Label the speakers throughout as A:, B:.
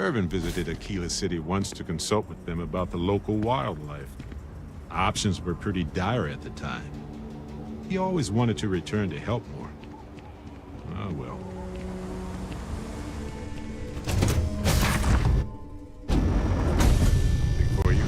A: Irvin visited Aquila City once to consult with them about the local wildlife. Options were pretty dire at the time. He always wanted to return to help more. Oh well. Before you.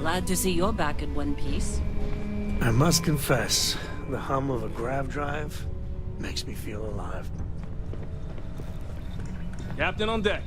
B: Glad to see you're back in one piece.
C: I must confess, the hum of a grav drive makes me feel alive.
D: Captain on deck.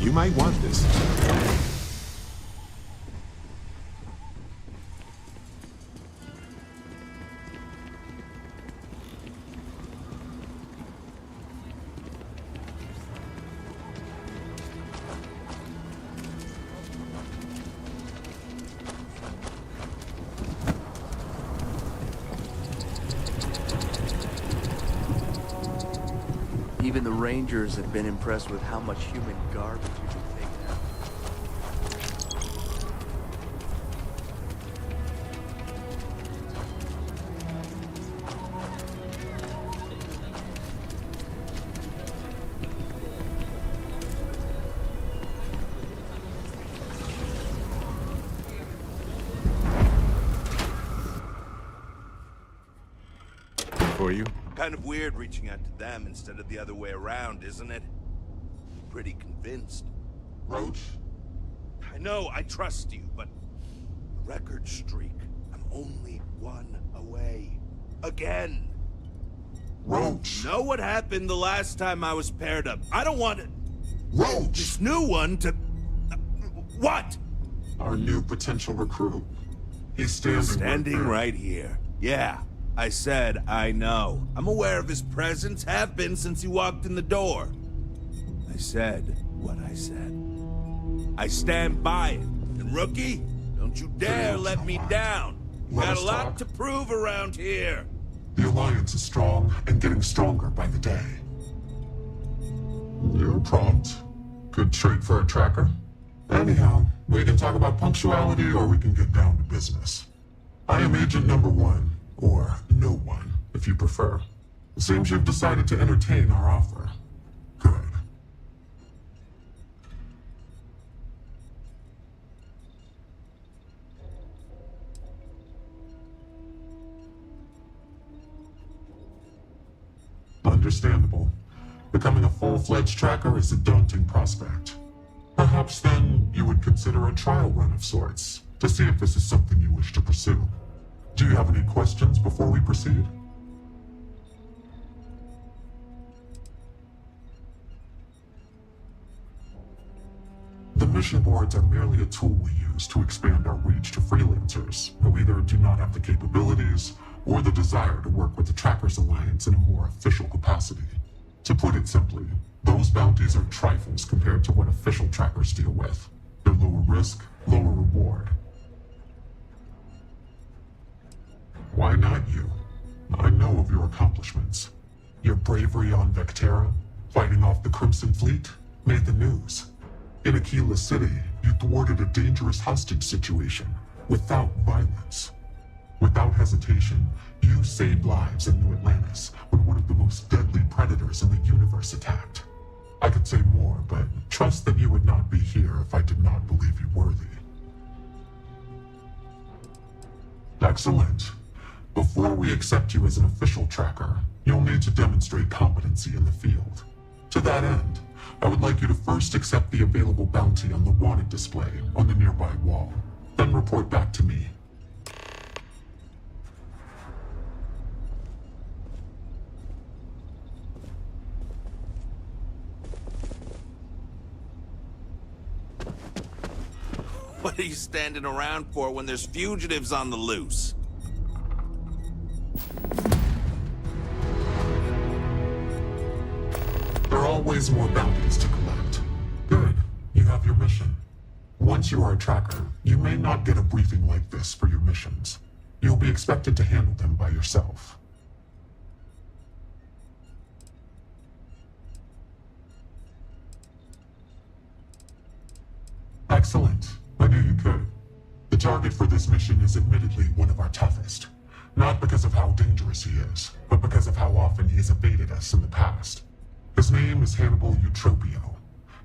A: You might want this.
E: Even the Rangers have been impressed with how much human garbage you can take out.
A: For you?
F: Kind of weird reaching out to them instead of the other way around, isn't it? Pretty convinced.
G: Roach?
F: I know, I trust you, but... record streak. I'm only one away. Again!
G: Roach!
F: Know what happened the last time I was paired up? I don't want it.
G: Roach!
F: This new one to... what?
G: Our new potential recruit. He's standing
F: Right here. Yeah. I said I know. I'm aware of his presence, have been since he walked in the door. I said what I said. I stand by it. And rookie, don't you dare let me down. You got a lot to prove around here.
G: The Alliance is strong and getting stronger by the day. You're prompt. Good trait for a tracker. Anyhow, we can talk about punctuality or we can get down to business. I am Agent Number 1. Or no one, if you prefer. It seems you've decided to entertain our offer. Good. Understandable. Becoming a full-fledged tracker is a daunting prospect. Perhaps then you would consider a trial run of sorts to see if this is something you wish to pursue. Do you have any questions before we proceed? The mission boards are merely a tool we use to expand our reach to freelancers who either do not have the capabilities or the desire to work with the Trackers Alliance in a more official capacity. To put it simply, those bounties are trifles compared to what official trackers deal with. They're lower risk, lower reward. Why not you? I know of your accomplishments. Your bravery on Vectera, fighting off the Crimson Fleet, made the news. In Aquila City, you thwarted a dangerous hostage situation without violence. Without hesitation, you saved lives in New Atlantis when one of the most deadly predators in the universe attacked. I could say more, but trust that you would not be here if I did not believe you worthy. Excellent. Before we accept you as an official tracker, you'll need to demonstrate competency in the field. To that end, I would like you to first accept the available bounty on the wanted display on the nearby wall, then report back to me.
F: What are you standing around for when there's fugitives on the loose?
G: There are always more bounties to collect. Good. You have your mission. Once you are a tracker, you may not get a briefing like this for your missions. You'll be expected to handle them by yourself. Excellent. I knew you could. The target for this mission is admittedly one of our toughest. Not because of how dangerous he is, but because of how often he has evaded us in the past. His name is Hannibal Eutropio.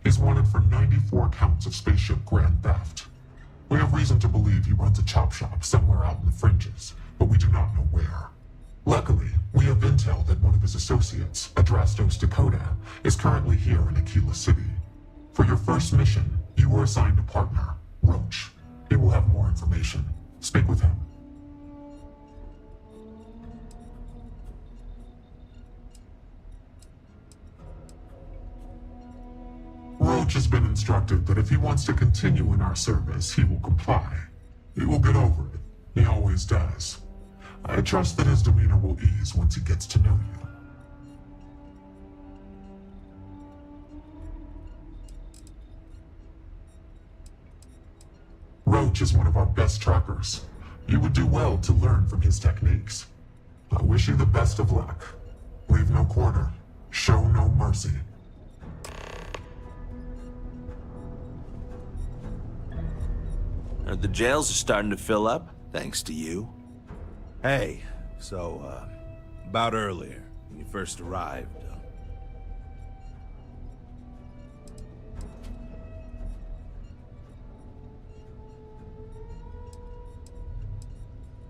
G: He's wanted for 94 counts of spaceship grand theft. We have reason to believe he runs a chop shop somewhere out in the fringes, but we do not know where. Luckily, we have intel that one of his associates, Adrastos Dakota, is currently here in Aquila City. For your first mission, you were assigned a partner, Roach. He will have more information. Speak with him. Roach has been instructed that if he wants to continue in our service, he will comply. He will get over it. He always does. I trust that his demeanor will ease once he gets to know you. Roach is one of our best trackers. You would do well to learn from his techniques. I wish you the best of luck. Leave no quarter. Show no mercy.
F: The jails are starting to fill up, thanks to you. Hey, so, about earlier, when you first arrived,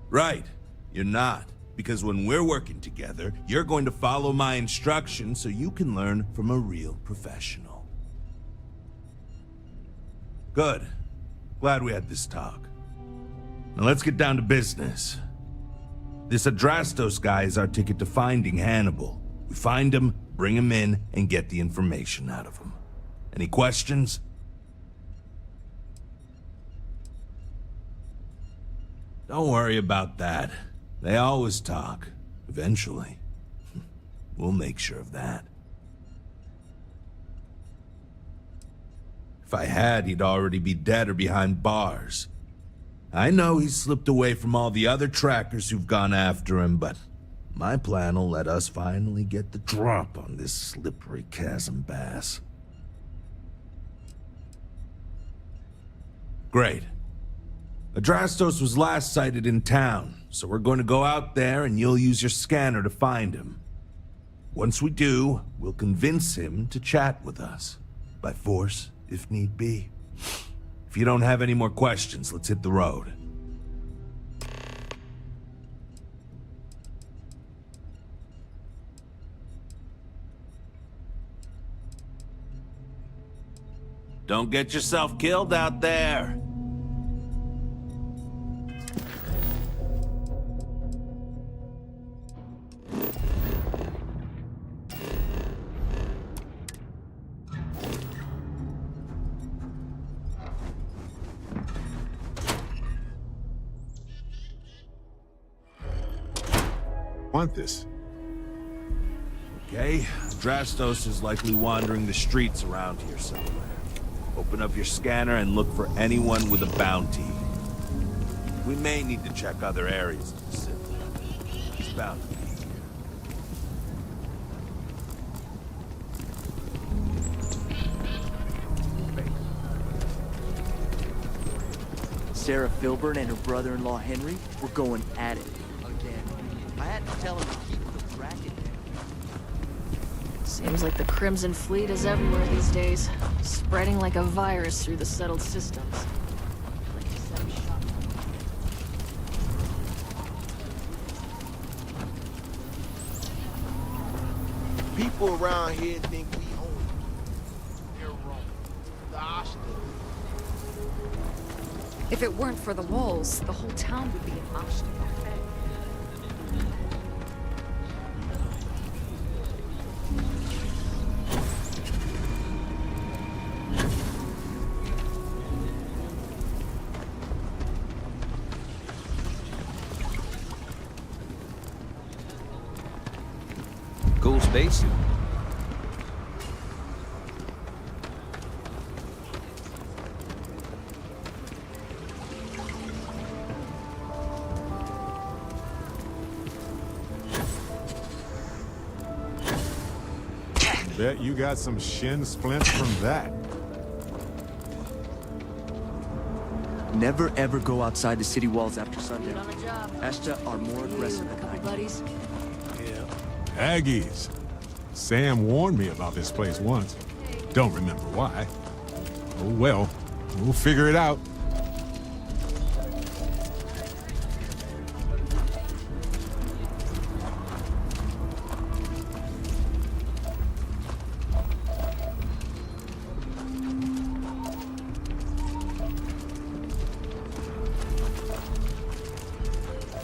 F: Right, you're not. Because when we're working together, you're going to follow my instructions so you can learn from a real professional. Good. Glad we had this talk. Now let's get down to business. This Adrastos guy is our ticket to finding Hannibal. We find him, bring him in, and get the information out of him. Any questions? Don't worry about that. They always talk. Eventually. We'll make sure of that. If I had, he'd already be dead or behind bars. I know he's slipped away from all the other trackers who've gone after him, but my plan will let us finally get the drop on this slippery chasm bass. Great. Adrastos was last sighted in town, so we're going to go out there and you'll use your scanner to find him. Once we do, we'll convince him to chat with us. By force, if need be. If you don't have any more questions, let's hit the road. Don't get yourself killed out there.
A: Want this?
F: Okay, Drastos is likely wandering the streets around here somewhere. Open up your scanner and look for anyone with a bounty. We may need to check other areas of the city. He's bound to be here.
E: Sarah Filburn and her brother-in-law Henry were going at it again. I had to tell him to keep the racket down.
D: Seems like the Crimson Fleet is everywhere these days, spreading like a virus through the settled systems. Like a set of shot.
H: People around here think we own it. They're wrong. The hostage.
I: If it weren't for the walls, the whole town would be an Ashton buffet.
J: Cool spacesuit.
A: Bet you got some shin splints from that.
E: Never ever go outside the city walls after sundown.
D: On a job.
E: Ashta are more aggressive
D: You, a
E: at
D: couple
E: night.
D: buddies.
A: Aggies. Sam warned me about this place once. Don't remember why. Oh well, we'll figure it out.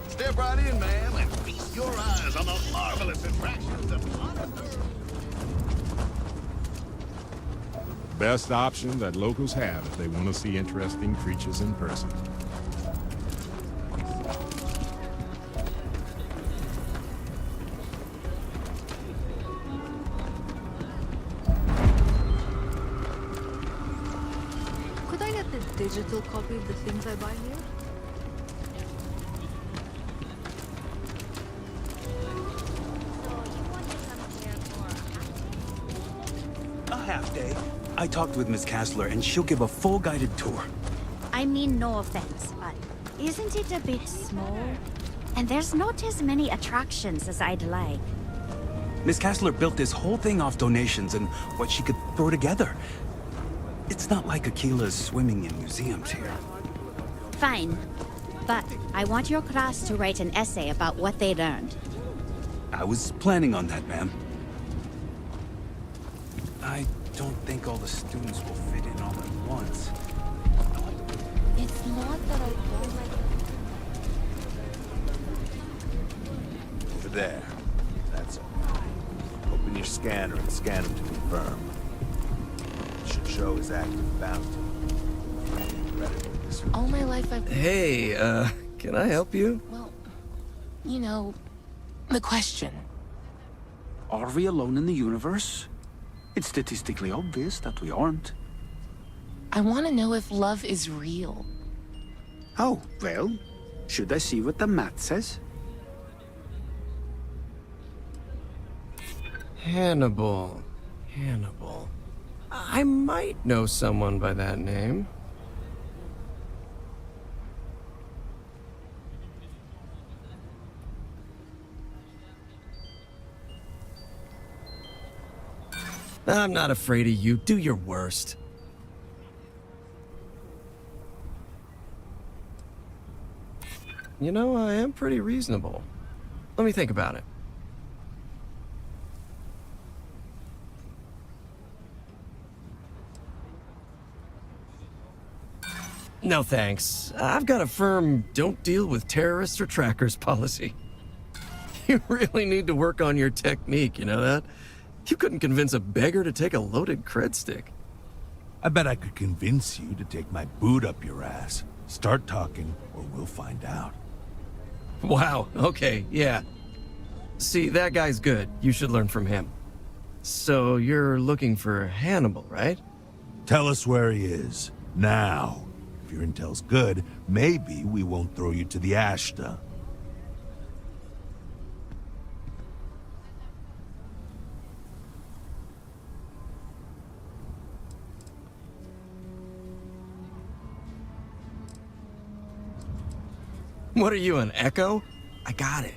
H: Step right in, ma'am, and feast your eyes on the marvelous attractions of unearthed.
A: Best option that locals have if they want to see interesting creatures in person.
I: Could I get the digital copy of the things I buy here?
K: A half day. I talked with Miss Kassler, and she'll give a full guided tour.
L: I mean, no offense, but isn't it a bit small? And there's not as many attractions as I'd like.
K: Miss Kassler built this whole thing off donations and what she could throw together. It's not like Akila's swimming in museums here.
L: Fine. But I want your class to write an essay about what they learned.
K: I was planning on that, ma'am. I don't think all the students will fit in all at once.
L: It's not that I don't like
F: Over there. That's okay. Open your scanner and scan him to confirm. It should show his active bounty.
I: All my life I've...
J: Hey, can I help you?
I: Well, you know, the question.
K: Are we alone in the universe? It's statistically obvious that we aren't.
I: I want to know if love is real.
K: Oh, well, should I see what the math says?
J: Hannibal. Hannibal. I might know someone by that name. I'm not afraid of you. Do your worst. You know, I am pretty reasonable. Let me think about it. No thanks. I've got a firm don't deal with terrorists or trackers policy. You really need to work on your technique, you know that? You couldn't convince a beggar to take a loaded cred stick.
F: I bet I could convince you to take my boot up your ass. Start talking, or we'll find out.
J: Wow, okay, yeah. See, that guy's good. You should learn from him. So you're looking for Hannibal, right?
F: Tell us where he is, now. If your intel's good, maybe we won't throw you to the Ashta.
J: What are you, an echo? I got it.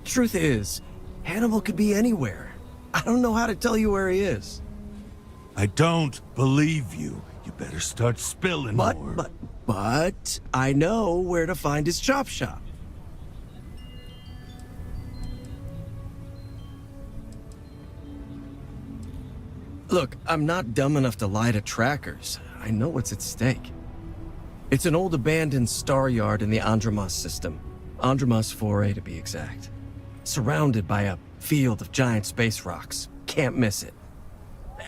J: Truth is, Hannibal could be anywhere. I don't know how to tell you where he is.
F: I don't believe you. You better start spilling more.
J: But I know where to find his chop shop. Look, I'm not dumb enough to lie to trackers. I know what's at stake. It's an old abandoned star yard in the Andromos system. Andromos 4A to be exact. Surrounded by a field of giant space rocks. Can't miss it.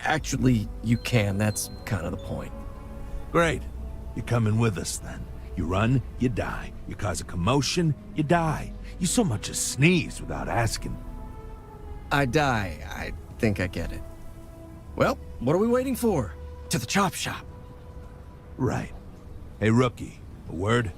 J: Actually, you can. That's kind of the point.
F: Great. You're coming with us, then. You run, you die. You cause a commotion, you die. You so much as sneeze without asking.
J: I die. I think I get it. Well, what are we waiting for? To the chop shop.
F: Right. Hey, rookie, a word?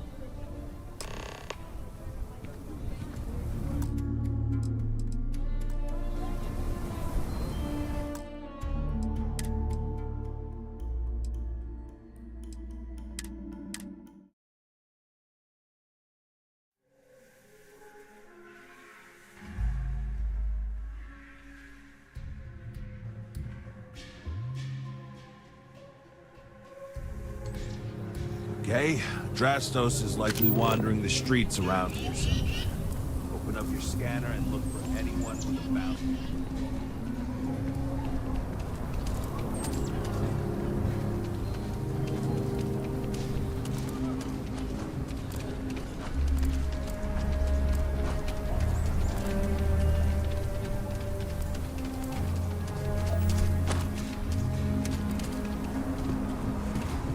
F: Okay, Drastos is likely wandering the streets around here somewhere. Open up your scanner and look for anyone with a bounty.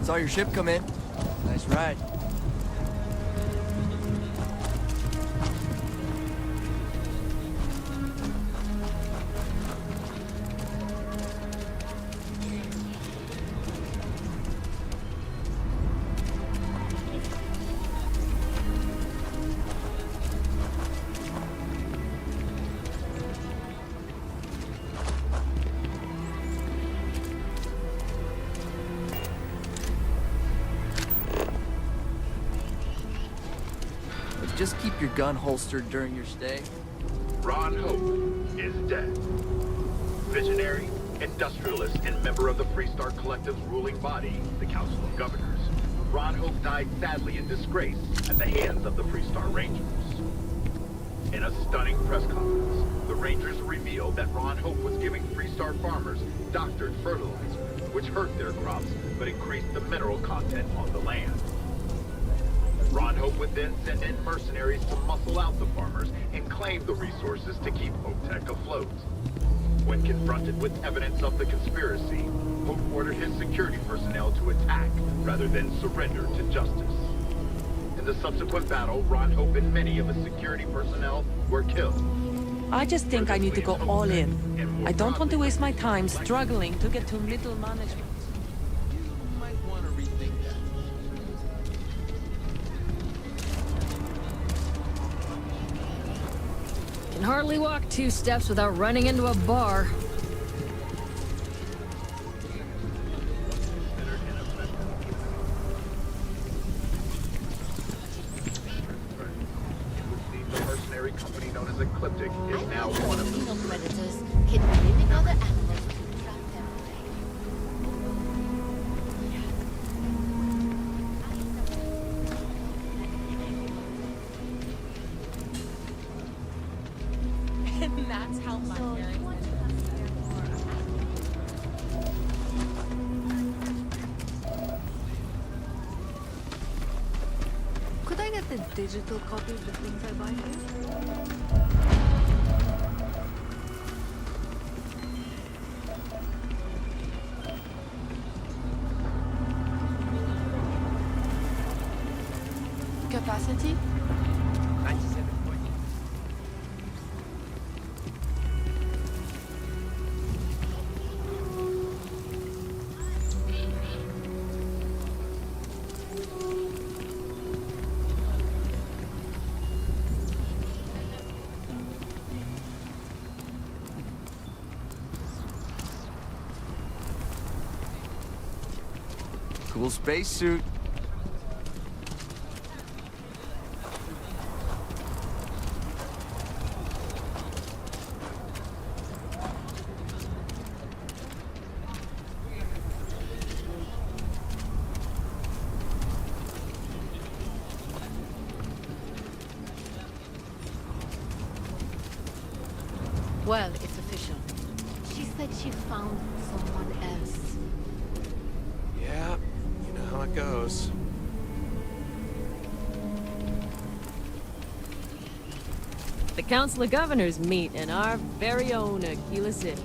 E: Saw your ship come in. Nice ride. Just keep your gun holstered during your stay.
M: Ron Hope is dead. Visionary, industrialist, and member of the Freestar Collective's ruling body, the Council of Governors. Ron Hope died sadly in disgrace at the hands of the Freestar Rangers. In a stunning press conference, the Rangers revealed that Ron Hope was giving Freestar farmers doctored fertilizer, which hurt their crops but increased the mineral content on the land. Ron Hope would then send in mercenaries to muscle out the farmers and claim the resources to keep Hope-Tech afloat. When confronted with evidence of the conspiracy, Hope ordered his security personnel to attack rather than surrender to justice. In the subsequent battle, Ron Hope and many of his security personnel were killed.
B: I just think I need to go all in. I don't want to waste my time struggling to get to middle management.
H: You might want to rethink that.
D: Can hardly walk 2 steps without running into a bar.
M: The mercenary company known as Ecliptic is now one of them.
L: Predators can mimic other animals to trap them
B: And that's how my parents...
D: digital copy of the things I buy here? Capacity?
H: 97 point.
E: Cool spacesuit.
D: Well, it's official. She said she found someone else.
C: Yeah, you know how it goes.
B: The Council of Governors meet in our very own Aquila City.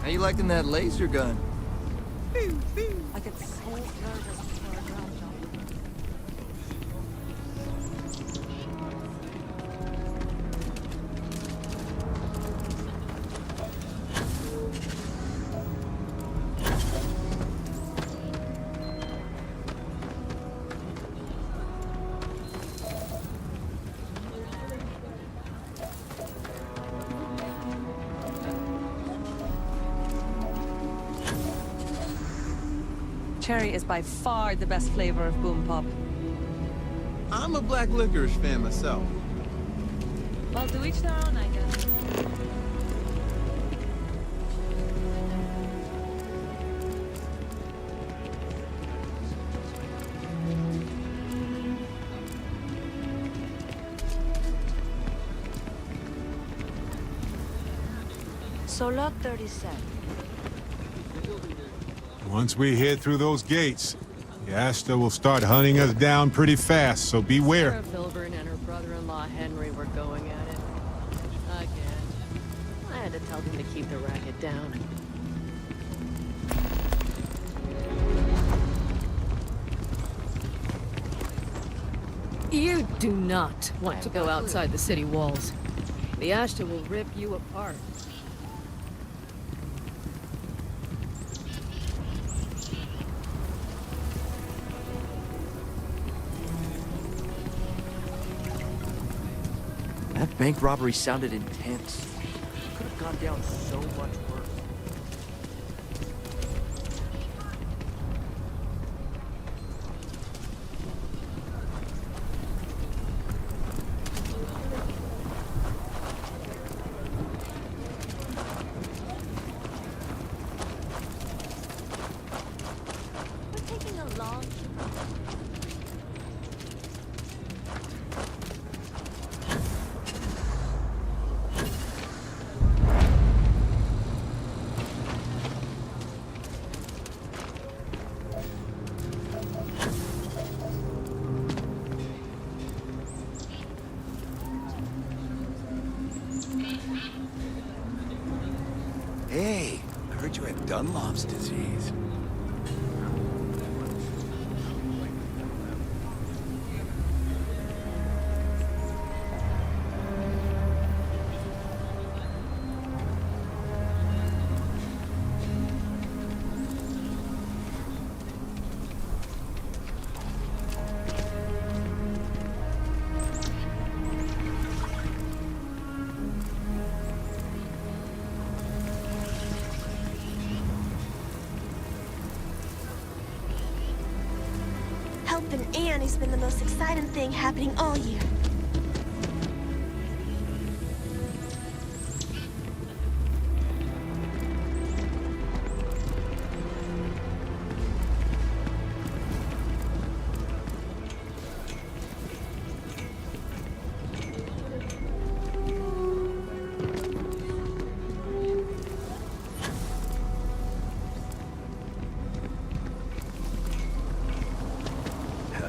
E: How you liking that laser gun?
B: I get so nervous before a ground job. Cherry is by far the best flavor of Boom Pop.
E: I'm a black licorice fan myself.
B: Well, to each their own, I guess.
L: So lot 37.
A: Once we head through those gates, the Ashta will start hunting us down pretty fast, so beware.
B: Sarah Filburn and her brother-in-law Henry were going at it. Again. I had to tell them to keep the racket down. You do not want to go outside the city walls. The Ashta will rip you apart.
E: That bank robbery sounded intense. Could have gone down so much worse.
L: We're taking a long
K: Hey, I heard you had Dunlop's disease.
N: Helping Anne has been the most exciting thing happening all year.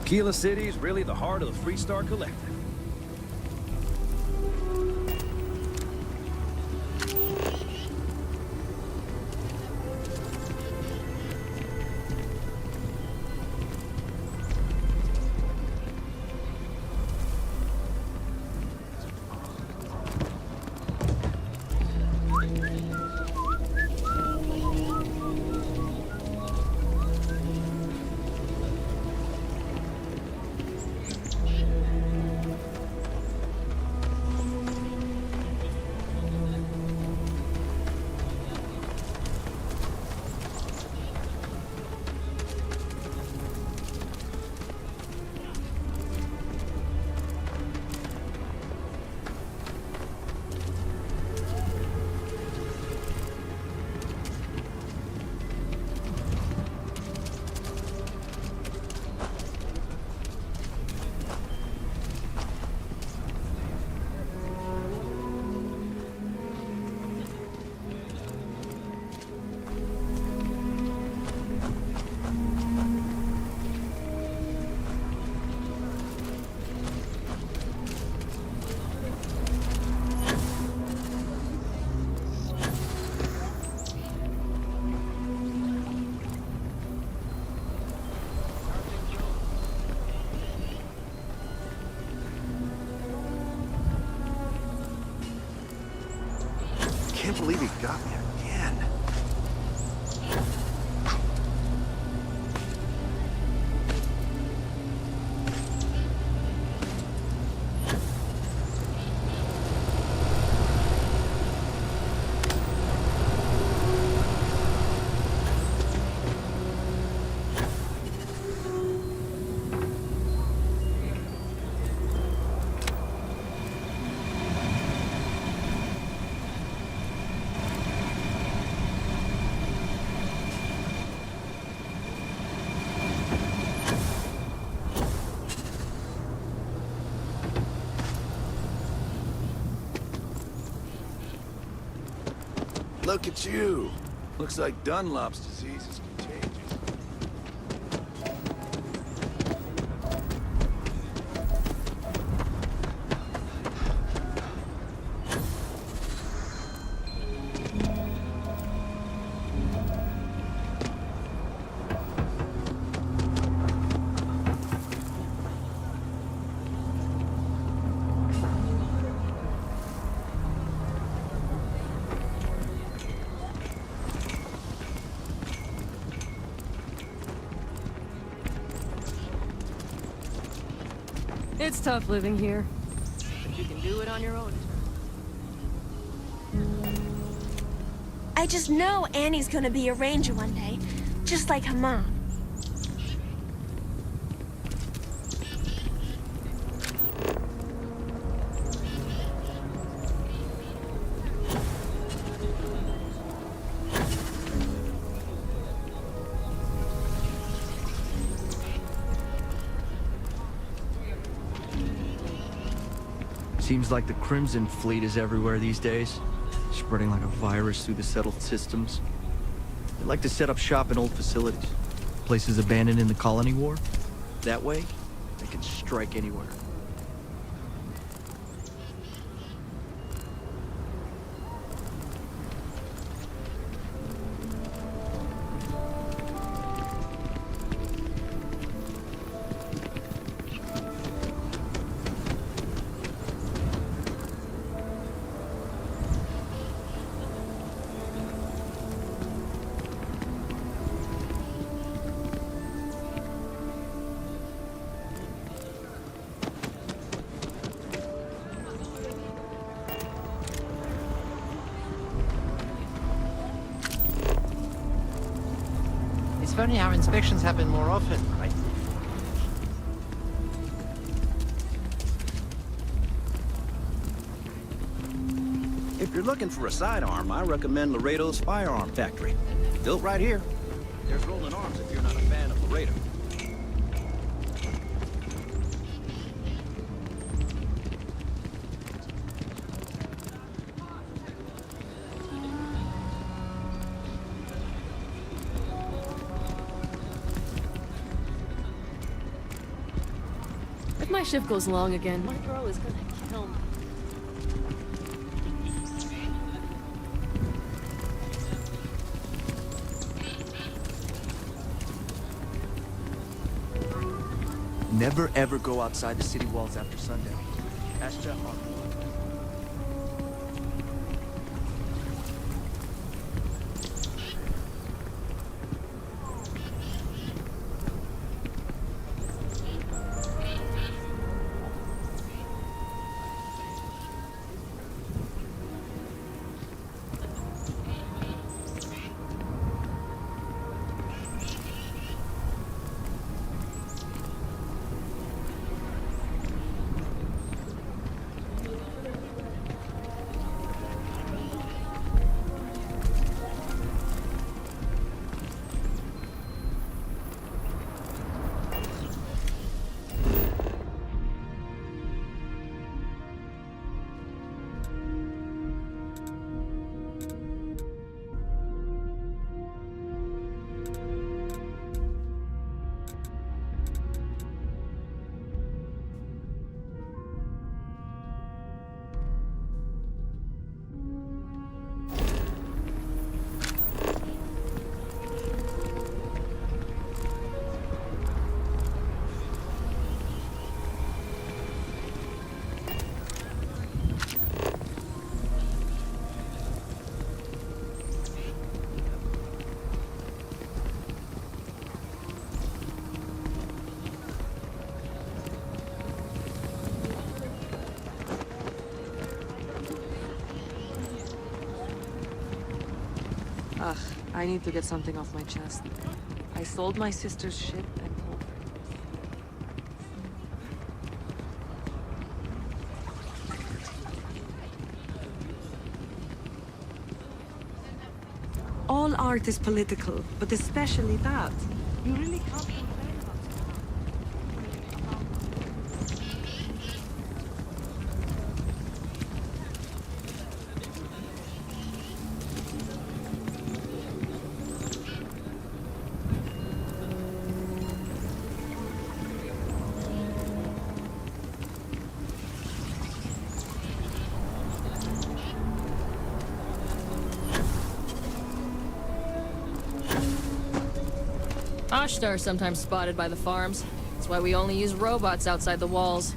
O: Aquila City is really the heart of the Freestar Collective.
E: I can't believe he got me again.
F: Look at you. Looks like Dunlop's disease is contagious.
B: It's tough living here, but you can do it on your own terms.
N: I just know Annie's gonna be a ranger one day, just like her mom.
E: Seems like the Crimson Fleet is everywhere these days, spreading like a virus through the settled systems. They like to set up shop in old facilities, places abandoned in the colony war. That way, they can strike anywhere.
P: funny how inspections happen more often, right?
O: If you're looking for a sidearm, I recommend Laredo's Firearm Factory. Built right here. There's rolling arms if you're not a fan of Laredo.
B: If my shift goes long again, my bro is gonna kill me.
E: Never ever go outside the city walls after sundown. Ask Jeff on it.
B: Ugh, I need to get something off my chest. I sold my sister's ship and told her.
Q: All art is political, but especially that. You really can't complain about it.
B: Ashtar are sometimes spotted by the farms. That's why we only use robots outside the walls.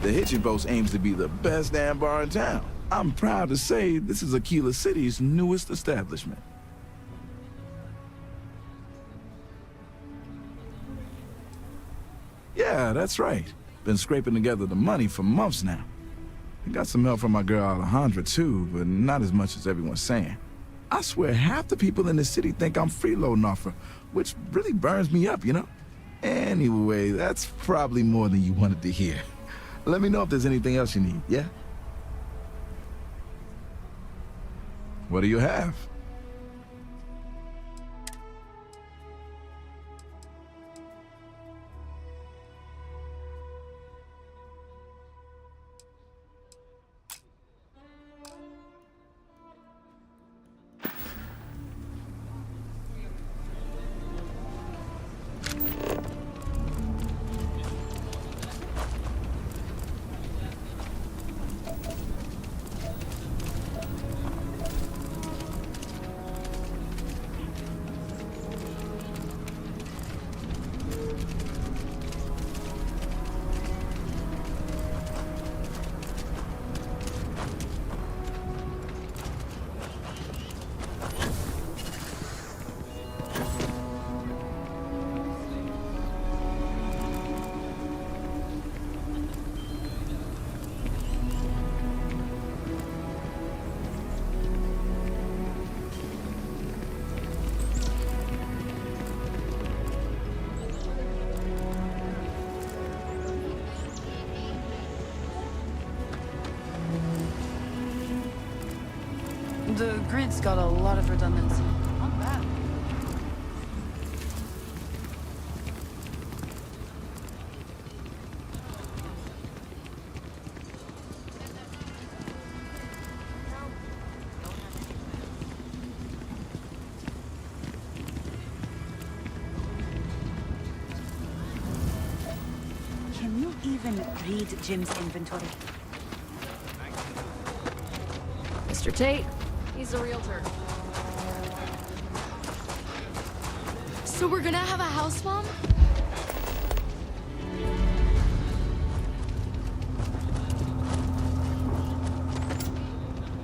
F: The Hitchin Post aims to be the best damn bar in town. I'm proud to say this is Aquila City's newest establishment. Yeah, that's right. Been scraping together the money for months now. I got some help from my girl Alejandra too, but not as much as everyone's saying. I swear half the people in the city think I'm freeloading off her, which really burns me up, you know? Anyway, that's probably more than you wanted to hear. Let me know if there's anything else you need, yeah? What do you have?
I: The grid's got a lot of redundancy. Not bad.
Q: Can you even read Jim's inventory?
B: Mr. Tate, he's a realtor.
D: So we're gonna have a house bomb?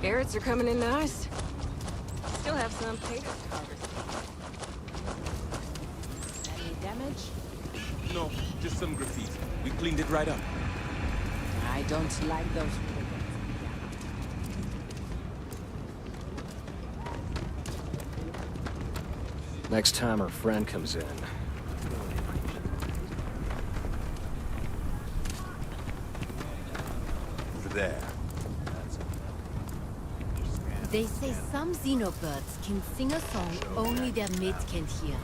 B: Carrots are coming in nice. Still have some potatoes to harvest. Any damage?
K: No, just some graffiti. We cleaned it right up.
B: I don't like those.
R: Next time her friend comes in.
F: Over there.
S: They say some xenobirds can sing a song only their mates can hear,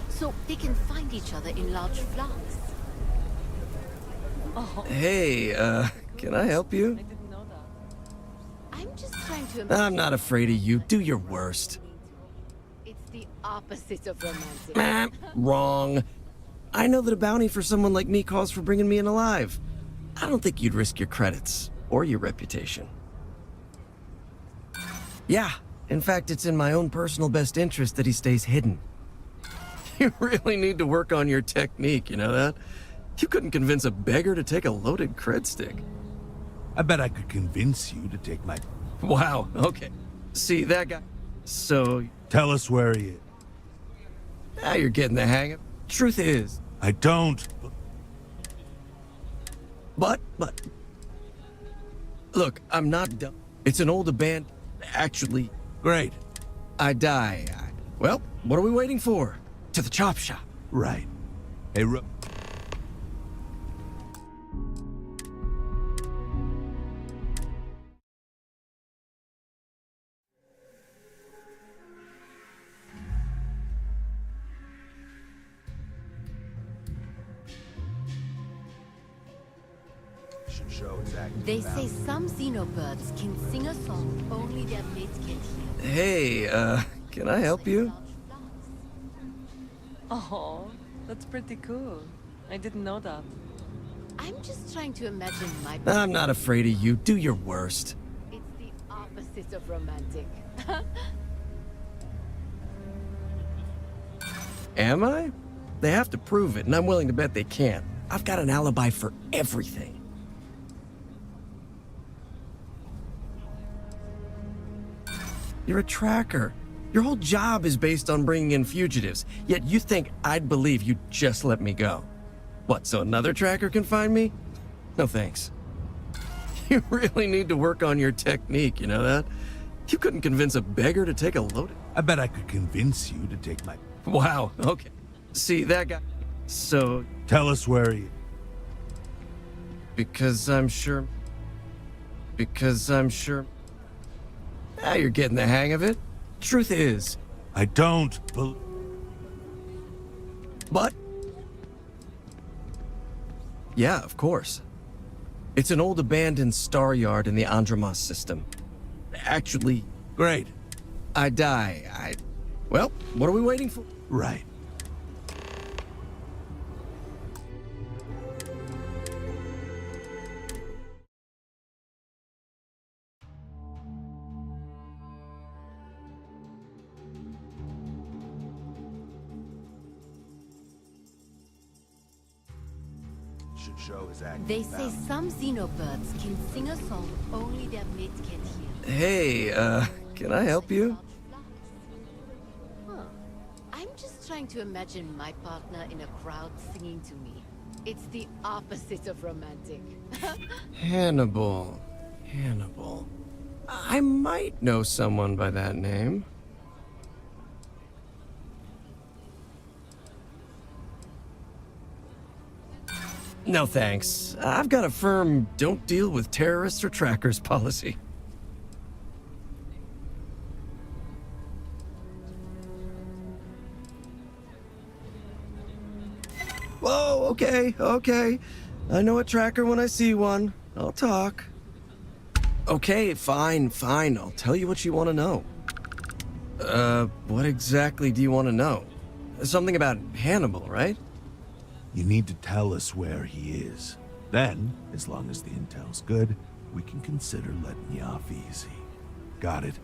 S: so they can find each other in large flocks.
B: Oh.
J: Hey, can I help you?
B: I didn't know that.
S: I'm just trying to
J: I'm not afraid of you. Do your worst.
S: It's the opposite of romantic.
J: Wrong. I know that a bounty for someone like me calls for bringing me in alive. I don't think you'd risk your credits or your reputation. Yeah, in fact, it's in my own personal best interest that he stays hidden. You really need to work on your technique, you know that? You couldn't convince a beggar to take a loaded cred stick.
F: I bet I could convince you to take my...
J: Wow, okay. See, that guy... So...
F: Tell us where he is.
J: Now you're getting the hang of it. Truth is...
F: I don't...
J: But... Look, I'm not done. It's an old abandoned... Actually...
F: Great.
J: I die. Well, what are we waiting for? To the chop shop.
F: Right. Hey,
S: They say some xenobirds can sing a song only their mates can hear.
J: Hey, can I help you?
B: Oh, that's pretty cool. I didn't know that.
S: I'm just trying to imagine my...
J: I'm not afraid of you. Do your worst.
S: It's the opposite of romantic.
J: Am I? They have to prove it, and I'm willing to bet they can't. I've got an alibi for everything. You're a tracker. Your whole job is based on bringing in fugitives, yet you think I'd believe you'd just let me go. What, so another tracker can find me? No thanks. You really need to work on your technique, you know that? You couldn't convince a beggar to take a loaded...
F: I bet I could convince you to take my...
J: Wow, okay. See, that guy... So...
F: Tell us where he is.
J: Because I'm sure... Now you're getting the hang of it. Truth is...
F: I don't
J: But... Yeah, of course. It's an old abandoned star yard in the Andromos system. Actually...
F: Great.
J: I die. Well, what are we waiting for?
F: Right.
S: They say some xenobirds can sing a song only their mates can hear.
J: Hey, can I help you?
S: Huh. I'm just trying to imagine my partner in a crowd singing to me. It's the opposite of romantic.
J: Hannibal. I might know someone by that name. No thanks. I've got a firm don't deal with terrorists or trackers policy. Okay. I know a tracker when I see one. I'll talk. Okay, fine. I'll tell you what you want to know. What exactly do you want to know? Something about Hannibal, right?
F: You need to tell us where he is. Then, as long as the intel's good, we can consider letting you off easy. Got it?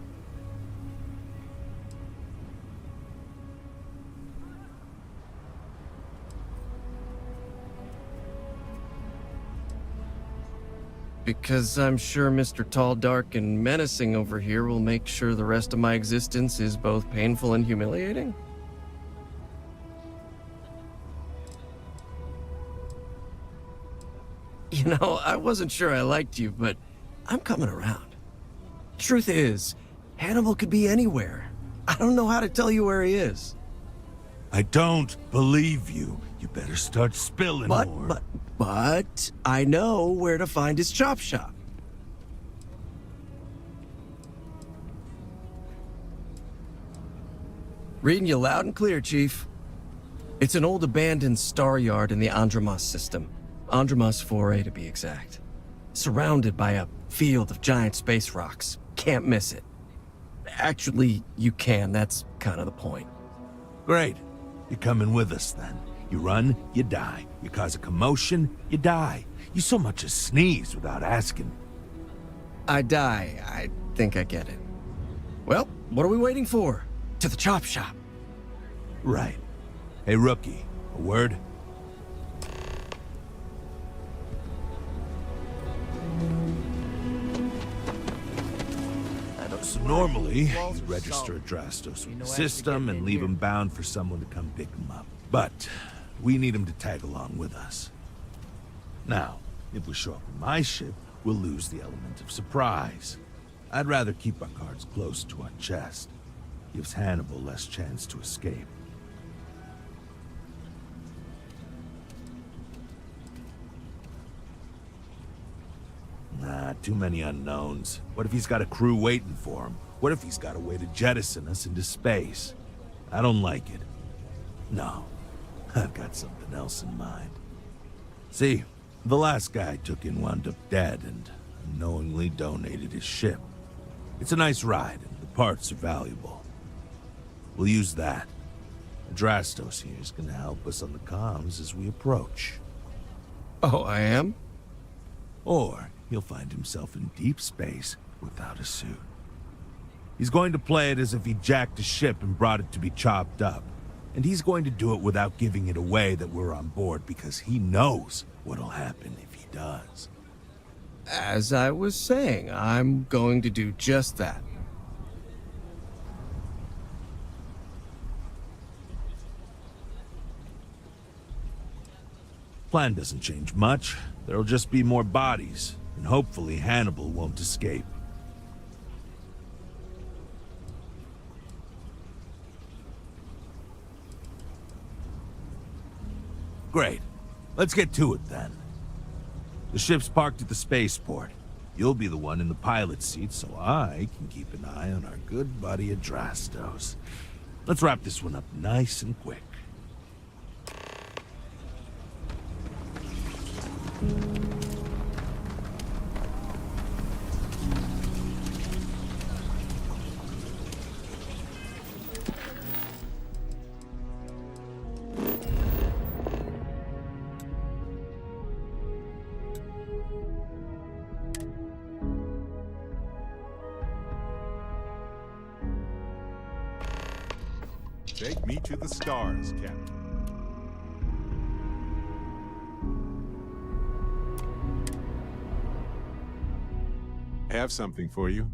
J: Because I'm sure Mr. Tall, Dark, and Menacing over here will make sure the rest of my existence is both painful and humiliating? You know, I wasn't sure I liked you, but I'm coming around. Truth is, Hannibal could be anywhere. I don't know how to tell you where he is.
F: I don't believe you. You better start spilling more.
J: But I know where to find his chop shop. Reading you loud and clear, Chief. It's an old abandoned star yard in the Andromos system. Andromos 4A to be exact. Surrounded by a field of giant space rocks. Can't miss it. Actually, you can. That's kind of the point.
F: Great. You're coming with us then. You run, you die. You cause a commotion, you die. You so much as sneeze without asking.
J: I die. I think I get it. Well, what are we waiting for? To the chop shop.
F: Right. Hey, rookie, a word? So normally, you register a Drastos with the system and leave him bound for someone to come pick him up. But we need him to tag along with us. Now, if we show up in my ship, we'll lose the element of surprise. I'd rather keep our cards close to our chest. Gives Hannibal less chance to escape. Nah, too many unknowns. What if he's got a crew waiting for him? What if he's got a way to jettison us into space? I don't like it. No, I've got something else in mind. See, the last guy I took in wound up dead and unknowingly donated his ship. It's a nice ride, and the parts are valuable. We'll use that. Drastos here is gonna help us on the comms as we approach.
J: Oh, I am?
F: Or he'll find himself in deep space without a suit. He's going to play it as if he jacked a ship and brought it to be chopped up. And he's going to do it without giving it away that we're on board because he knows what'll happen if he does.
J: As I was saying, I'm going to do just that.
F: Plan doesn't change much. There'll just be more bodies, and hopefully Hannibal won't escape. Great. Let's get to it then. The ship's parked at the spaceport. You'll be the one in the pilot's seat, so I can keep an eye on our good buddy Adrastos. Let's wrap this one up nice and quick.
A: Take me to the stars, Captain. I have something for you.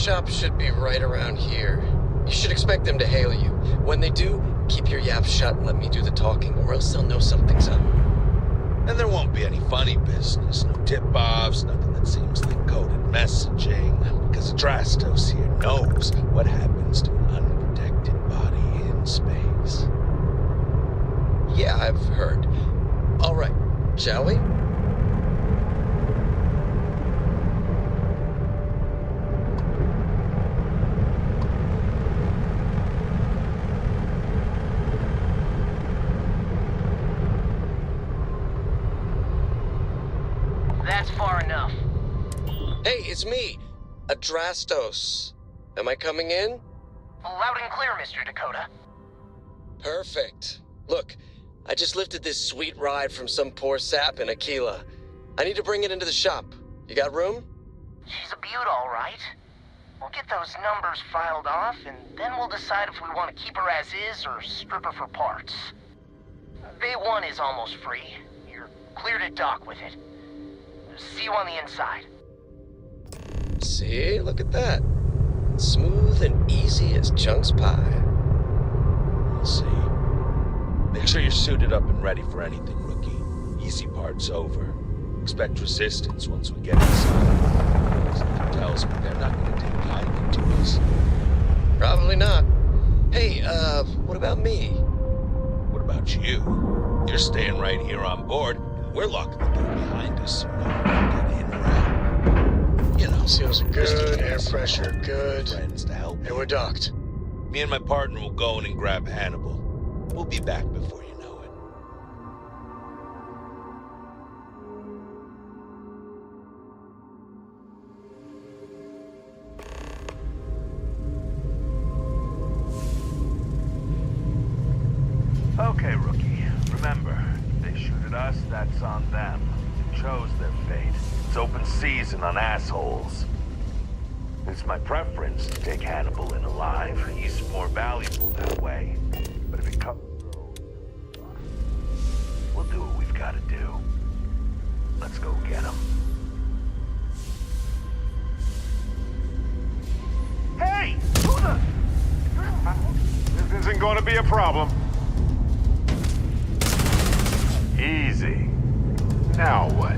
J: shop should be right around here. You should expect them to hail you. When they do, keep your yap shut and let me do the talking, or else they'll know something's up.
F: And there won't be any funny business, no tip-offs, nothing that seems like coded messaging, because Adrastos here knows what happens to an unprotected body in space.
J: Yeah, I've heard. All right, shall we?
P: That's far enough.
J: Hey, it's me, Adrastos. Am I coming in?
P: Loud and clear, Mr. Dakota.
J: Perfect. Look, I just lifted this sweet ride from some poor sap in Aquila. I need to bring it into the shop. You got room?
P: She's a beaut, all right. We'll get those numbers filed off, and then we'll decide if we want to keep her as is or strip her for parts. Bay 1 is almost free. You're clear to dock with it. See you on the inside.
J: See, look at that. Smooth and easy as Chunk's pie.
F: We'll see. Make sure you're suited up and ready for anything, rookie. Easy part's over. Expect resistance once we get inside. Something tells me they're not going to take kindly to us.
J: Probably not. Hey, what about me?
F: What about you? You're staying right here on board, and we're locking the door behind us so no one can get in or out. You know,
J: seals are
F: just in
J: good, air
F: case.
J: pressure good.
F: Friends to help.
J: And we're docked.
F: Me and my partner will go in and grab Hannibal. We'll be back before you know it.
M: Okay, rookie. Remember, they shoot at us, that's on them. They chose their fate. It's open season on assholes. It's my preference to take Hannibal in alive. He's more valuable that way. But if it comes through, we'll do what we've got to do. Let's go get him. Hey! Who the...
T: This isn't going to be a problem. Easy. Now what?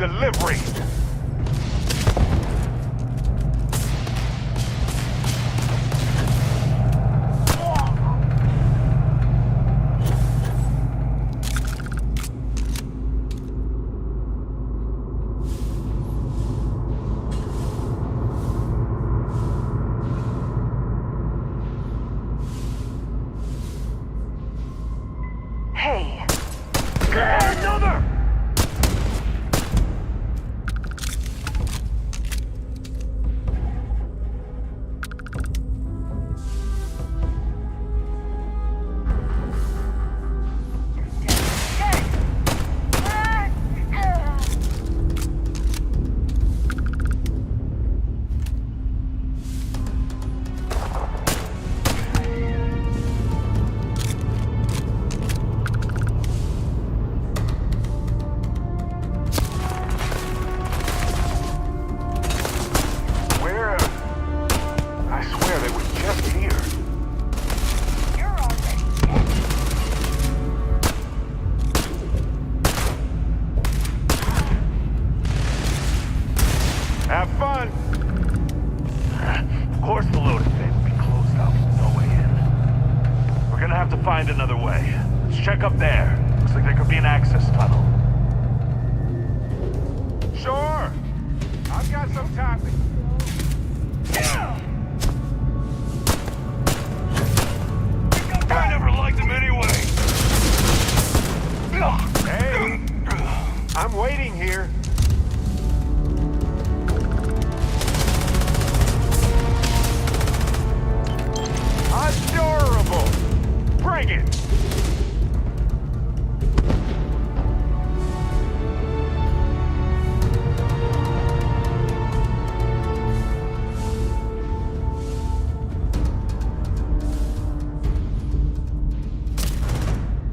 T: delivery.
Q: Hey,
T: Another! Where? I swear they were just here. Have fun. Of course the loading bay will be closed up with no way in. We're gonna have to find another way. Let's check up there. Looks like there could be an access tunnel. Sure. I've got some tapping. I never liked him anyway. Hey, I'm waiting here. Adorable! Bring it!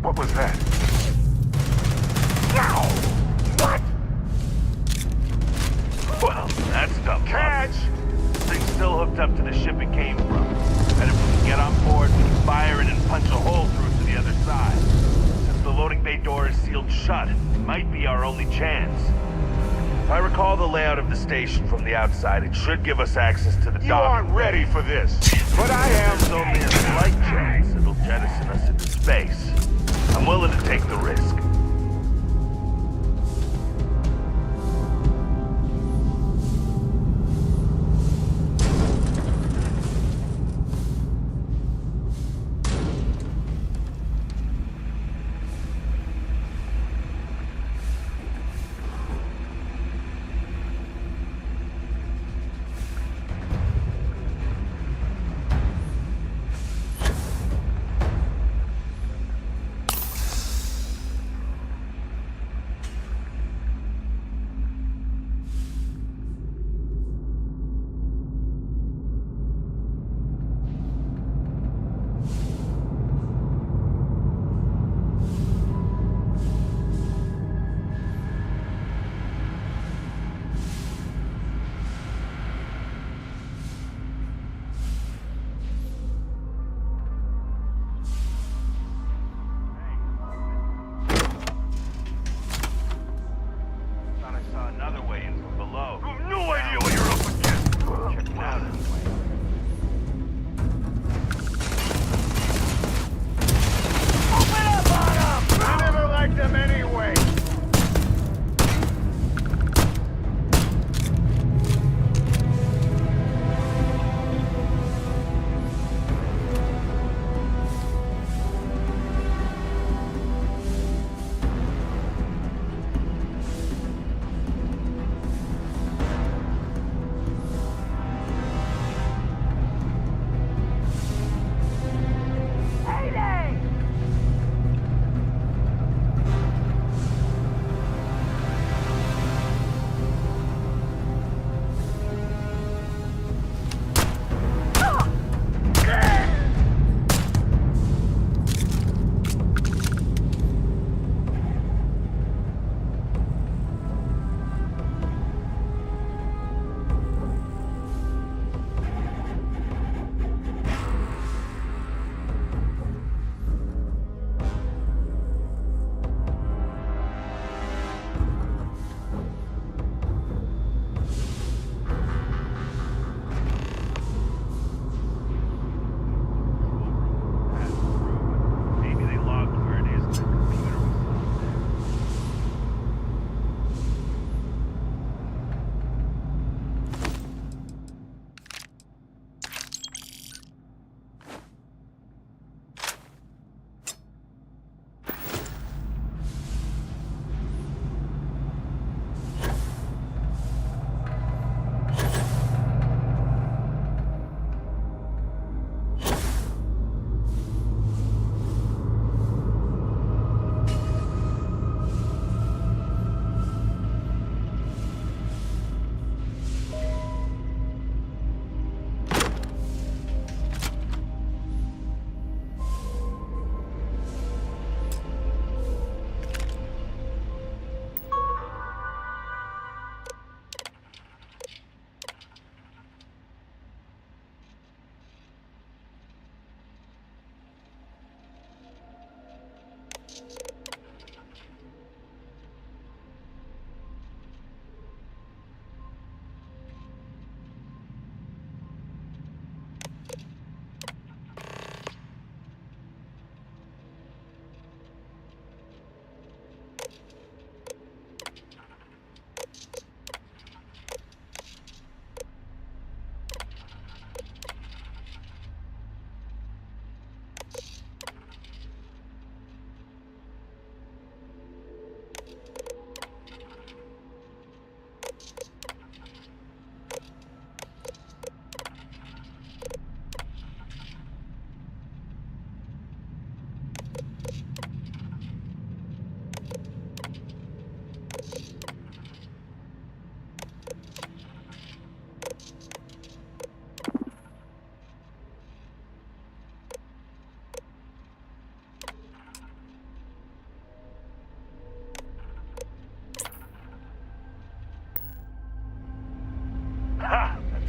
T: What was that? No! What? Well, that's dumb. Catch! This thing's still hooked up to the ship it came from. And if we can get on board, we can fire it and punch a hole through it to the other side. Since the loading bay door is sealed shut, it might be our only chance. If I recall the layout of the station from the outside, it should give us access to the dock. You aren't ready for this, but I am. There's only a slight chance it'll jettison us into space. I'm willing to take the risk.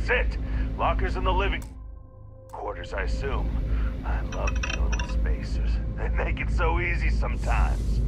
T: it. Lockers in the living quarters, I assume. I love dealing with spacers. They make it so easy sometimes.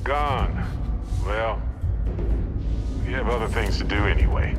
A: Gone. Well, we have other things to do anyway.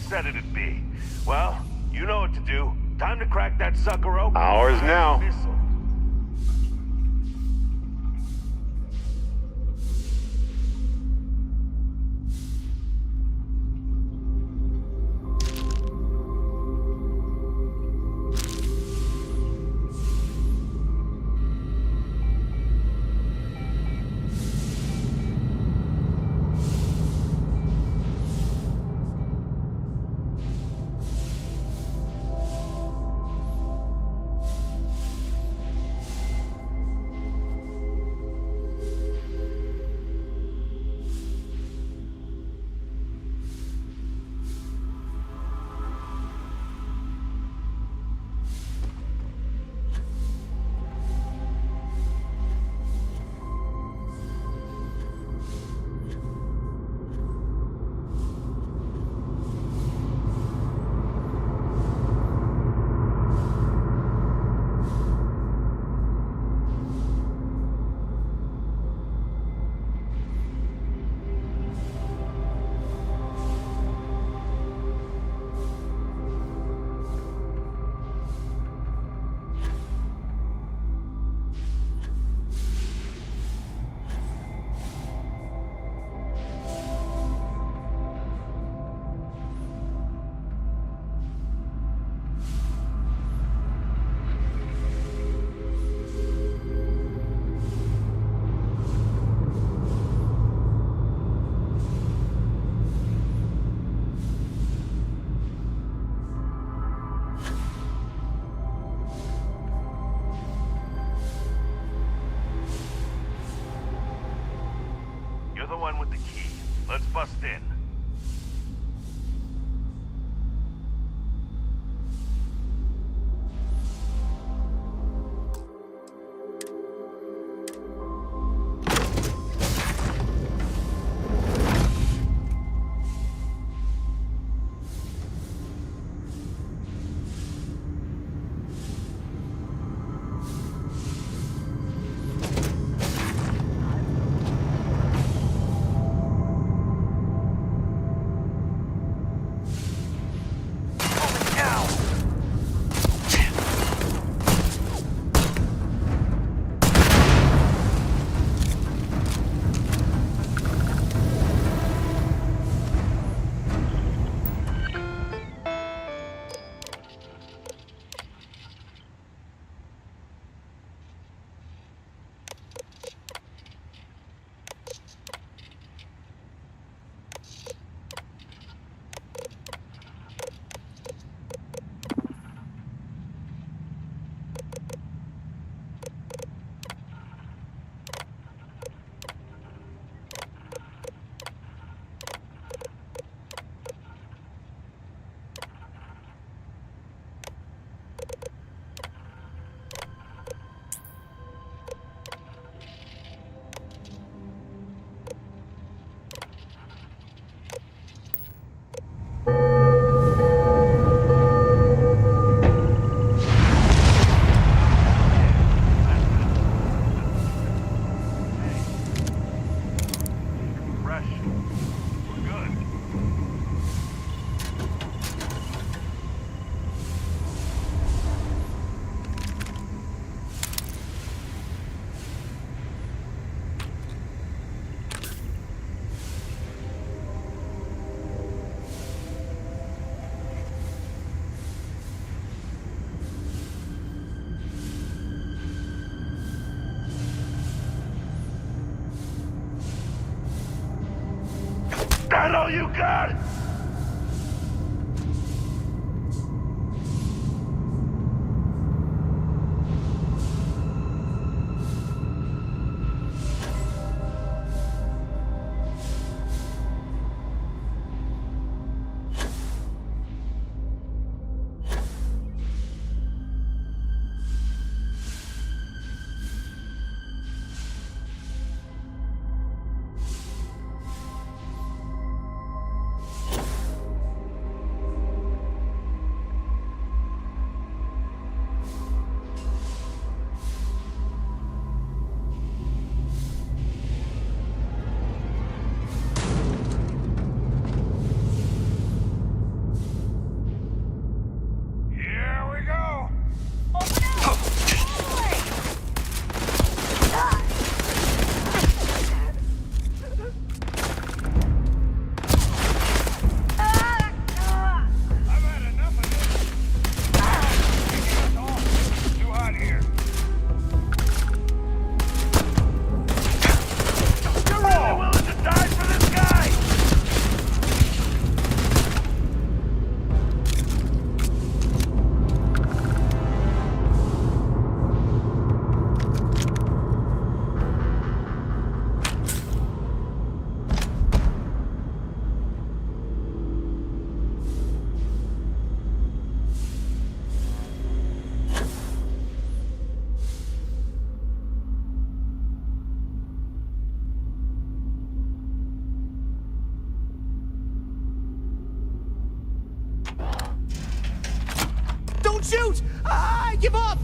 T: Said it'd be. Well, you know what to do. Time to crack that sucker open.
A: Ours now.
T: with the key. Let's bust in. That all you got?
U: Don't shoot! I give up!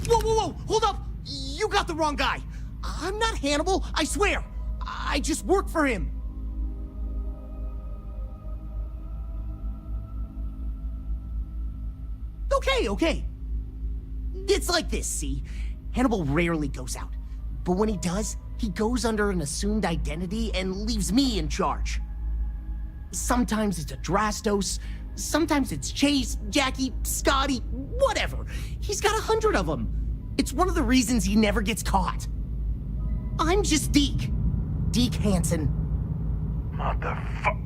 U: Whoa, whoa, whoa! Hold up! You got the wrong guy! I'm not Hannibal, I swear! I just work for him! Okay. It's like this, see? Hannibal rarely goes out. But when he does, he goes under an assumed identity and leaves me in charge. Sometimes it's a Drastos, sometimes it's Chase, Jackie, Scotty, whatever. He's got 100 of them. It's one of the reasons he never gets caught. I'm just Deke. Deke Hansen.
T: Motherfuck.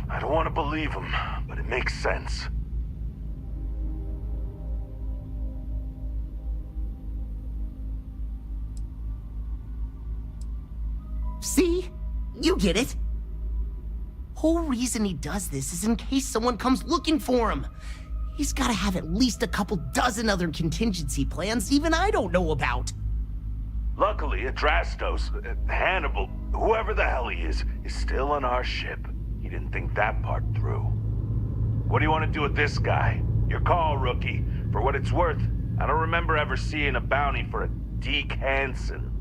T: I don't want to believe him, but it makes sense.
U: See? You get it. Whole reason he does this is in case someone comes looking for him. He's gotta have at least a couple dozen other contingency plans even I don't know about.
T: Luckily, Adrastos, Hannibal, whoever the hell he is still on our ship. He didn't think that part through. What do you want to do with this guy? Your call, rookie. For what it's worth, I don't remember ever seeing a bounty for a Deke Hansen.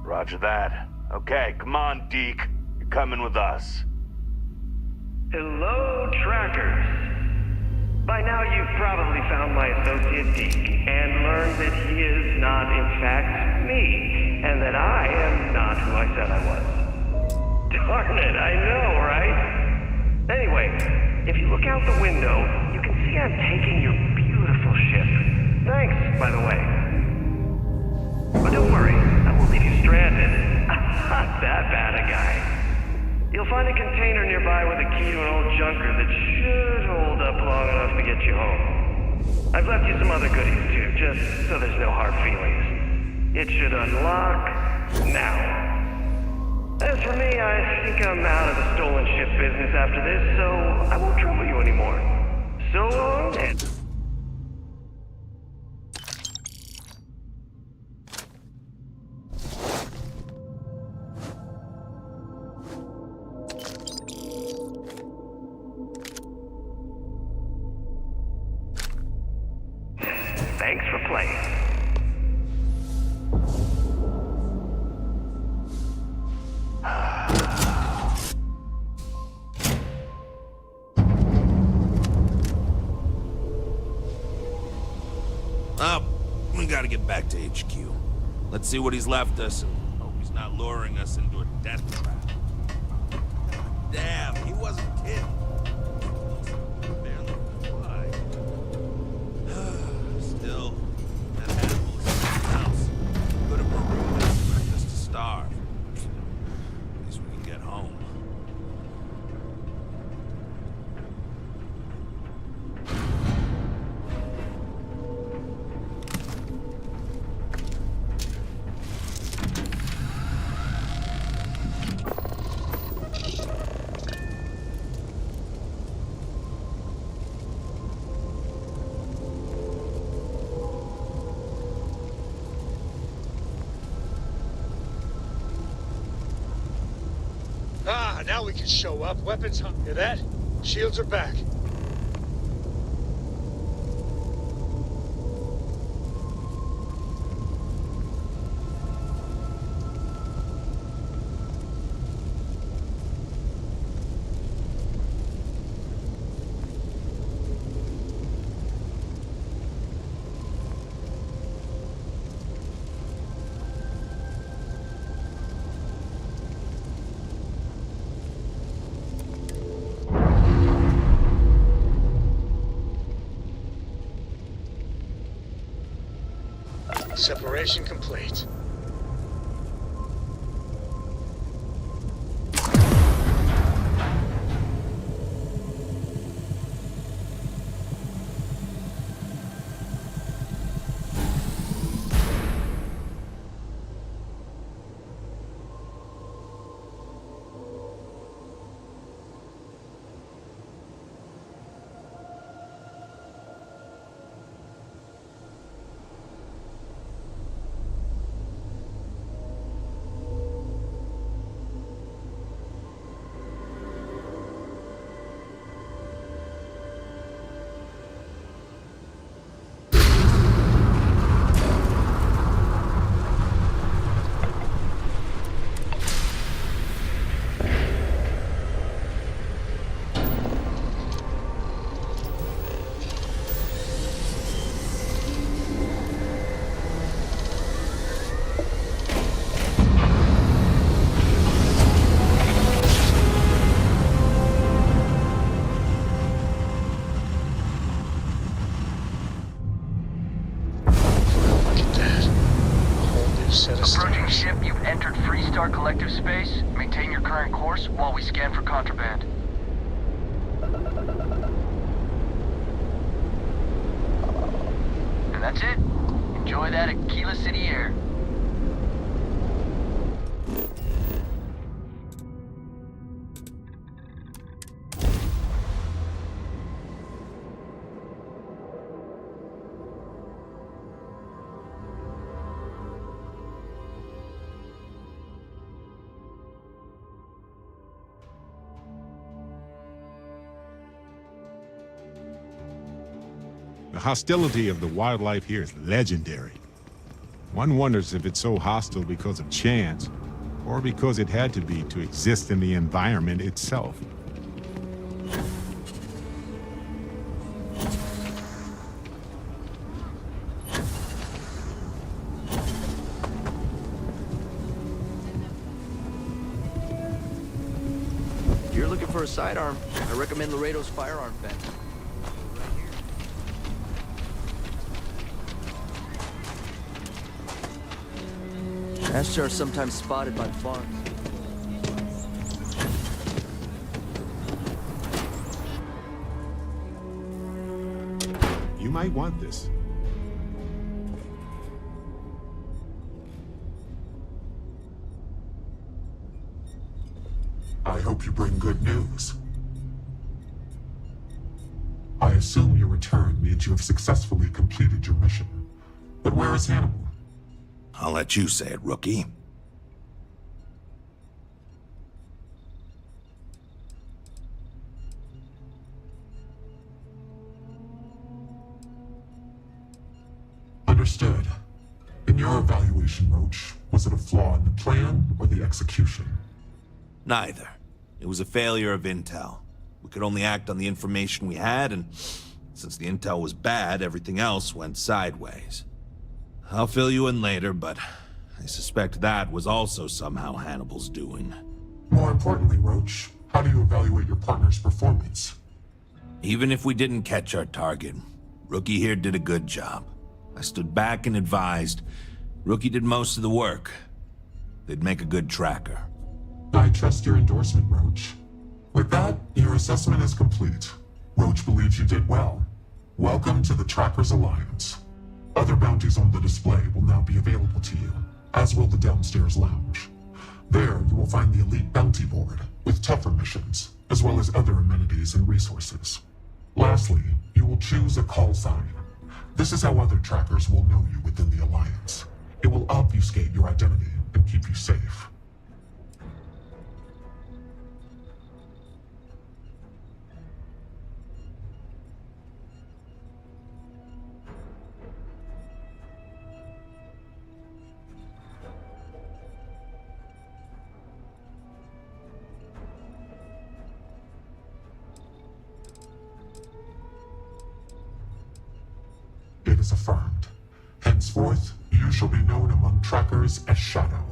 T: Roger that. Okay, come on, Deke. You're coming with us.
G: Hello, trackers. By now you've probably found my associate Deke and learned that he is not in fact me, and that I am not who I said I was. Darn it, I know, right? Anyway, if you look out the window, you can see I'm taking your beautiful ship. Thanks, by the way. But don't worry, I won't leave you stranded. I'm not that bad a guy. You'll find a container nearby with a key to an old junker that should hold up long enough to get you home. I've left you some other goodies too, just so there's no hard feelings. It should unlock now. As for me, I think I'm out of the stolen ship business after this, so I won't trouble you anymore. So long, and... Thanks for playing.
F: Oh, we gotta get back to HQ. Let's see what he's left us and hope he's not luring us into a death trap. Damn, he wasn't kidding. Still, that Hannibal is something else. Good of Maroon to expect us to starve. At least we can get home.
C: Ah, now we can show up. Weapons hung. Hear that? Shields are back. Separation complete.
V: Approaching ship, you've entered Freestar Collective space. Maintain your current course while we scan for contraband.
P: That's it. Enjoy that Aquila City air.
A: The hostility of the wildlife here is legendary. One wonders if it's so hostile because of chance, or because it had to be to exist in the environment itself.
E: If you're looking for a sidearm, I recommend Laredo's firearm vent. Astra are sometimes spotted by the farms.
A: You might want this.
H: I hope you bring good news. I assume your return means you have successfully completed your mission. But where is Hannibal?
F: I'll let you say it, rookie.
H: Understood. In your evaluation, Roach, was it a flaw in the plan or the execution?
F: Neither. It was a failure of intel. We could only act on the information we had, and since the intel was bad, everything else went sideways. I'll fill you in later, but I suspect that was also somehow Hannibal's doing.
H: More importantly, Roach, how do you evaluate your partner's performance?
F: Even if we didn't catch our target, Rookie here did a good job. I stood back and advised. Rookie did most of the work. They'd make a good tracker.
H: I trust your endorsement, Roach. With that, your assessment is complete. Roach believes you did well. Welcome to the Trackers Alliance. Other bounties on the display will now be available to you, as will the downstairs lounge. There, you will find the Elite Bounty Board, with tougher missions, as well as other amenities and resources. Lastly, you will choose a call sign. This is how other trackers will know you within the Alliance. It will obfuscate your identity and keep you safe. It is affirmed. Henceforth, you shall be known among trackers as Shadow.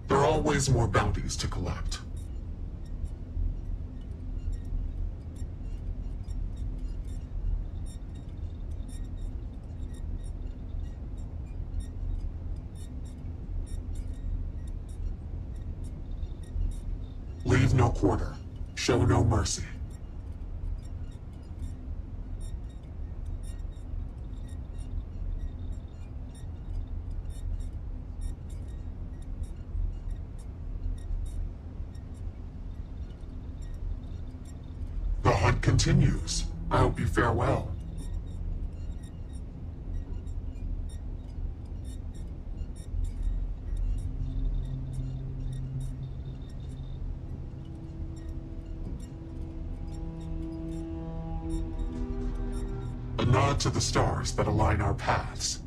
H: There are always more bounties to collect. Leave no quarter. Show no mercy. The hunt continues. I hope you fare well. A nod to the stars that align our paths.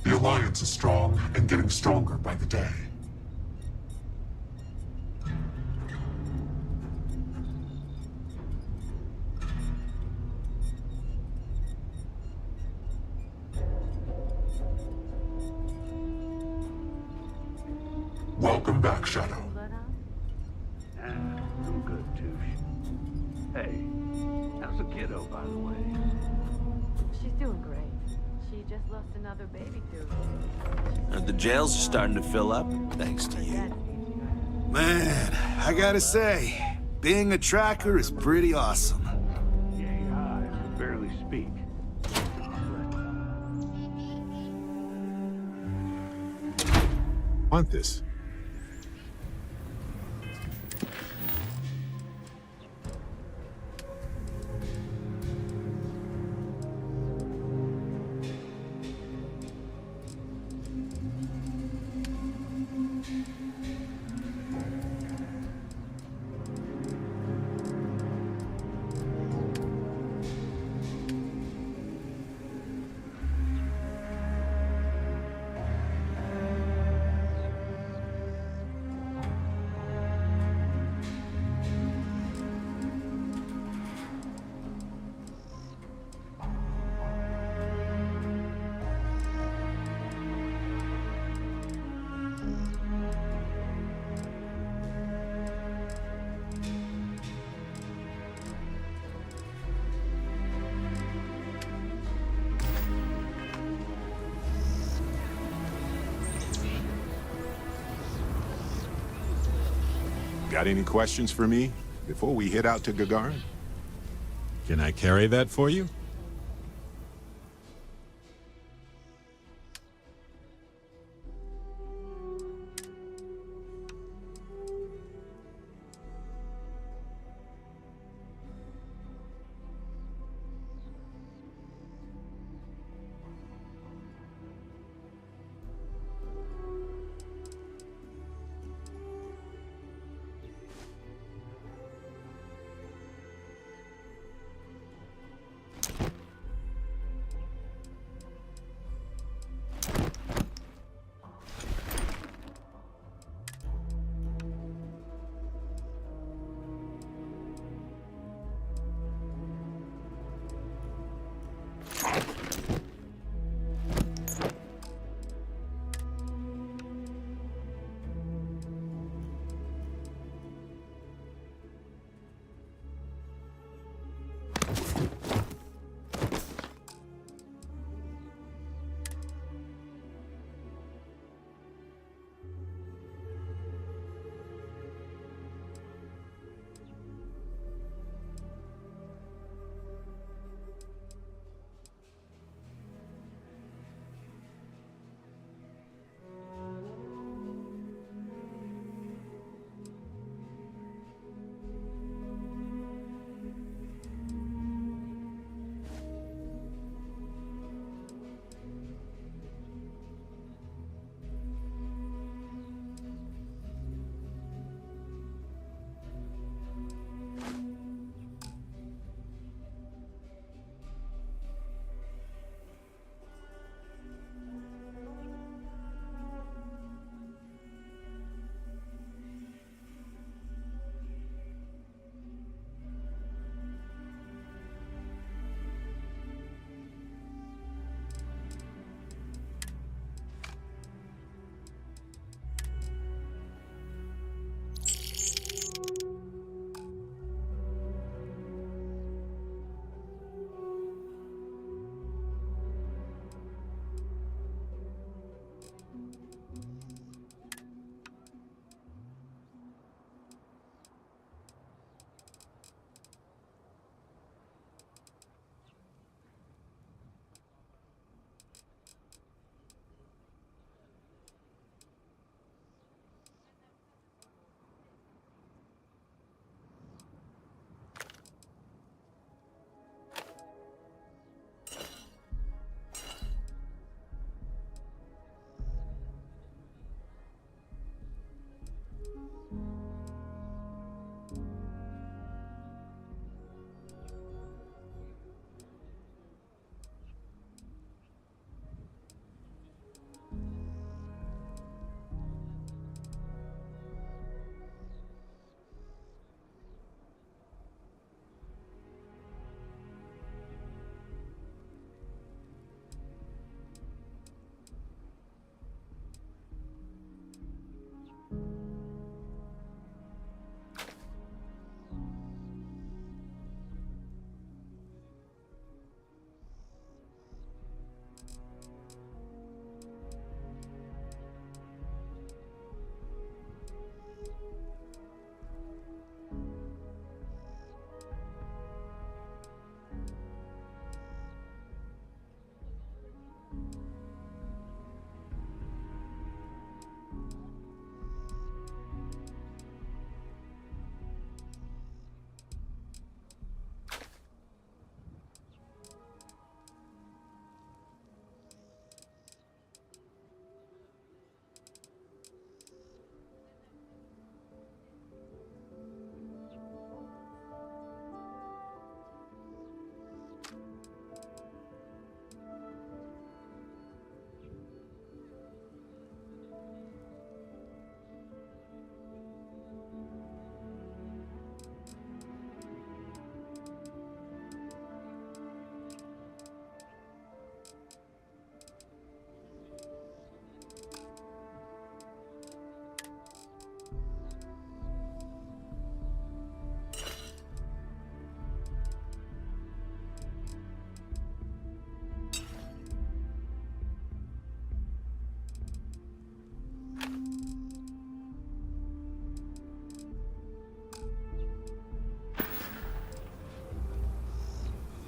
H: The Alliance is strong and getting stronger by the day. Welcome back, Shadow.
M: I'm good, Touche. Hey, how's the kiddo, by the way?
B: She's doing great. She just lost another baby too.
F: The jails are starting to fill up, thanks to you. Man, I gotta say, being a tracker is pretty awesome.
M: Yeah, your eyes can barely speak.
A: Want this? Got any questions for me before we head out to Gagarin? Can I carry that for you?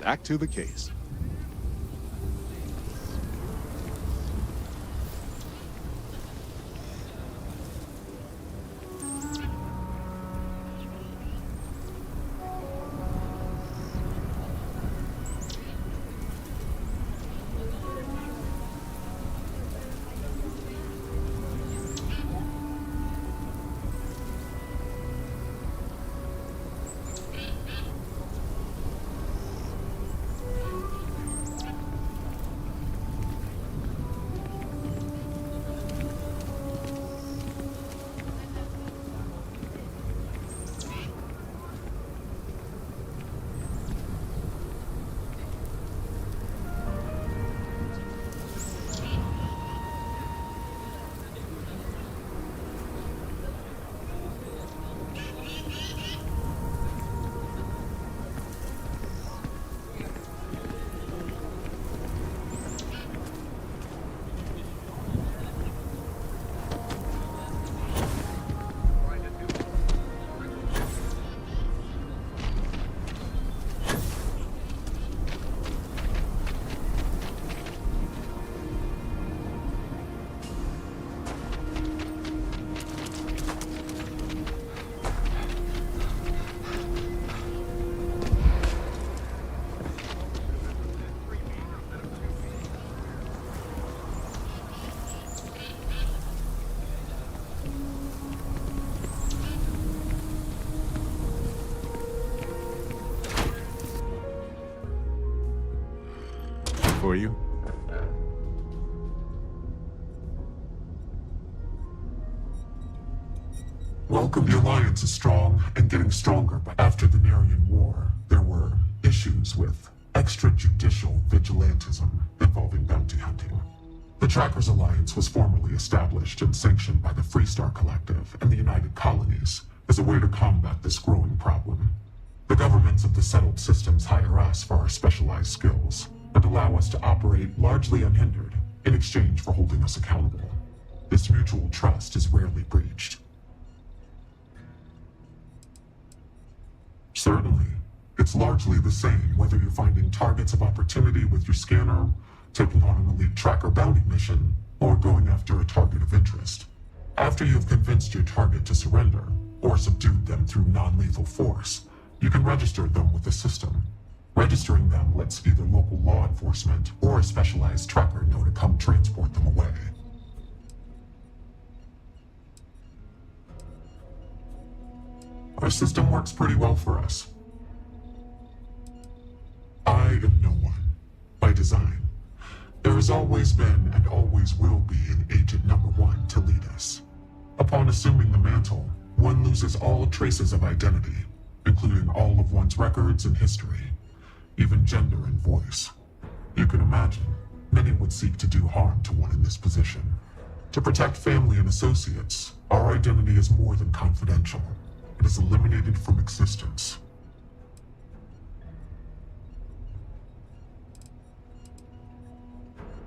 A: back to the case. For you?
H: Welcome. The Alliance is strong and getting stronger, but after the Nerian War, there were issues with extrajudicial vigilantism involving bounty hunting. The Trackers Alliance was formally established and sanctioned by the Freestar Collective and the United Colonies as a way to combat this growing problem. The governments of the settled systems hire us for our specialized skills and allow us to operate largely unhindered in exchange for holding us accountable. This mutual trust is rarely breached. Certainly, it's largely the same whether you're finding targets of opportunity with your scanner, taking on an elite tracker bounty mission, or going after a target of interest. After you've convinced your target to surrender, or subdued them through non-lethal force, you can register them with the system. Registering them lets either local law enforcement or a specialized tracker know to come transport them away. Our system works pretty well for us. I am no one, by design. There has always been and always will be an Agent Number 1 to lead us. Upon assuming the mantle, one loses all traces of identity, including all of one's records and history, even gender and voice. You can imagine, many would seek to do harm to one in this position. To protect family and associates, our identity is more than confidential. It is eliminated from existence.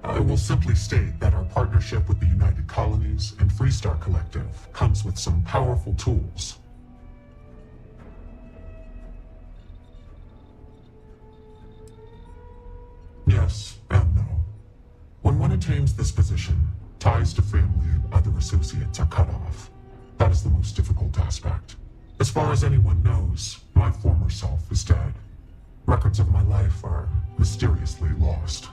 H: I will simply state that our partnership with the United Colonies and Freestar Collective comes with some powerful tools. Yes and no. When one attains this position, ties to family and other associates are cut off. That is the most difficult aspect. As far as anyone knows, my former self is dead. Records of my life are mysteriously lost.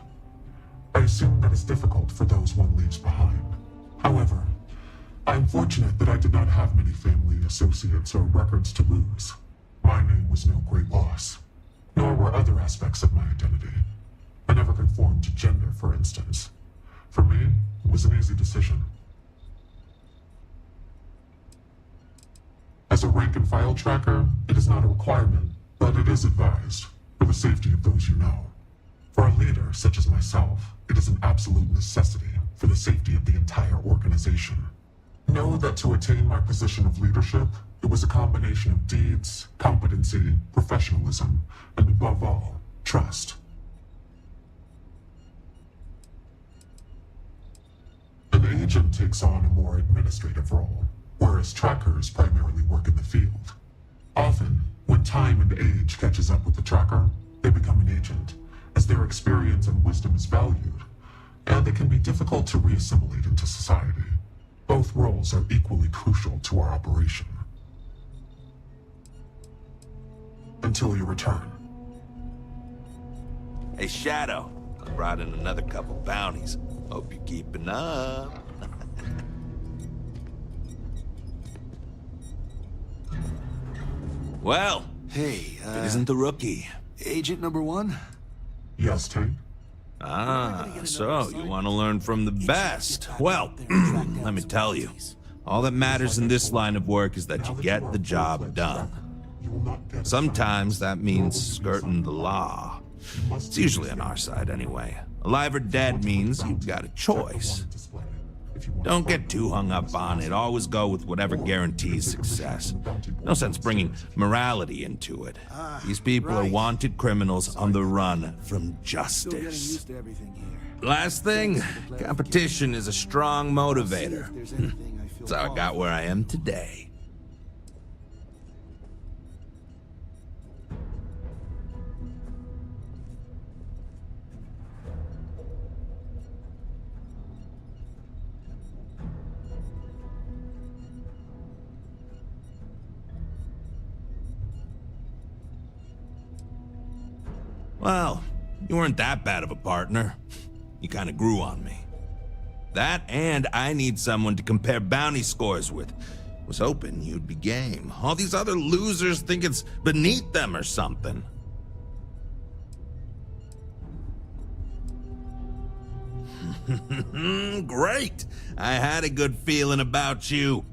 H: I assume that is difficult for those one leaves behind. However, I am fortunate that I did not have many family, associates, or records to lose. My name was no great loss, nor were other aspects of my identity. I never conformed to gender, for instance. For me, it was an easy decision. As a rank-and-file tracker, it is not a requirement, but it is advised, for the safety of those you know. For a leader such as myself, it is an absolute necessity for the safety of the entire organization. Know that to attain my position of leadership, it was a combination of deeds, competency, professionalism, and above all, trust. An agent takes on a more administrative role, whereas trackers primarily work in the field. Often, when time and age catches up with the tracker, they become an agent, as their experience and wisdom is valued, and they can be difficult to re-assimilate into society. Both roles are equally crucial to our operation. Until you return.
F: Hey, Shadow. I brought in another couple bounties. Hope you're keeping up. Well,
K: Hey,
F: it isn't the rookie.
K: Agent number one?
H: Yes, Tank?
F: So you want to learn from the best. Well, let me tell you. All that matters in this line of work is that you get the job done. Sometimes that means skirting the law. It's usually on our side anyway. Alive or dead means you've got a choice. Don't get too hung up on it. Always go with whatever guarantees success. No sense bringing morality into it. These people are wanted criminals on the run from justice. Last thing, competition is a strong motivator. That's how I got where I am today. Well, you weren't that bad of a partner. You kind of grew on me. That and I need someone to compare bounty scores with. Was hoping you'd be game. All these other losers think it's beneath them or something. Great! I had a good feeling about you.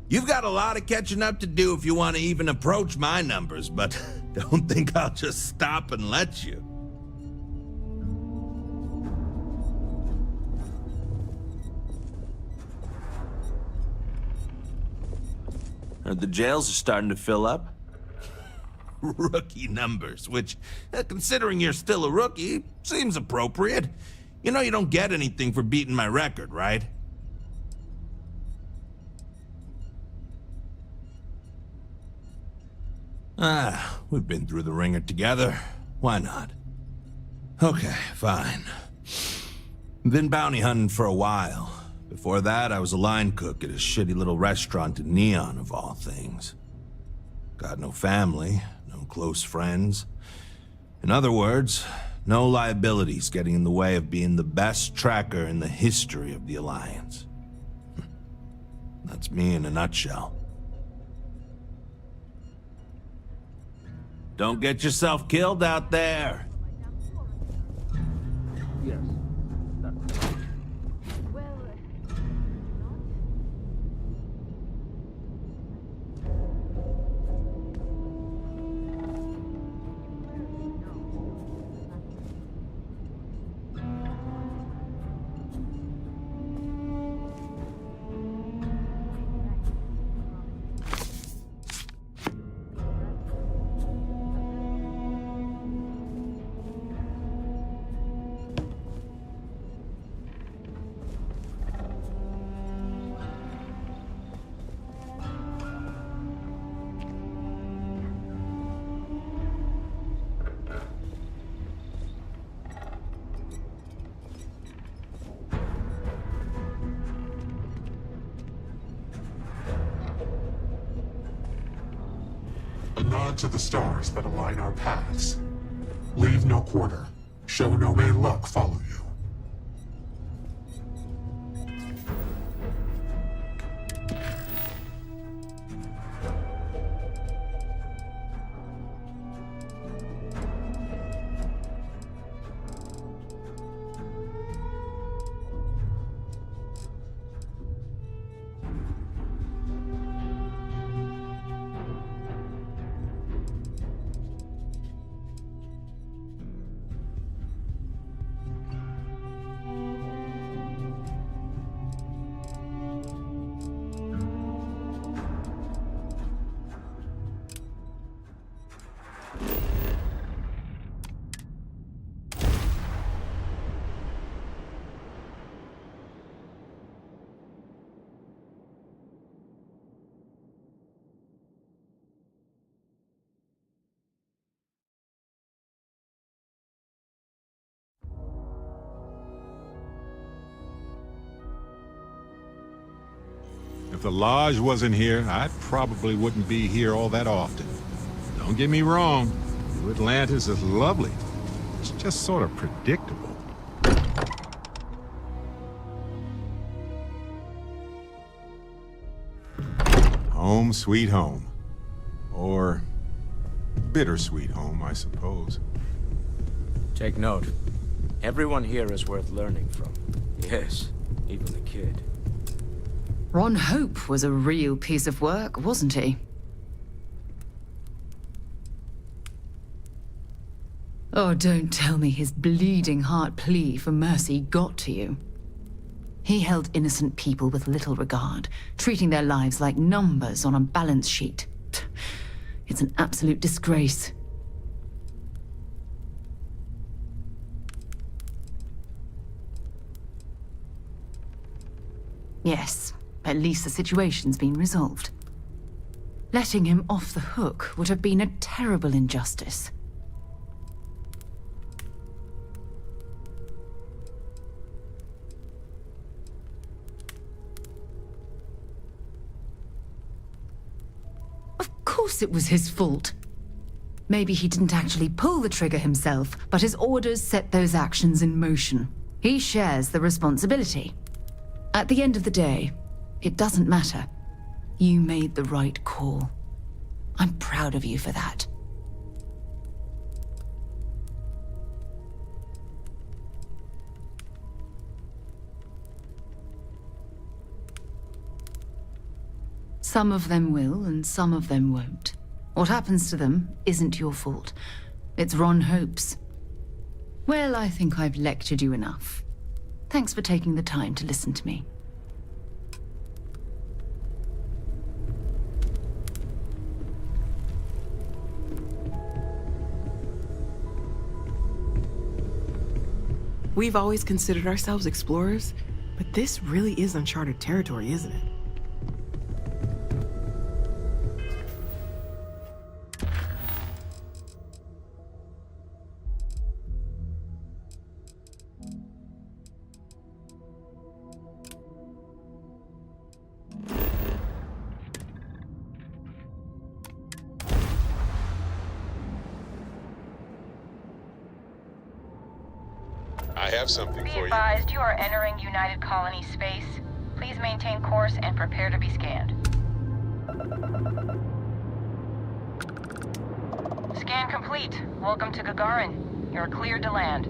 F: You've got a lot of catching up to do if you want to even approach my numbers, but don't think I'll just stop and let you. Heard the jails are starting to fill up. Rookie numbers, which, considering you're still a rookie, seems appropriate. You know you don't get anything for beating my record, right? We've been through the ringer together. Why not? Okay, fine. Been bounty hunting for a while. Before that, I was a line cook at a shitty little restaurant in Neon, of all things. Got no family, no close friends. In other words, no liabilities getting in the way of being the best tracker in the history of the Alliance. That's me in a nutshell. Don't get yourself killed out there.
T: Yes.
H: A nod to the stars that align our paths. Leave no quarter. Show no may luck follow you.
A: If the Lodge wasn't here, I probably wouldn't be here all that often. Don't get me wrong, New Atlantis is lovely. It's just sort of predictable. Home sweet home. Or bittersweet home, I suppose.
L: Take note. Everyone here is worth learning from. Yes, even the kid.
I: Ron Hope was a real piece of work, wasn't he? Oh, don't tell me his bleeding heart plea for mercy got to you. He held innocent people with little regard, treating their lives like numbers on a balance sheet. It's an absolute disgrace. Yes, at least the situation's been resolved. Letting him off the hook would have been a terrible injustice. Of course it was his fault. Maybe he didn't actually pull the trigger himself, but his orders set those actions in motion. He shares the responsibility. At the end of the day, it doesn't matter. You made the right call. I'm proud of you for that. Some of them will, and some of them won't. What happens to them isn't your fault. It's Ron Hope's. Well, I think I've lectured you enough. Thanks for taking the time to listen to me.
N: We've always considered ourselves explorers, but this really is uncharted territory, isn't it?
A: I have something
W: Be
A: for you.
W: advised, you are entering United Colony space. Please maintain course and prepare to be scanned. Scan complete. Welcome to Gagarin. You're cleared to land.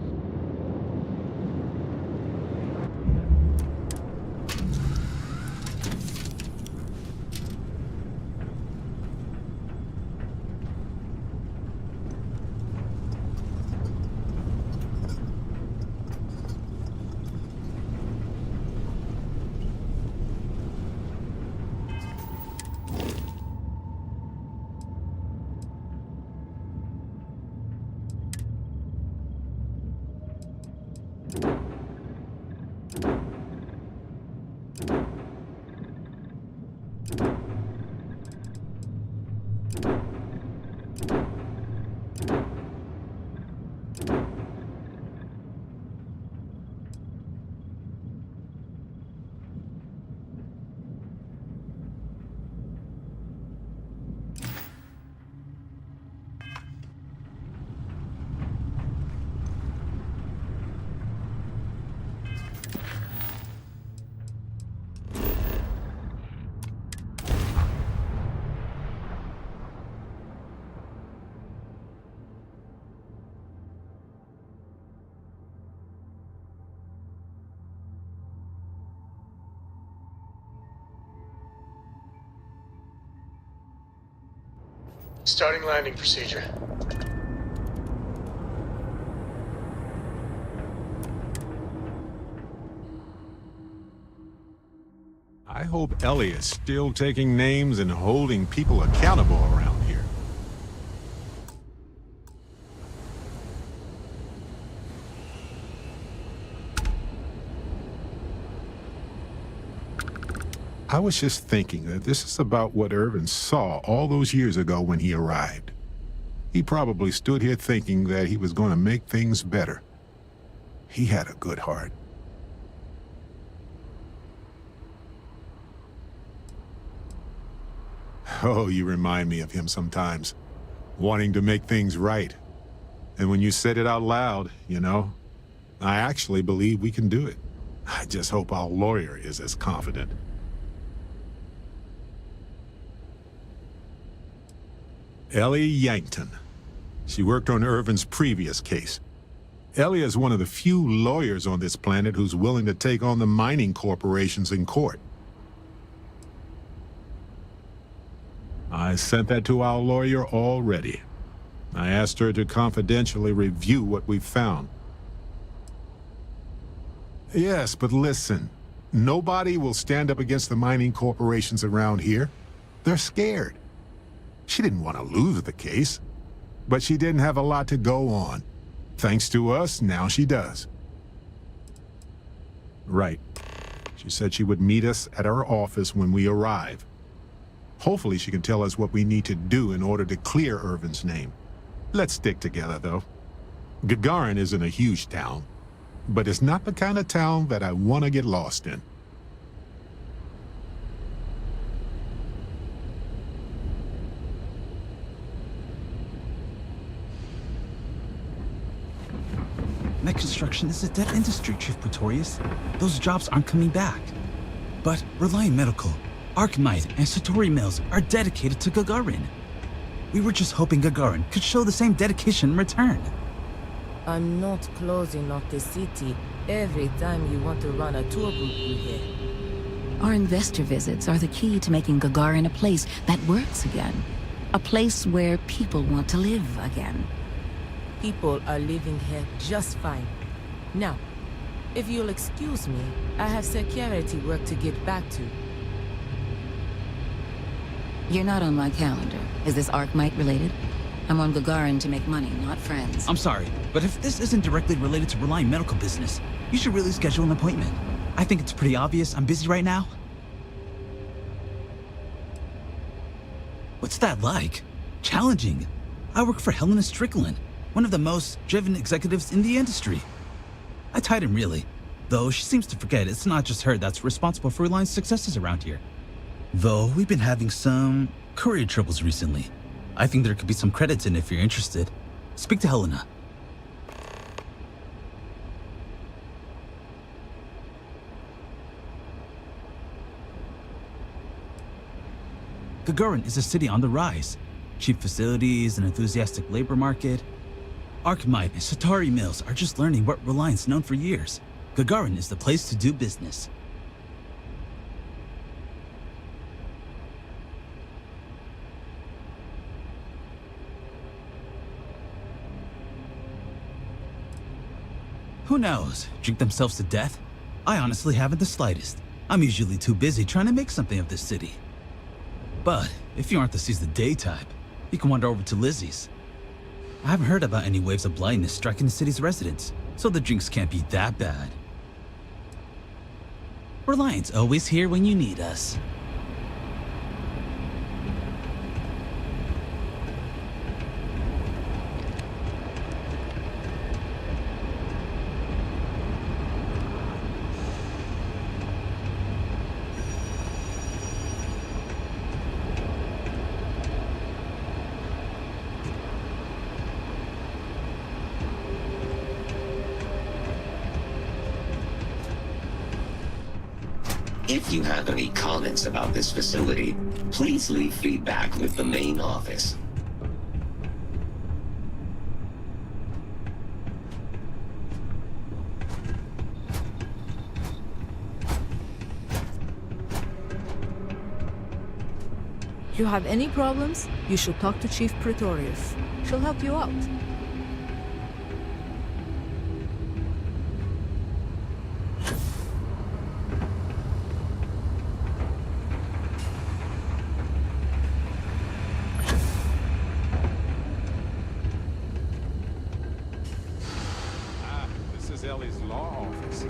V: Starting landing procedure.
A: I hope Elliot's still taking names and holding people accountable around here. I was just thinking that this is about what Irvin saw all those years ago when he arrived. He probably stood here thinking that he was going to make things better. He had a good heart. Oh, you remind me of him sometimes, wanting to make things right. And when you said it out loud, I actually believe we can do it. I just hope our lawyer is as confident. Ellie Yankton. She worked on Irvin's previous case. Ellie is one of the few lawyers on this planet who's willing to take on the mining corporations in court. I sent that to our lawyer already. I asked her to confidentially review what we found. Yes, but listen. Nobody will stand up against the mining corporations around here. They're scared. She didn't want to lose the case, but she didn't have a lot to go on. Thanks to us, now she does. Right. She said she would meet us at our office when we arrive. Hopefully she can tell us what we need to do in order to clear Irvin's name. Let's stick together, though. Gagarin isn't a huge town, but it's not the kind of town that I want to get lost in.
K: Mech construction is a dead industry, Chief Pretorius. Those jobs aren't coming back. But Reliant Medical, Arkmite, and Satori Mills are dedicated to Gagarin. We were just hoping Gagarin could show the same dedication in return.
D: I'm not closing off the city every time you want to run a tour group through here.
O: Our investor visits are the key to making Gagarin a place that works again. A place where people want to live again.
D: People are living here just fine. Now, if you'll excuse me, I have security work to get back to.
O: You're not on my calendar. Is this Arkmite related? I'm on Gagarin to make money, not friends.
K: I'm sorry, but if this isn't directly related to Reliant Medical business, you should really schedule an appointment. I think it's pretty obvious I'm busy right now. What's that like? Challenging. I work for Helena Strickland, one of the most driven executives in the industry. I tied him really, though she seems to forget it's not just her that's responsible for Reliant's successes around here. Though we've been having some courier troubles recently. I think there could be some credits in if you're interested. Speak to Helena. Gagarin is a city on the rise. Cheap facilities, an enthusiastic labor market. Arkmite and Satori Mills are just learning what Reliant's known for years. Gagarin is the place to do business. Who knows? Drink themselves to death? I honestly haven't the slightest. I'm usually too busy trying to make something of this city. But if you aren't the seize the day type, you can wander over to Lizzie's. I haven't heard about any waves of blindness striking the city's residents, so the drinks can't be that bad. Reliant's always here when you need us.
R: If you have any comments about this facility, please leave feedback with the main office.
X: You have any problems, you should talk to Chief Pretorius. She'll help you out.
A: This is Ellie's law office.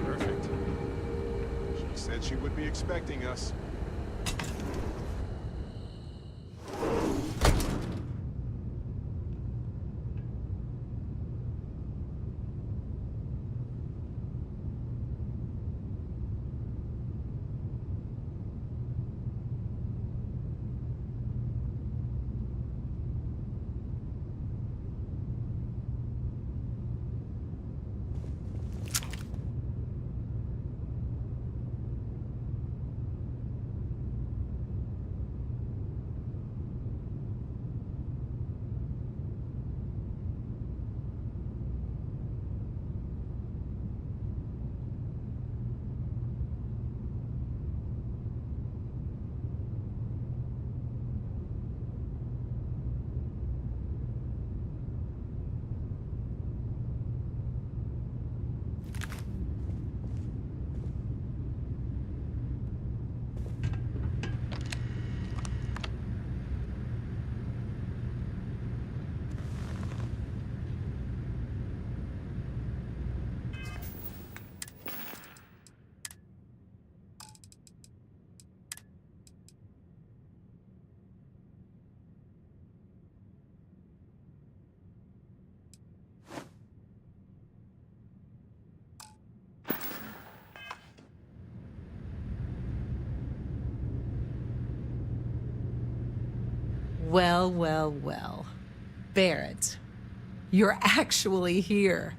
A: Perfect. She said she would be expecting us.
J: Well, well, well. Barrett, you're actually here.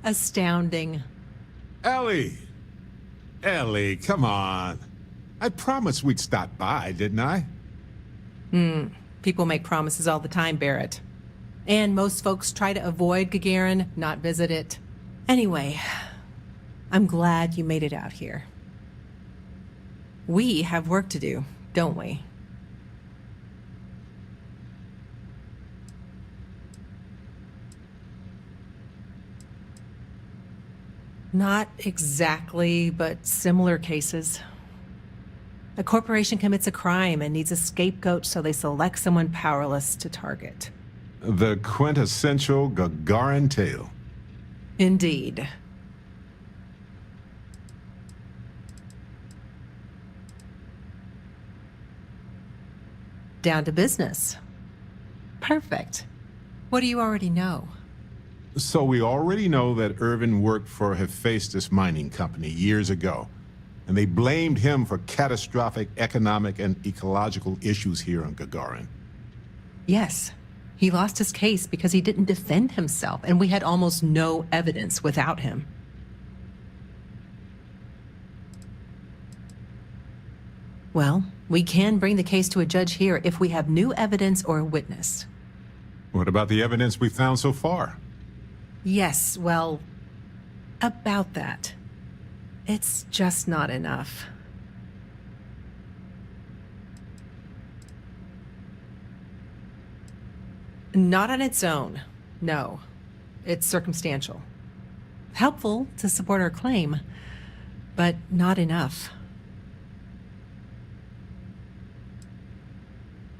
J: Astounding.
A: Ellie! Ellie, come on. I promised we'd stop by, didn't I?
J: People make promises all the time, Barrett. And most folks try to avoid Gagarin, not visit it. Anyway, I'm glad you made it out here. We have work to do, don't we? Not exactly, but similar cases. A corporation commits a crime and needs a scapegoat, so they select someone powerless to target.
A: The quintessential Gagarin tale.
J: Indeed. Down to business. Perfect. What do you already know?
A: So we already know that Irvin worked for Hephaestus Mining Company years ago, and they blamed him for catastrophic economic and ecological issues here on Gagarin.
J: Yes. He lost his case because he didn't defend himself, and we had almost no evidence without him. Well, we can bring the case to a judge here if we have new evidence or a witness.
A: What about the evidence we found so far?
J: Yes, well, about that. It's just not enough. Not on its own, no. It's circumstantial. Helpful to support our claim, but not enough.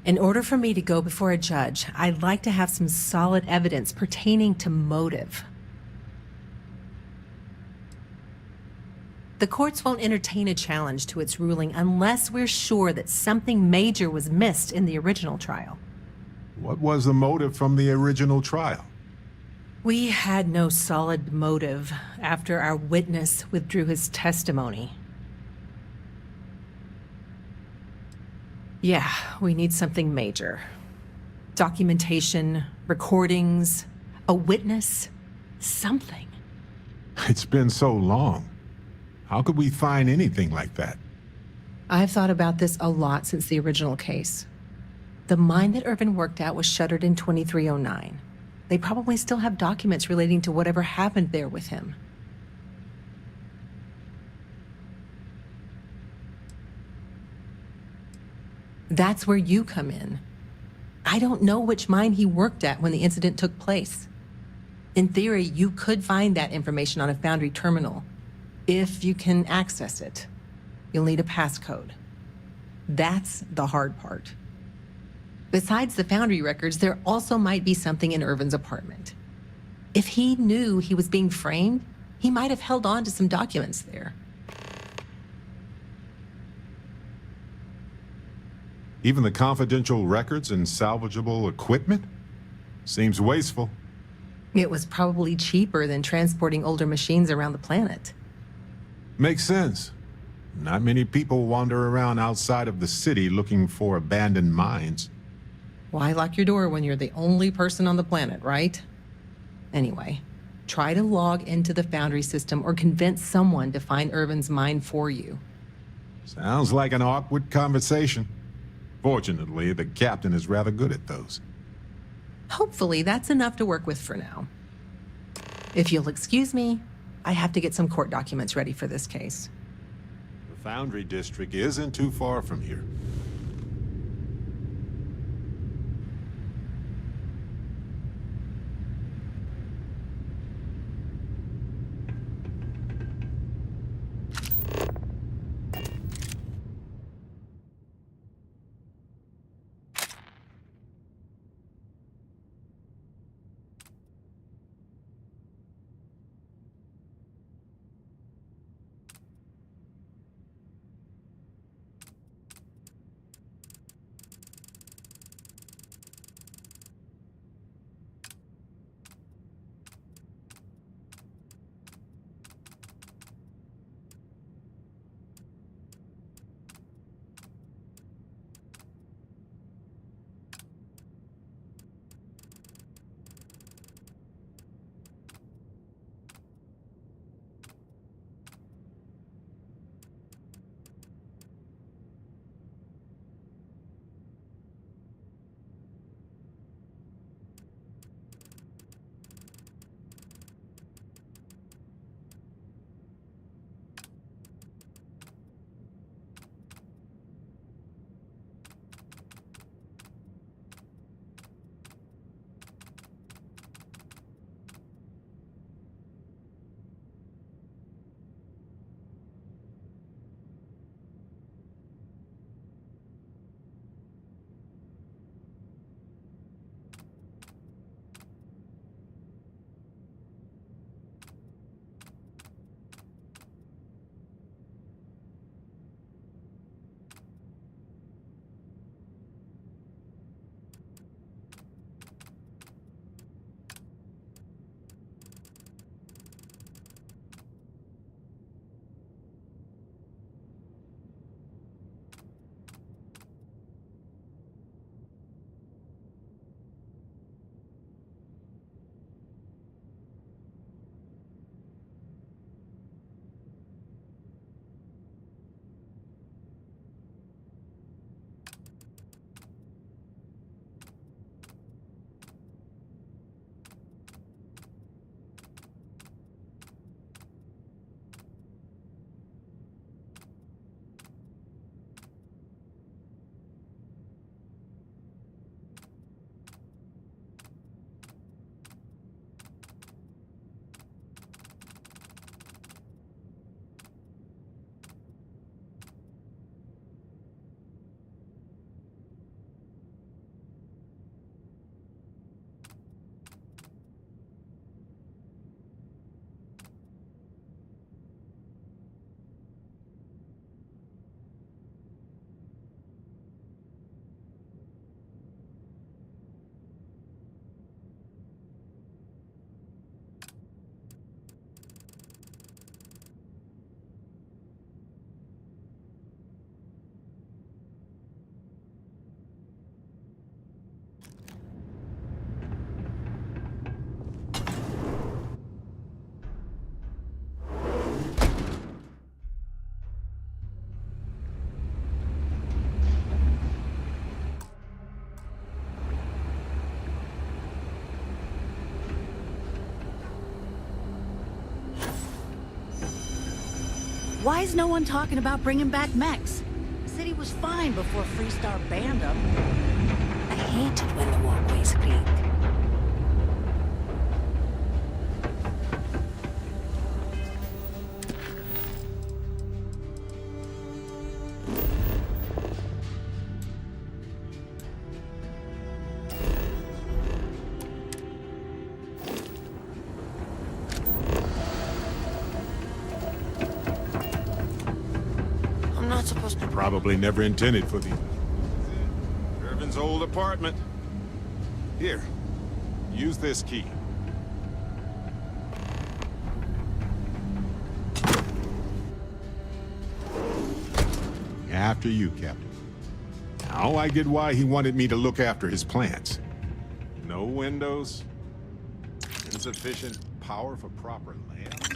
J: In order for me to go before a judge, I'd like to have some solid evidence pertaining to motive. The courts won't entertain a challenge to its ruling unless we're sure that something major was missed in the original trial.
A: What was the motive from the original trial?
J: We had no solid motive after our witness withdrew his testimony. Yeah, we need something major. Documentation, recordings, a witness, something.
A: It's been so long. How could we find anything like that?
J: I've thought about this a lot since the original case. The mine that Irvin worked at was shuttered in 2309. They probably still have documents relating to whatever happened there with him. That's where you come in. I don't know which mine he worked at when the incident took place. In theory, you could find that information on a Foundry terminal, if you can access it. You'll need a passcode. That's the hard part. Besides the Foundry records, there also might be something in Irvin's apartment. If he knew he was being framed, he might have held on to some documents there.
A: Even the confidential records and salvageable equipment? Seems wasteful.
J: It was probably cheaper than transporting older machines around the planet.
A: Makes sense. Not many people wander around outside of the city looking for abandoned mines.
J: Why lock your door when you're the only person on the planet, right? Anyway, try to log into the Foundry system or convince someone to find Irvin's mine for you.
A: Sounds like an awkward conversation. Fortunately, the captain is rather good at those.
J: Hopefully, that's enough to work with for now. If you'll excuse me, I have to get some court documents ready for this case.
A: The Foundry district isn't too far from here.
G: Why is no one talking about bringing back mechs? The city was fine before Freestar banned them.
O: I hate it when the walkways creak.
L: I'm not supposed to...
A: Probably never intended for the... Irvin's old apartment. Here, use this key. After you, Captain. Now I get why he wanted me to look after his plants. No windows, insufficient power for proper layouts.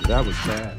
A: That was bad.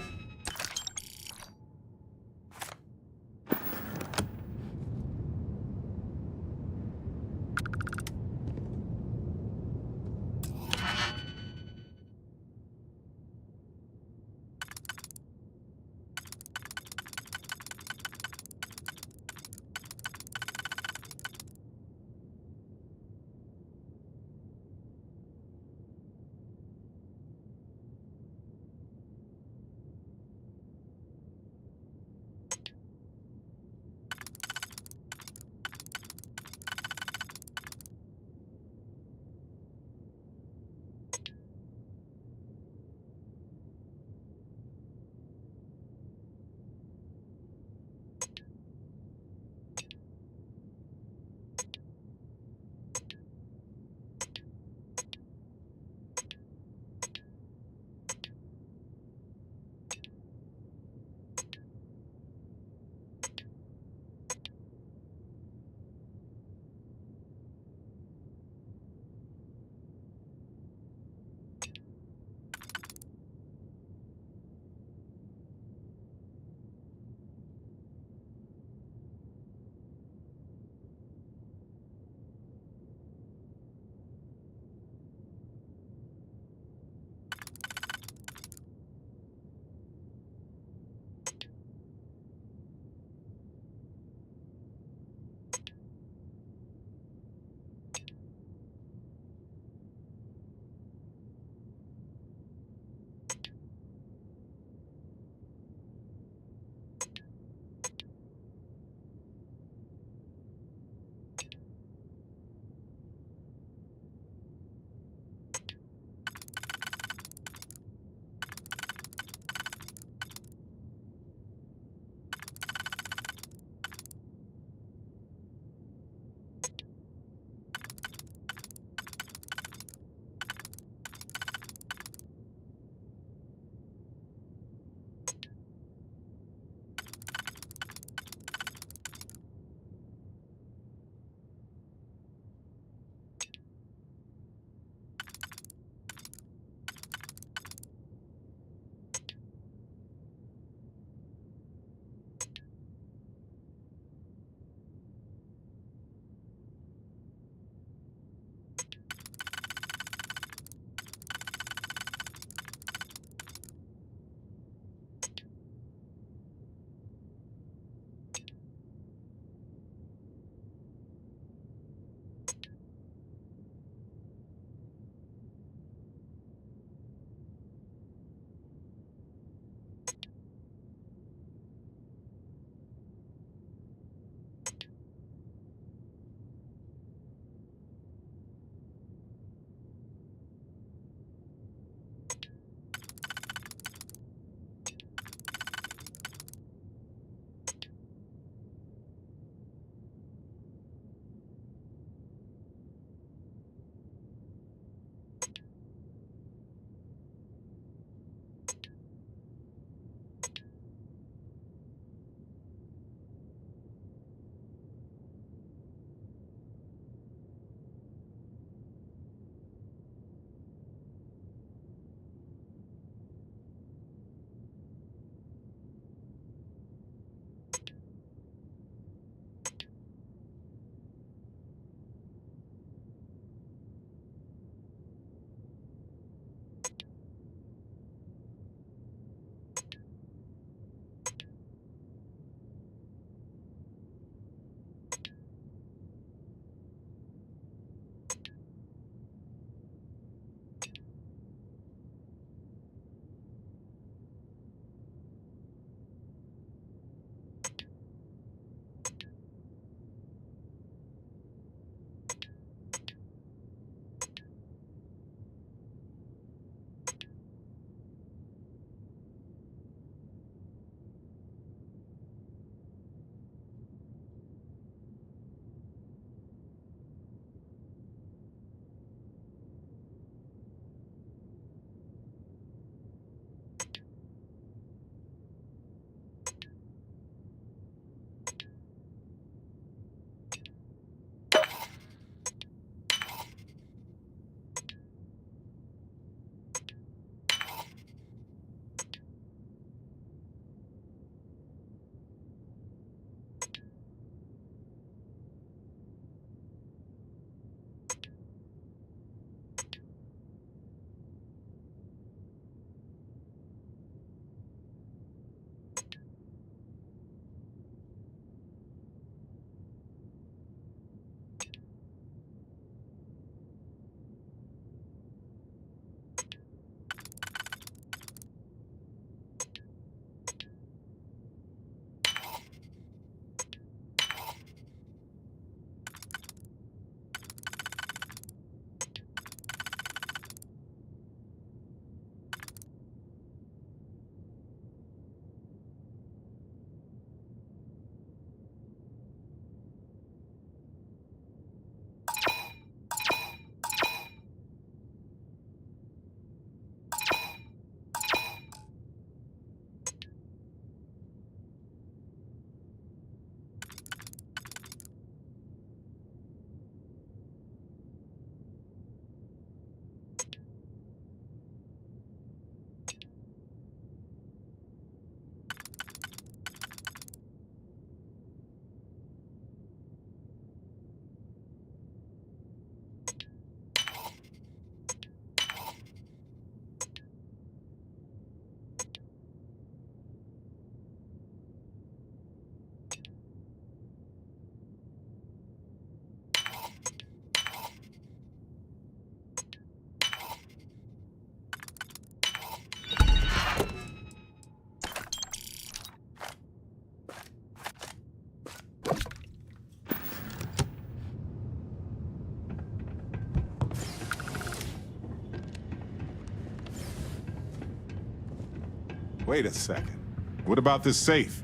A: Wait a second. What about this safe?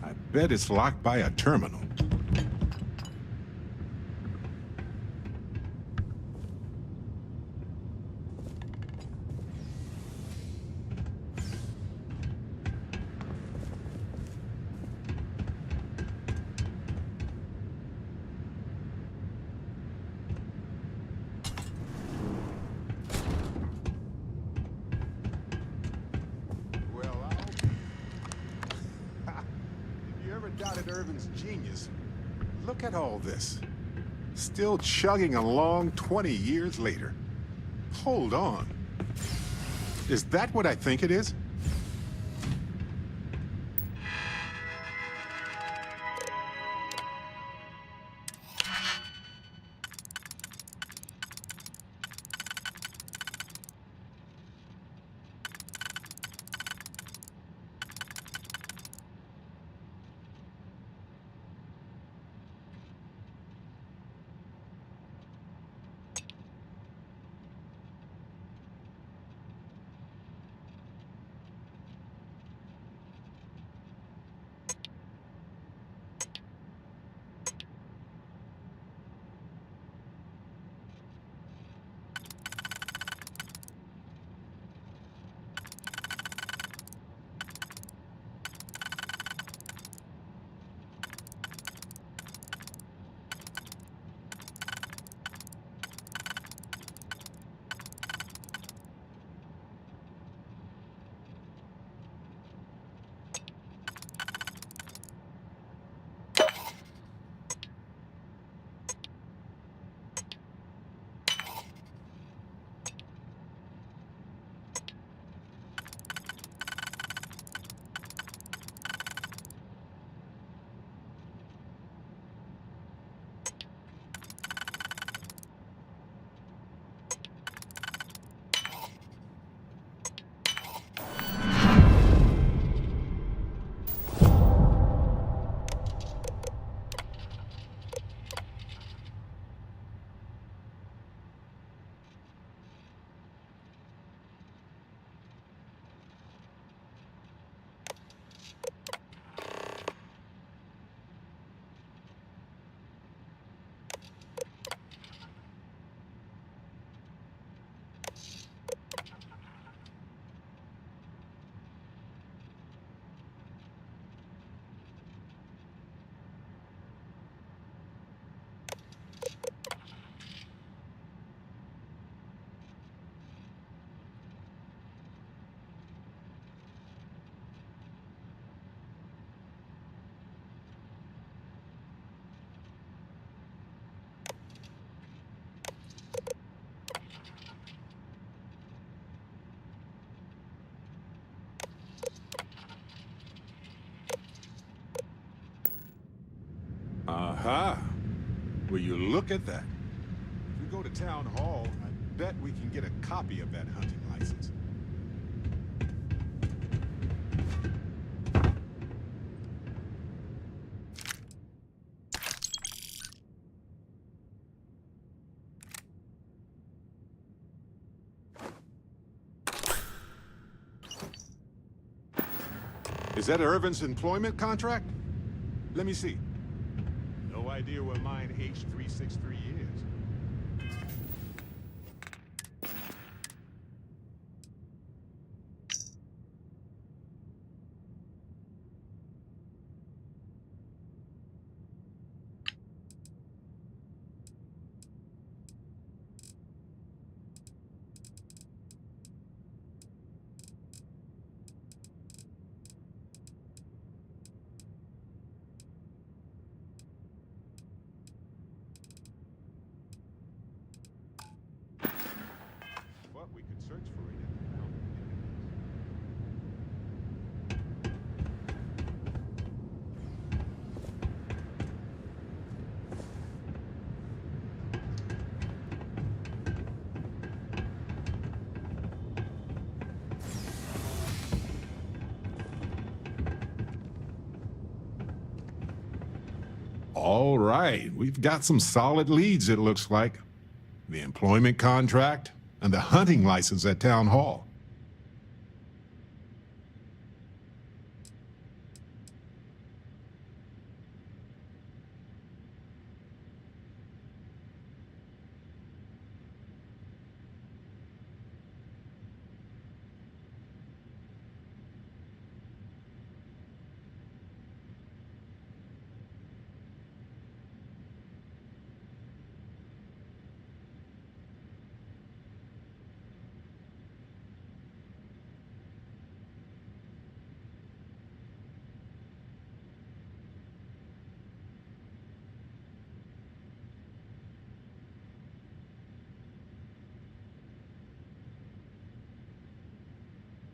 A: I bet it's locked by a terminal. Doubted Irvin's genius. Look at all this. Still chugging along 20 years later. Hold on. Is that what I think it is? Aha! Will you look at that? If we go to Town Hall, I bet we can get a copy of that hunting license. Is that Irvin's employment contract? Let me see. No idea what mine H363 is. We could search for it in the mountain. All right, we've got some solid leads, it looks like. The employment contract and the hunting license at Town Hall.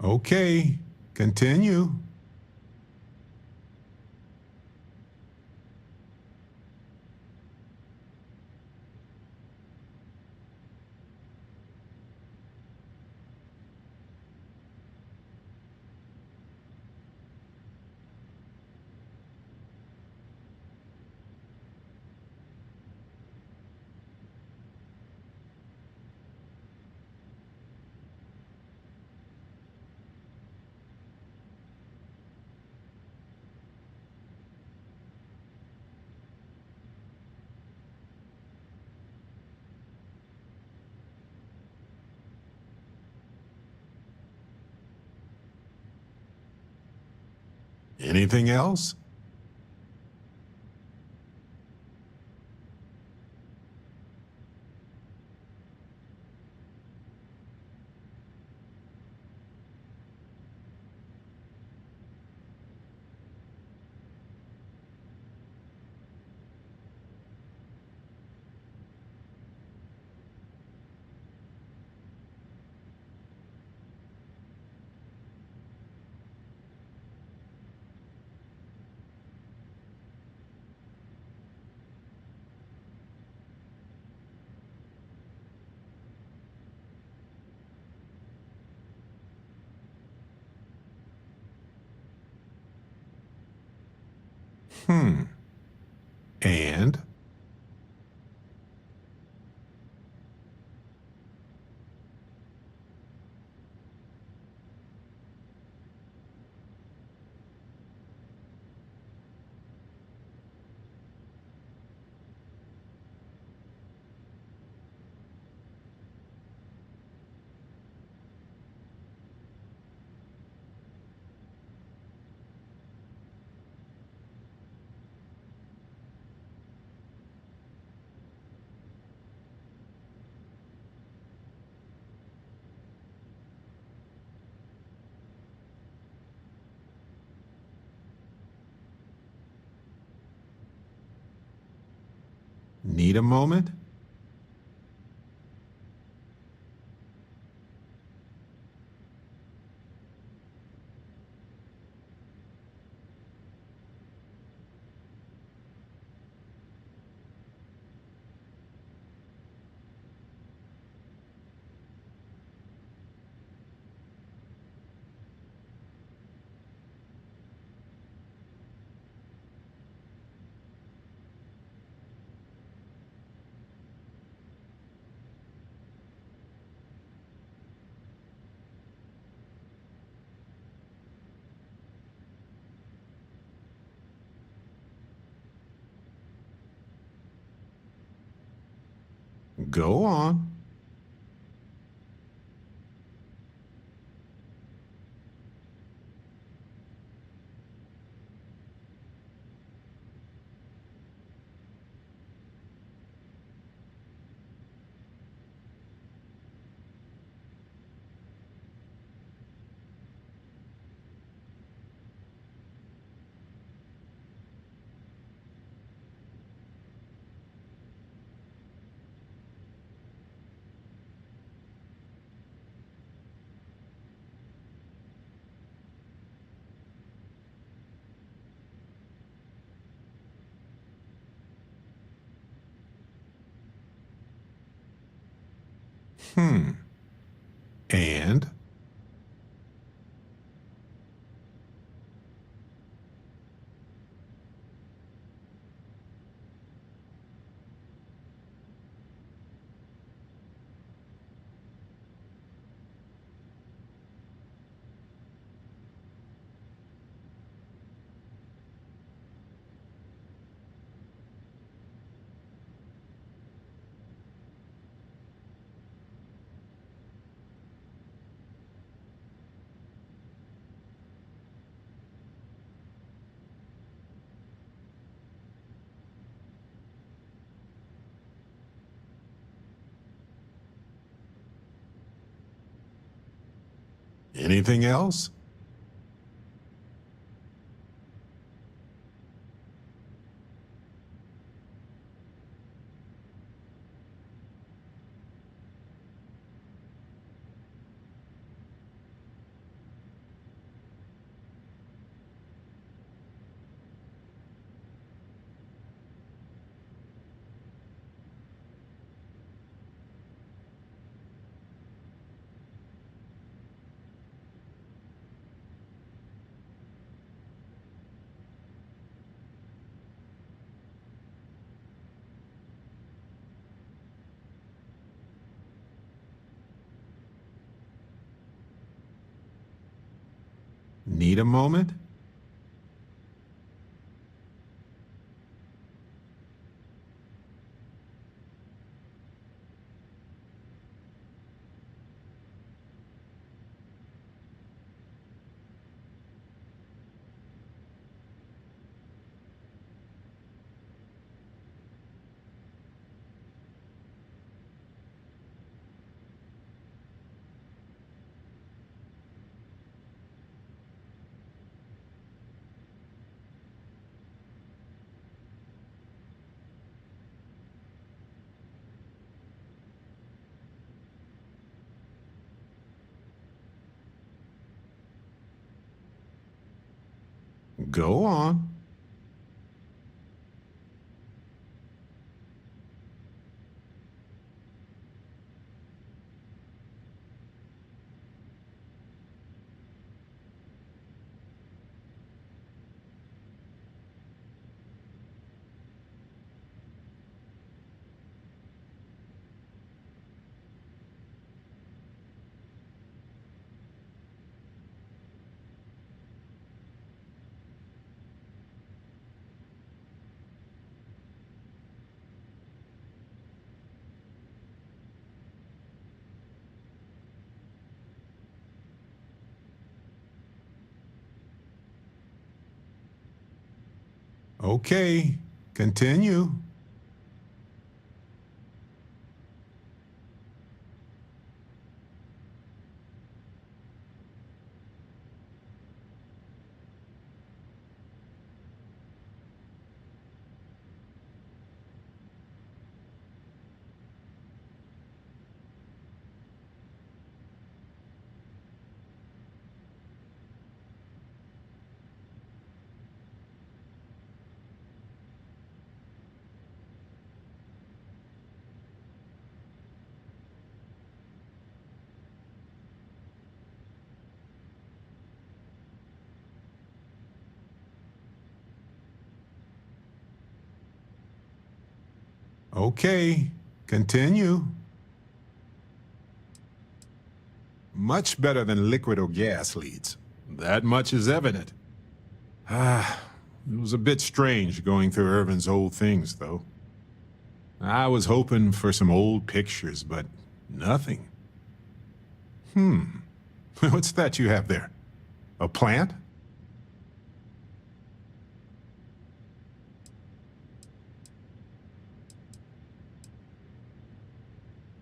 A: Okay, continue. Anything else? And? Need a moment? Go on. And? Anything else? Need a moment? Go on. Okay, continue. Okay, continue. Much better than liquid or gas leads. That much is evident. It was a bit strange going through Irvin's old things, though. I was hoping for some old pictures, but nothing. What's that you have there? A plant?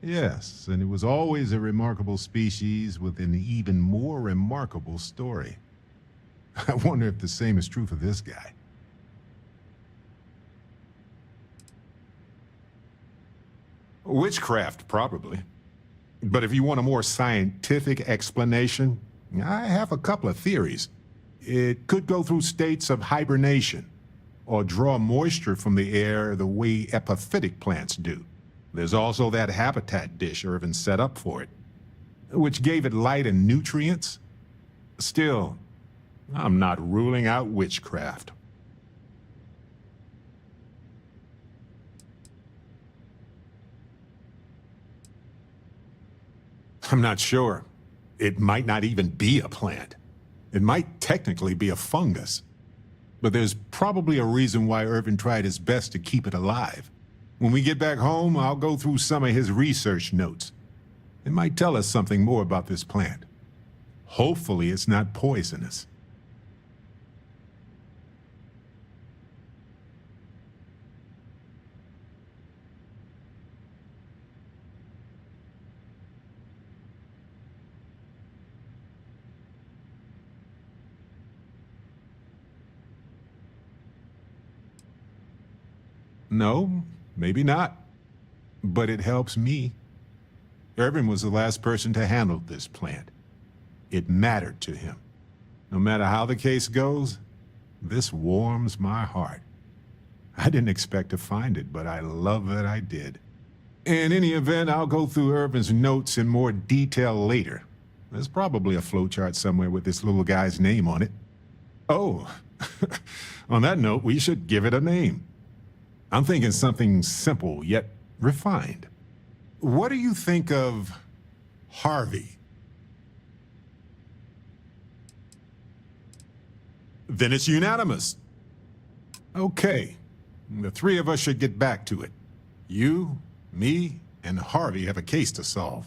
A: Yes, and it was always a remarkable species with an even more remarkable story. I wonder if the same is true for this guy. Witchcraft, probably. But if you want a more scientific explanation, I have a couple of theories. It could go through states of hibernation, or draw moisture from the air the way epiphytic plants do. There's also that habitat dish Irvin set up for it, which gave it light and nutrients. Still, I'm not ruling out witchcraft. I'm not sure. It might not even be a plant. It might technically be a fungus. But there's probably a reason why Irvin tried his best to keep it alive. When we get back home, I'll go through some of his research notes. It might tell us something more about this plant. Hopefully it's not poisonous. No, maybe not. But it helps me. Irvin was the last person to handle this plant. It mattered to him. No matter how the case goes, this warms my heart. I didn't expect to find it, but I love that I did. In any event, I'll go through Irvin's notes in more detail later. There's probably a flowchart somewhere with this little guy's name on it. Oh, on that note, we should give it a name. I'm thinking something simple, yet refined. What do you think of Harvey? Then it's unanimous. Okay. The three of us should get back to it. You, me, and Harvey have a case to solve.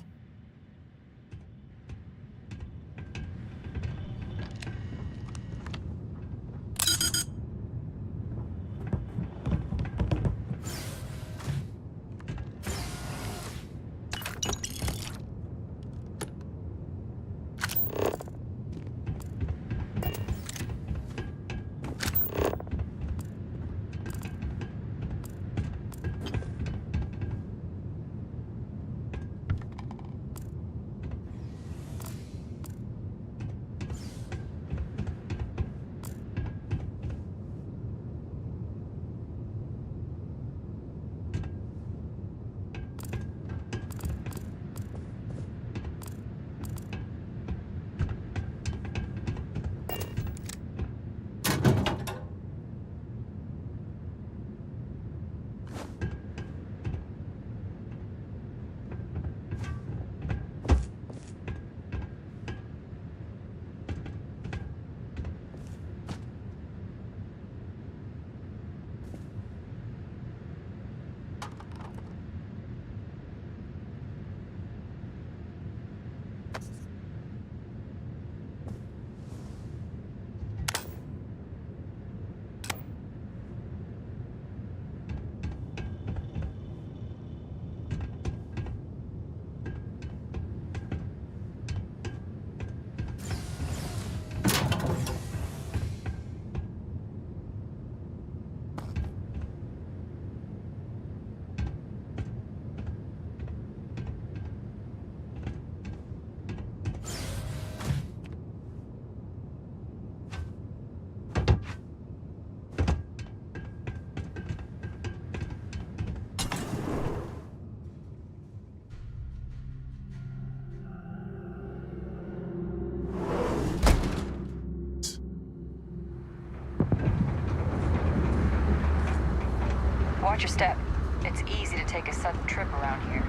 W: Watch your step. It's easy to take a sudden trip around here.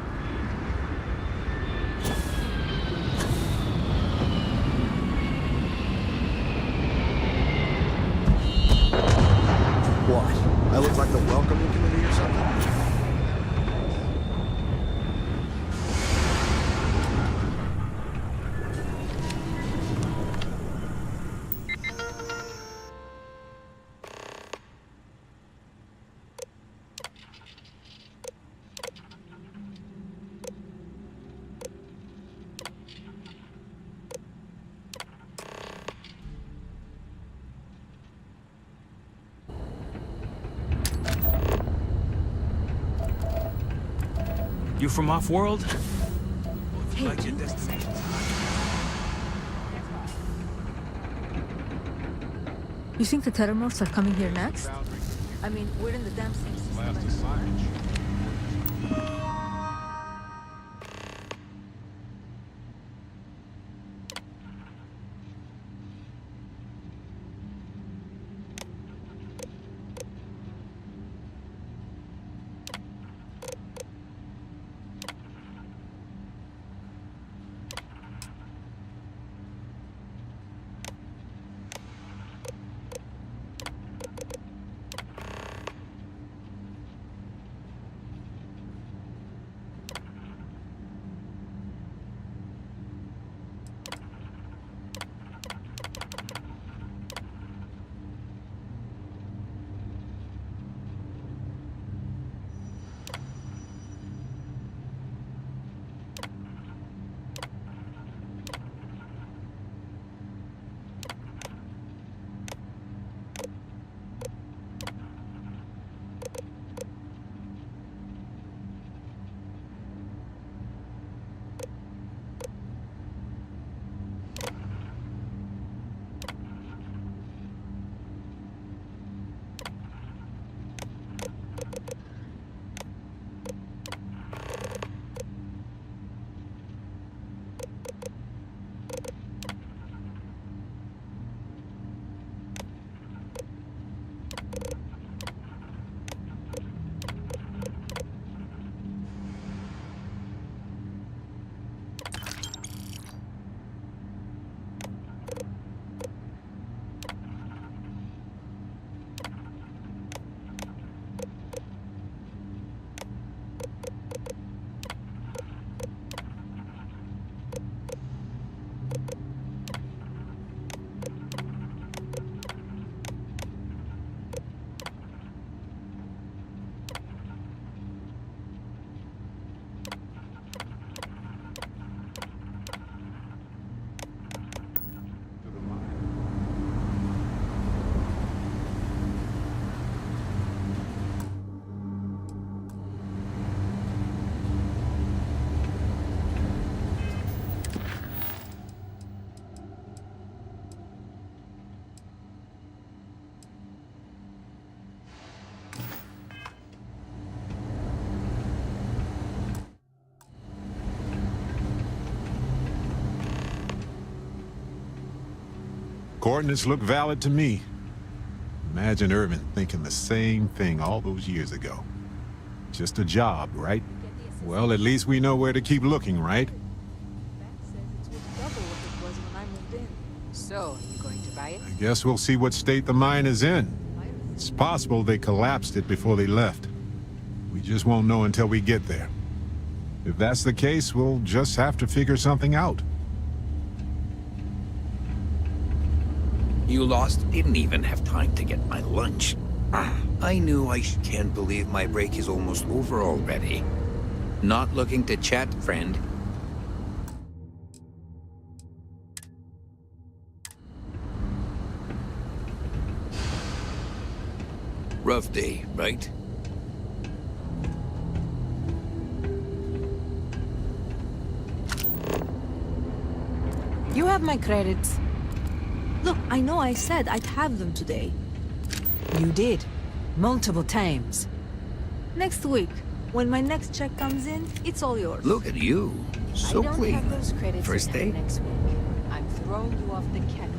E: What? I look like the welcoming committee or something?
L: You from off-world? Well, if you like your destination.
X: You think the Terramorphs are coming here next? I mean, we're in the damn same system.
A: Coordinates look valid to me. Imagine Irvin thinking the same thing all those years ago. Just a job, right? Well, at least we know where to keep looking, right?
X: So, you going to buy it?
A: I guess we'll see what state the mine is in. It's possible they collapsed it before they left. We just won't know until we get there. If that's the case, we'll just have to figure something out.
C: You lost didn't even have time to get my lunch. I knew I can't believe my break is almost over already. Not looking to chat, friend. Rough day, right?
X: You have my credits. Look, I know I said I'd have them today. You did. Multiple times. Next week, when my next check comes in, it's all yours.
C: Look at you. So
X: I don't
C: clean.
X: have those credits
C: First day?
X: next week. I'm throwing you off the catwalk.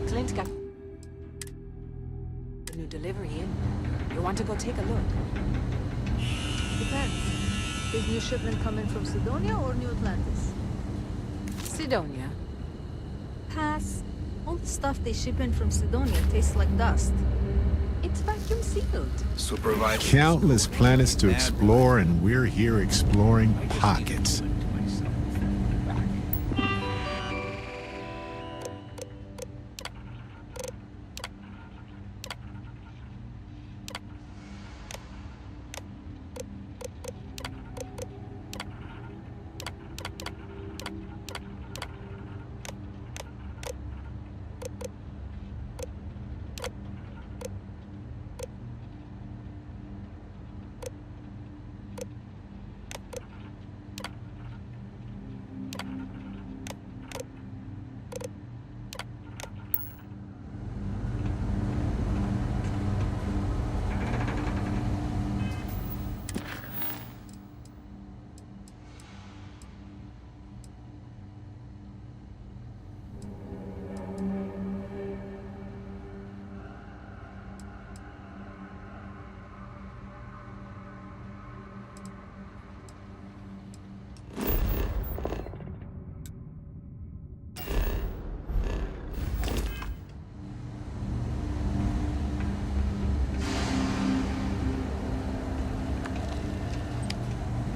X: Clint got the new delivery in. You want to go take a look? Depends. Is new shipment coming from Sidonia or New Atlantis? Sidonia. Pass. All the stuff they ship in from Sidonia tastes like dust. It's vacuum sealed.
C: Supervisor.
A: Countless planets to explore, and we're here exploring pockets.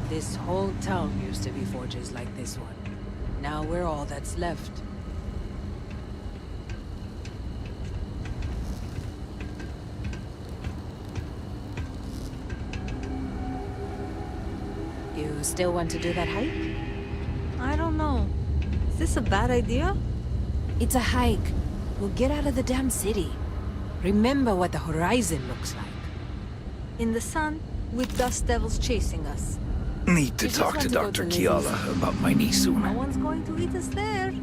X: This whole town used to be forges like this one. Now we're all that's left. You still want to do that hike? I don't know. Is this a bad idea? It's a hike. We'll get out of the damn city. Remember what the horizon looks like. In the sun, with dust devils chasing us.
C: Need to
X: You just
C: talk
X: want
C: to
X: to go
C: Dr.
X: to
C: Kiala
X: Lizzie's.
C: about my knee soon.
X: No one's going to eat us there.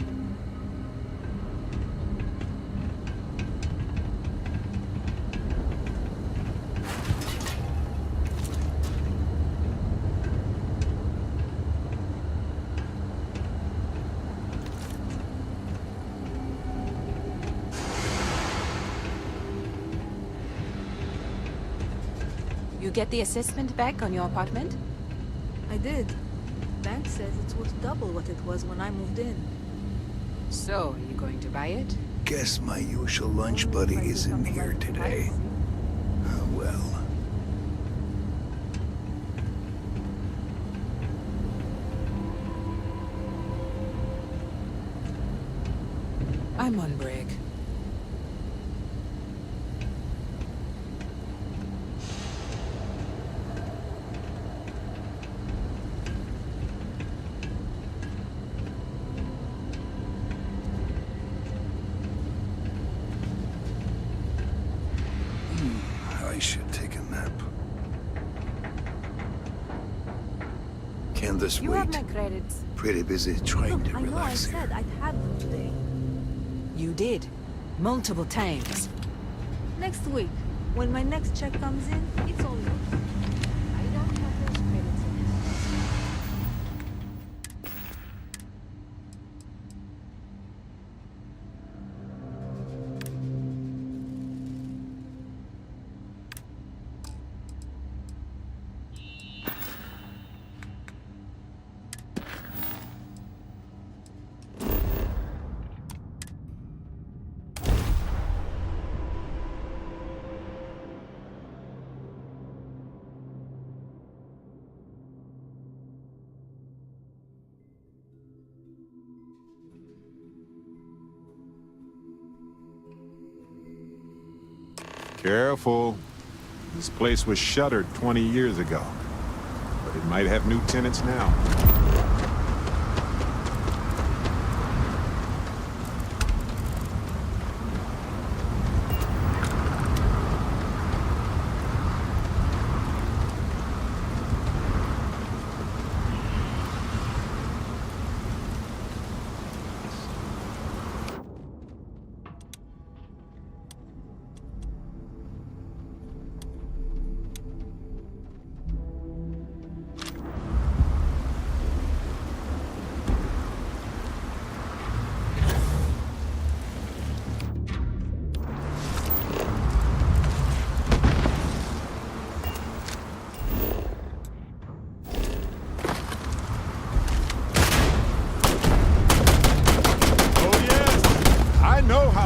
X: You get the assessment back on your apartment? I did. Bank says it's worth double what it was when I moved in.
P: So, you going to buy it?
Q: Guess my usual lunch buddy isn't here today. Oh well.
P: I'm on break.
Q: I should take a nap. Can this
X: You
Q: wait?
X: have my credits.
Q: Pretty busy trying to
X: I know I
Q: relax here.
X: said I'd have them today.
P: You did. Multiple times.
X: Next week, when my next check comes in, it's all yours. I don't have those credits in hand.
A: Careful. This place was shuttered 20 years ago, but it might have new tenants now.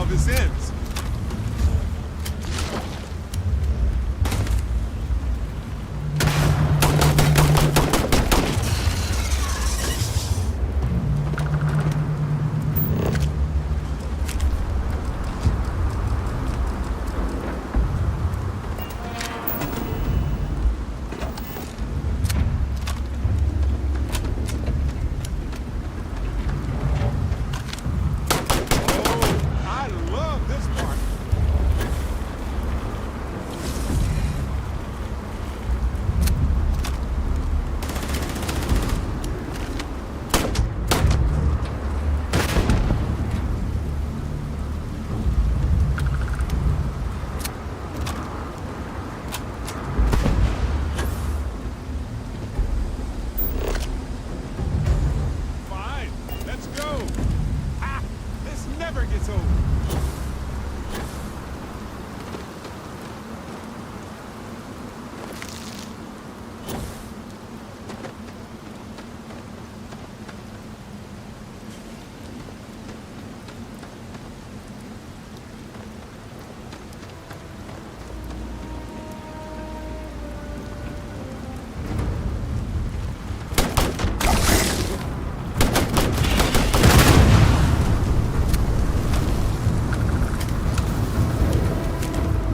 A: This ends.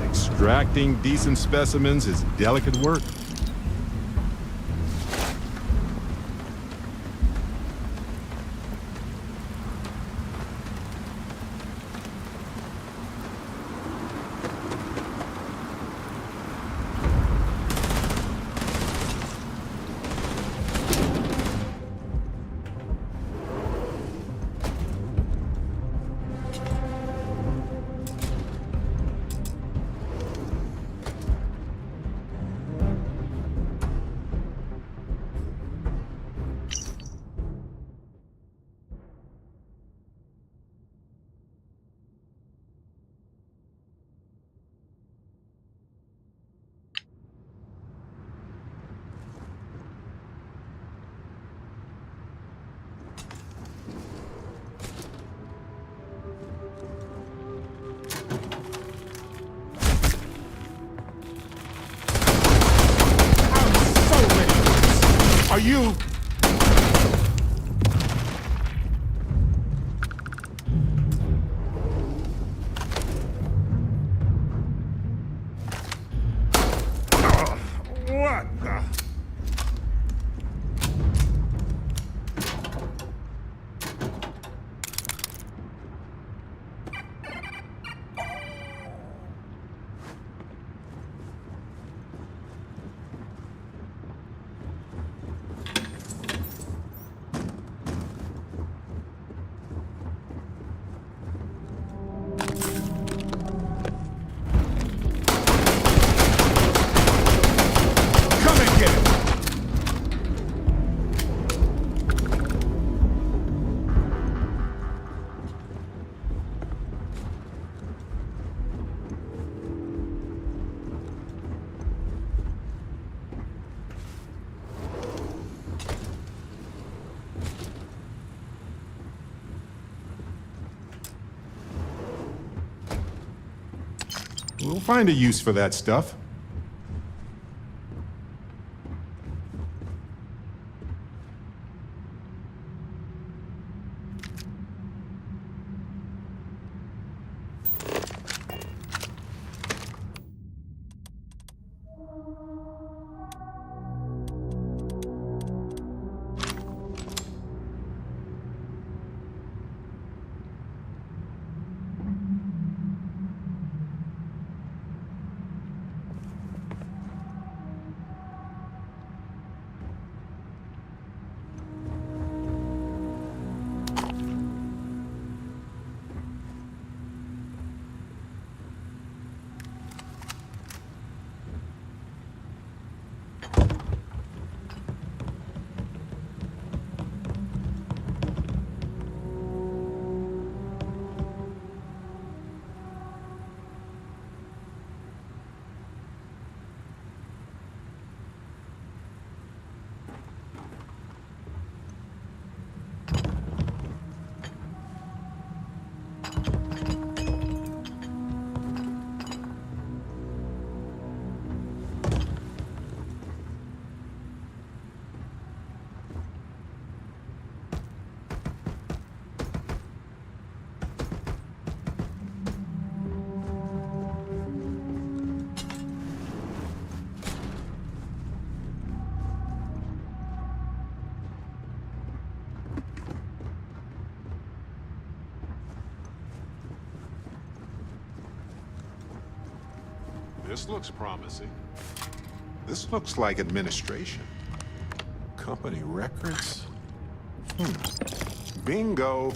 A: Extracting decent specimens is delicate work. We'll find a use for that stuff. This looks promising. This looks like administration. Company records? Bingo.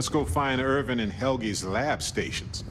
A: Let's go find Irvin and Helgi's lab stations.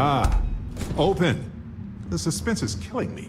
A: Aha! Open! The suspense is killing me.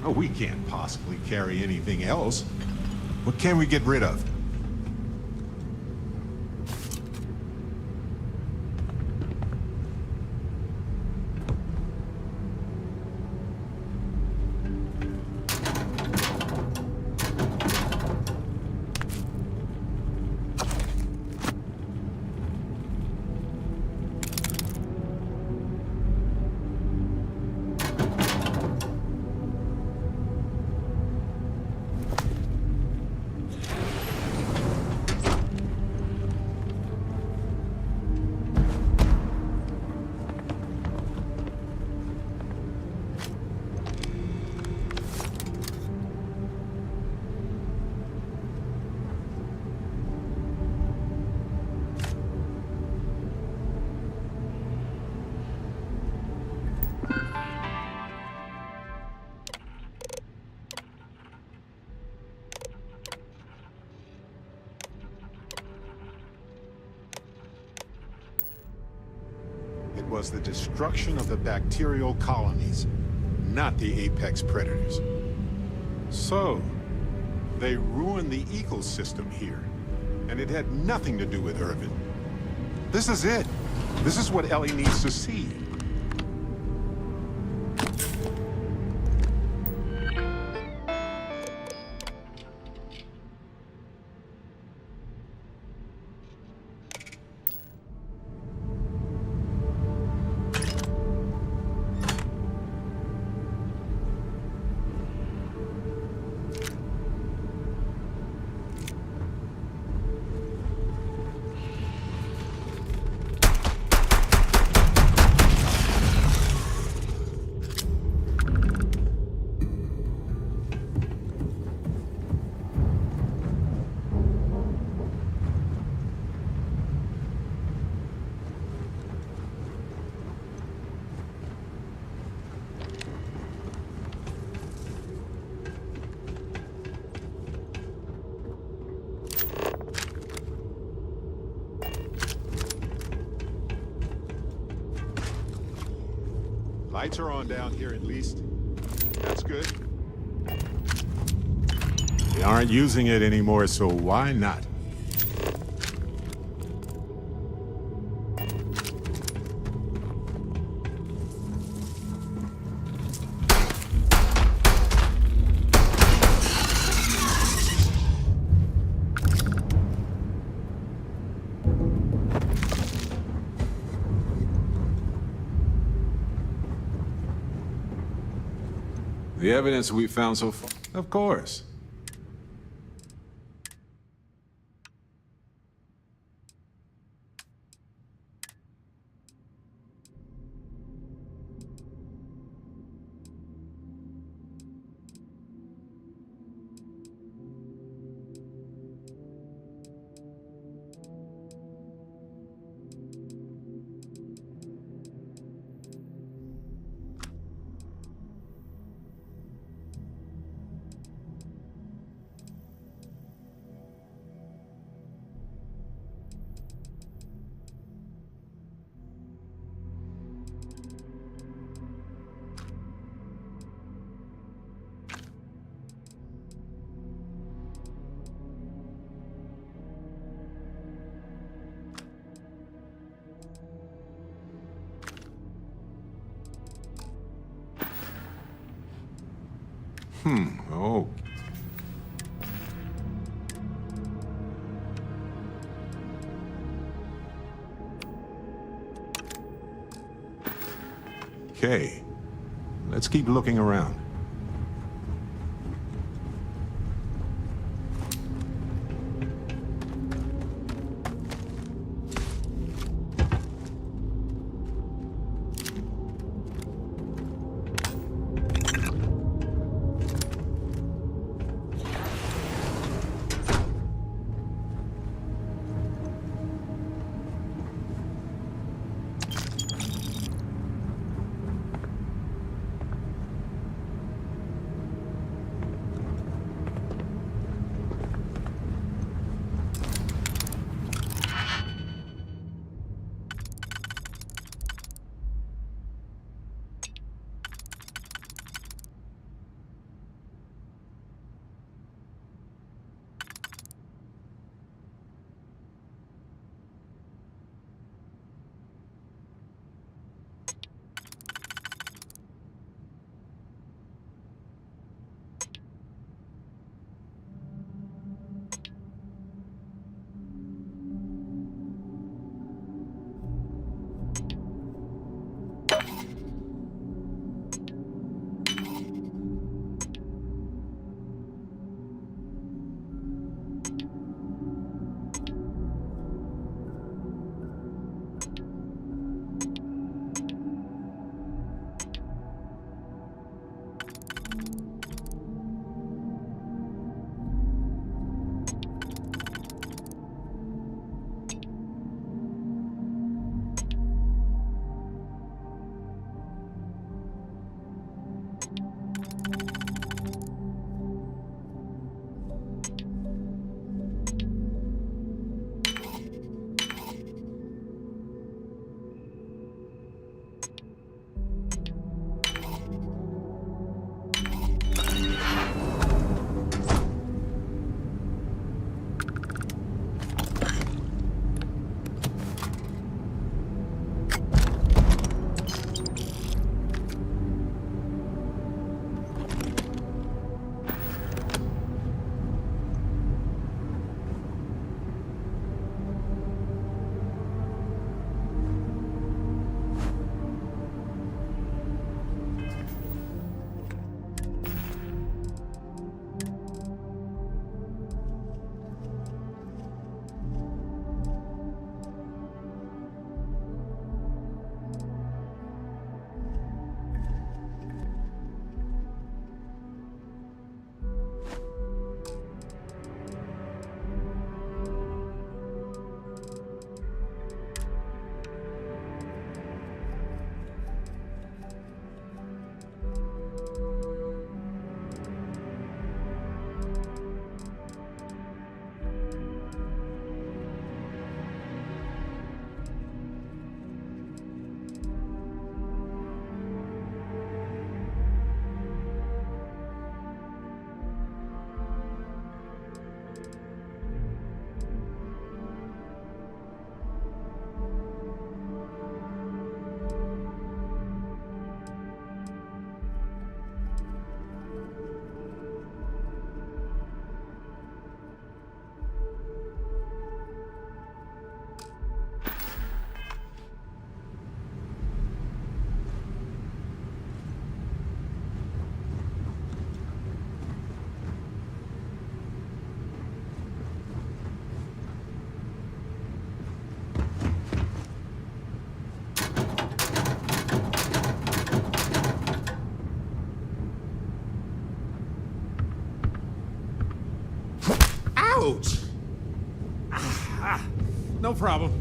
A: Oh, we can't possibly carry anything else. What can we get rid of? It was the destruction of the bacterial colonies, not the apex predators. So, they ruined the ecosystem here, and it had nothing to do with Irvin. This is it. This is what Ellie needs to see. Lights are on down here at least. That's good. They aren't using it anymore, so why not? The evidence we found so far? Of course. Oh. Okay. Let's keep looking around. problem.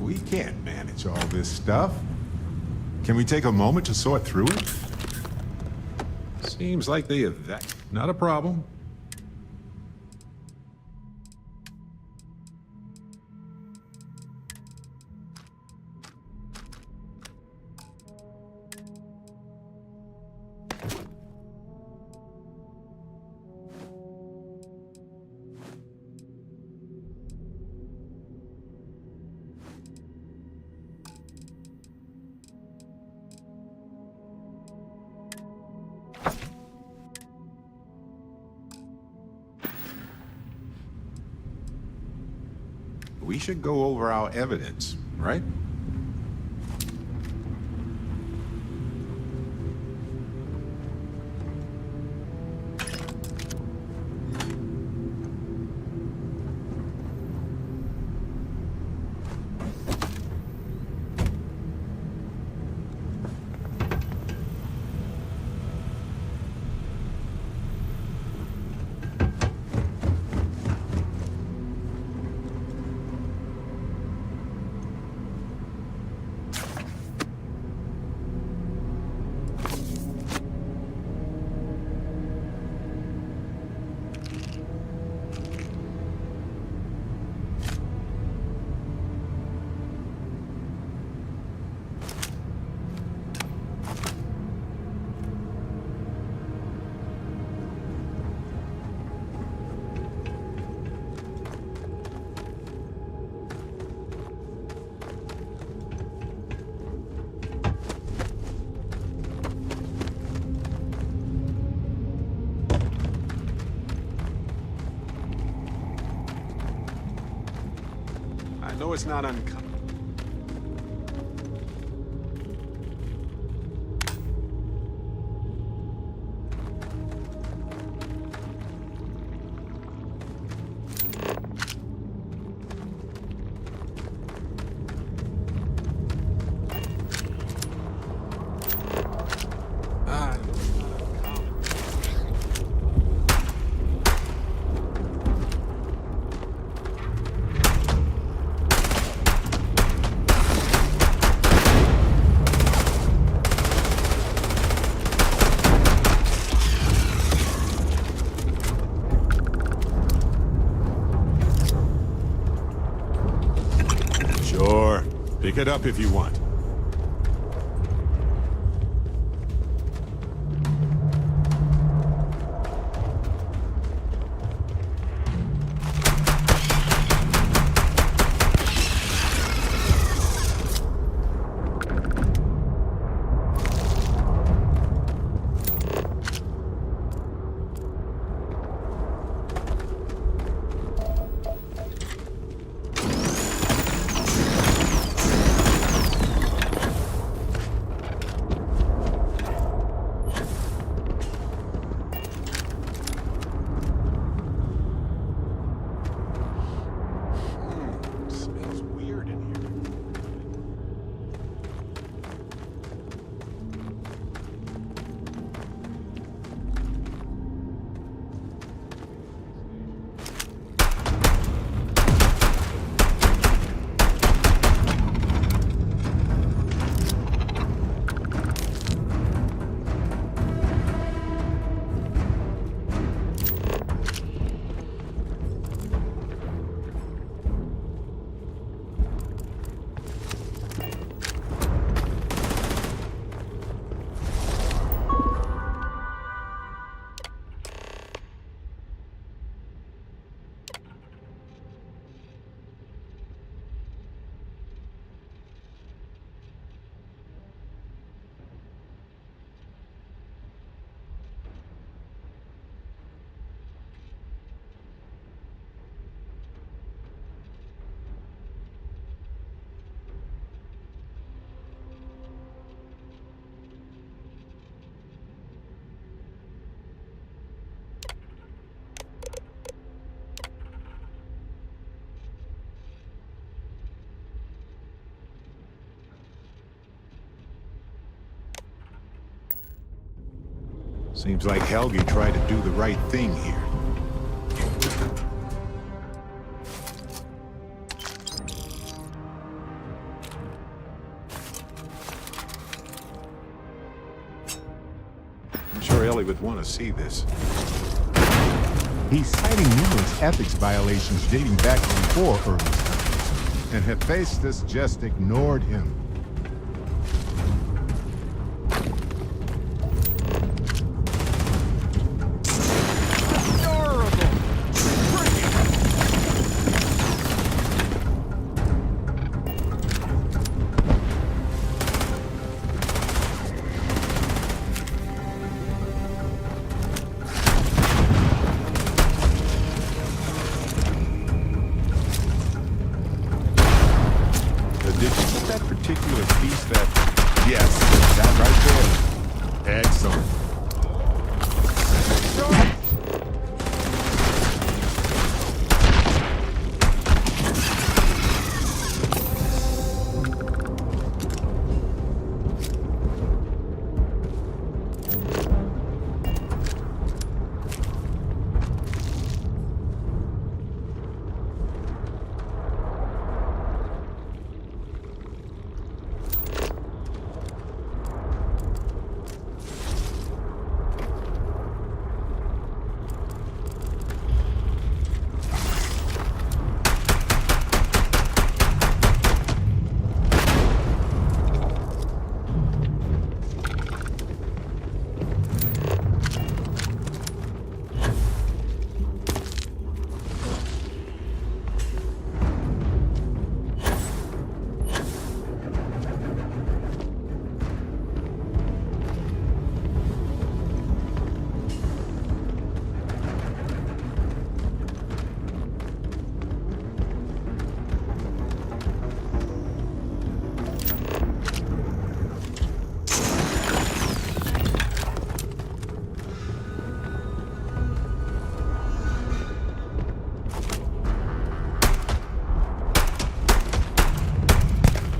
A: We can't manage all this stuff. Can we take a moment to sort through it? Seems like they have that. Not a problem. We should go over our evidence, right? I know it's not uncommon. Sure. Pick it up if you want. Smells weird in here. Seems like Helgi tried to do the right thing here. Ellie would want to see this.
B: He's citing numerous ethics violations dating back before Earl's time, and Hephaestus just ignored him.
A: Did you get that particular piece that... Yes, that right there. Excellent.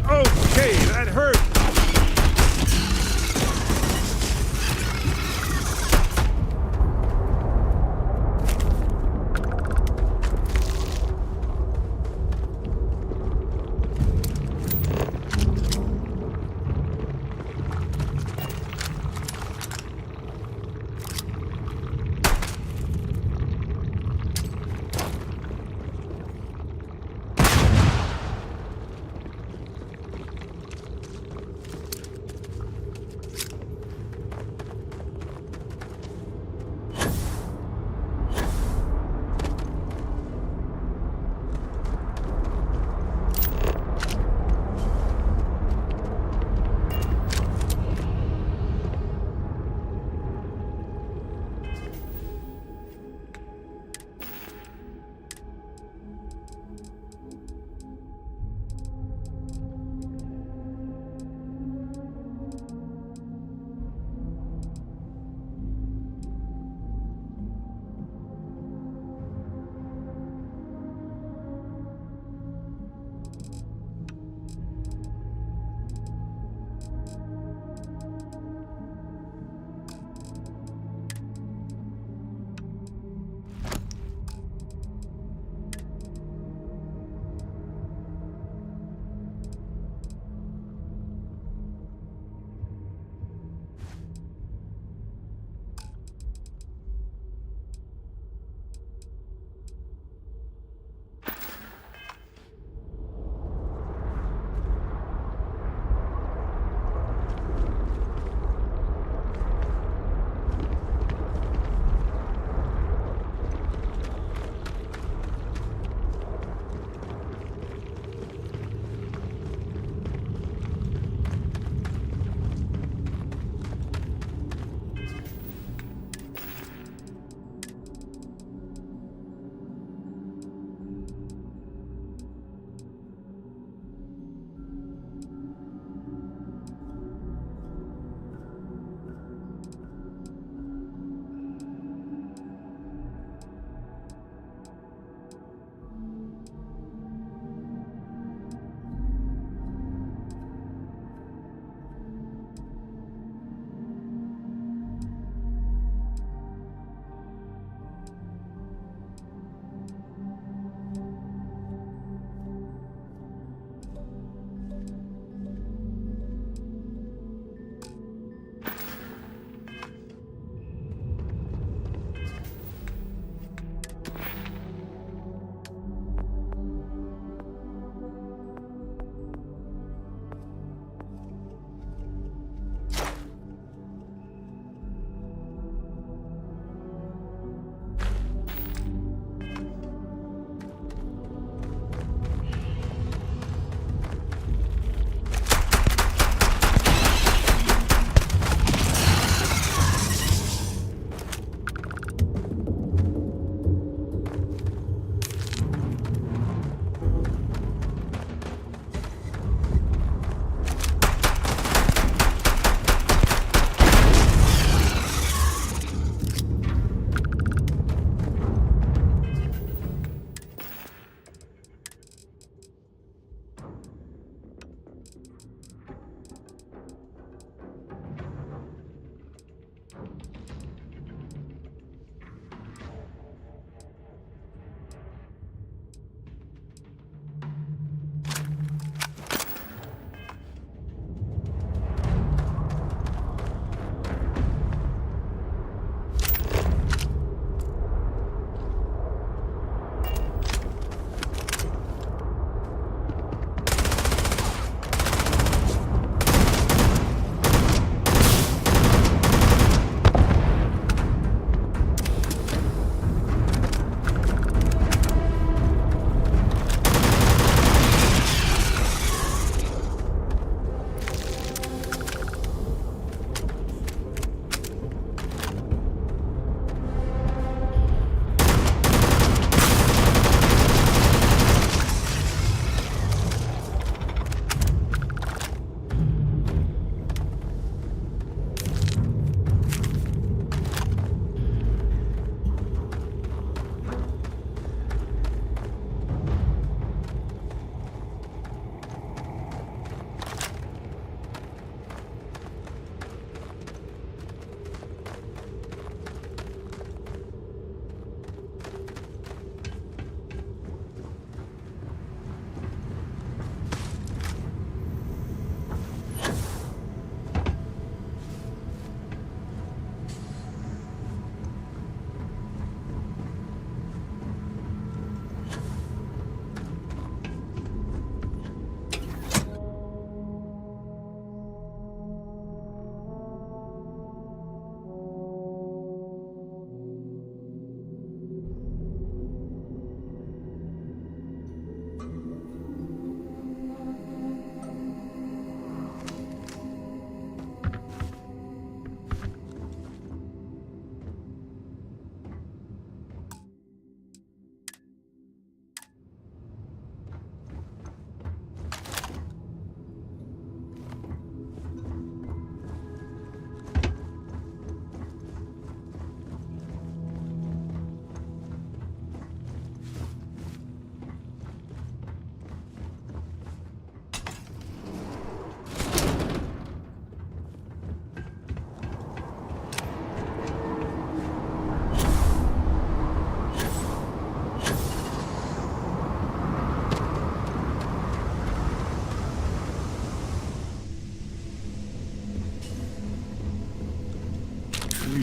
A: Okay, that hurt.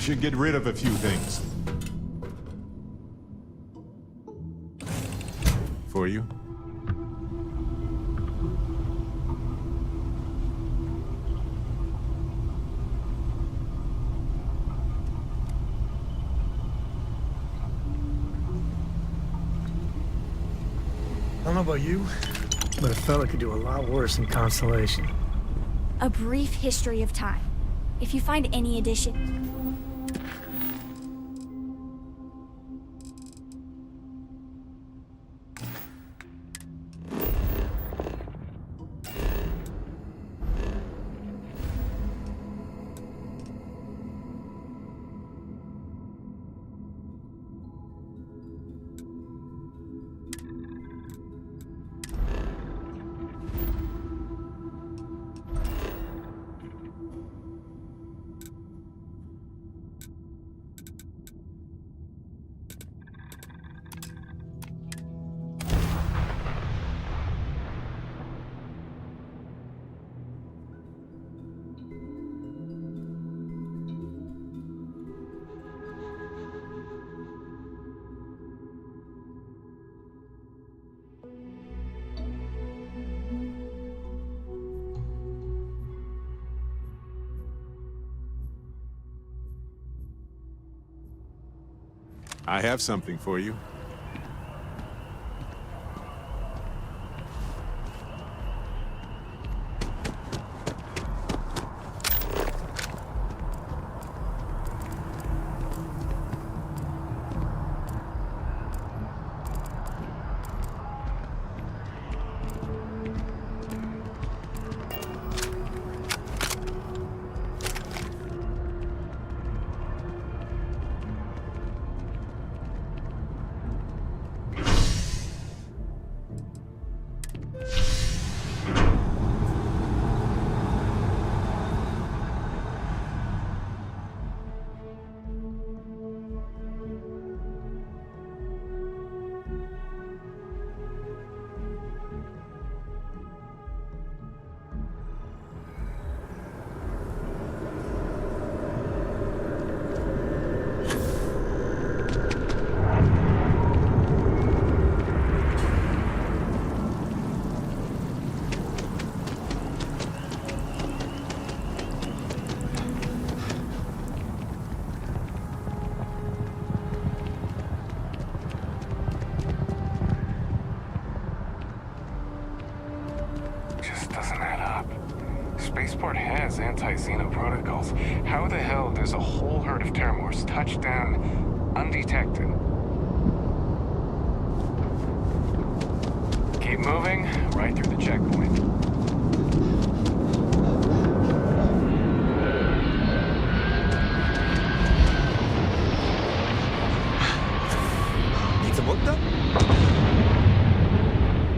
B: should get rid of a few things.
A: For you?
V: I don't know about you, but a fella could do a lot worse in Constellation.
F: A brief history of time. If you find any addition...
A: I have something for you.
M: Spaceport has anti-Xeno protocols. How the hell does a whole herd of Terramorphs touch down undetected? Keep moving, right through the checkpoint.
S: Need some work done?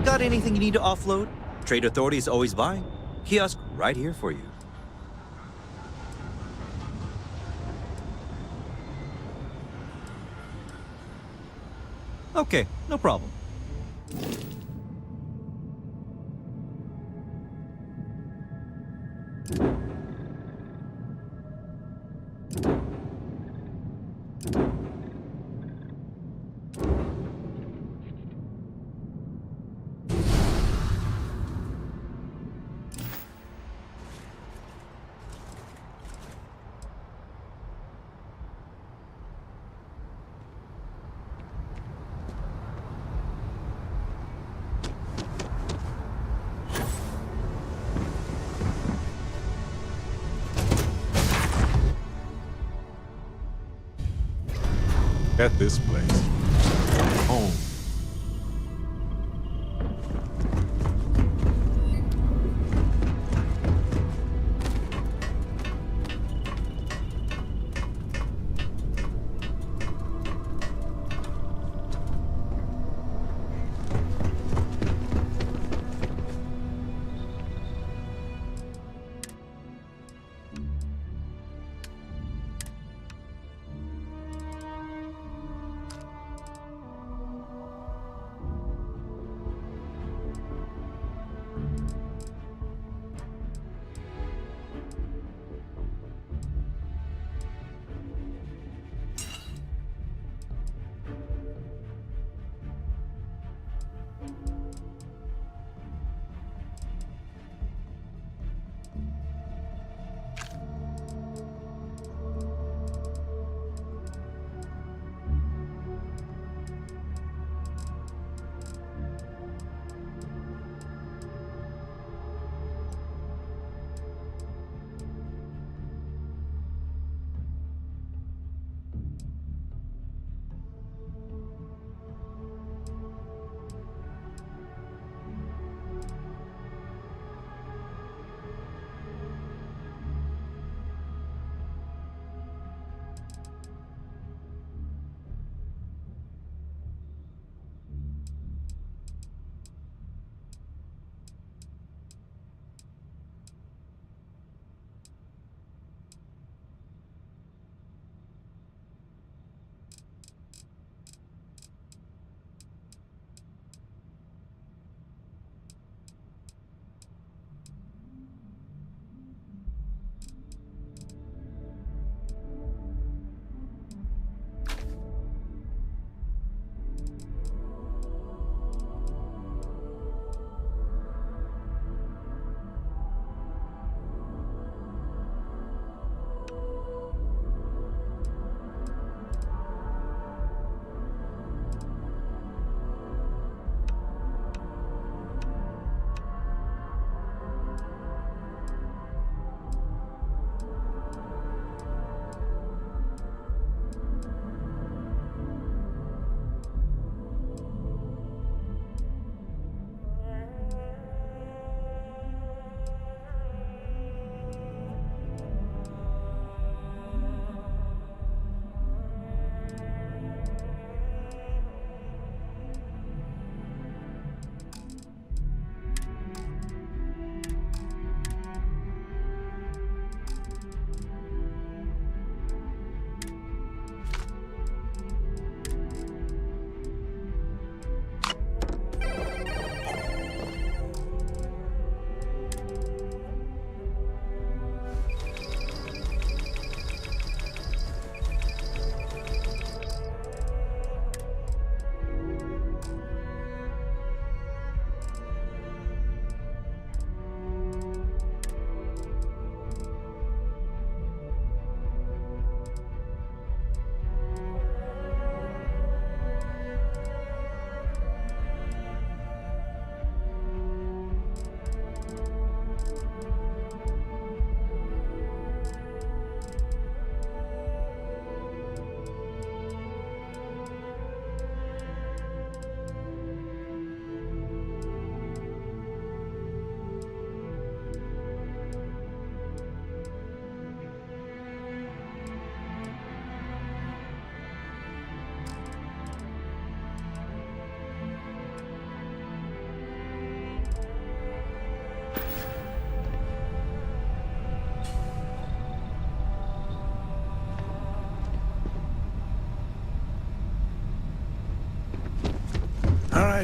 S: Got anything you need to offload? Trade Authority is always buying. Kiosk right here for you. Okay, no problem.
A: At this place. Home.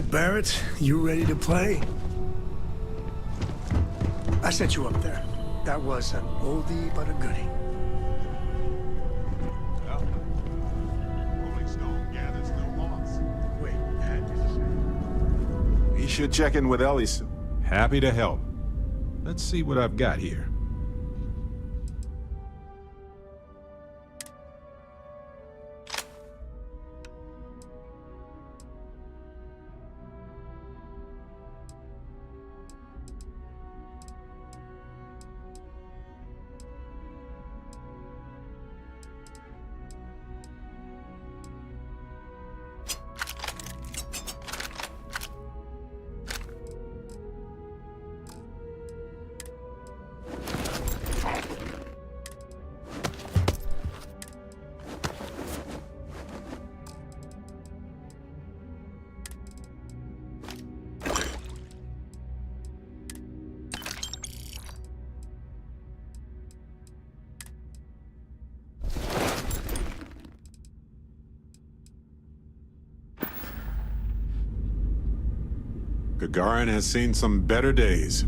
V: right, Barrett. You ready to play? I sent you up there. That was an oldie but a goodie.
B: Well, Rolling Stone gathers no loss. Wait, that is...
A: We should check in with Ellie soon. Happy to help. Let's see what I've got here. Gagarin has seen some better days.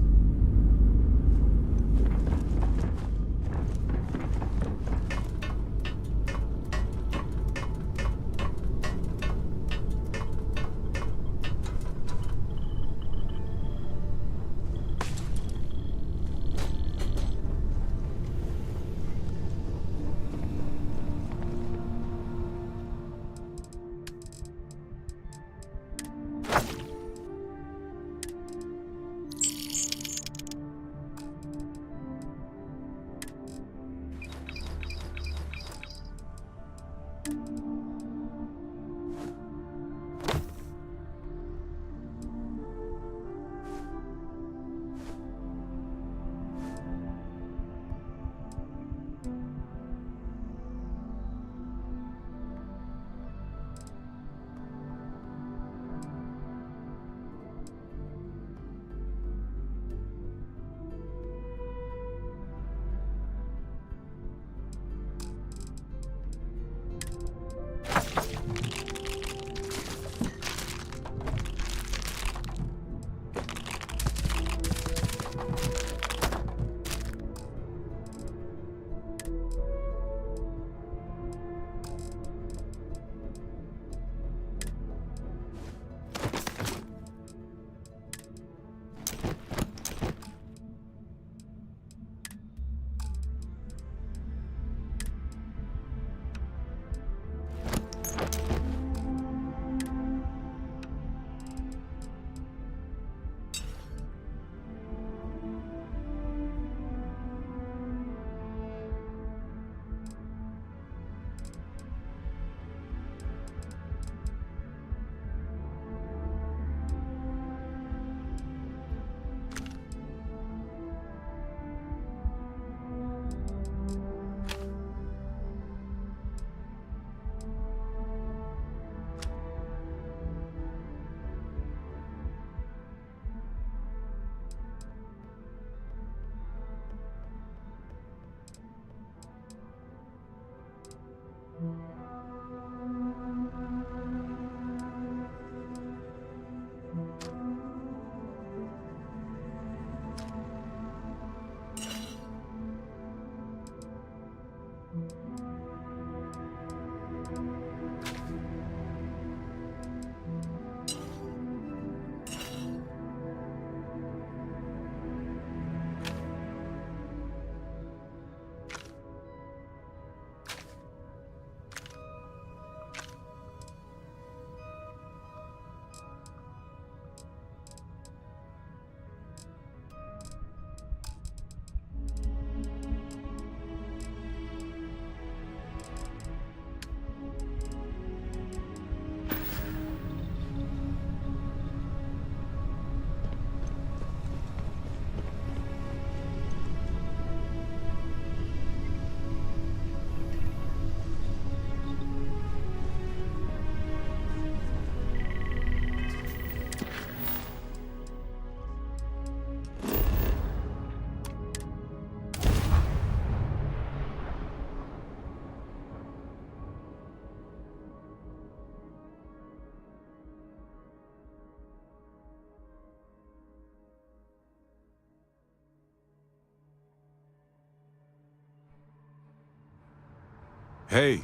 A: Hey,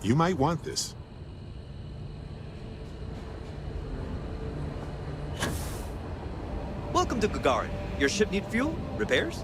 A: you might want this.
S: Welcome to Gagarin. Your ship need fuel? Repairs?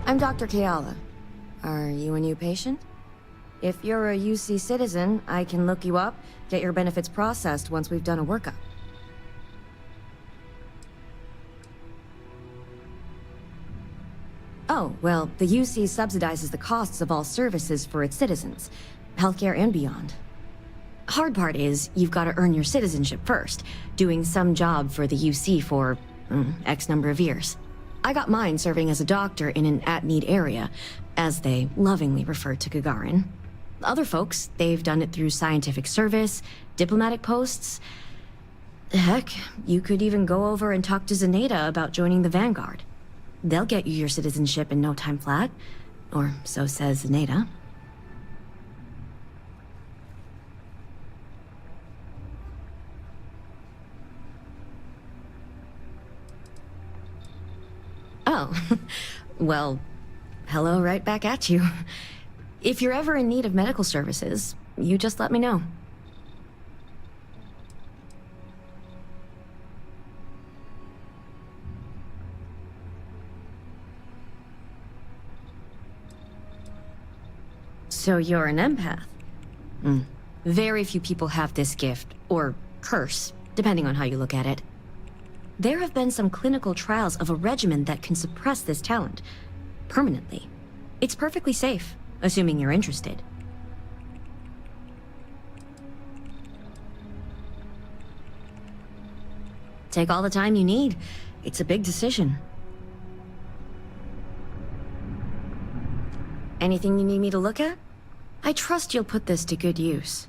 H: I'm Dr. Keala. Are you a new patient? If you're a UC citizen, I can look you up, get your benefits processed once we've done a workup. Oh, well, the UC subsidizes the costs of all services for its citizens, healthcare and beyond. Hard part is, you've got to earn your citizenship first, doing some job for the UC for X number of years. I got mine serving as a doctor in an at-need area, as they lovingly refer to Gagarin. Other folks, they've done it through scientific service, diplomatic posts. Heck, you could even go over and talk to Zenaida about joining the Vanguard. They'll get you your citizenship in no time flat. Or so says Zenaida. Oh, well, hello right back at you. If you're ever in need of medical services, you just let me know. So you're an empath? Very few people have this gift, or curse, depending on how you look at it. There have been some clinical trials of a regimen that can suppress this talent permanently. It's perfectly safe, assuming you're interested. Take all the time you need. It's a big decision. Anything you need me to look at? I trust you'll put this to good use.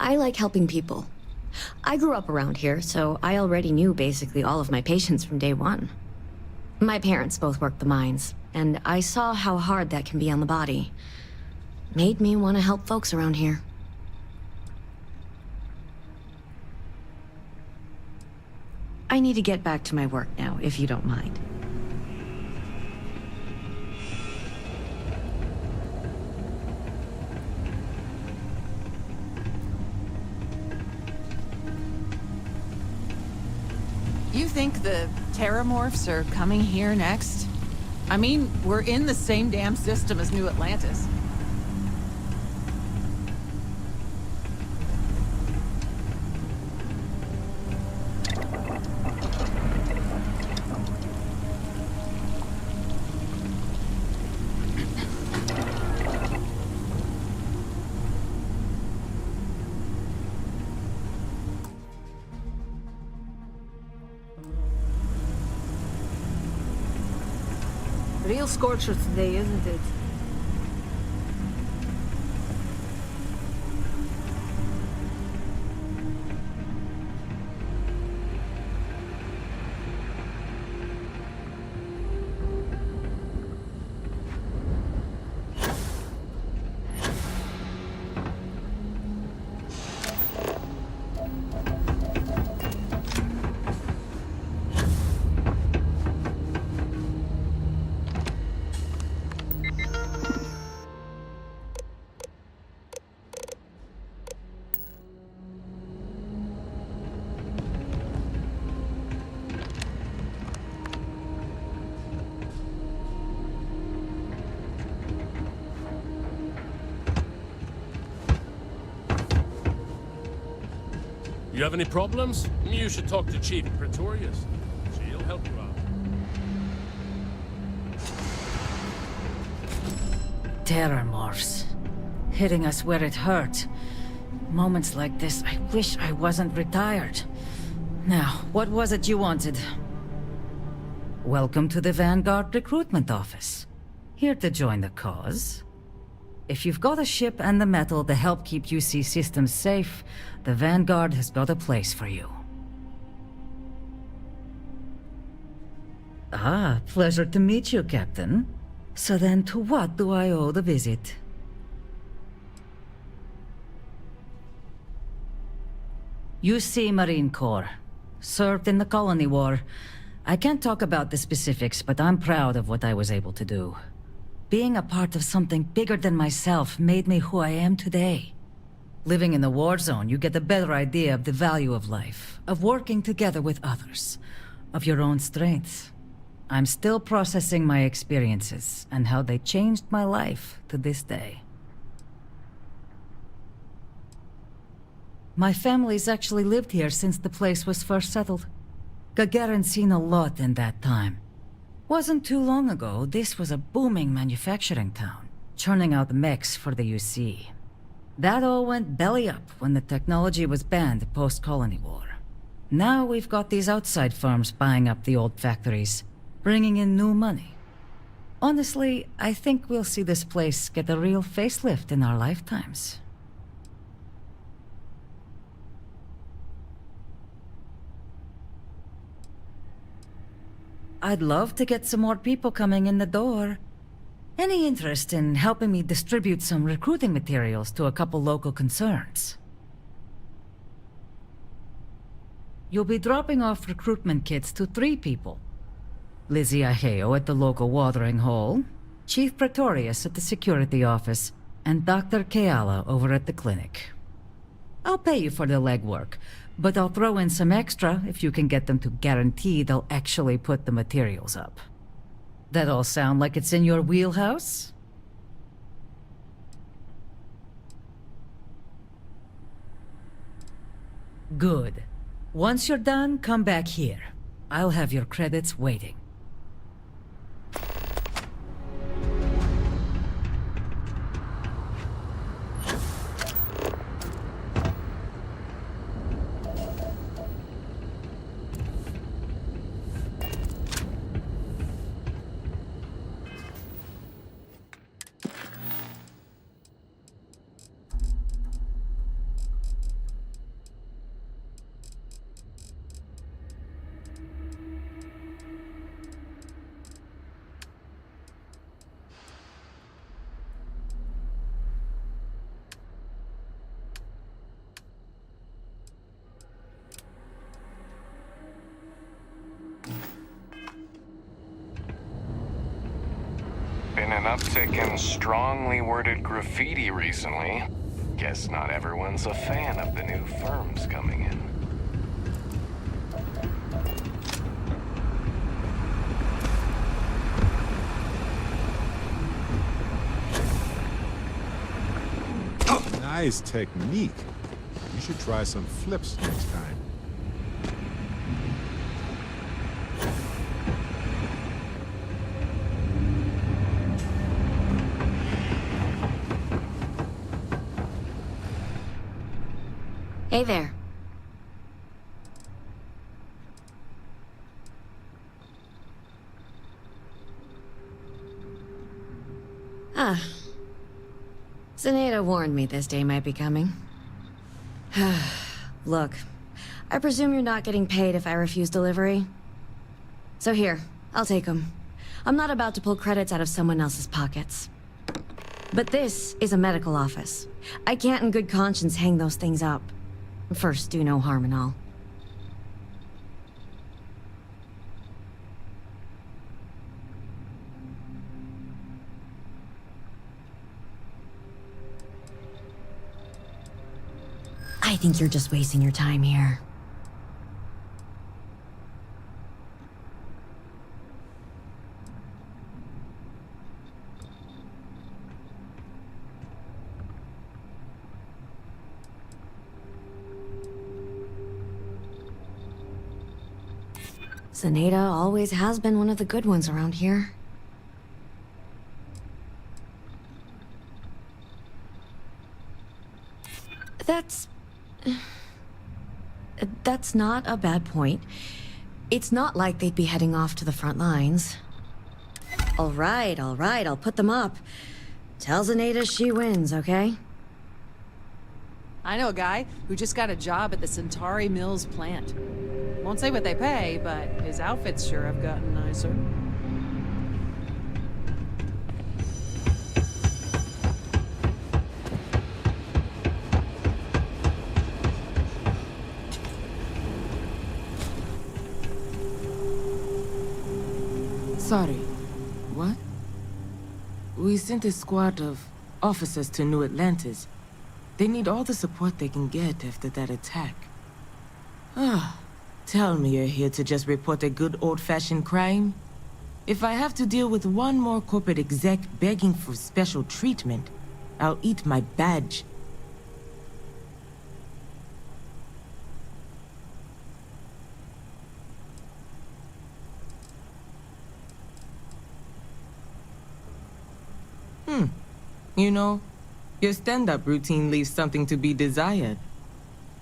H: I like helping people. I grew up around here, so I already knew basically all of my patients from day one. My parents both worked the mines, and I saw how hard that can be on the body. Made me want to help folks around here. I need to get back to my work now, if you don't mind.
G: You think the Terramorphs are coming here next? I mean, we're in the same damn system as New Atlantis.
I: Real scorcher today, isn't it?
N: You have any problems? You should talk to Chief Pretorius. She'll help you out.
I: Terramorphs. Hitting us where it hurt. Moments like this, I wish I wasn't retired. Now, what was it you wanted? Welcome to the Vanguard Recruitment Office. Here to join the cause. If you've got a ship and the metal to help keep UC systems safe, the Vanguard has got a place for you. Ah, pleasure to meet you, Captain. So then, to what do I owe the visit? UC Marine Corps. Served in the Colony War. I can't talk about the specifics, but I'm proud of what I was able to do. Being a part of something bigger than myself made me who I am today. Living in the war zone, you get a better idea of the value of life, of working together with others, of your own strengths. I'm still processing my experiences and how they changed my life to this day. My family's actually lived here since the place was first settled. Gagarin's seen a lot in that time. Wasn't too long ago, this was a booming manufacturing town, churning out mechs for the UC. That all went belly up when the technology was banned post-colony war. Now we've got these outside firms buying up the old factories, bringing in new money. Honestly, I think we'll see this place get a real facelift in our lifetimes. I'd love to get some more people coming in the door. Any interest in helping me distribute some recruiting materials to a couple local concerns? You'll be dropping off recruitment kits to 3 people. Lizzie Aheo at the local watering hole, Chief Pretorius at the security office, and Dr. Keala over at the clinic. I'll pay you for the legwork, but I'll throw in some extra if you can get them to guarantee they'll actually put the materials up. That all sound like it's in your wheelhouse? Good. Once you're done, come back here. I'll have your credits waiting.
M: an uptick in strongly worded graffiti recently. Guess not everyone's a fan of the new firms coming in.
A: Nice technique. You should try some flips next time.
H: Hey there. Ah. Zenaida warned me this day might be coming. Look, I presume you're not getting paid if I refuse delivery. So here, I'll take them. I'm not about to pull credits out of someone else's pockets. But this is a medical office. I can't in good conscience hang those things up. First, do no harm and all. I think you're just wasting your time here. Zenaida always has been one of the good ones around here. That's not a bad point. It's not like they'd be heading off to the front lines. All right, I'll put them up. Tell Zenaida she wins, okay?
G: I know a guy who just got a job at the Centauri Mills plant. Won't say what they pay, but his outfits sure have gotten nicer.
D: Sorry. What? We sent a squad of officers to New Atlantis. They need all the support they can get after that attack. Ah, tell me you're here to just report a good old-fashioned crime? If I have to deal with one more corporate exec begging for special treatment, I'll eat my badge. You know, your stand-up routine leaves something to be desired.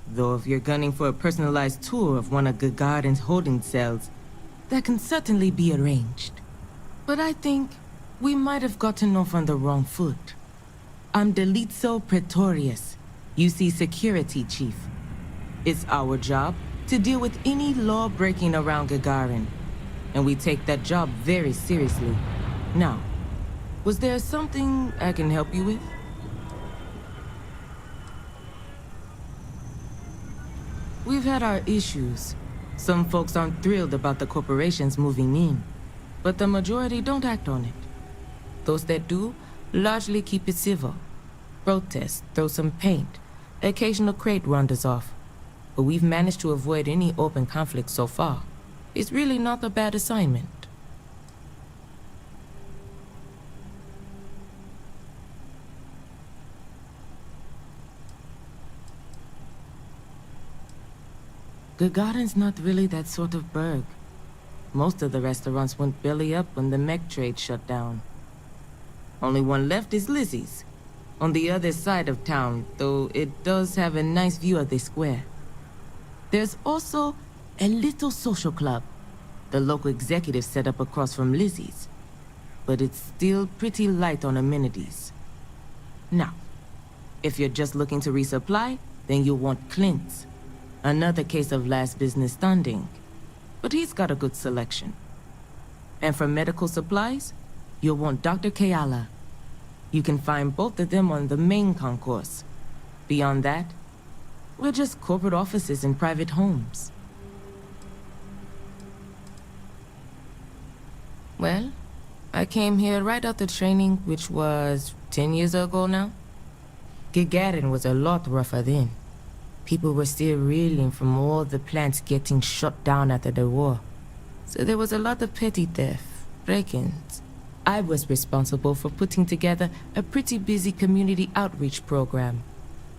D: Though if you're gunning for a personalized tour of one of Gagarin's holding cells, that can certainly be arranged. But I think we might have gotten off on the wrong foot. I'm Delitzo Pretorius, UC Security Chief. It's our job to deal with any law breaking around Gagarin, and we take that job very seriously. Now, was there something I can help you with? We've had our issues. Some folks aren't thrilled about the corporations moving in, but the majority don't act on it. Those that do largely keep it civil. Protest, throw some paint, occasional crate wanders off. But we've managed to avoid any open conflict so far. It's really not a bad assignment. Gagarin's not really that sort of burg. Most of the restaurants went belly up when the mech trade shut down. Only one left is Lizzie's, on the other side of town, though it does have a nice view of the square. There's also a little social club the local executive set up across from Lizzie's, but it's still pretty light on amenities. Now, if you're just looking to resupply, then you'll want Clint's. Another case of last business standing, but he's got a good selection. And for medical supplies, you'll want Dr. Kayala. You can find both of them on the main concourse. Beyond that, we're just corporate offices and private homes. Well, I came here right after training, which was 10 years ago now. Gagarin was a lot rougher then. People were still reeling from all the plants getting shut down after the war. So there was a lot of petty theft, break-ins. I was responsible for putting together a pretty busy community outreach program.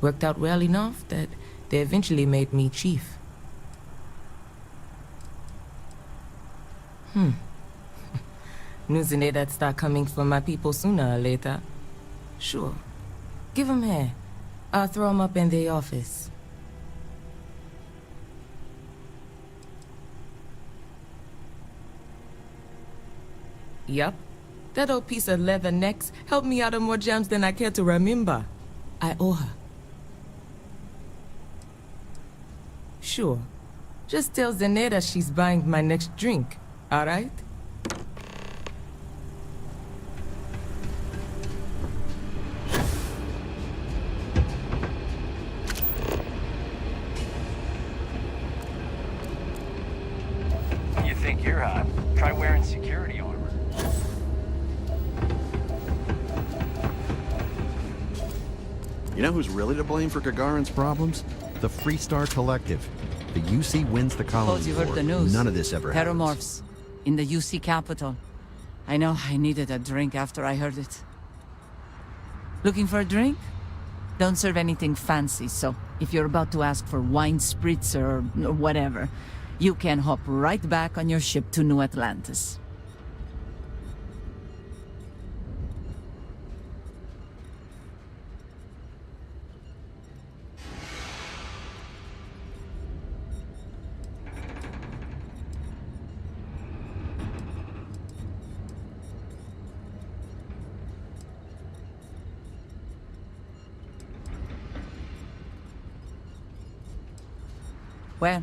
D: Worked out well enough that they eventually made me chief. News in there that start coming from my people sooner or later. Sure. Give 'em here. I'll throw 'em up in the office. Yup. That old piece of leather necks helped me out of more jams than I care to remember. I owe her. Sure. Just tell Zeneda she's buying my next drink, all right?
K: You think you're hot? Try wearing security armor.
R: You know who's really to blame for Gagarin's problems? The Freestar Collective. The UC wins the colony
T: Suppose you heard
R: war.
T: the news.
R: None of this ever happens.
T: Terramorphs. In the UC capital. I know I needed a drink after I heard it. Looking for a drink? Don't serve anything fancy, so if you're about to ask for wine spritzer or whatever, you can hop right back on your ship to New Atlantis. Well,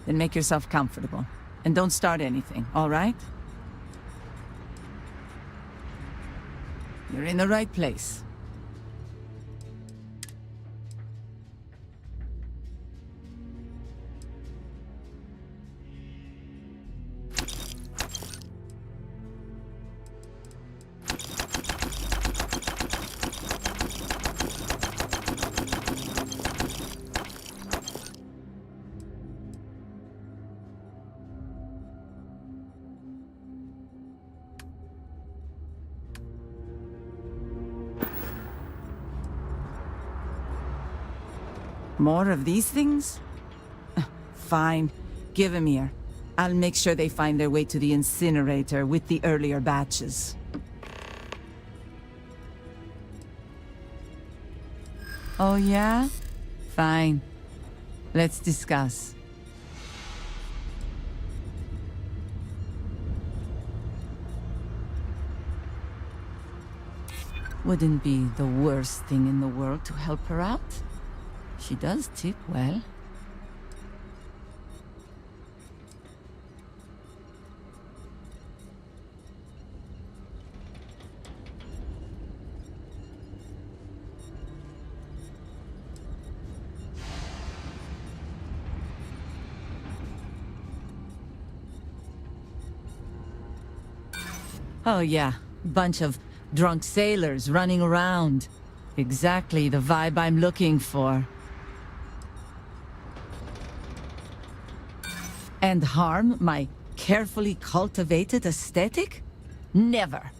T: then make yourself comfortable. And don't start anything, all right? You're in the right place. More of these things? Fine. Give them here. I'll make sure they find their way to the incinerator with the earlier batches. Oh yeah? Fine. Let's discuss. Wouldn't be the worst thing in the world to help her out. She does tip well. Oh yeah, bunch of drunk sailors running around. Exactly the vibe I'm looking for. And harm my carefully cultivated aesthetic? Never.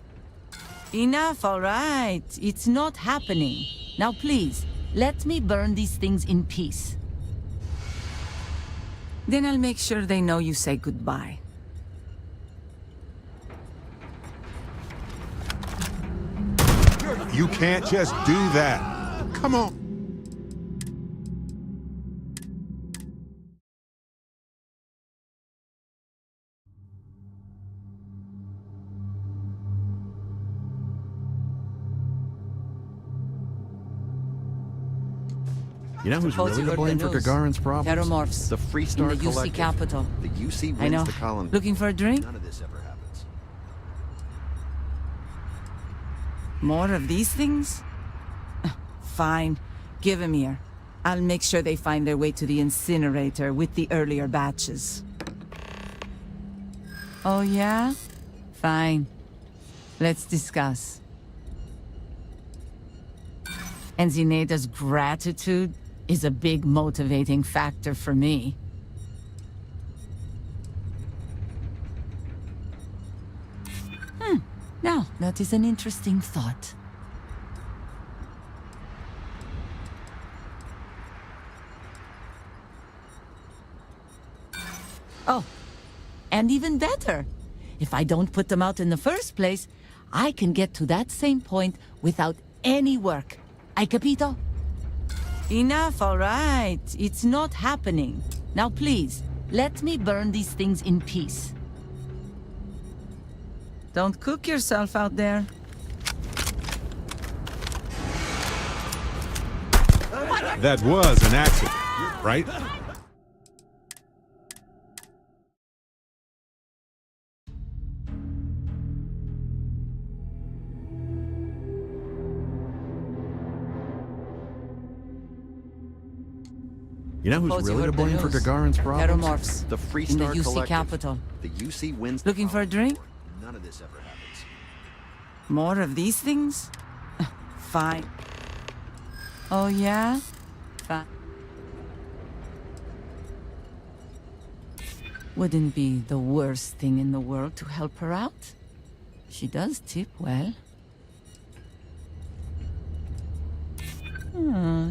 T: Enough, all right. It's not happening. Now please, let me burn these things in peace. Then I'll make sure they know you say goodbye.
B: You can't just do that. Come on.
R: You know who's
T: Suppose
R: really
T: you
R: to
T: heard
R: blame
T: the
R: for
T: news.
R: Gagarin's problems?
T: Terramorphs.
R: The Freestar
T: in the UC
R: Collective.
T: capital.
R: The UC
T: I
R: wins
T: know.
R: the colony.
T: Looking for a drink?
R: None of this ever happens.
T: More of these things? Fine. Give them here. I'll make sure they find their way to the incinerator with the earlier batches. Oh yeah? Fine. Let's discuss. Enzineda's gratitude is a big motivating factor for me. Now, that is an interesting thought. Oh, and even better. If I don't put them out in the first place, I can get to that same point without any work. Hai capito? Enough, all right. It's not happening. Now please, let me burn these things in peace. Don't cook yourself out there.
A: That was an accident, right?
R: You know who's
T: Suppose you
R: really to
T: heard the
R: blame for
T: news.
R: Gagarin's problems?
T: Terramorphs
R: The Free
T: in the
R: Star
T: UC
R: Collective.
T: capital.
R: The UC wins.
T: Looking for a drink?
R: None of this ever happens.
T: More of these things? Fine. Oh, yeah? Fine. Wouldn't be the worst thing in the world to help her out. She does tip well.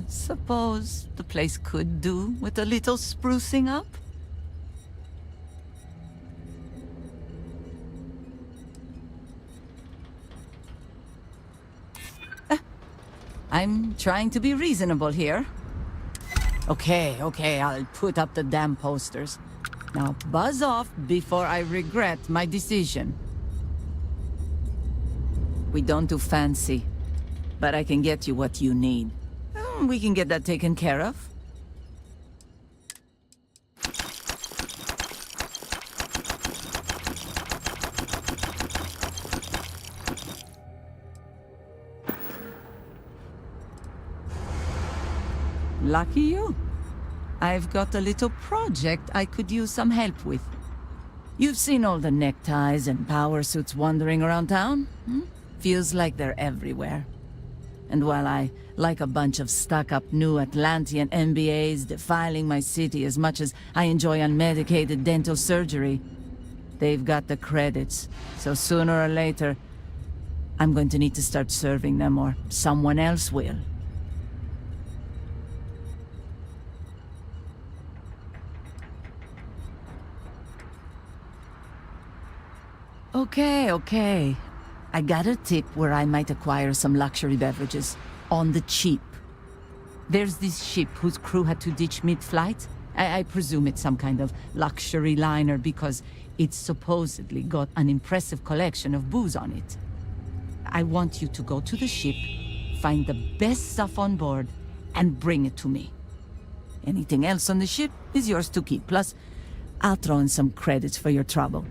T: Suppose the place could do with a little sprucing up. I'm trying to be reasonable here. Okay, I'll put up the damn posters. Now buzz off before I regret my decision. We don't do fancy, but I can get you what you need. We can get that taken care of. Lucky you. I've got a little project I could use some help with. You've seen all the neckties and power suits wandering around town? Feels like they're everywhere. And while I like a bunch of stuck-up new Atlantean MBAs defiling my city as much as I enjoy unmedicated dental surgery, they've got the credits. So sooner or later, I'm going to need to start serving them, or someone else will. Okay. I got a tip where I might acquire some luxury beverages. On the cheap. There's this ship whose crew had to ditch mid-flight. I presume it's some kind of luxury liner because it's supposedly got an impressive collection of booze on it. I want you to go to the ship, find the best stuff on board, and bring it to me. Anything else on the ship is yours to keep. Plus, I'll throw in some credits for your trouble.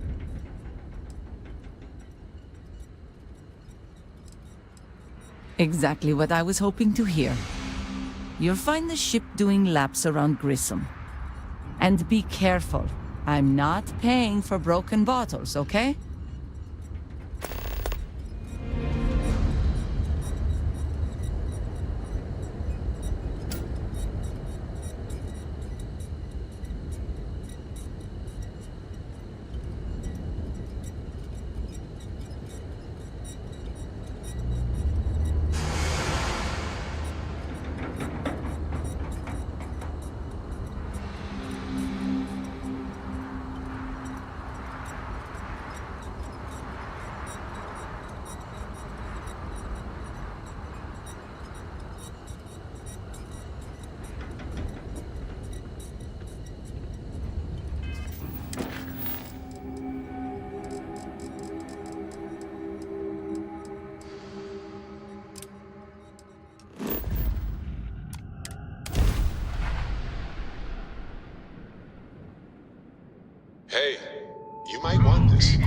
T: Exactly what I was hoping to hear. You'll find the ship doing laps around Grissom. And be careful. I'm not paying for broken bottles, okay?
A: Hey, you might want this.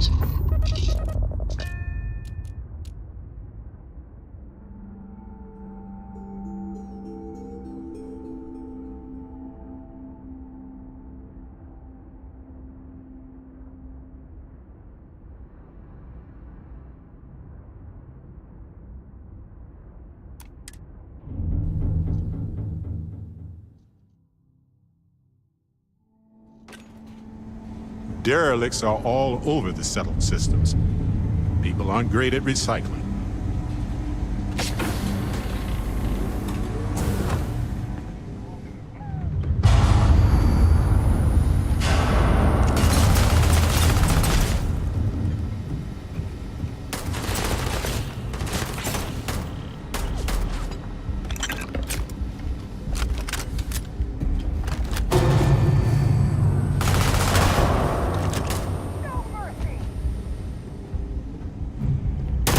J: out.
A: Derelicts are all over the settled systems. People aren't great at recycling.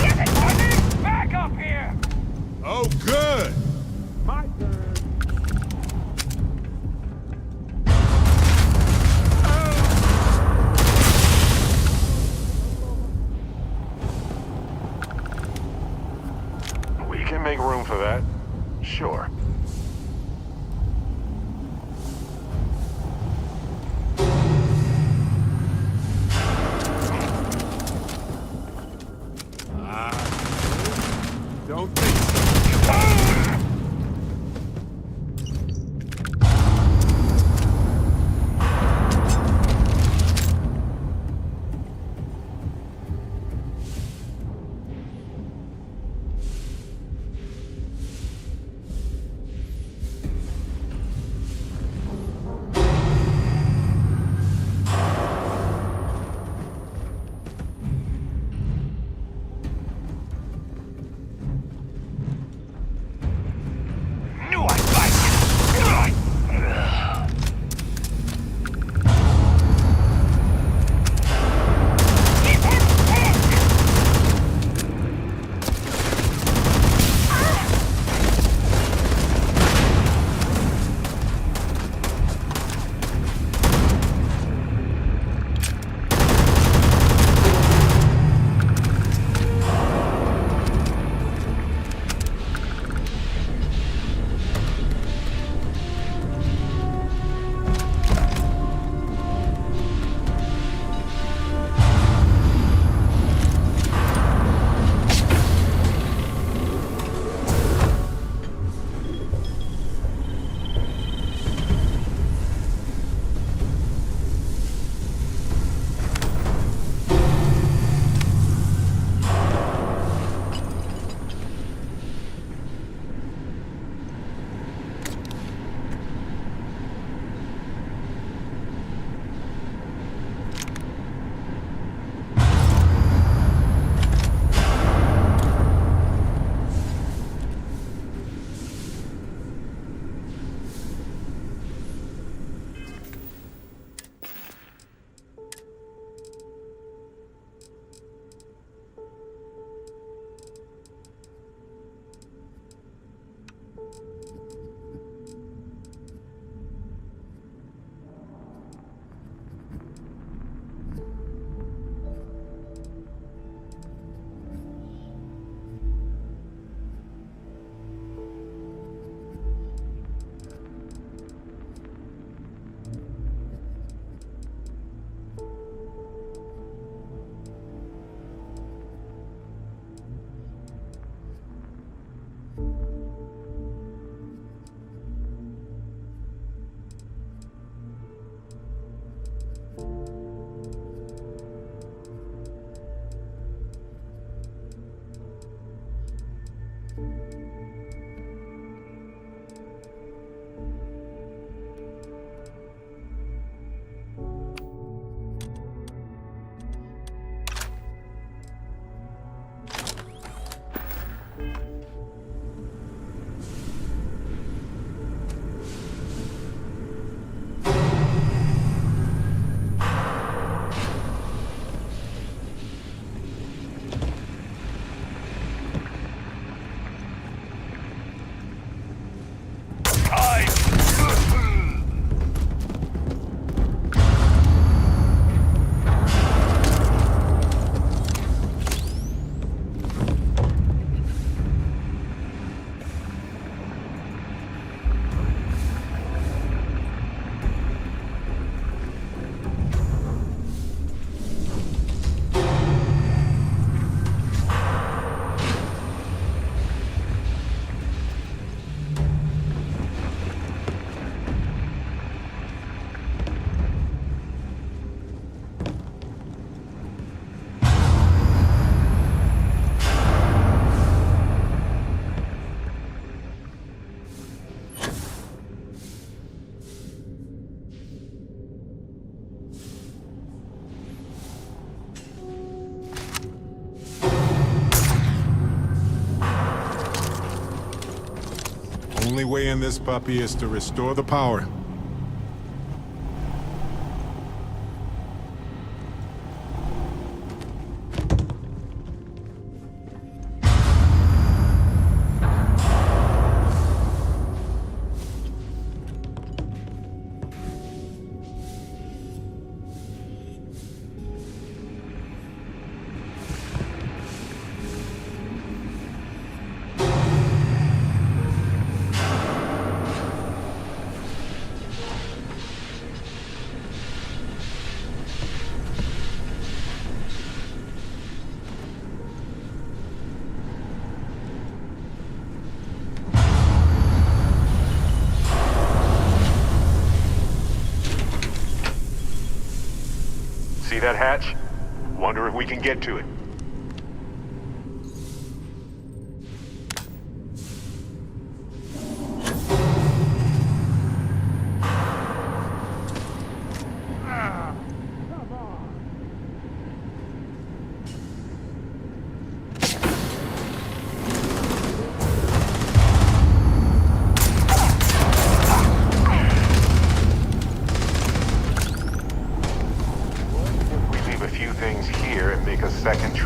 J: Get it!
A: only way in this puppy is to restore the power.
J: See that hatch? Wonder if we can get to it. Things here and make a second trip.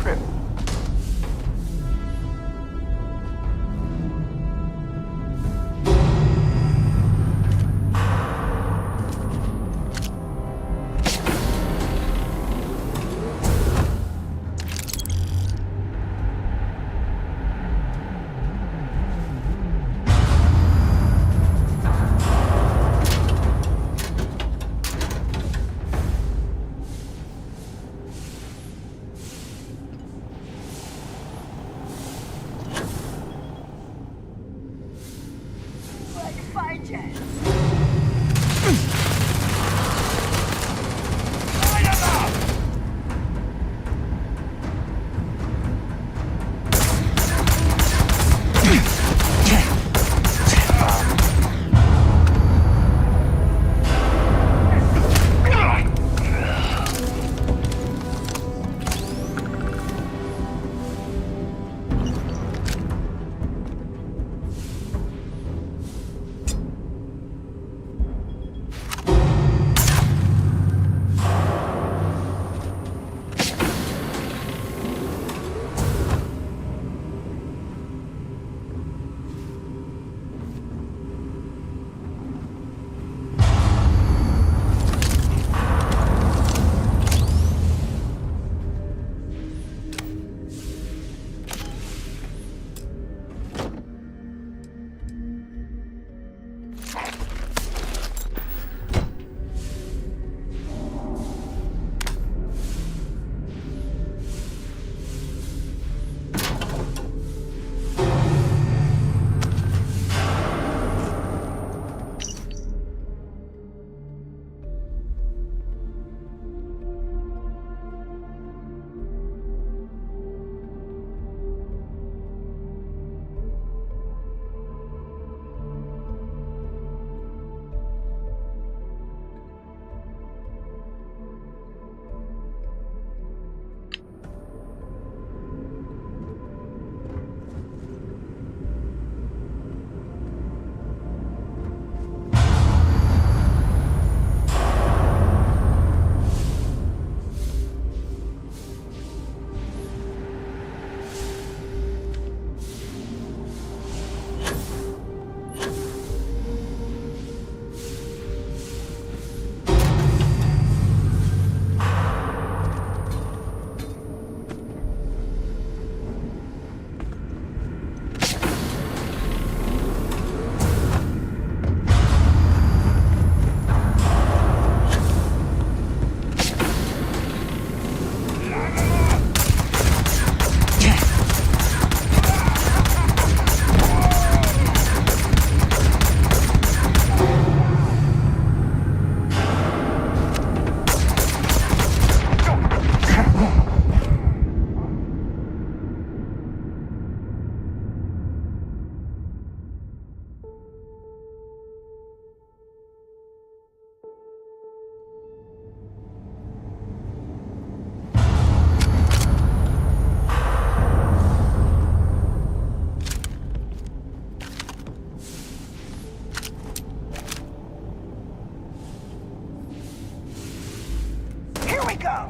Q: Wake up!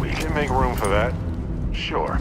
J: We can make room for that. Sure.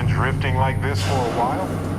J: Drifting like this for a while?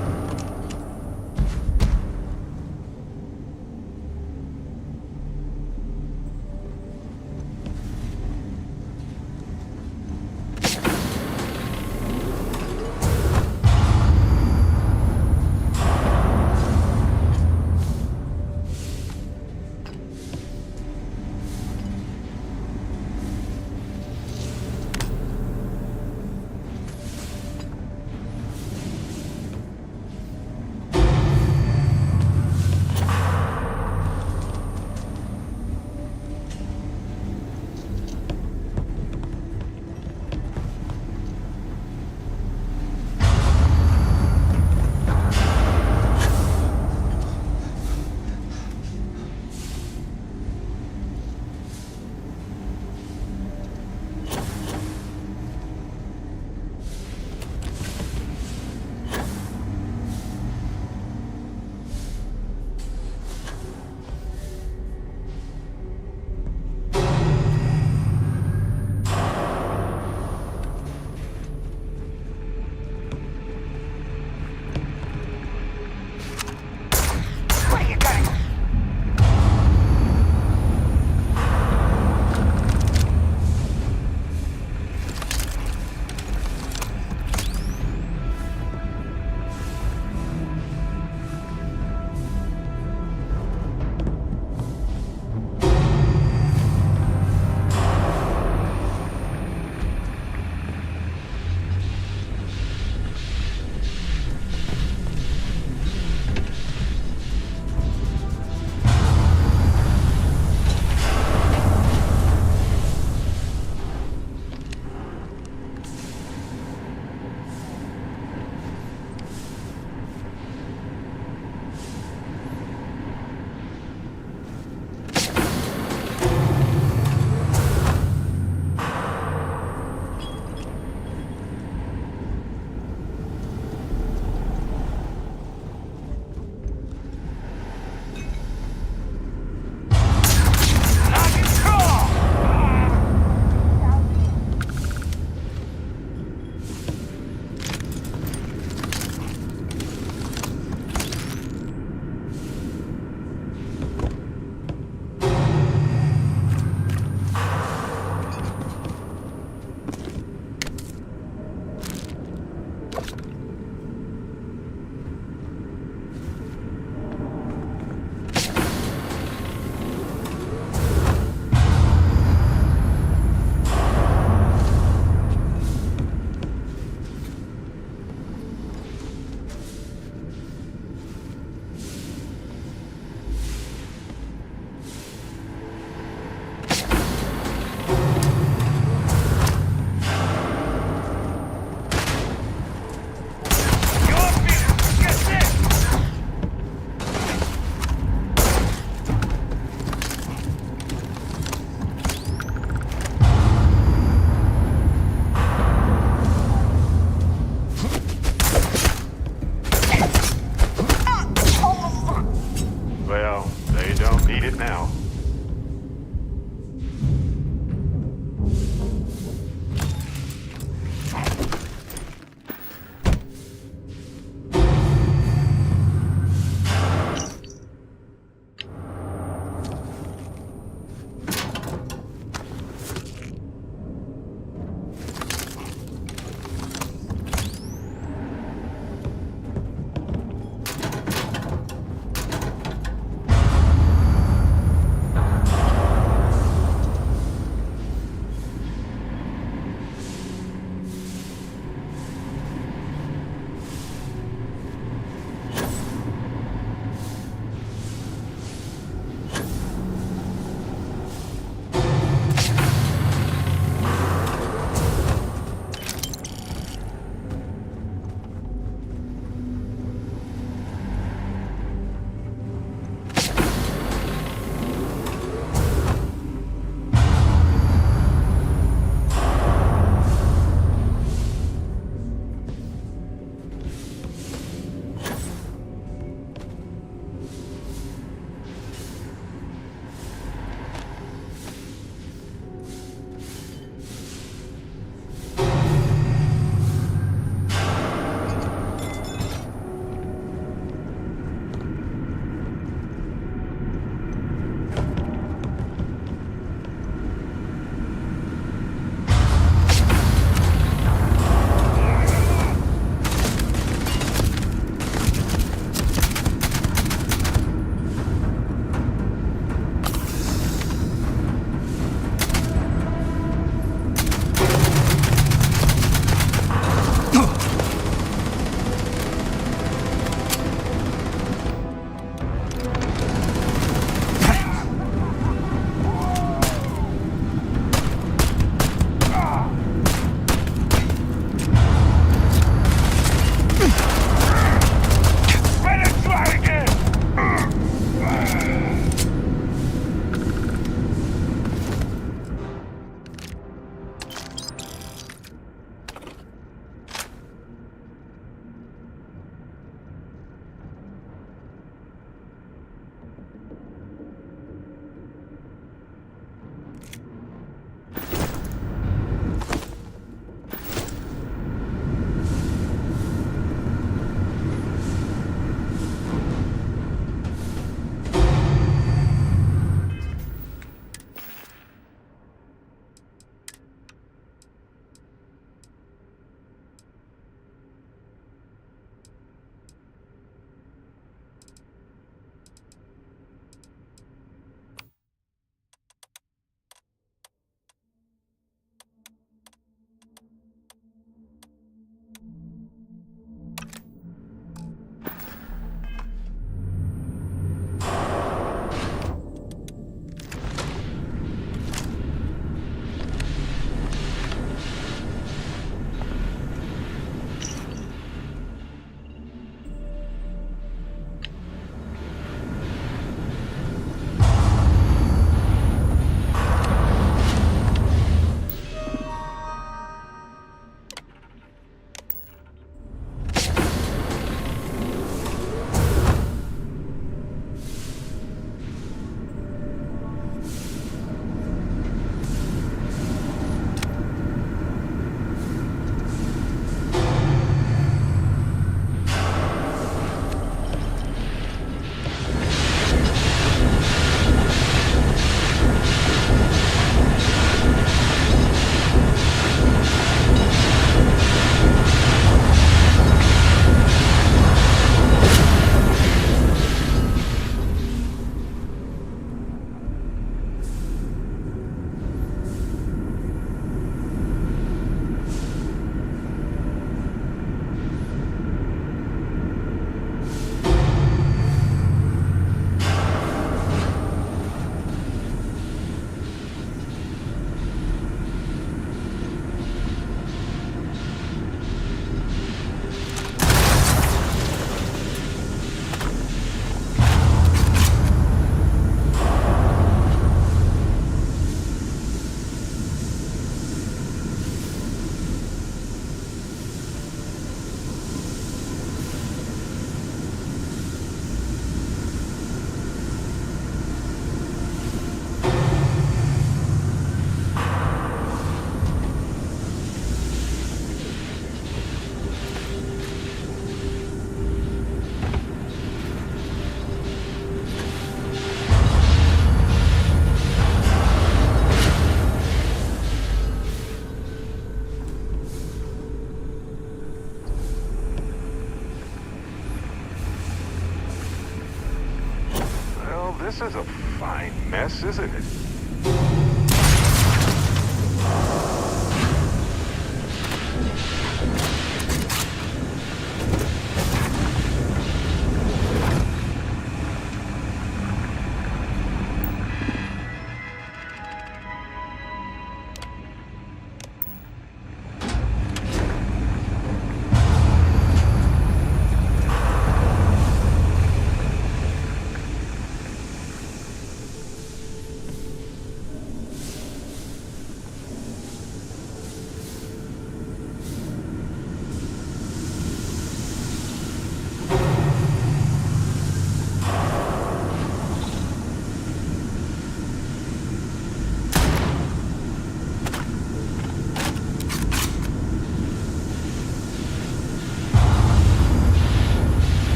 J: This is a fine mess, isn't it?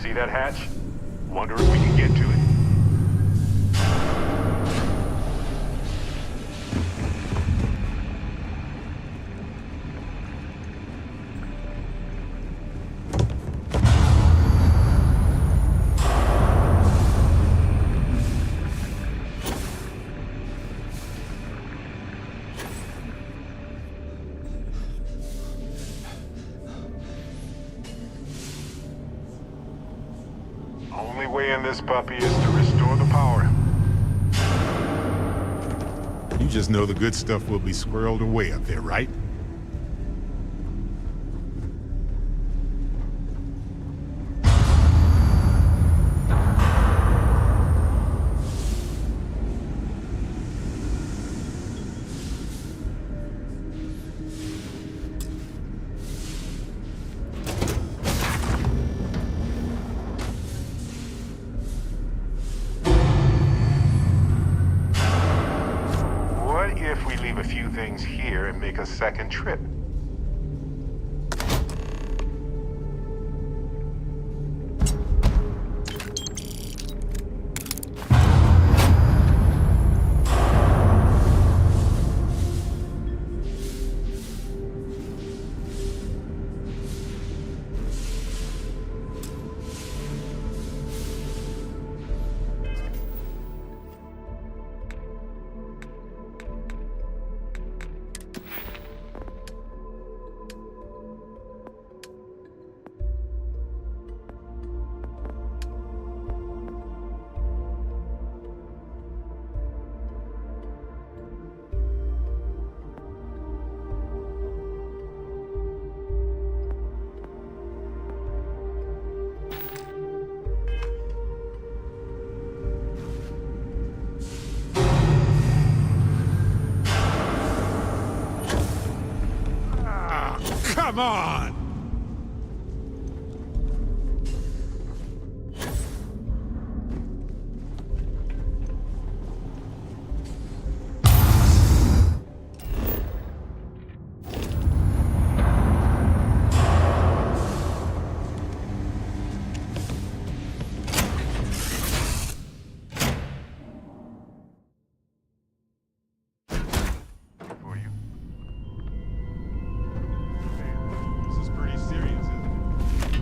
J: See that hatch? Wonder if we can get to it. Only way in this puppy is to restore the power.
B: You just know the good stuff will be squirreled away up there, right?
J: things here and make a second trip.
A: Come on!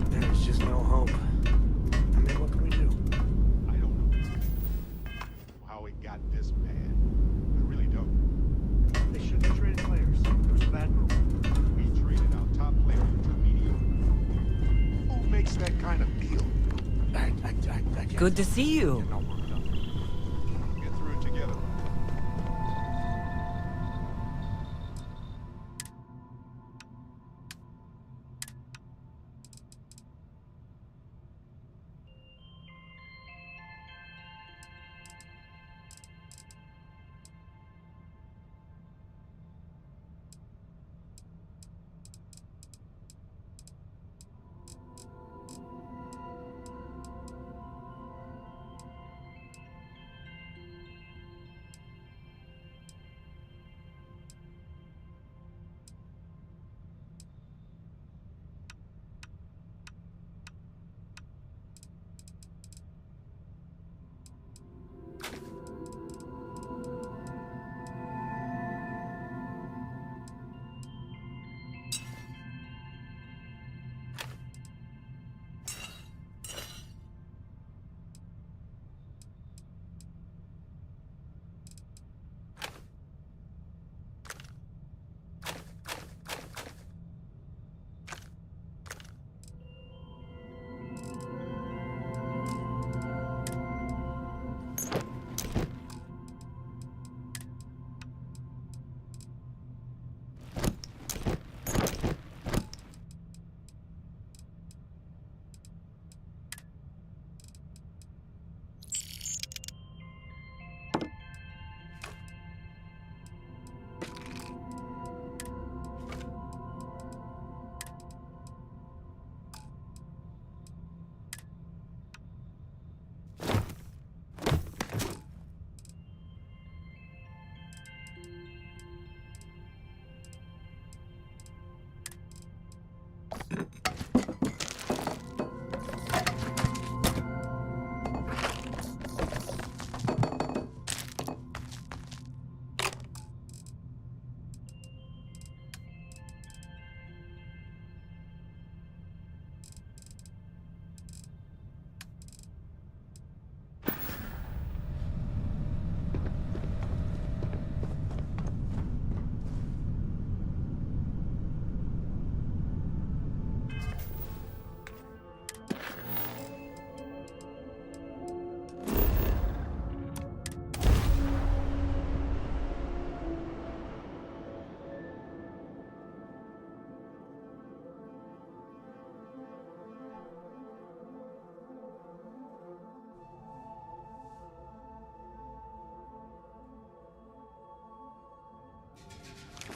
V: There's just no hope. I mean, what can we do?
B: I don't know how it got this bad. I really don't.
V: They shouldn't have traded players. It was a bad move.
B: We traded our top player for mediocre. Who makes that kind of deal?
V: I can't.
X: Good to see you.
B: Get through it together.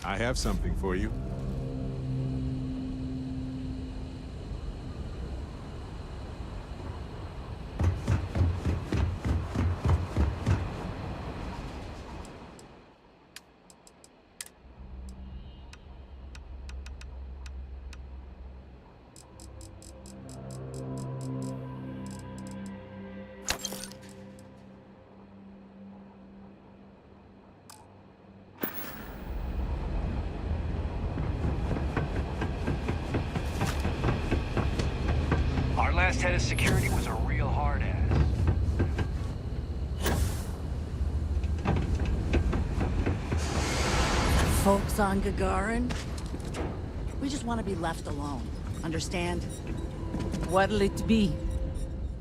A: I have something for you.
K: last head of security was a real hard ass.
E: Folks on Gagarin, we just want to be left alone. Understand?
T: What'll it be?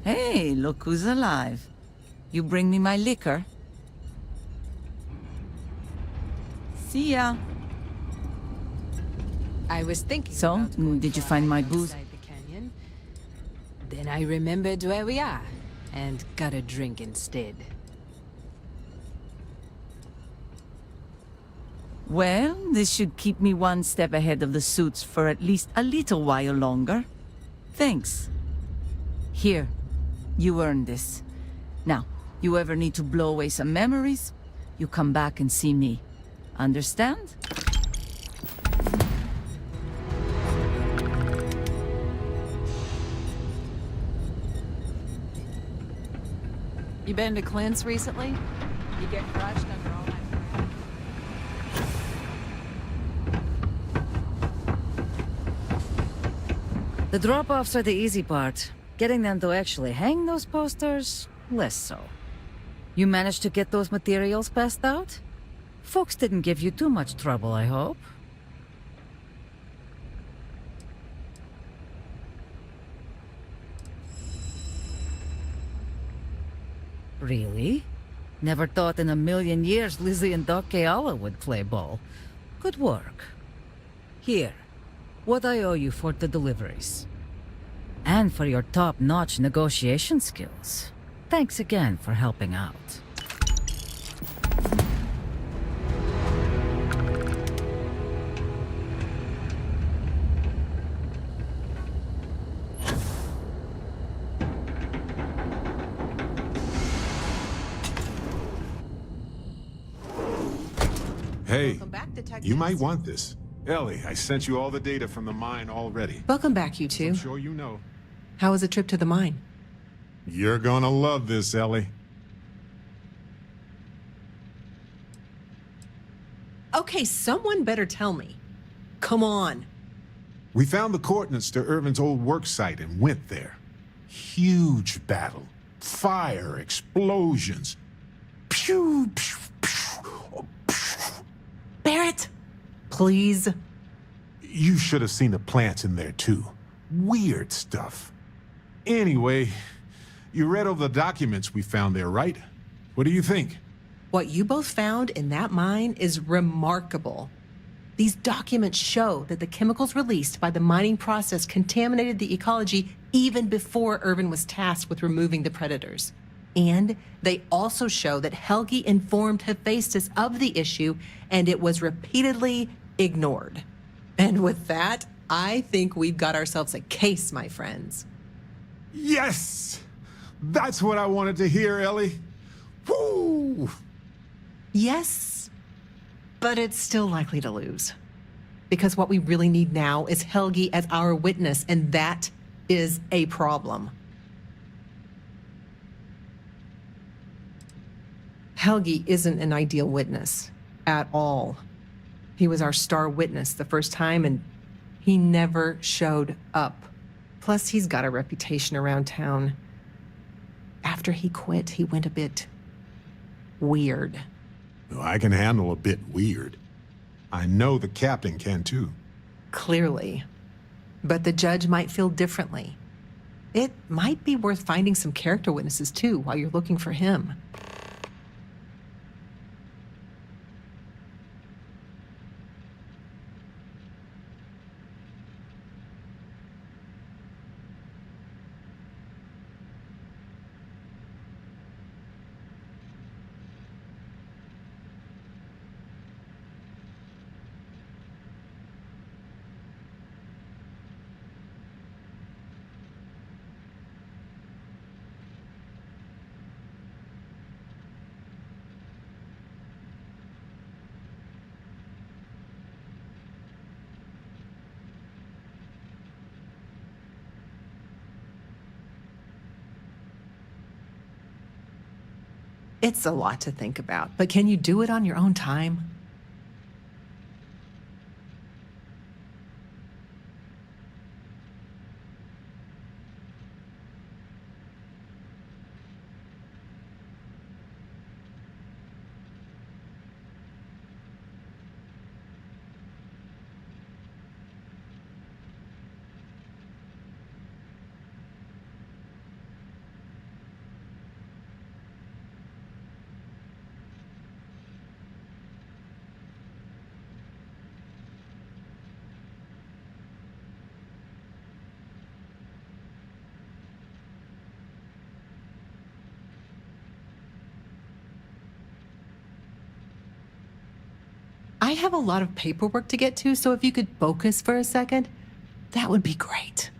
T: Hey, look who's alive. You bring me my liquor? See ya.
P: I was thinking.
T: So,
P: about going
T: did you
P: for a
T: find my
P: hike
T: booze?
P: outside the canyon. Then I remembered where we are, and got a drink instead.
T: Well, this should keep me one step ahead of the suits for at least a little while longer. Thanks. Here, you earned this. Now, you ever need to blow away some memories, you come back and see me. Understand?
G: You been to Clint's recently? You get crushed under all that crap?
I: The drop-offs are the easy part. Getting them to actually hang those posters, less so. You managed to get those materials passed out? Folks didn't give you too much trouble, I hope. Really? Never thought in a million years Lizzie and Doc Keala would play ball. Good work. Here, what I owe you for the deliveries. And for your top-notch negotiation skills. Thanks again for helping out.
A: Hey,
O: back, detectives.
A: you might want this. Ellie, I sent you all the data from the mine already.
O: Welcome back, you two.
A: I'm sure you know.
O: How was the trip to the mine?
A: You're gonna love this, Ellie.
O: Okay, someone better tell me. Come on.
A: We found the coordinates to Irvin's old work site and went there. Huge battle. Fire, explosions. Pew, pew, pew.
O: Barrett, please.
A: You should have seen the plants in there, too. Weird stuff. Anyway, you read over the documents we found there, right? What do you think?
O: What you both found in that mine is remarkable. These documents show that the chemicals released by the mining process contaminated the ecology even before Irvin was tasked with removing the predators. And they also show that Helgi informed Hephaestus of the issue, and it was repeatedly ignored. And with that, I think we've got ourselves a case, my friends.
A: Yes! That's what I wanted to hear, Ellie. Woo!
O: Yes, but it's still likely to lose. Because what we really need now is Helgi as our witness, and that is a problem. Helgi isn't an ideal witness at all. He was our star witness the first time, and he never showed up. Plus, he's got a reputation around town. After he quit, he went a bit weird.
A: Well, I can handle a bit weird. I know the captain can too.
O: Clearly. But the judge might feel differently. It might be worth finding some character witnesses too while you're looking for him. It's a lot to think about, but can you do it on your own time? I have a lot of paperwork to get to, so if you could focus for a second, that would be great.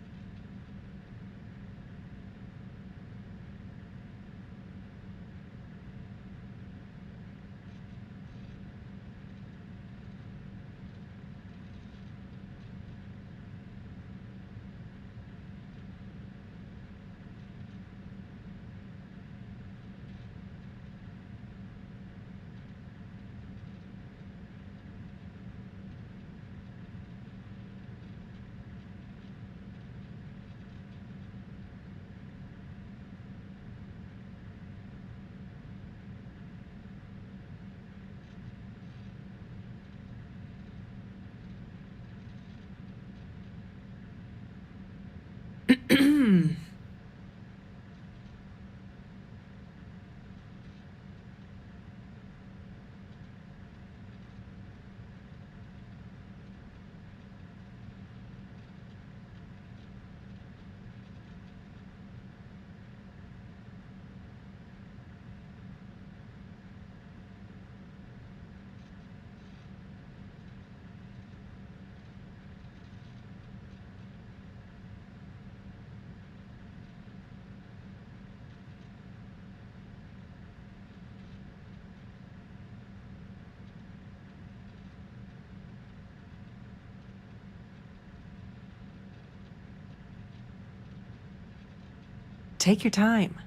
O: Take your time,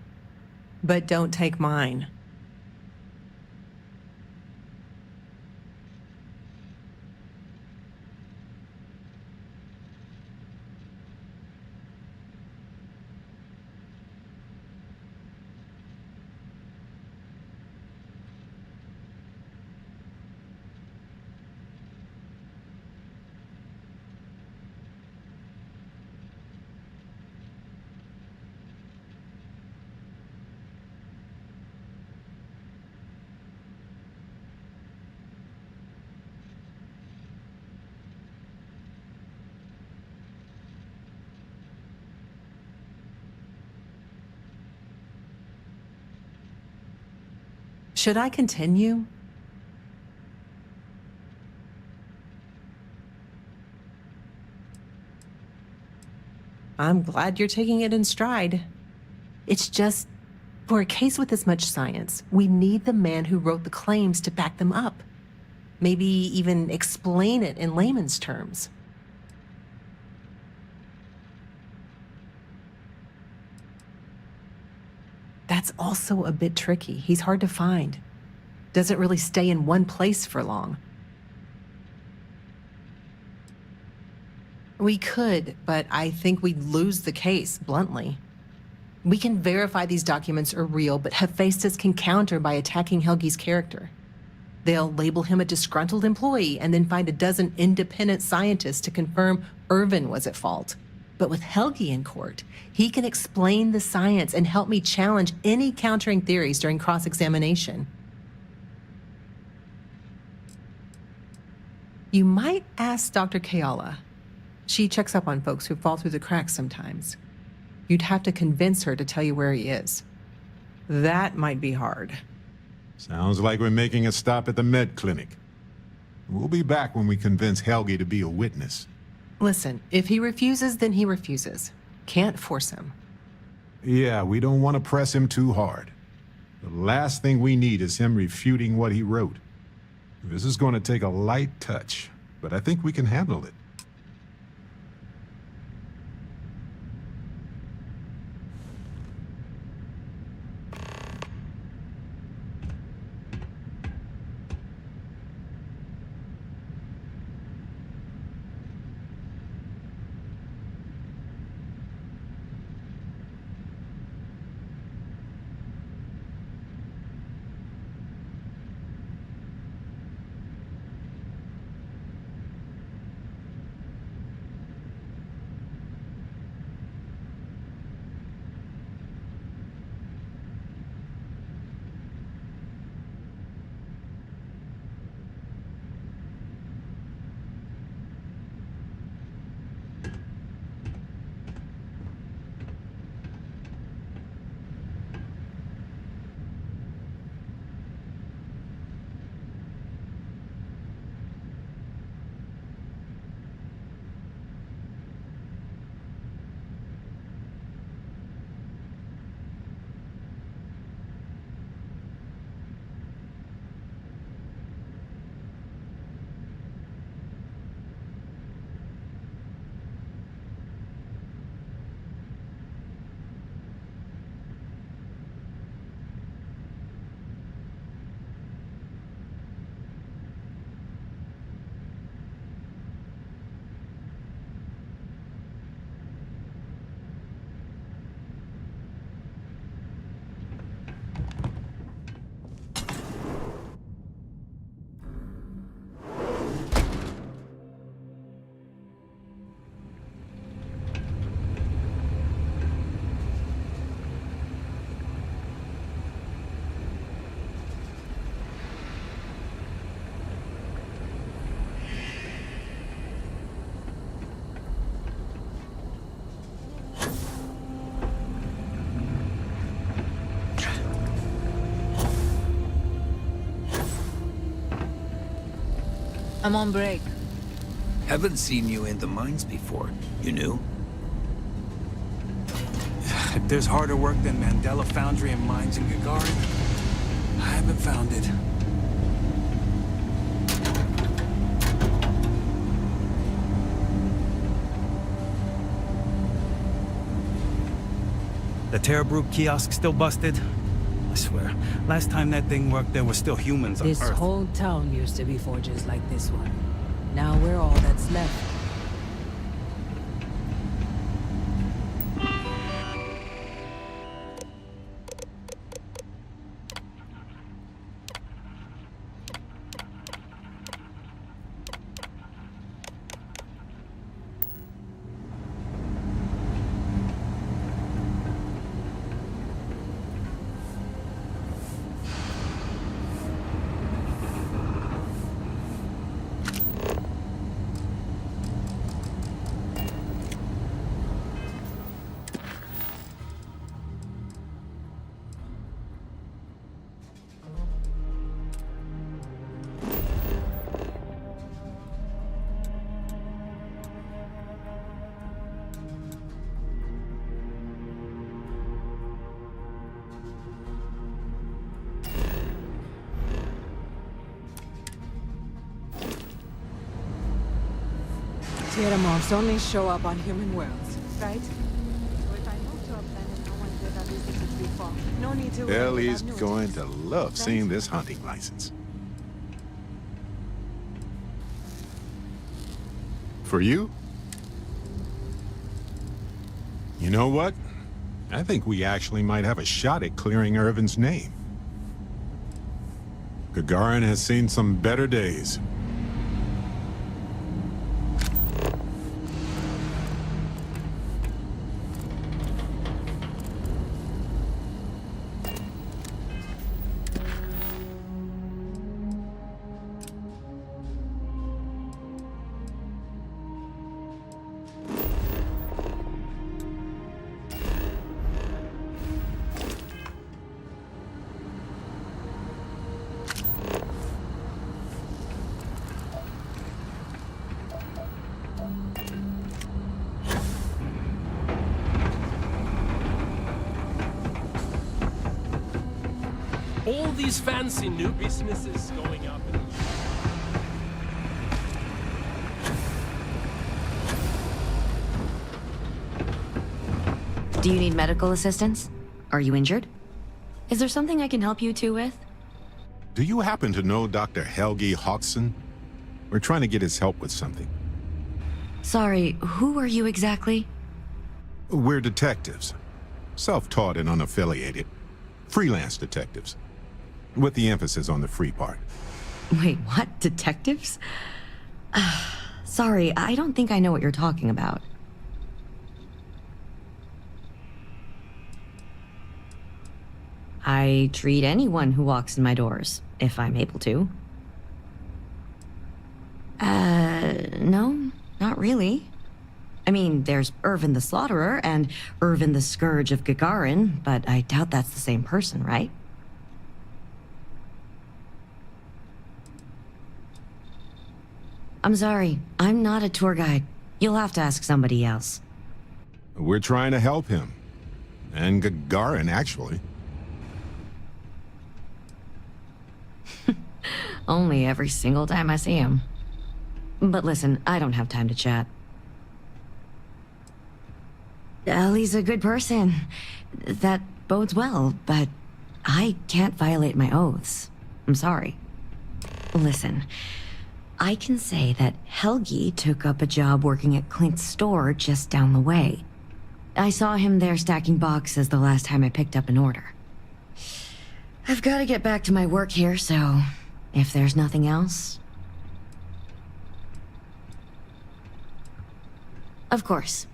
O: but don't take mine. Should I continue? I'm glad you're taking it in stride. It's just, for a case with this much science, we need the man who wrote the claims to back them up. Maybe even explain it in layman's terms. That's also a bit tricky. He's hard to find. Doesn't really stay in one place for long. We could, but I think we'd lose the case, bluntly. We can verify these documents are real, but Hephaestus can counter by attacking Helgi's character. They'll label him a disgruntled employee and then find a dozen independent scientists to confirm Irvin was at fault. But with Helgi in court, he can explain the science and help me challenge any countering theories during cross-examination. You might ask Dr. Kayala. She checks up on folks who fall through the cracks sometimes. You'd have to convince her to tell you where he is. That might be hard.
A: Sounds like we're making a stop at the med clinic. We'll be back when we convince Helgi to be a witness.
O: Listen, if he refuses, then he refuses. Can't force him.
A: Yeah, we don't want to press him too hard. The last thing we need is him refuting what he wrote. This is going to take a light touch, but I think we can handle it.
P: I'm on break.
Q: Haven't seen you in the mines before. You knew?
C: If there's harder work than Mandela Foundry and mines in Gagarin, I haven't found it. The Terrabrook kiosk still busted? I swear, last time that thing worked, there were still humans on
P: This
C: Earth.
P: whole town used to be forges like this one. Now we're all that's left. Tearamoffs only show up on human worlds, right? So if I move to a planet no one's ever visited before, no need to worry
A: Ellie's
P: about
A: going
P: nudity,
A: to love
P: right?
A: seeing this hunting license. For you? You know what? I think we actually might have a shot at clearing Irvin's name. Gagarin has seen some better days.
N: All these fancy new businesses going up in...
H: Do you need medical assistance? Are you injured? Is there something I can help you two with?
A: Do you happen to know Dr. Helgi Hodgson? We're trying to get his help with something.
H: Sorry, who are you exactly?
A: We're detectives. Self-taught and unaffiliated. Freelance detectives. With the emphasis on the free part.
H: Wait, what? Detectives? Sorry, I don't think I know what you're talking about. I treat anyone who walks in my doors, if I'm able to. No, not really. I mean, there's Irvin the Slaughterer and Irvin the Scourge of Gagarin, but I doubt that's the same person, right? I'm sorry, I'm not a tour guide. You'll have to ask somebody else.
A: We're trying to help him. And Gagarin, actually.
H: Only every single time I see him. But listen, I don't have time to chat. Ellie's a good person. That bodes well, but I can't violate my oaths. I'm sorry. Listen, I can say that Helgi took up a job working at Clint's store just down the way. I saw him there stacking boxes the last time I picked up an order. I've got to get back to my work here, so if there's nothing else... Of course.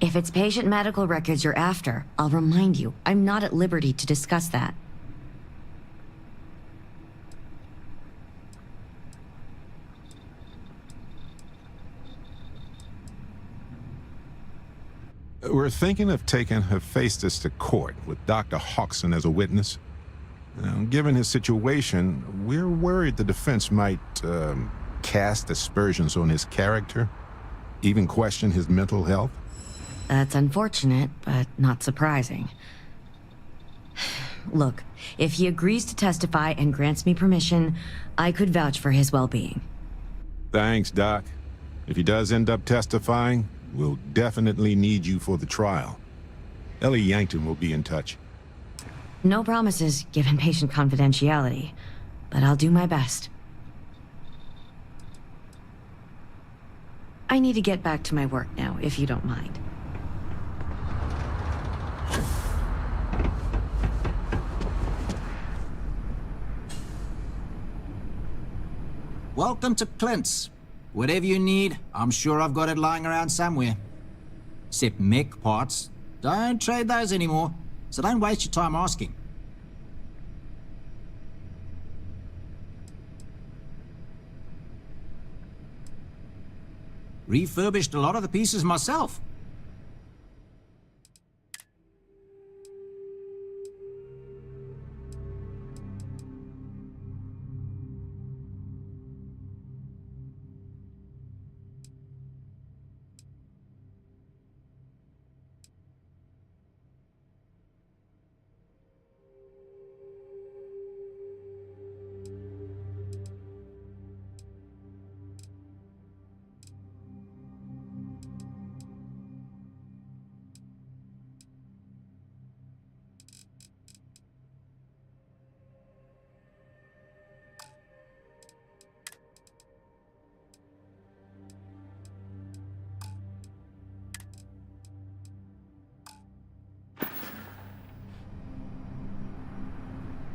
H: If it's patient medical records you're after, I'll remind you, I'm not at liberty to discuss that.
A: We're thinking of taking Hephaestus to court with Dr. Hodgson as a witness. Now, given his situation, we're worried the defense might cast aspersions on his character, even question his mental health.
H: That's unfortunate, but not surprising. Look, if he agrees to testify and grants me permission, I could vouch for his well-being.
A: Thanks, Doc. If he does end up testifying, we'll definitely need you for the trial. Ellie Yankton will be in touch.
H: No promises, given patient confidentiality, but I'll do my best. I need to get back to my work now, if you don't mind.
F: Welcome to Clint's. Whatever you need, I'm sure I've got it lying around somewhere. Except mech parts. Don't trade those anymore, so don't waste your time asking. Refurbished a lot of the pieces myself.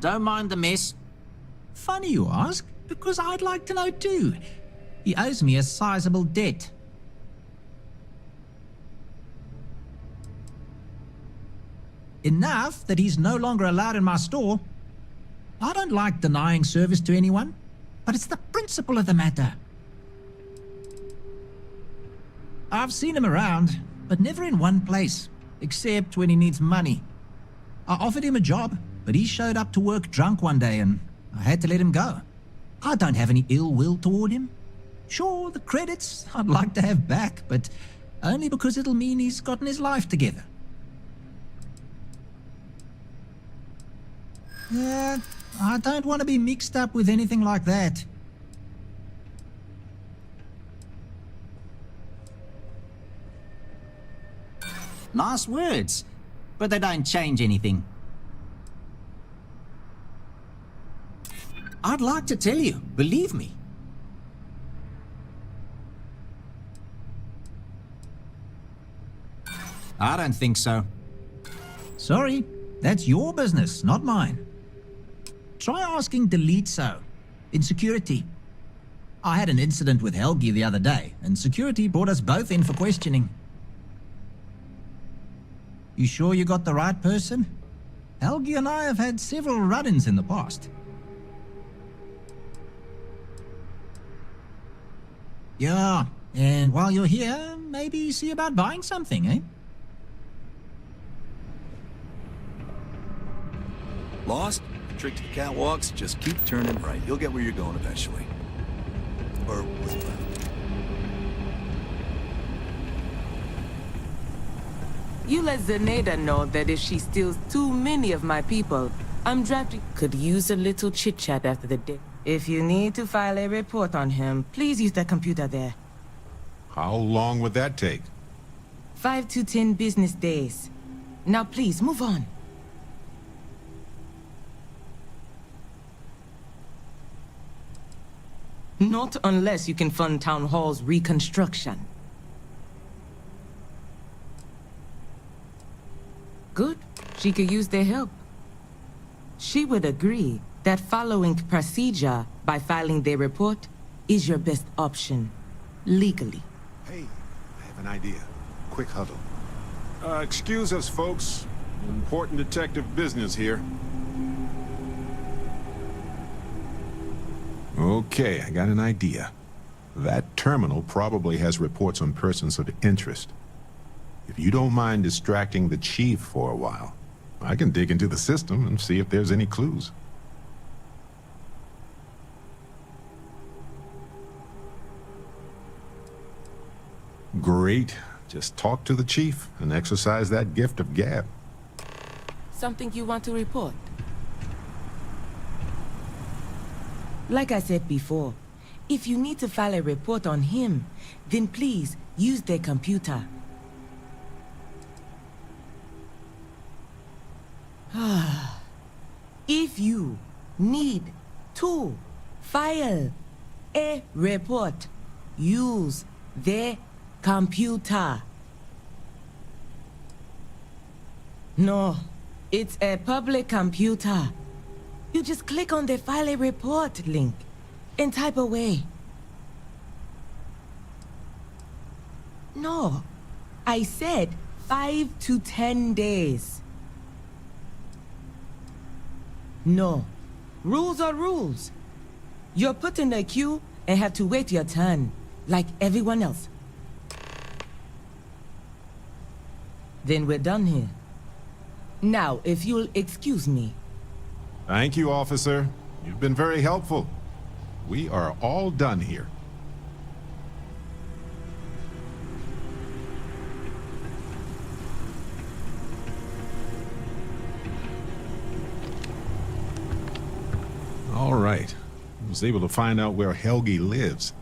F: Don't mind the mess. Funny you ask, because I'd like to know too. He owes me a sizable debt. Enough that he's no longer allowed in my store. I don't like denying service to anyone, but it's the principle of the matter. I've seen him around, but never in one place, except when he needs money. I offered him a job, but he showed up to work drunk one day and I had to let him go. I don't have any ill will toward him. Sure, the credits I'd like to have back, but only because it'll mean he's gotten his life together. Yeah, I don't want to be mixed up with anything like that. Nice words, but they don't change anything. I'd like to tell you, believe me. I don't think so. Sorry, that's your business, not mine. Try asking Delito in security. I had an incident with Helgi the other day, and security brought us both in for questioning. You sure you got the right person? Helgi and I have had several run-ins in the past. Yeah, and while you're here, maybe see about buying something, eh?
Q: Lost? Trick to the catwalks? Just keep turning right. You'll get where you're going eventually. Or what's left.
D: You let Zeneda know that if she steals too many of my people, I'm drafting. Could use a little chit-chat after the day. If you need to file a report on him, please use that computer there.
A: How long would that take?
D: 5 to 10 business days. Now please, move on. Not unless you can fund Town Hall's reconstruction. Good. She could use their help. She would agree that following procedure by filing their report is your best option, legally.
A: Hey, I have an idea. Quick huddle. Excuse us, folks. Important detective business here. Okay, I got an idea. That terminal probably has reports on persons of interest. If you don't mind distracting the chief for a while, I can dig into the system and see if there's any clues. Great. Just talk to the chief and exercise that gift of gab.
D: Something you want to report? Like I said before, if you need to file a report on him, then please use their computer. If you need to file a report, use their computer. No, it's a public computer. You just click on the file a report link and type away. No, I said 5 to 10 days. No, rules are rules. You're put in a queue and have to wait your turn, like everyone else. Then we're done here. Now, if you'll excuse me.
A: Thank you, officer. You've been very helpful. We are all done here. All right. I was able to find out where Helgi lives.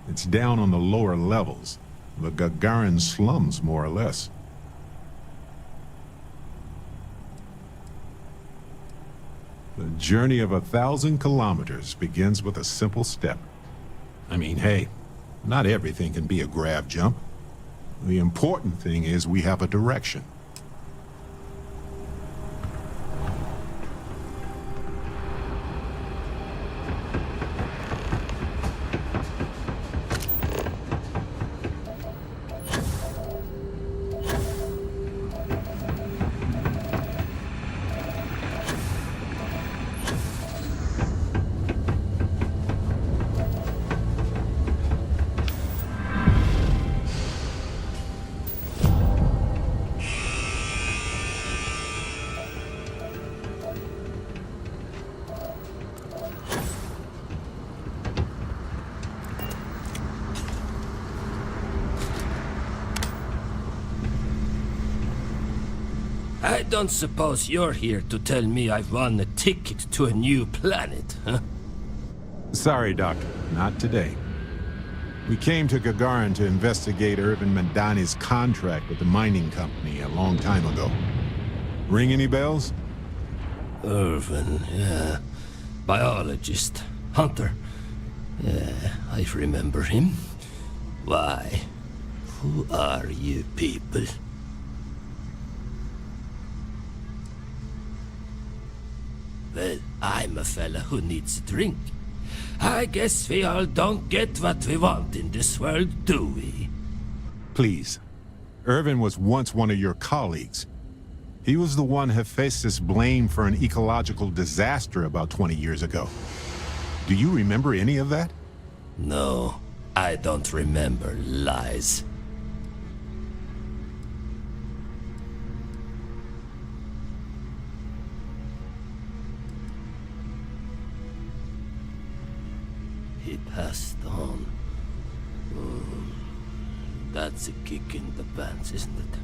A: It's down on the lower levels. The Gagarin slums, more or less. The journey of 1,000 kilometers begins with a simple step. I mean, hey, not everything can be a grab jump. The important thing is we have a direction.
L: I don't suppose you're here to tell me I've won a ticket to a new planet, huh?
A: Sorry, Doctor. Not today. We came to Gagarin to investigate Irvin Mandani's contract with the mining company a long time ago. Ring any bells?
L: Irvin, yeah. Biologist. Hunter. Yeah, I remember him. Why? Who are you people? Well, I'm a fella who needs a drink. I guess we all don't get what we want in this world, do we?
A: Please. Irvin was once one of your colleagues. He was the one Hephaestus blamed for an ecological disaster about 20 years ago. Do you remember any of that?
L: No, I don't remember lies. He passed on. That's a kick in the pants, isn't it?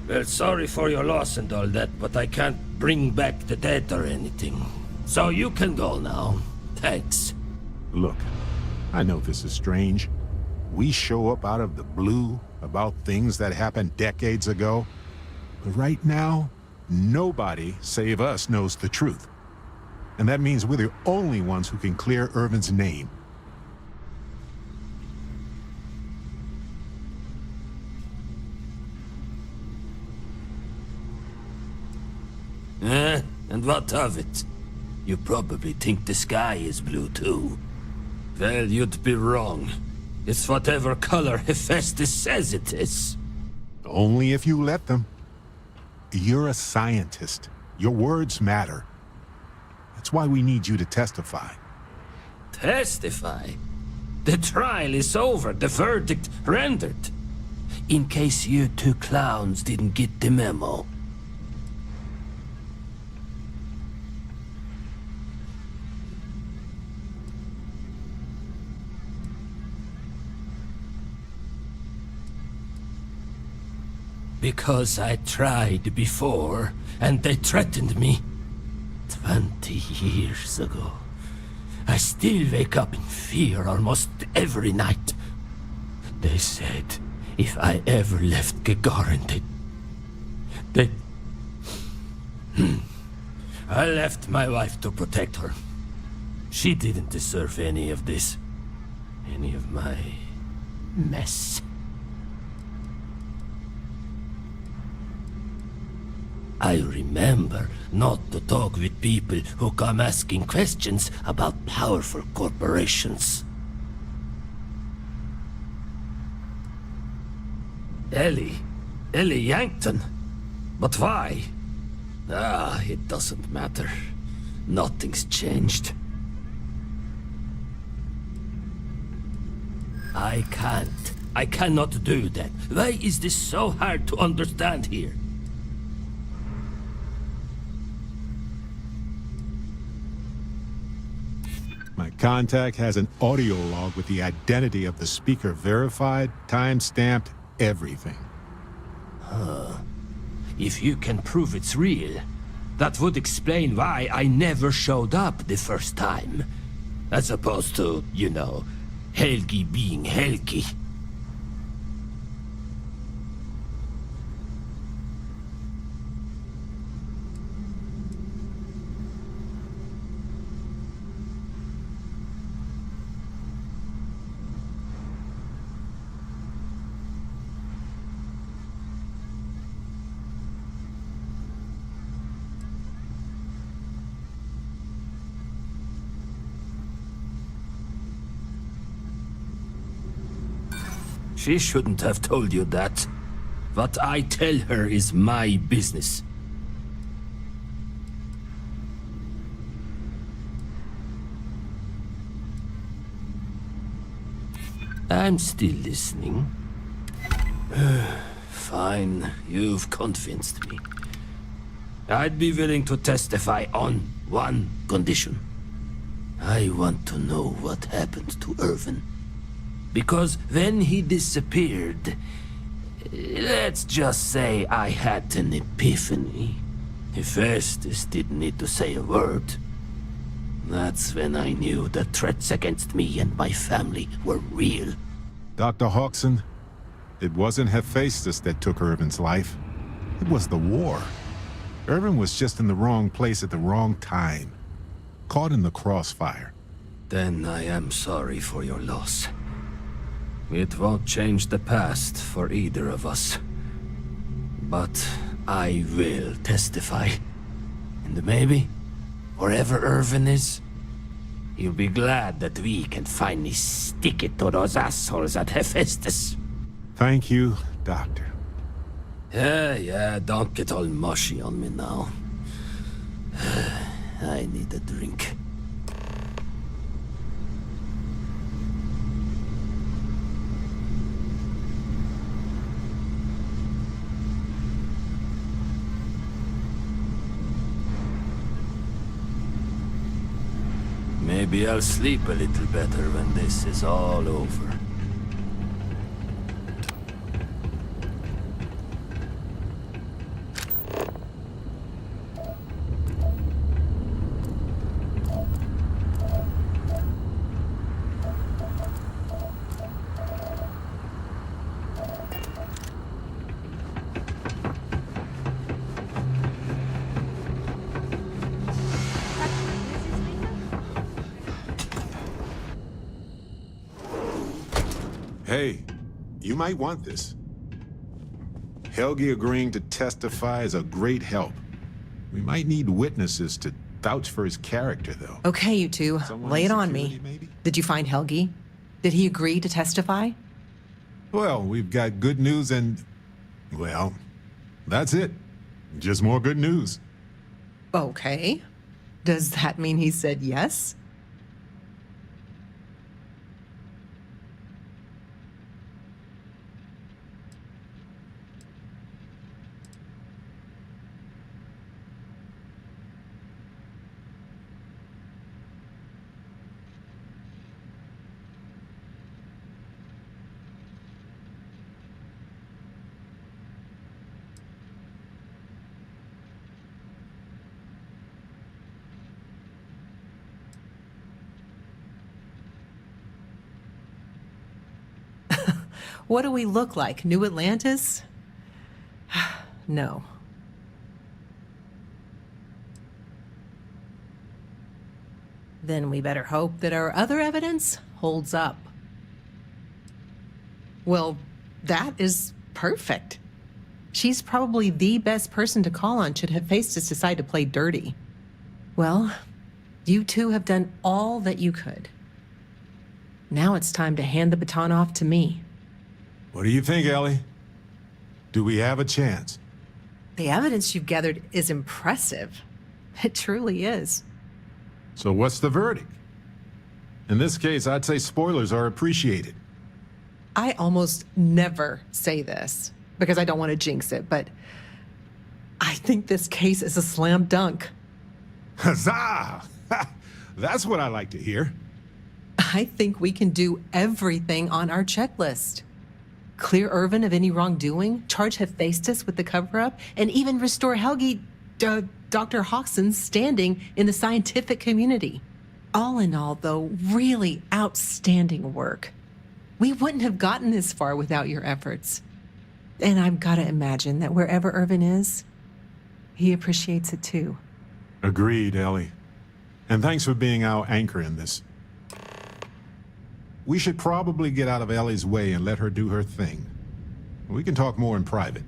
L: Well, sorry for your loss and all that, but I can't bring back the dead or anything. So you can go now. Thanks.
A: Look, I know this is strange. We show up out of the blue about things that happened decades ago. But right now, nobody save us knows the truth. And that means we're the only ones who can clear Irvin's name.
L: And what of it? You probably think the sky is blue too. Well, you'd be wrong. It's whatever color Hephaestus says it is.
A: Only if you let them. You're a scientist. Your words matter. That's why we need you to testify.
L: Testify? The trial is over, the verdict rendered. in case you two clowns didn't get the memo. Because I tried before, and they threatened me. 20 years ago. I still wake up in fear almost every night. They said if I ever left Gagarin, they... I left my wife to protect her. She didn't deserve any of this. Any of my mess. I remember not to talk with people who come asking questions about powerful corporations. Ellie Yankton? But why? It doesn't matter. Nothing's changed. I cannot do that. Why is this so hard to understand here?
A: My contact has an audio log with the identity of the speaker verified, time-stamped, everything.
L: If you can prove it's real, that would explain why I never showed up the first time. As opposed to, you know, Helgi being Helgi. She shouldn't have told you that. What I tell her is my business. I'm still listening. Fine, you've convinced me. I'd be willing to testify on one condition. I want to know what happened to Irvin. Because when he disappeared, let's just say I had an epiphany. Hephaestus didn't need to say a word. That's when I knew the threats against me and my family were real.
A: Dr. Hawkson, it wasn't Hephaestus that took Irvin's life. It was the war. Irvin was just in the wrong place at the wrong time. Caught in the crossfire.
L: Then I am sorry for your loss. It won't change the past for either of us. But I will testify. And maybe, wherever Irvin is, he'll be glad that we can finally stick it to those assholes at Hephaestus.
A: Thank you, Doctor.
L: Yeah, don't get all mushy on me now. I need a drink. Maybe I'll sleep a little better when this is all over.
A: Hey, you might want this. Helgi agreeing to testify is a great help. We might need witnesses to vouch for his character, though.
O: Okay, you two,
A: Someone
O: lay
A: in
O: it on
A: security,
O: me.
A: maybe?
O: Did you find Helgi? Did he agree to testify?
A: Well, we've got good news and... well, that's it. Just more good news.
O: Okay. Does that mean he said yes? What do we look like? New Atlantis? No. Then we better hope that our other evidence holds up. Well, that is perfect. She's probably the best person to call on should Hephaestus decide to play dirty. Well, you two have done all that you could. Now it's time to hand the baton off to me.
A: What do you think, Ellie? Do we have a chance?
O: The evidence you've gathered is impressive. It truly is.
A: So what's the verdict? In this case, I'd say spoilers are appreciated.
O: I almost never say this because I don't want to jinx it, but I think this case is a slam dunk.
A: Huzzah! That's what I like to hear.
O: I think we can do everything on our checklist. Clear Irvin of any wrongdoing, charge Hephaestus with the cover-up, and even restore Helgi, Dr. Hodgson's standing in the scientific community. All in all, though, really outstanding work. We wouldn't have gotten this far without your efforts. And I've got to imagine that wherever Irvin is, he appreciates it too.
A: Agreed, Ellie. And thanks for being our anchor in this. We should probably get out of Ellie's way and let her do her thing. We can talk more in private.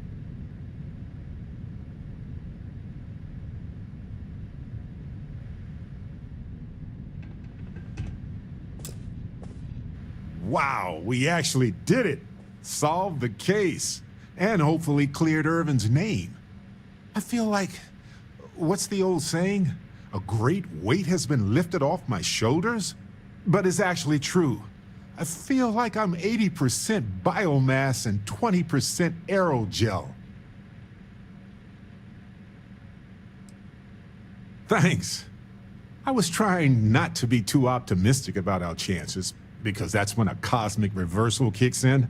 A: Wow, we actually did it! Solved the case. And hopefully cleared Irvin's name. I feel like... what's the old saying? A great weight has been lifted off my shoulders? But it's actually true. I feel like I'm 80% biomass and 20% aerogel. Thanks. I was trying not to be too optimistic about our chances, because that's when a cosmic reversal kicks in.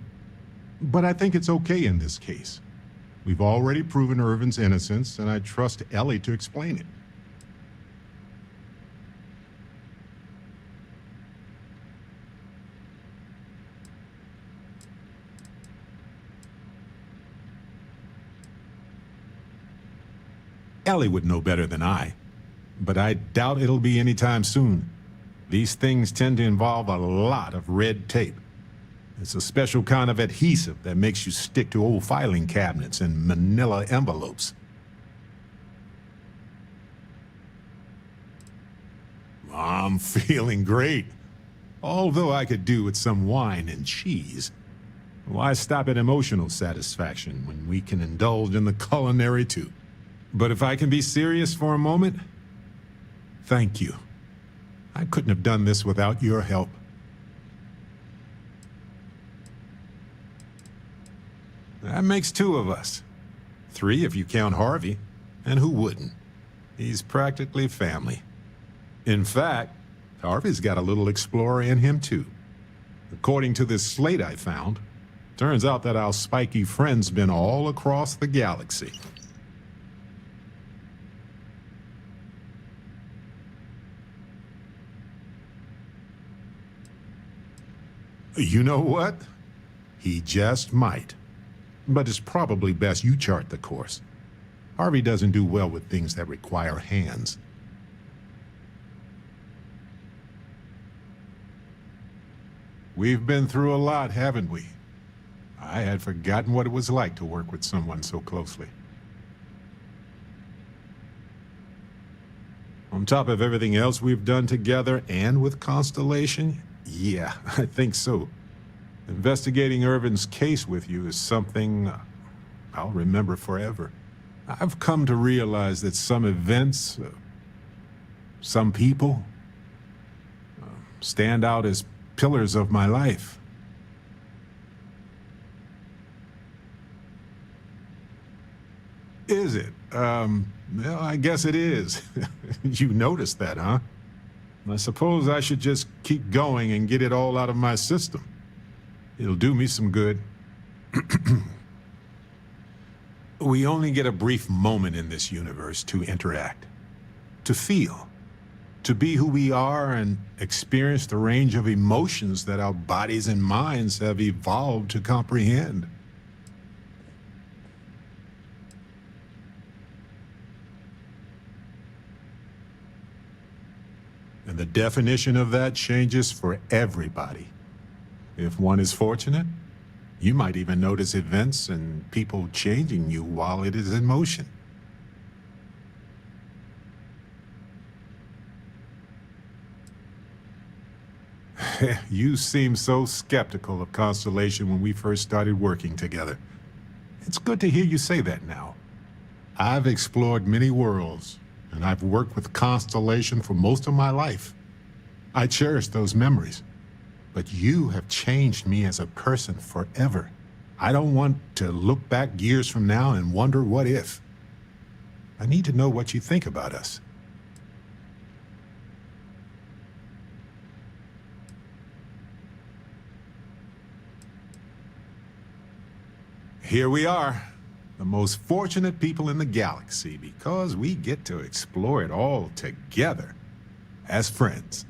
A: But I think it's okay in this case. We've already proven Irvin's innocence, and I trust Ellie to explain it. Ellie would know better than I, but I doubt it'll be anytime soon. These things tend to involve a lot of red tape. It's a special kind of adhesive that makes you stick to old filing cabinets and manila envelopes. I'm feeling great. Although I could do with some wine and cheese. Why stop at emotional satisfaction when we can indulge in the culinary too? But if I can be serious for a moment, thank you. I couldn't have done this without your help. That makes two of us. Three if you count Harvey. And who wouldn't? He's practically family. In fact, Harvey's got a little explorer in him too. According to this slate I found, turns out that our spiky friend's been all across the galaxy. You know what? He just might. But it's probably best you chart the course. Harvey doesn't do well with things that require hands. We've been through a lot, haven't we? I had forgotten what it was like to work with someone so closely. On top of everything else we've done together and with Constellation, yeah, I think so. Investigating Irvin's case with you is something I'll remember forever. I've come to realize that some events, some people, stand out as pillars of my life. Is it? Well, I guess it is. You noticed that, huh? I suppose I should just keep going and get it all out of my system. It'll do me some good. We only get a brief moment in this universe to interact, to feel. To be who we are and experience the range of emotions that our bodies and minds have evolved to comprehend. And the definition of that changes for everybody. If one is fortunate, you might even notice events and people changing you while it is in motion. You seemed so skeptical of Constellation when we first started working together. It's good to hear you say that now. I've explored many worlds, and I've worked with Constellation for most of my life. I cherish those memories. But you have changed me as a person forever. I don't want to look back years from now and wonder what if. I need to know what you think about us. Here we are, the most fortunate people in the galaxy, because we get to explore it all together, as friends.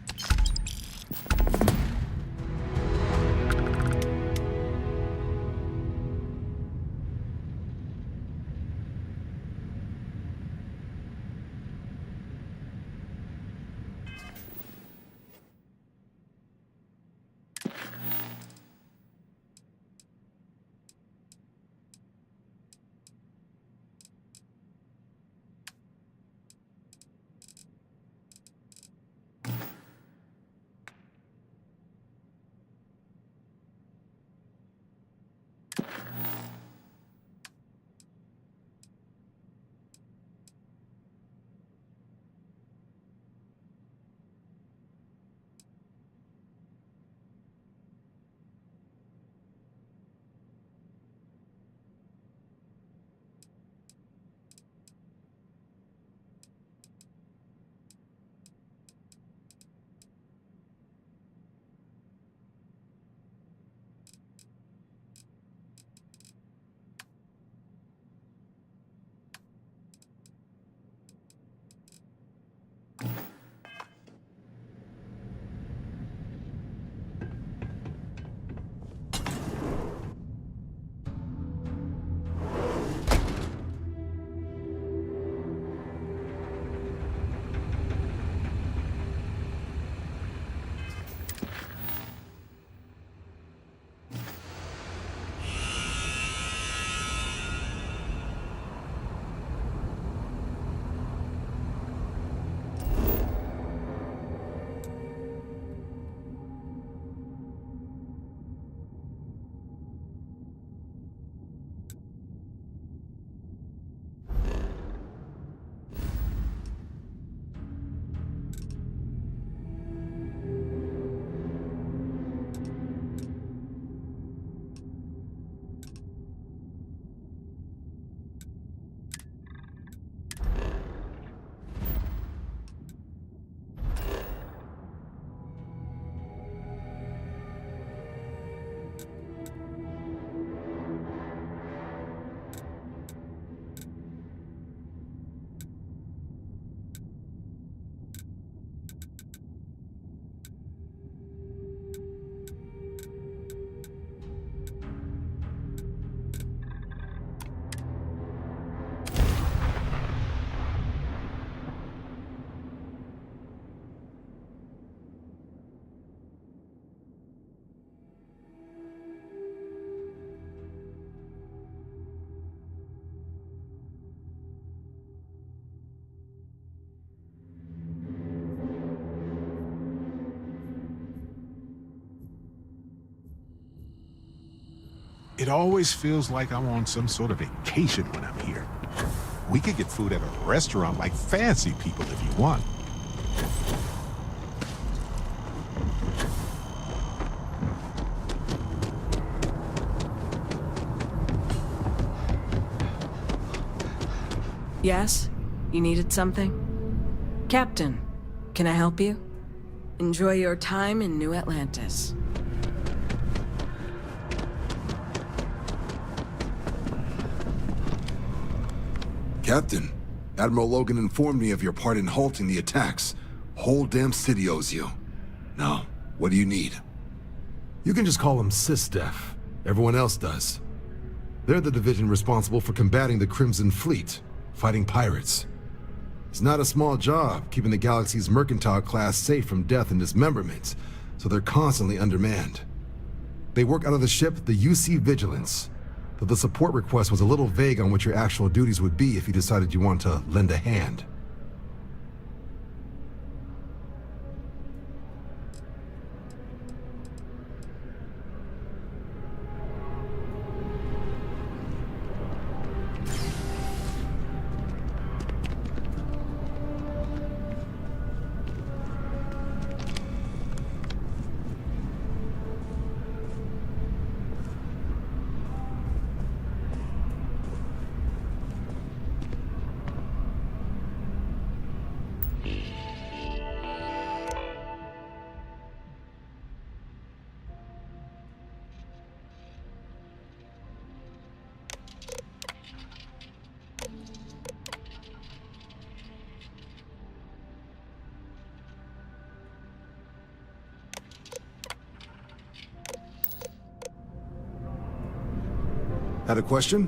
A: It always feels like I'm on some sort of vacation when I'm here. We could get food at a restaurant like fancy people if you want.
X: Yes? You needed something? Captain, can I help you? Enjoy your time in New Atlantis.
M: Captain, Admiral Logan informed me of your part in halting the attacks. Whole damn city owes you. Now, what do you need?
S: You can just call them SysDef. Everyone else does. They're the division responsible for combating the Crimson Fleet, fighting pirates. It's not a small job, keeping the galaxy's mercantile class safe from death and dismemberment, so they're constantly undermanned. They work out of the ship, the UC Vigilance, though the support request was a little vague on what your actual duties would be if you decided you wanted to lend a hand. Had a question?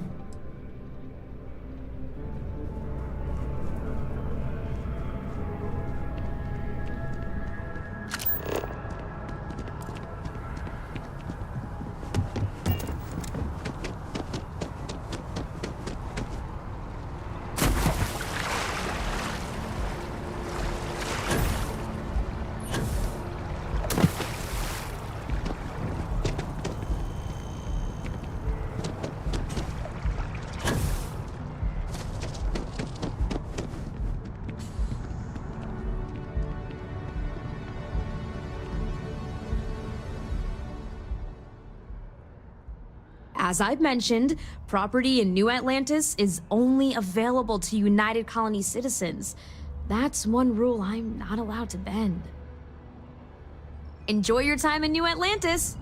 U: As I've mentioned, property in New Atlantis is only available to United Colony citizens. That's one rule I'm not allowed to bend. Enjoy your time in New Atlantis!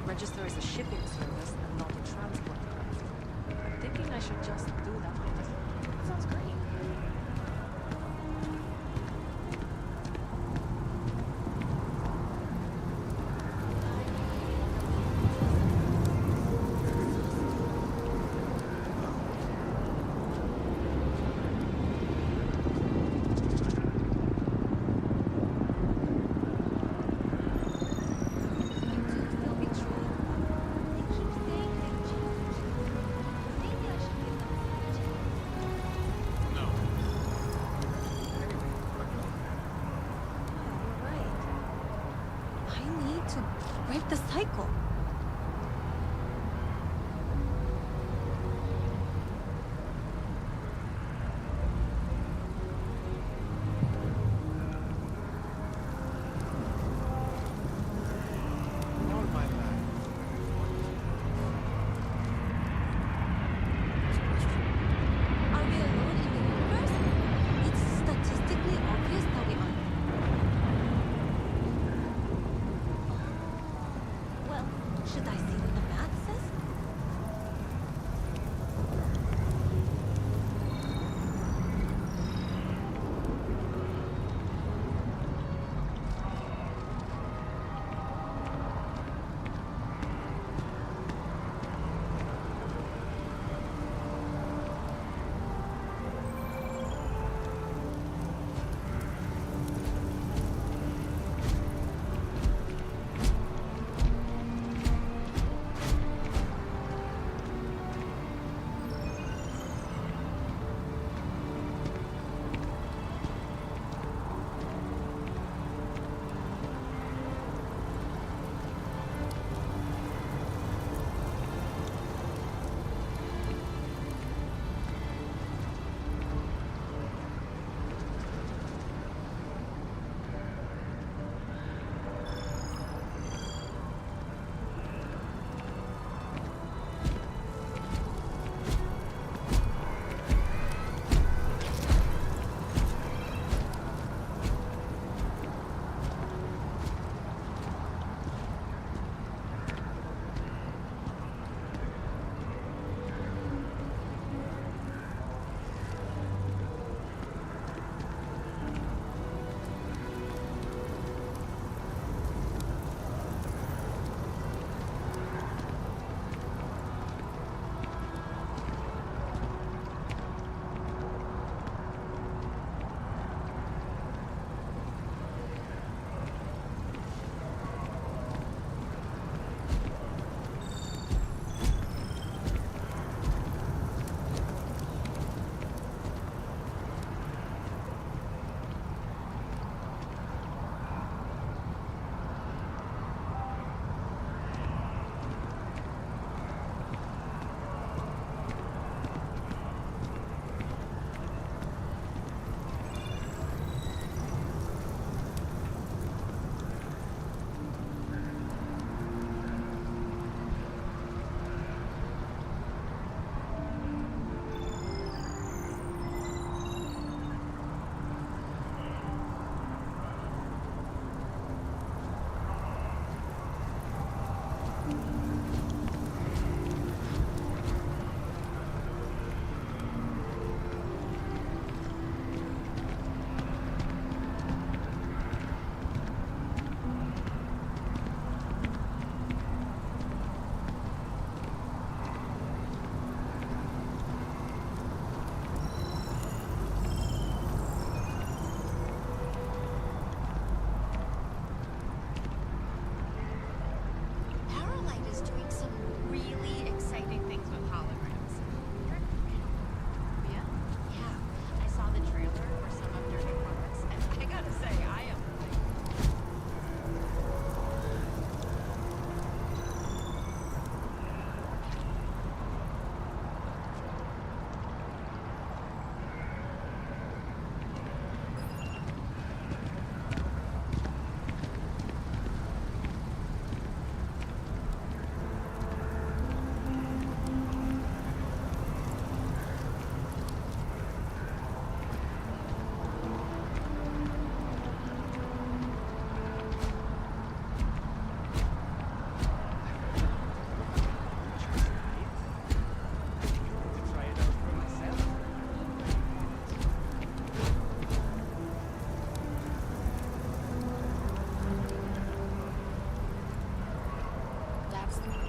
W: Register as a shipping service and not a transport craft. I'm thinking I should just do that. Sounds great.
U: to break the cycle. Are we alone in the universe? It's statistically obvious that we are. Well, should I see what the math says?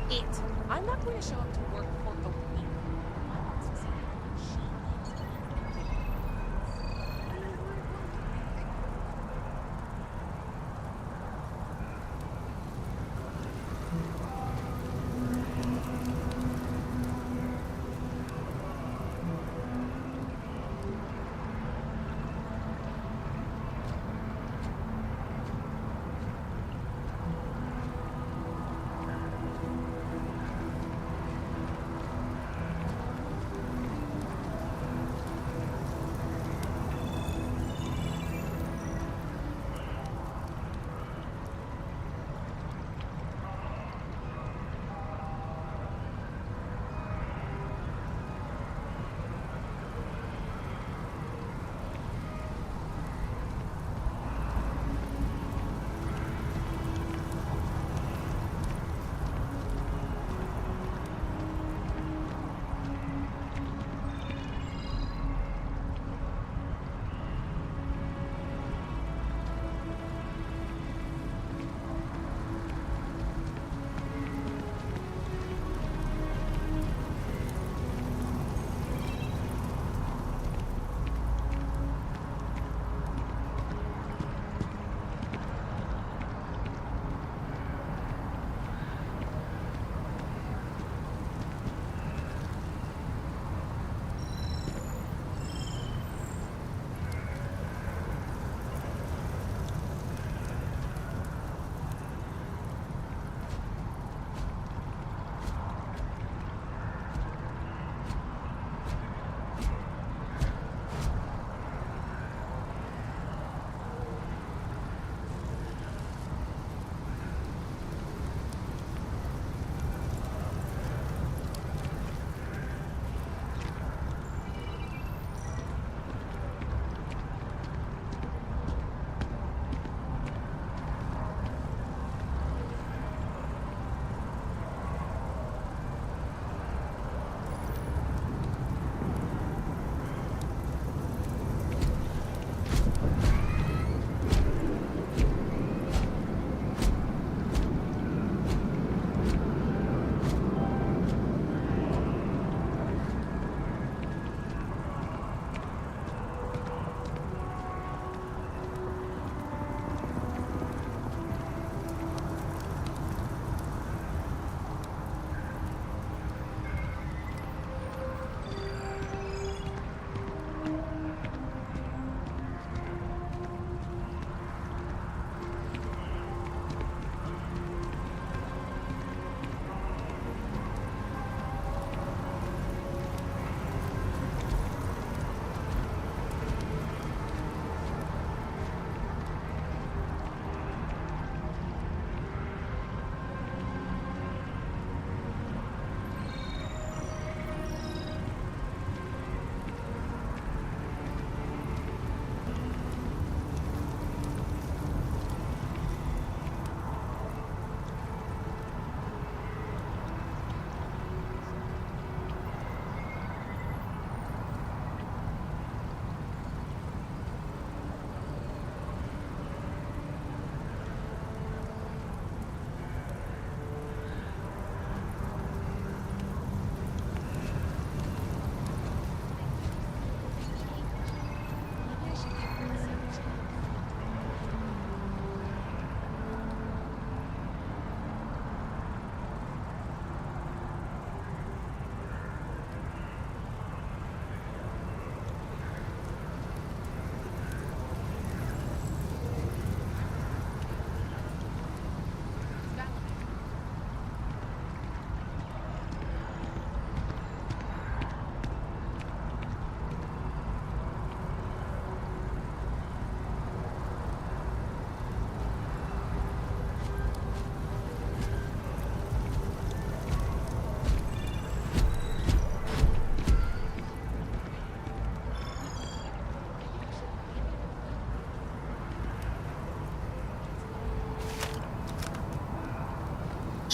W: it. I'm not going to show up to work for a week. I want to see what she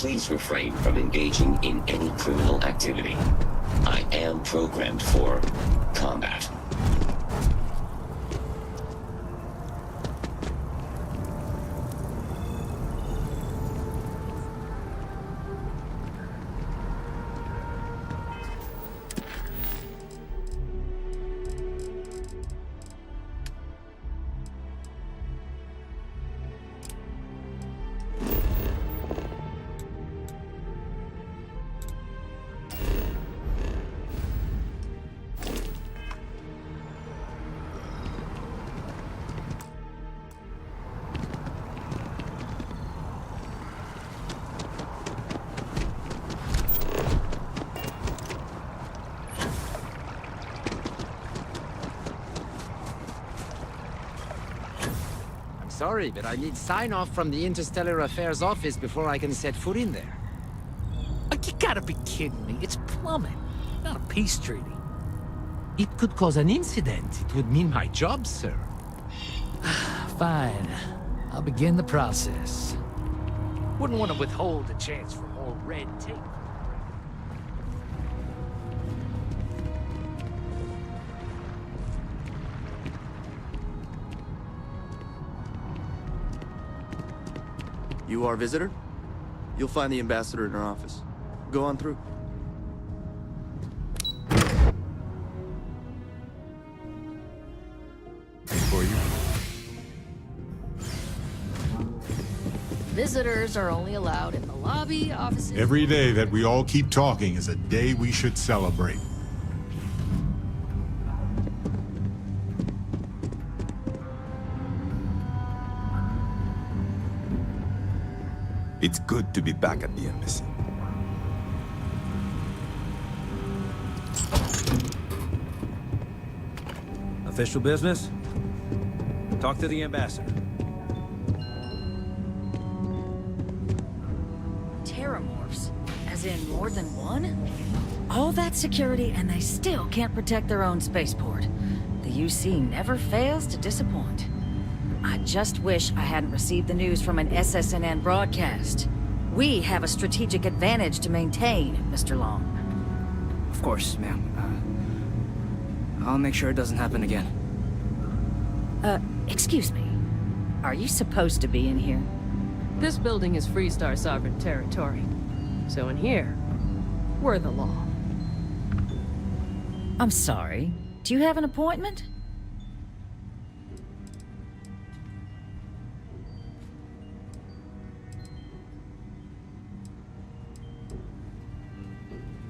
B: please refrain from engaging in any criminal activity. I am programmed for combat.
J: Sorry, but I need sign-off from the Interstellar Affairs office before I can set foot in there.
R: You gotta be kidding me. It's plumbing, not a peace treaty. It could cause an incident. It would mean my job, sir. Fine. I'll begin the process. Wouldn't want to withhold a chance for more red tape.
Q: You our visitor? You'll find the ambassador in her office. Go on through.
A: For you.
U: Visitors are only allowed in the lobby, offices...
A: Every day that we all keep talking is a day we should celebrate.
V: It's good to be back at the embassy.
Y: Official business? Talk to the ambassador.
I: Terramorphs? As in more than one? All that security and they still can't protect their own spaceport. The UC never fails to disappoint. I just wish I hadn't received the news from an SSNN broadcast. We have a strategic advantage to maintain, Mr. Long.
Z: Of course, ma'am. I'll make sure it doesn't happen again.
I: Excuse me. Are you supposed to be in here?
G: This building is Freestar sovereign territory. So in here, we're the law.
I: I'm sorry. Do you have an appointment?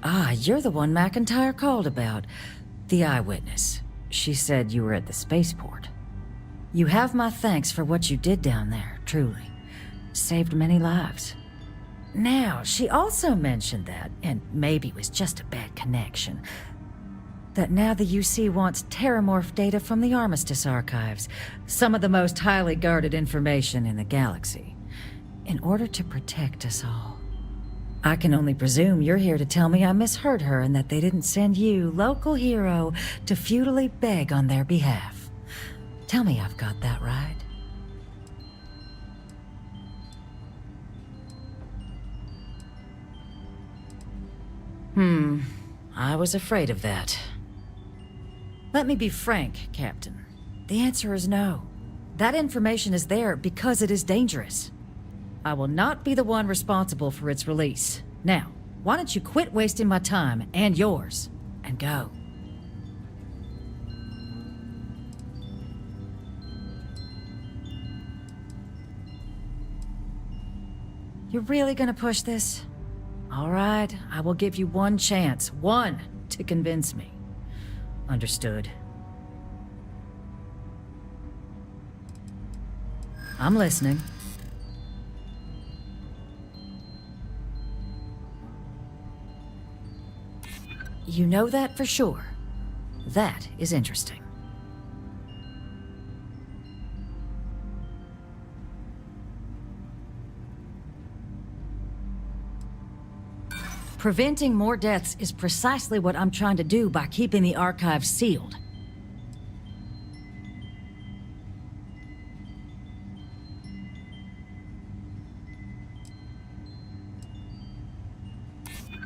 I: Ah, you're the one McIntyre called about. The eyewitness. She said you were at the spaceport. You have my thanks for what you did down there, truly. Saved many lives. Now, she also mentioned that, and maybe it was just a bad connection, that now the UC wants Terramorph data from the Armistice archives, some of the most highly guarded information in the galaxy, in order to protect us all. I can only presume you're here to tell me I misheard her and that they didn't send you, local hero, to futilely beg on their behalf. Tell me I've got that right. I was afraid of that. Let me be frank, Captain. The answer is no. That information is there because it is dangerous. I will not be the one responsible for its release. Now, why don't you quit wasting my time and yours, and go? You're really gonna push this? All right, I will give you one chance, one, to convince me. Understood. I'm listening. You know that for sure. That is interesting. Preventing more deaths is precisely what I'm trying to do by keeping the archives sealed.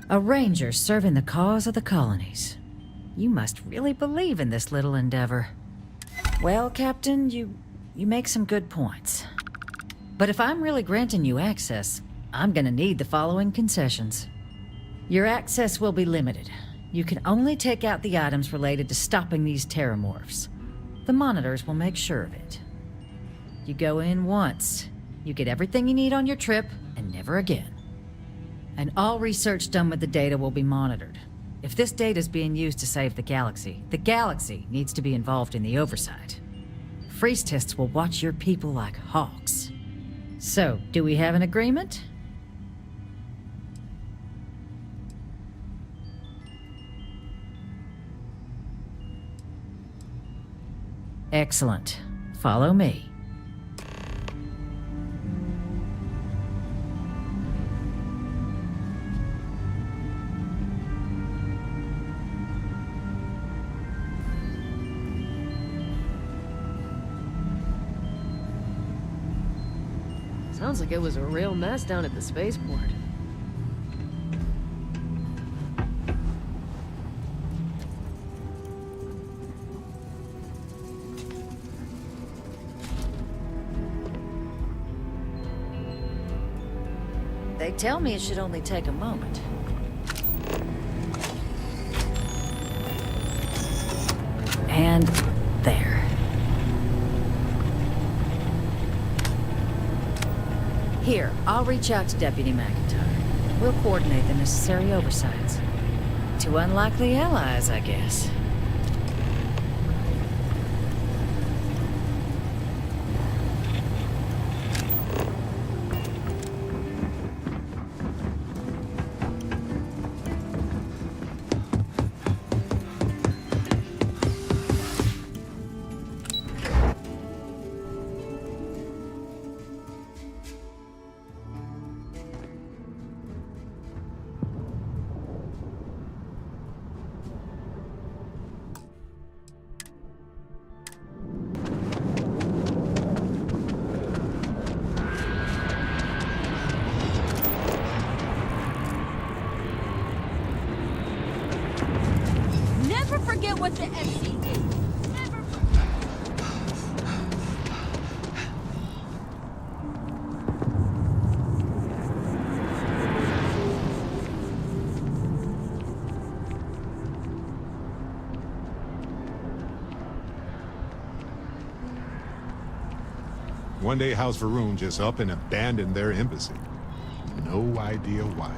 I: A ranger serving the cause of the colonies. You must really believe in this little endeavor. Well, Captain, you make some good points. But if I'm really granting you access, I'm gonna need the following concessions. Your access will be limited. You can only take out the items related to stopping these terramorphs. The monitors will make sure of it. You go in once, you get everything you need on your trip, and never again. And all research done with the data will be monitored. If this data is being used to save the galaxy needs to be involved in the oversight. Freeze-tists will watch your people like hawks. So, do we have an agreement? Excellent. Follow me.
X: Sounds like it was a real mess down at the spaceport.
I: They tell me it should only take a moment. And there. Here, I'll reach out to Deputy McIntyre. We'll coordinate the necessary oversights. Two unlikely allies, I guess.
U: Never forget what the MC did. Never
A: One day House Varun just up and abandoned their embassy. No idea why.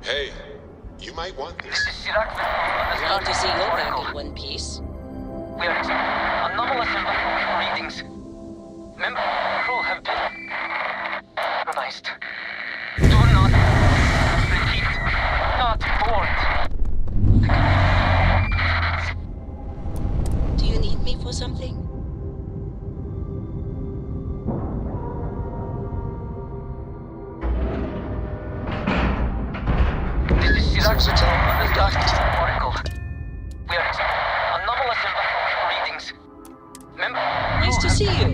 C: Hey, you might want this.
E: Glad to see you're back in one piece.
K: We're anomalous readings. Member have been compromised. Do not repeat. Not bored.
E: Do you need me for something?
K: Oracle. We're anomalous readings.
E: Nice to see you.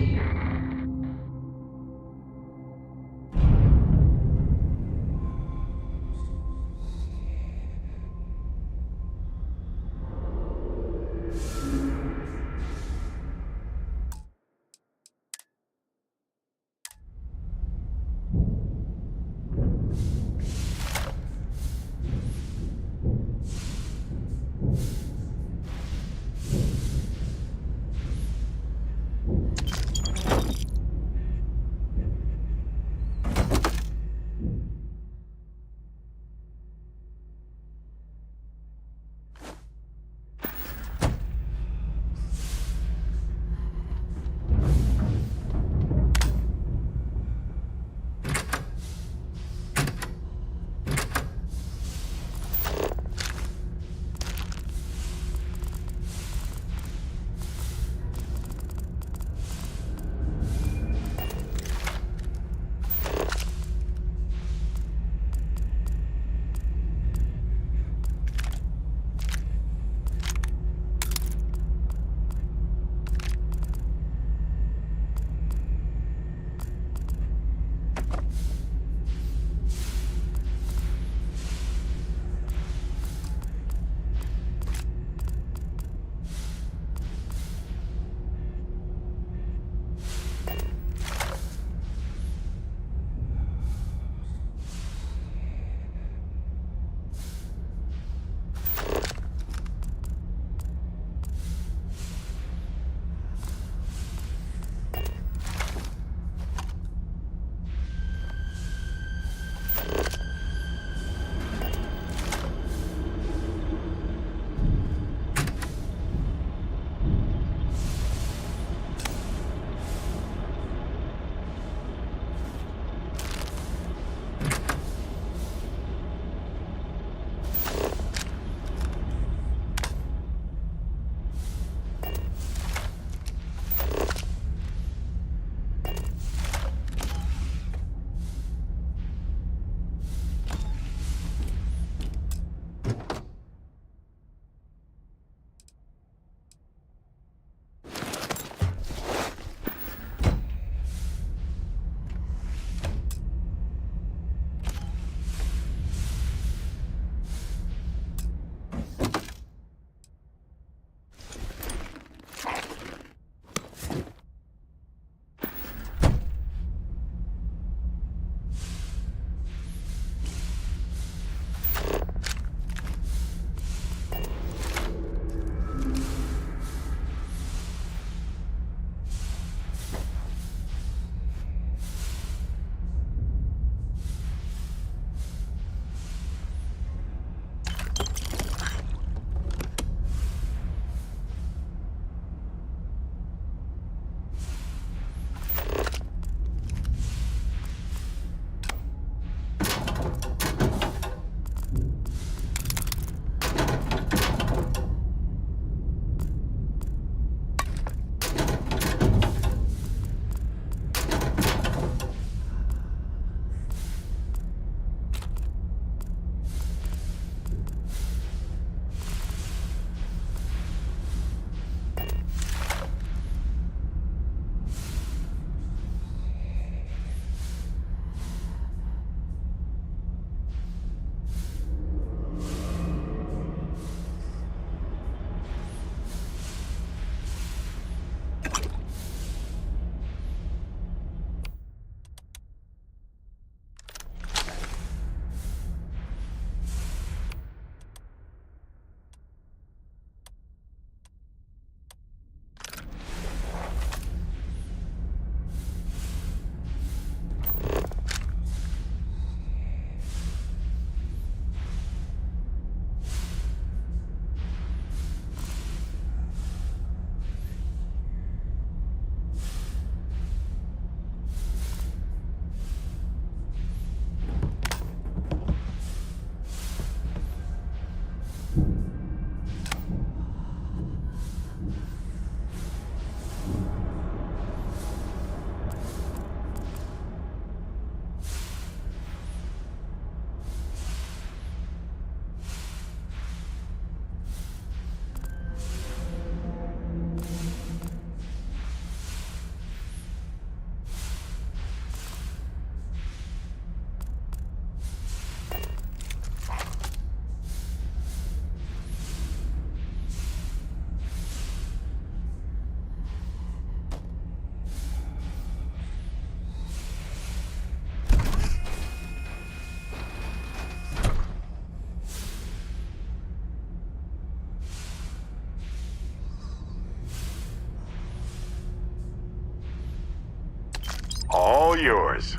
D: yours.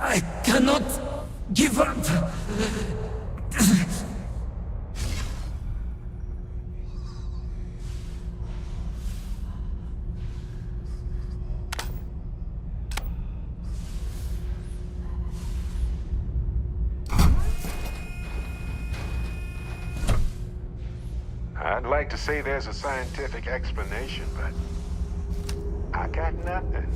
L: I cannot give up.
D: I'd like to say there's a scientific explanation, but I got nothing.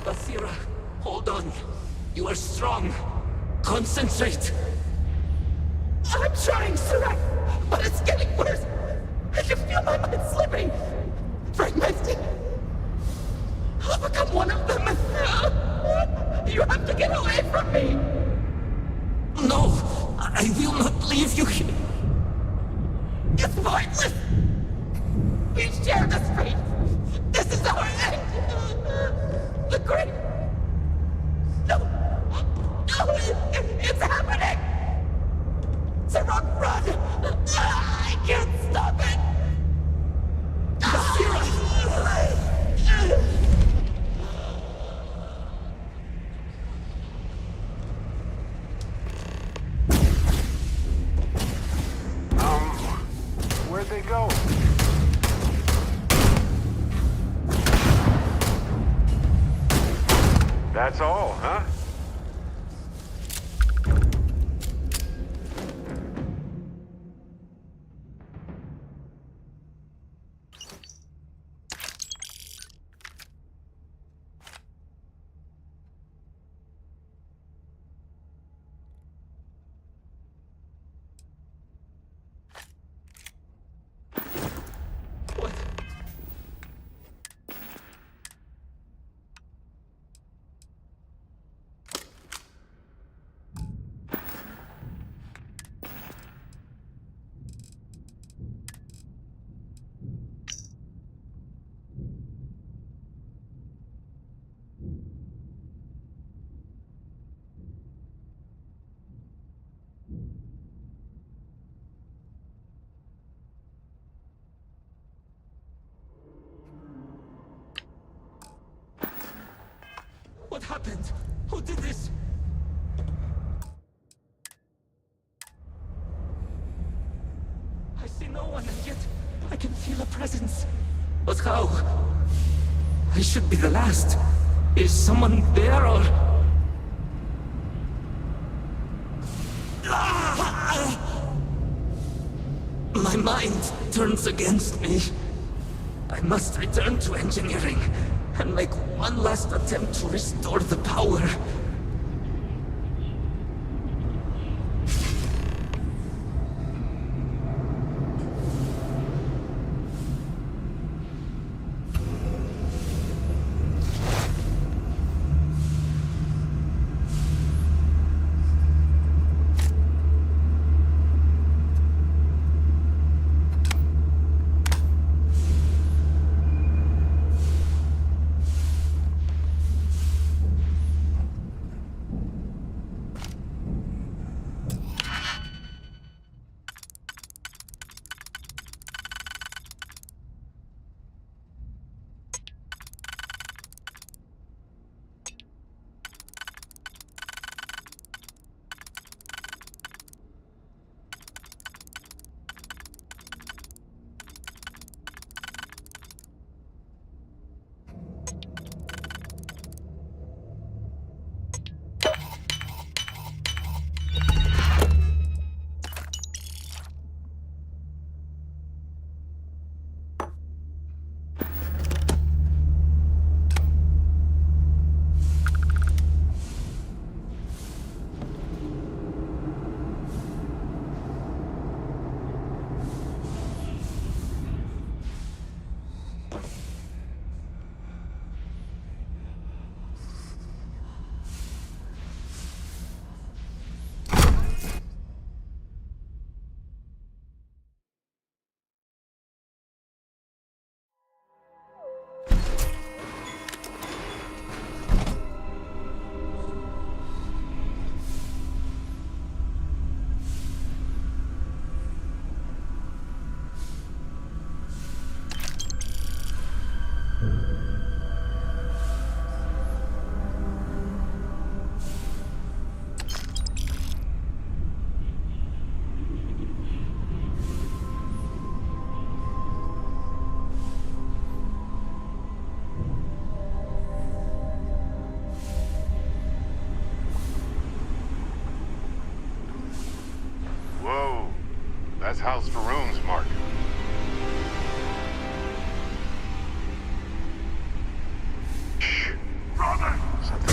L: Basira, hold on. You are strong. Concentrate.
F: I'm trying, Surak, but it's getting worse. I can feel my mind slipping. Fragmented. I'll become one of them. You have to get away from me.
L: No, I will not leave you here.
F: It's pointless. We share this fate. This is our end. The great... No. No, it's happening. Surak, run. I can't stop it.
D: Where'd they go? That's all, huh?
L: What happened? Who did this? I see no one, and yet I can feel a presence. But how? I should be the last. Is someone there, or... My mind turns against me. I must return to engineering and make one last attempt to restore the power.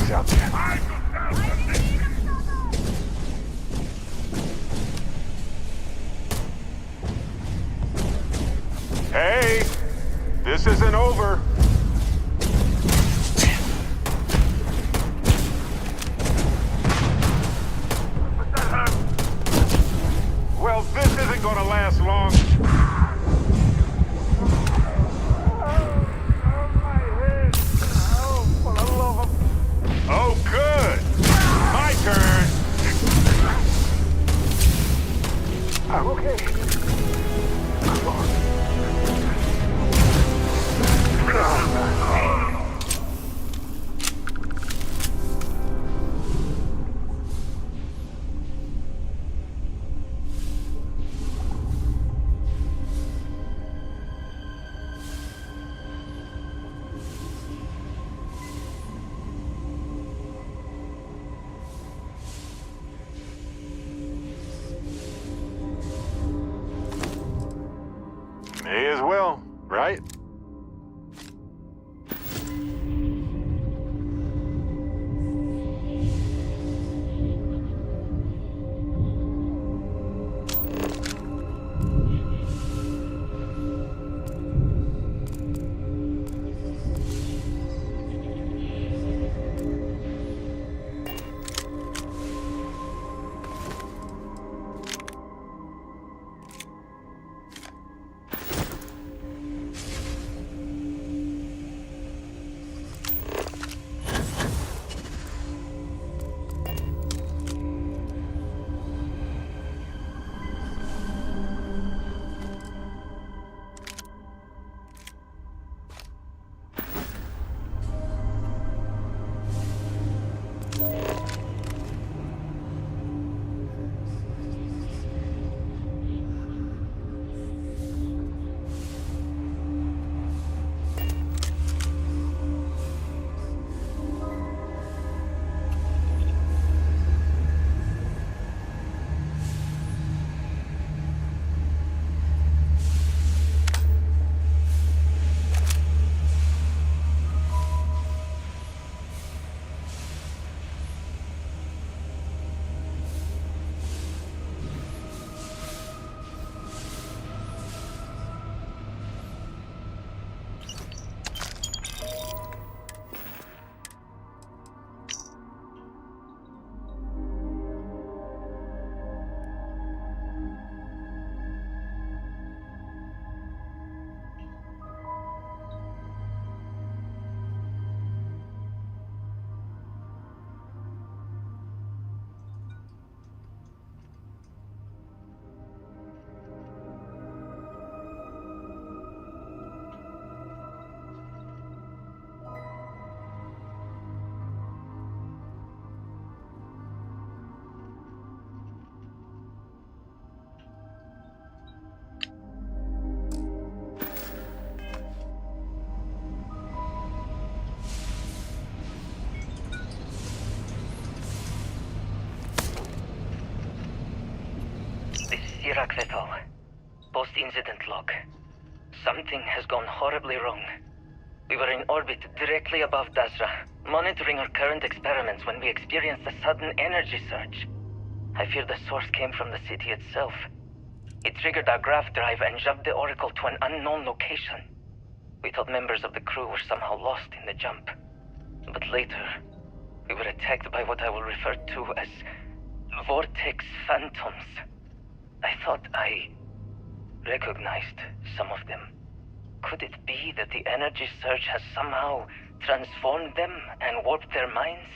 D: enemies out there. Hey! This isn't over. Well, this isn't gonna last long. Oh, good. My turn. I'm okay. May as well, right?
K: Iraq et al. Post-incident log. Something has gone horribly wrong. We were in orbit directly above Dasra, monitoring our current experiments when we experienced a sudden energy surge. I fear the source came from the city itself. It triggered our grav drive and shoved the Oracle to an unknown location. We thought members of the crew were somehow lost in the jump. But later, we were attacked by what I will refer to as Vortex Phantoms. I thought I recognized some of them. Could it be that the energy surge has somehow transformed them and warped their minds?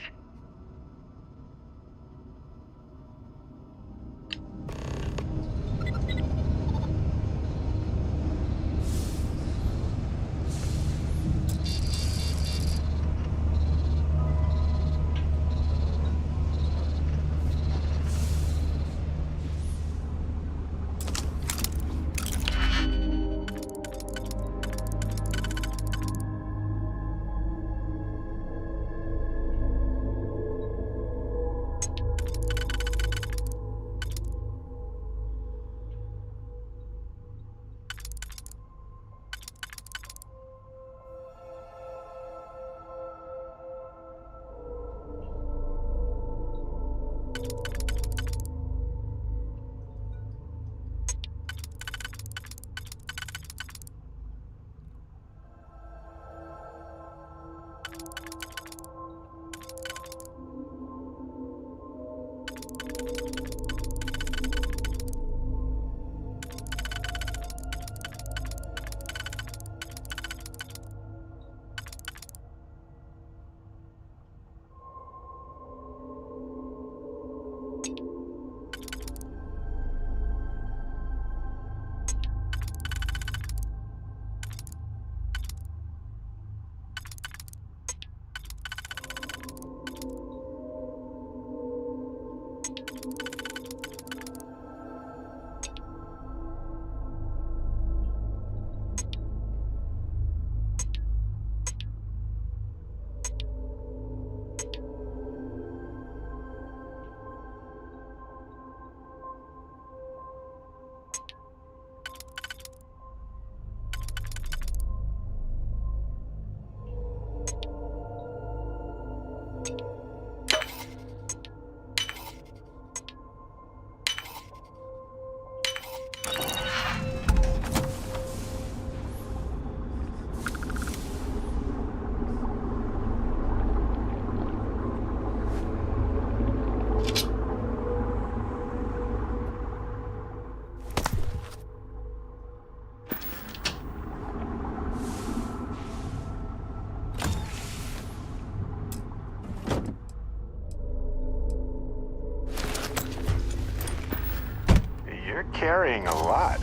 D: carrying a lot.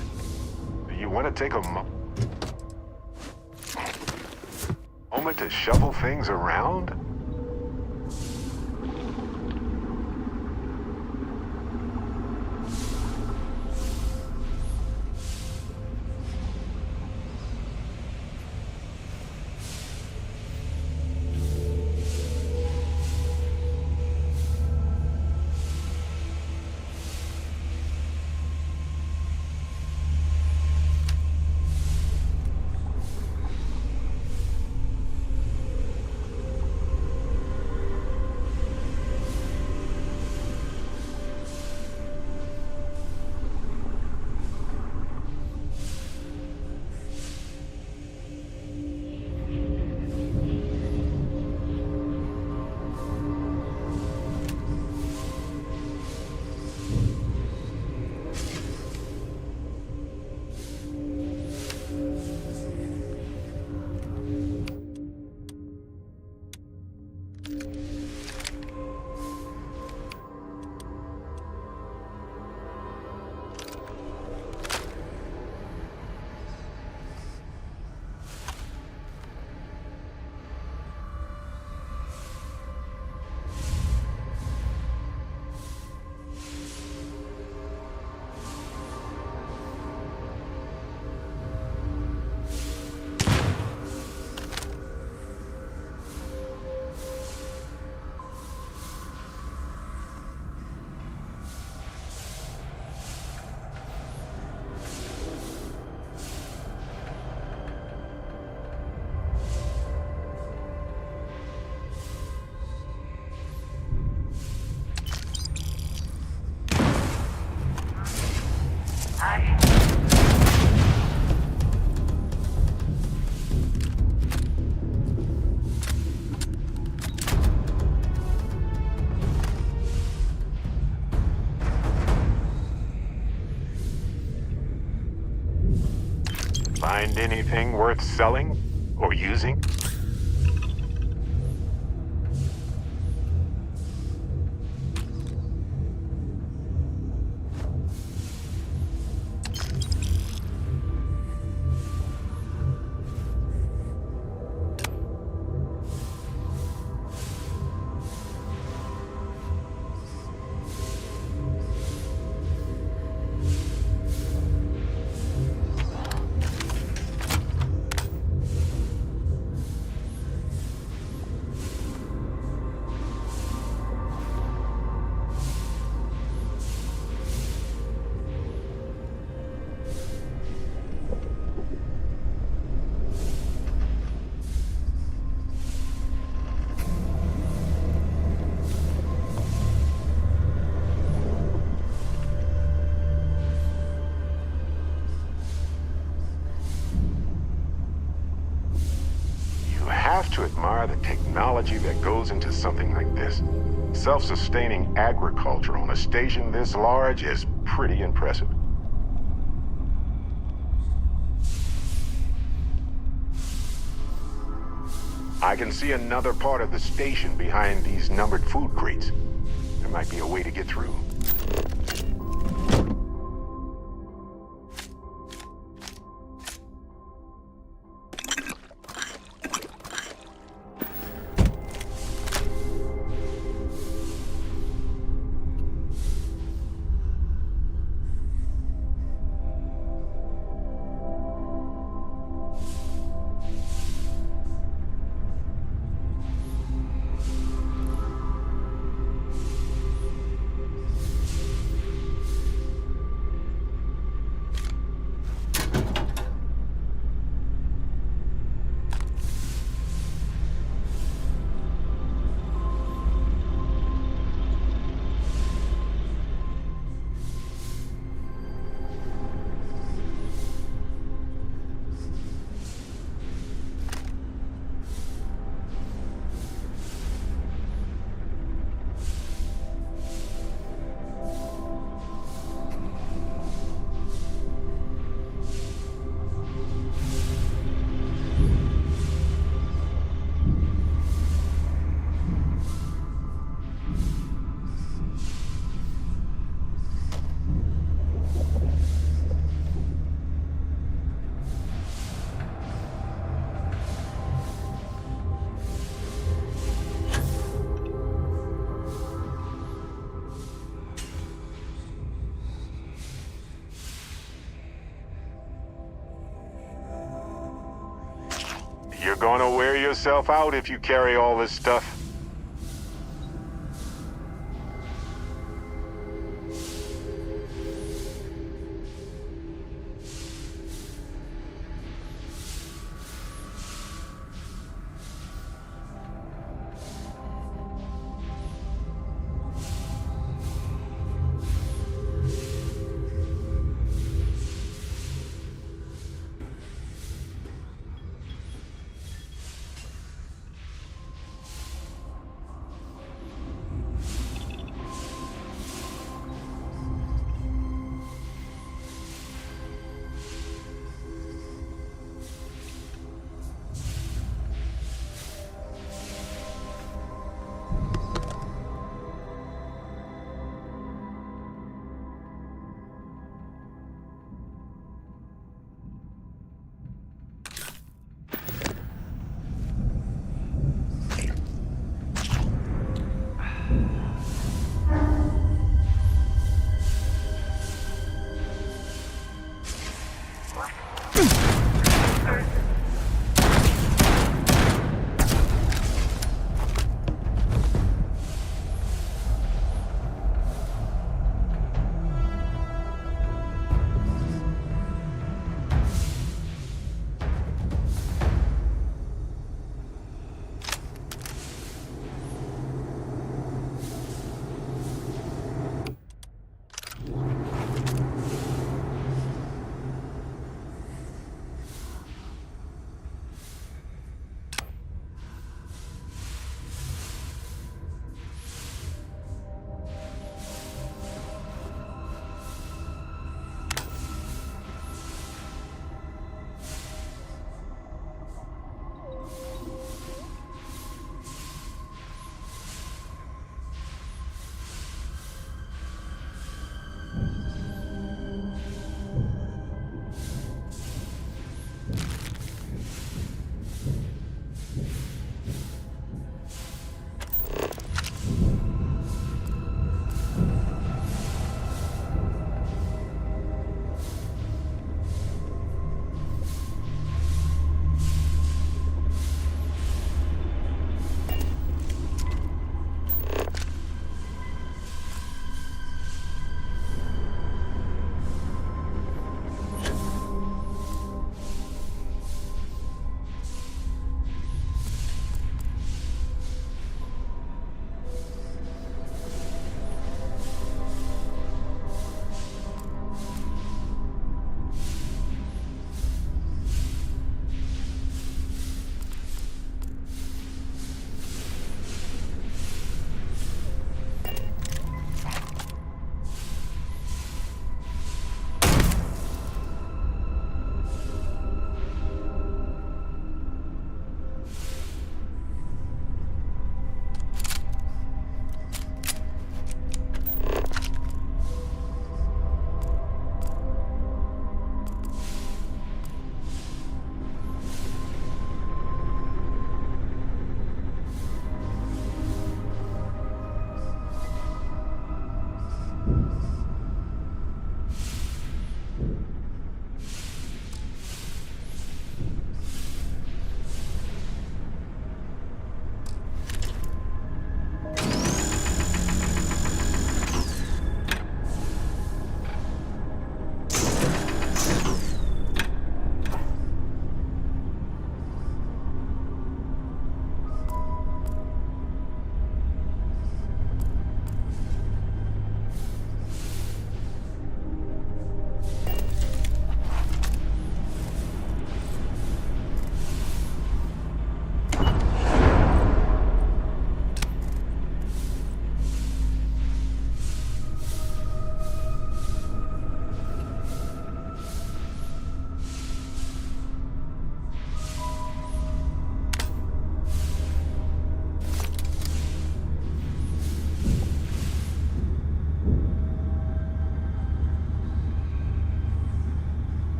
D: You want to take a moment to shuffle things around? Find anything worth selling or using? Have to admire the technology that goes into something like this. Self-sustaining agriculture on a station this large is pretty impressive. I can see another part of the station behind these numbered food crates. There might be a way to get through. yourself out if you carry all this stuff.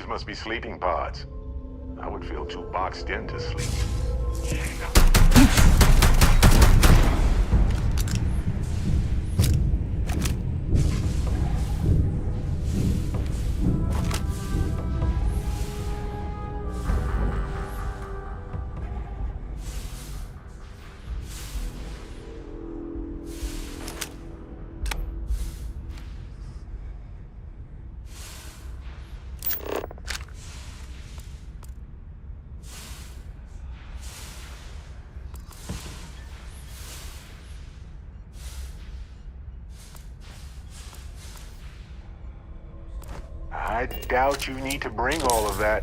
D: These must be sleeping pods. I would feel too boxed in to sleep. I doubt you need to bring all of that.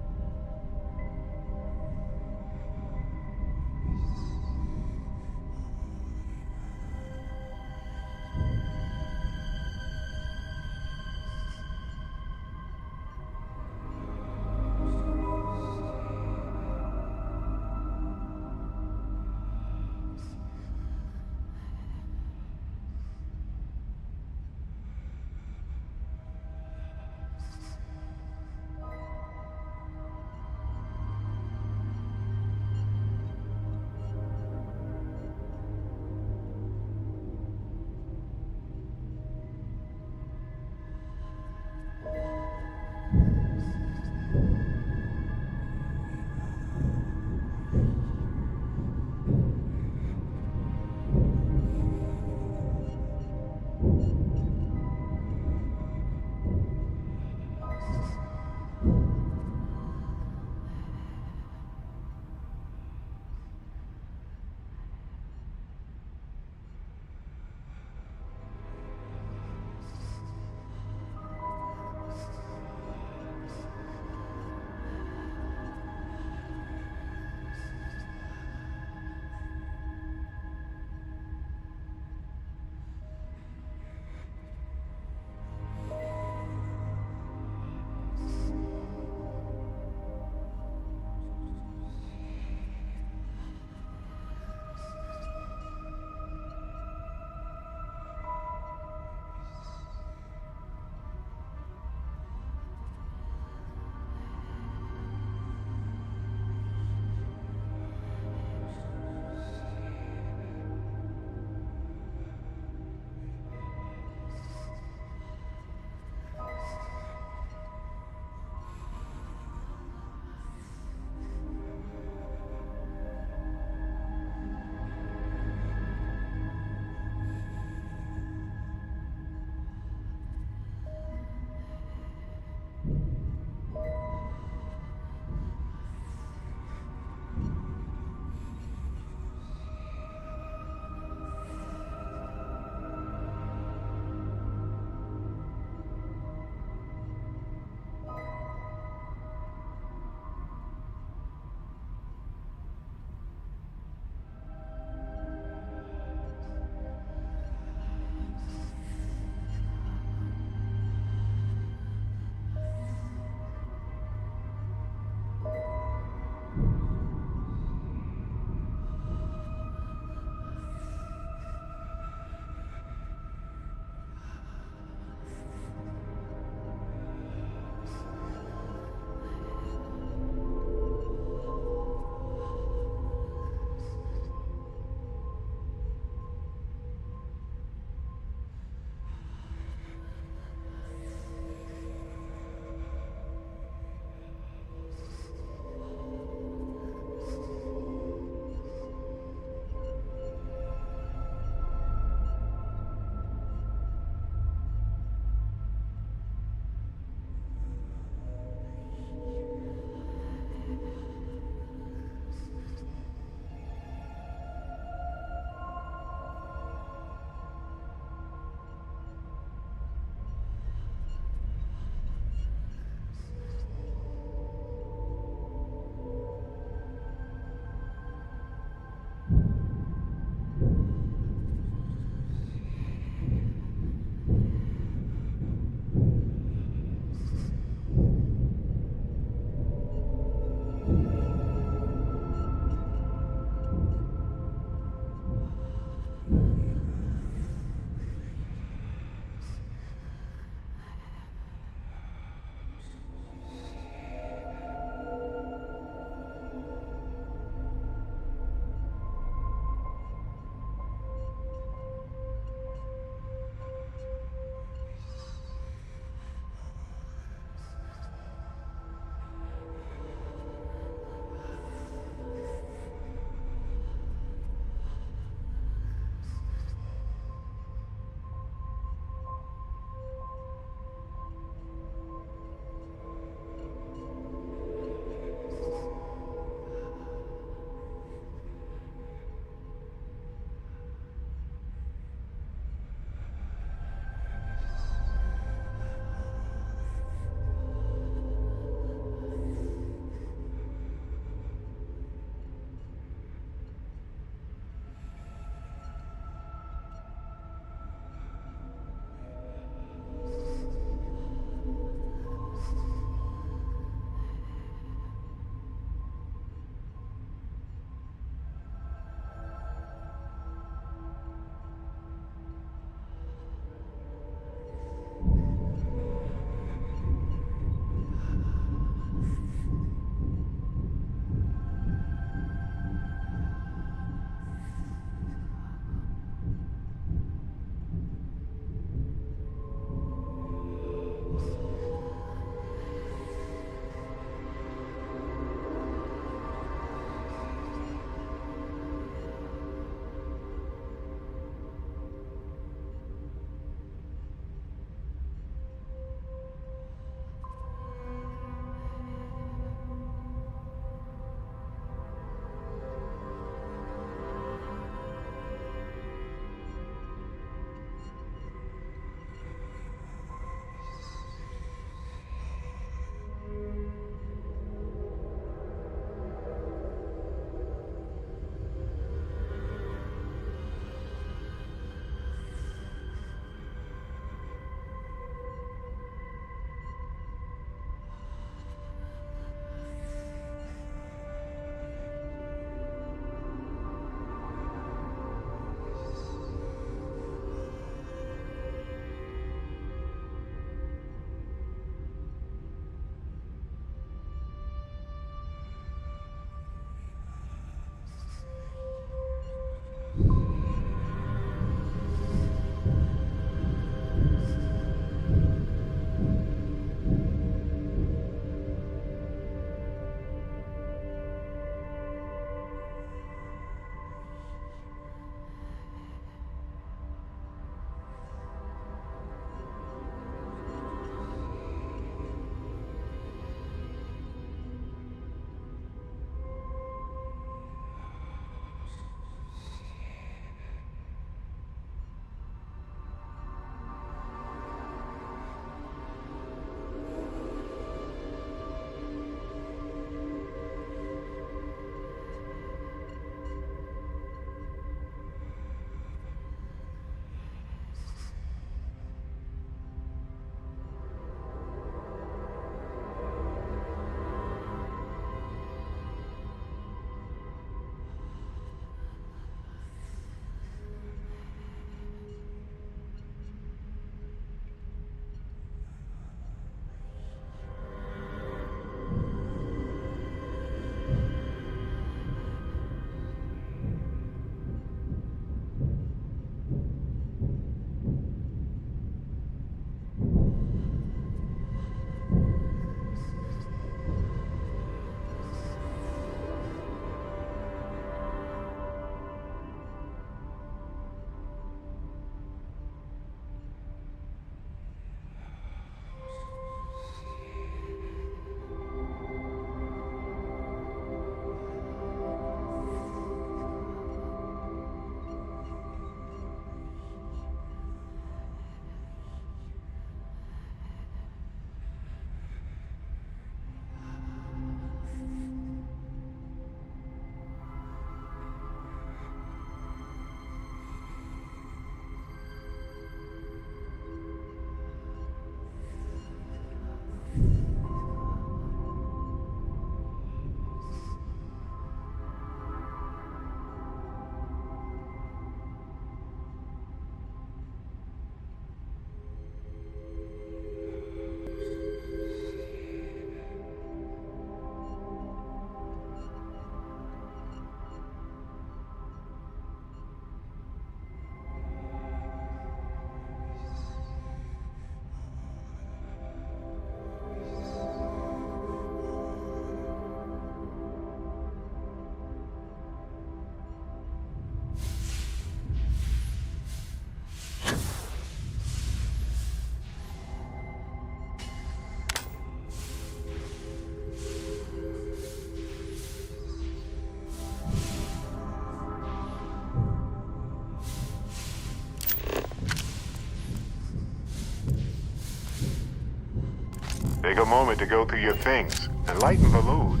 D: moment to go through your things and lighten the load.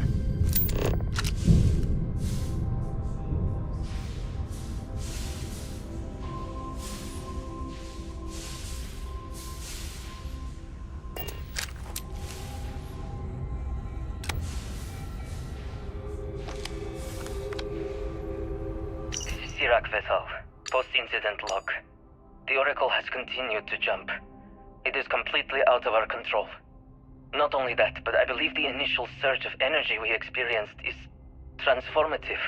K: Sirak vessel. Post-incident log. The Oracle has continued to jump. It is completely out of our control. Not only that, but I believe the initial surge of energy we experienced is transformative.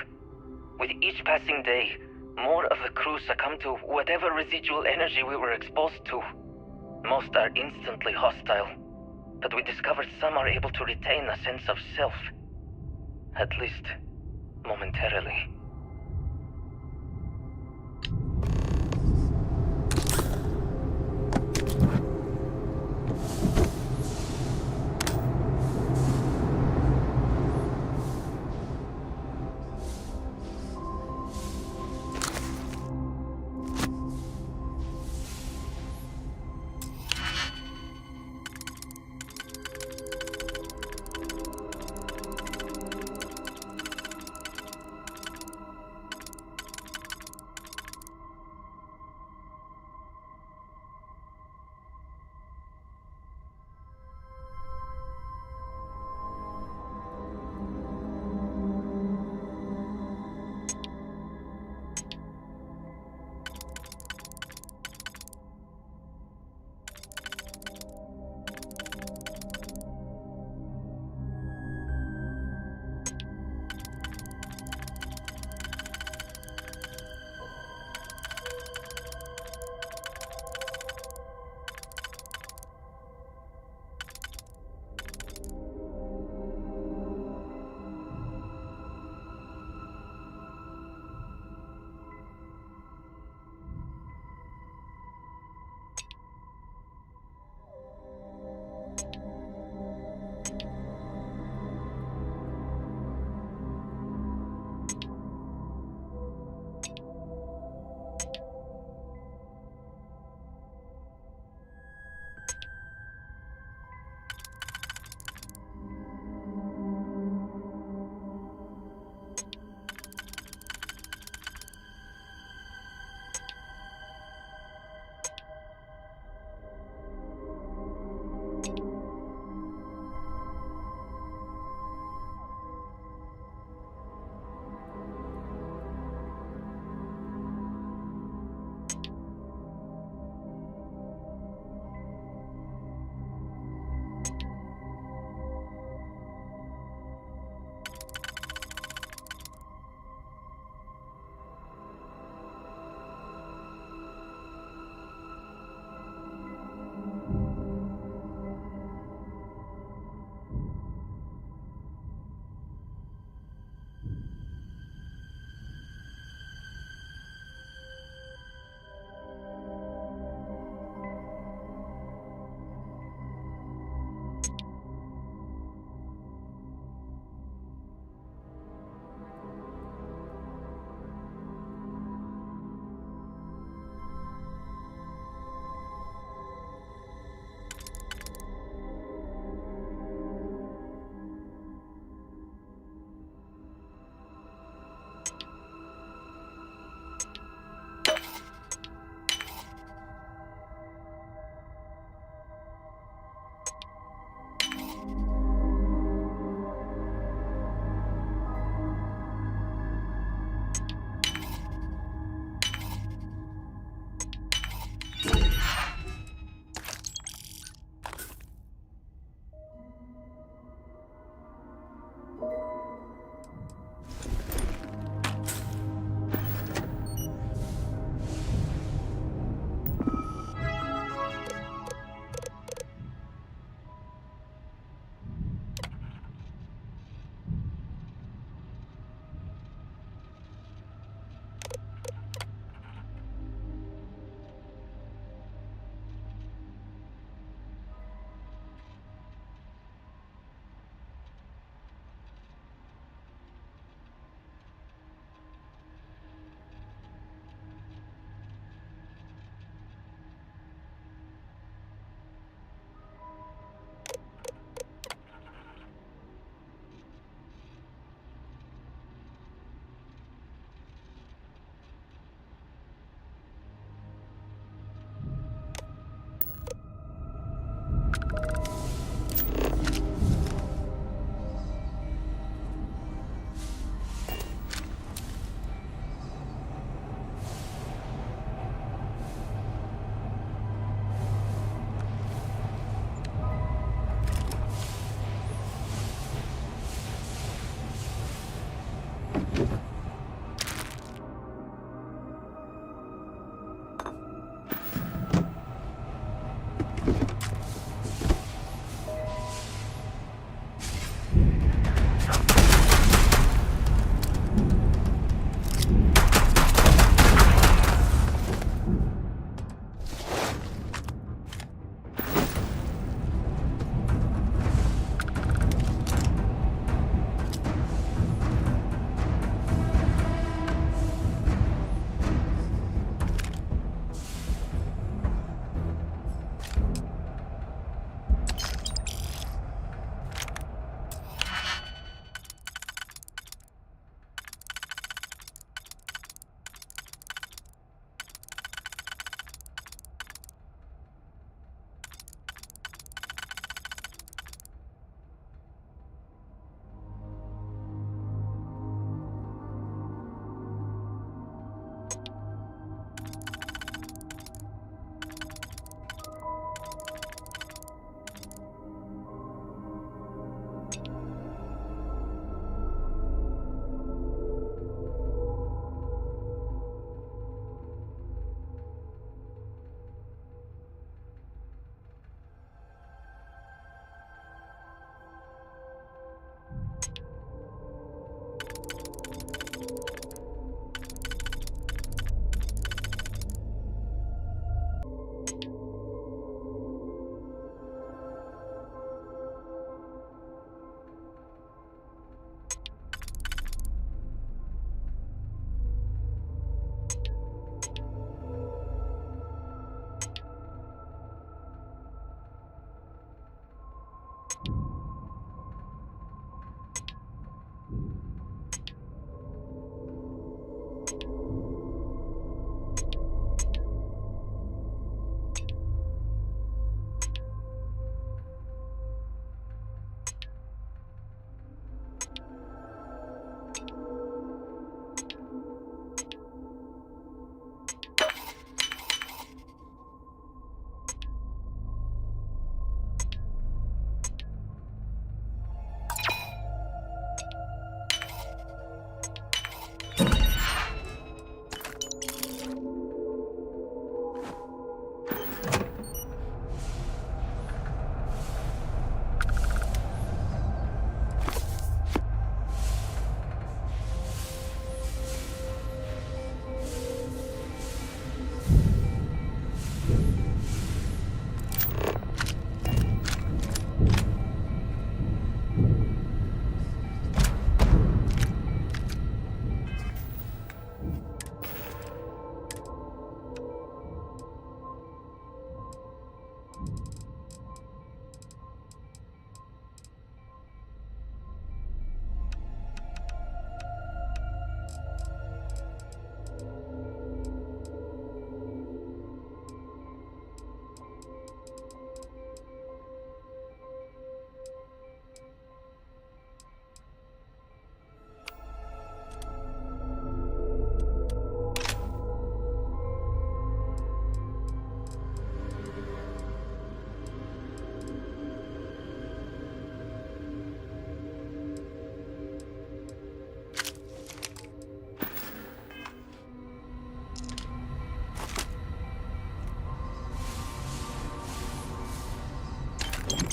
K: With each passing day, more of the crew succumb to whatever residual energy we were exposed to. Most are instantly hostile, but we discovered some are able to retain a sense of self. At least, momentarily.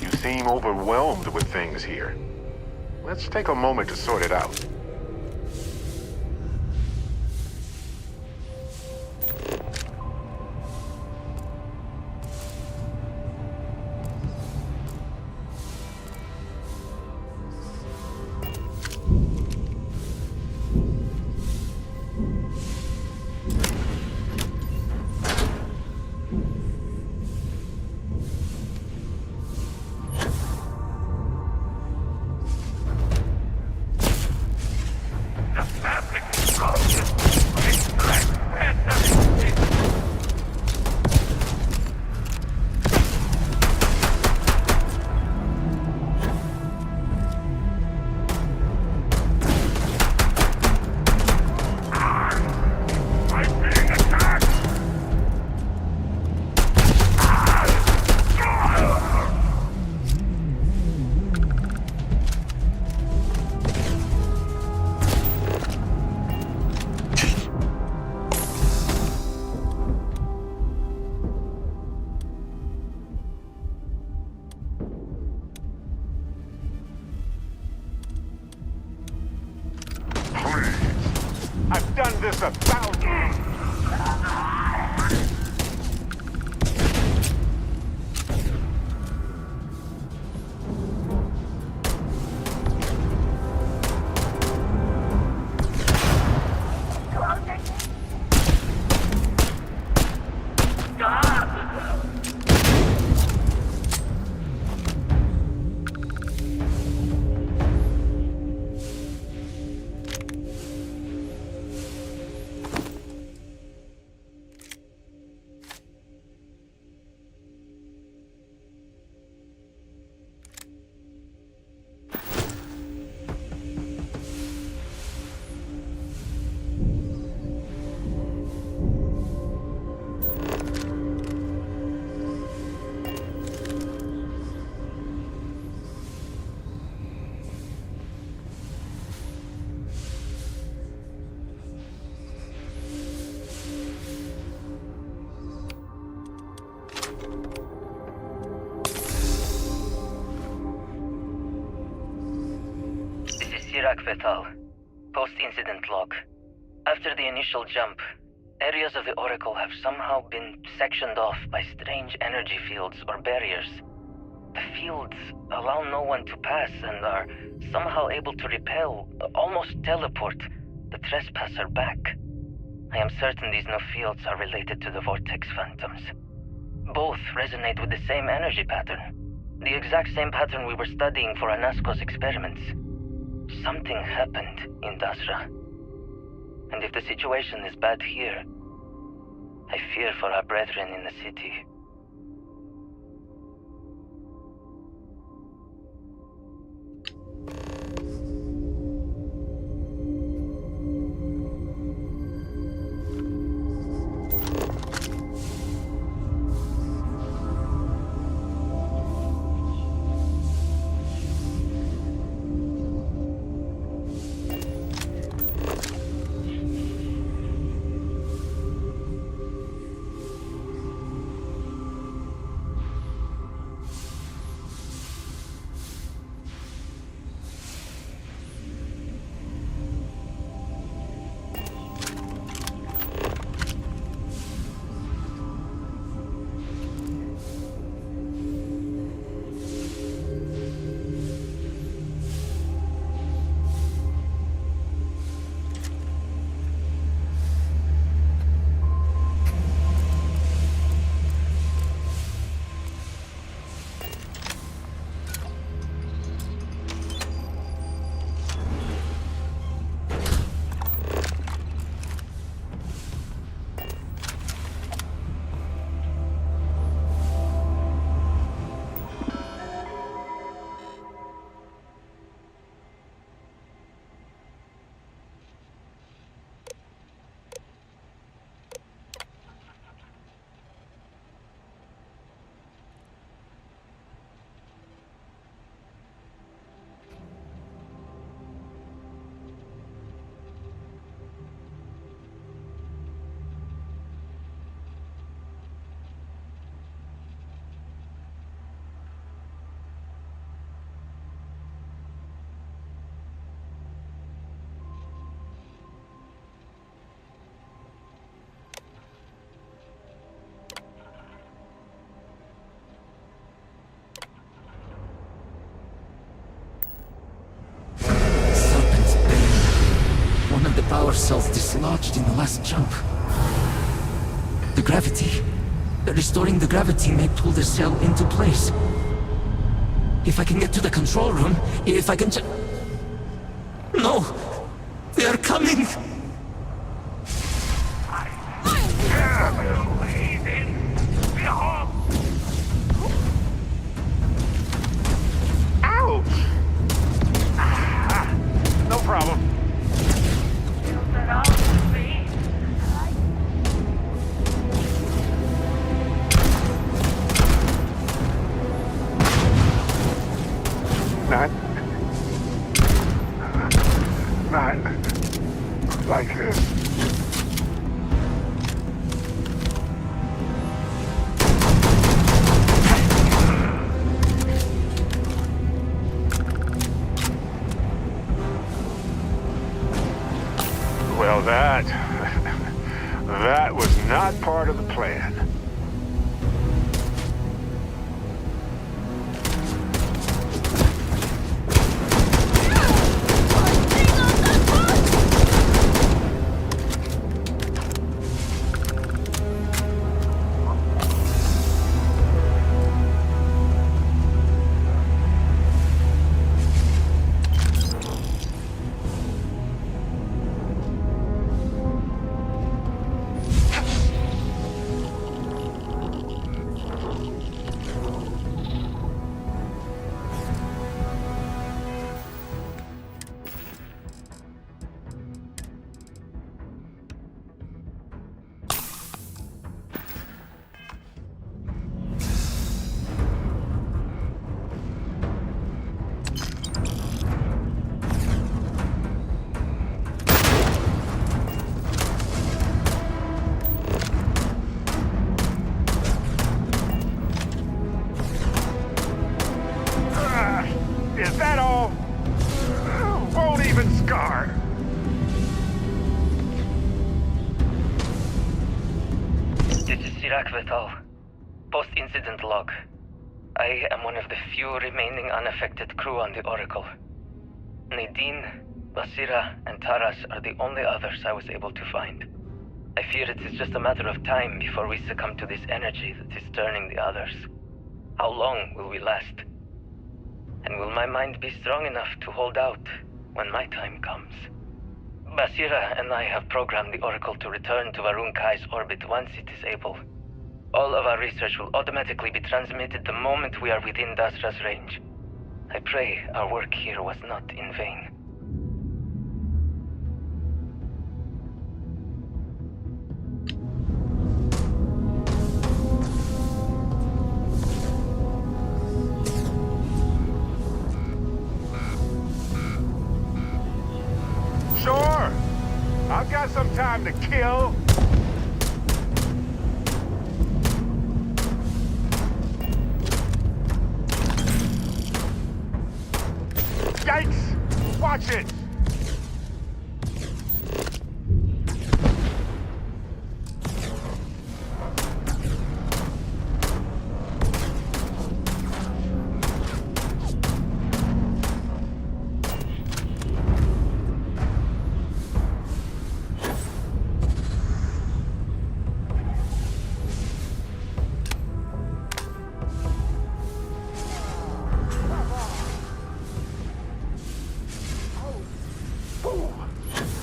D: You seem overwhelmed with things here. Let's take a moment to sort it out. worth 1,000.
K: Iraq Vital. Post-incident log. After the initial jump, areas of the Oracle have somehow been sectioned off by strange energy fields or barriers. The fields allow no one to pass and are somehow able to repel, almost teleport, the trespasser back. I am certain these new fields are related to the Vortex Phantoms. Both resonate with the same energy pattern. The exact same pattern we were studying for Anasco's experiments. Something happened in Dasra. And if the situation is bad here, I fear for our brethren in the city.
H: Power cells dislodged in the last jump. The gravity. Restoring the gravity may pull the cell into place. If I can get to the control room, if I can No! They are coming!
D: Ouch! No problem. Not like this. Well, that That was not part of the plan. Is that all? Won't even scar.
K: This is Sirac Vital. Post-incident log. I am one of the few remaining unaffected crew on the Oracle. Nadine, Basira, and Taras are the only others I was able to find. I fear it is just a matter of time before we succumb to this energy that is turning the others. How long will we last? And will my mind be strong enough to hold out when my time comes? Basira and I have programmed the Oracle to return to Varun Kai's orbit once it is able. All of our research will automatically be transmitted the moment we are within Dasra's range. I pray our work here was not in vain.
D: Sure. I've got some time to kill. Yikes! Watch it!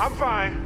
D: I'm fine.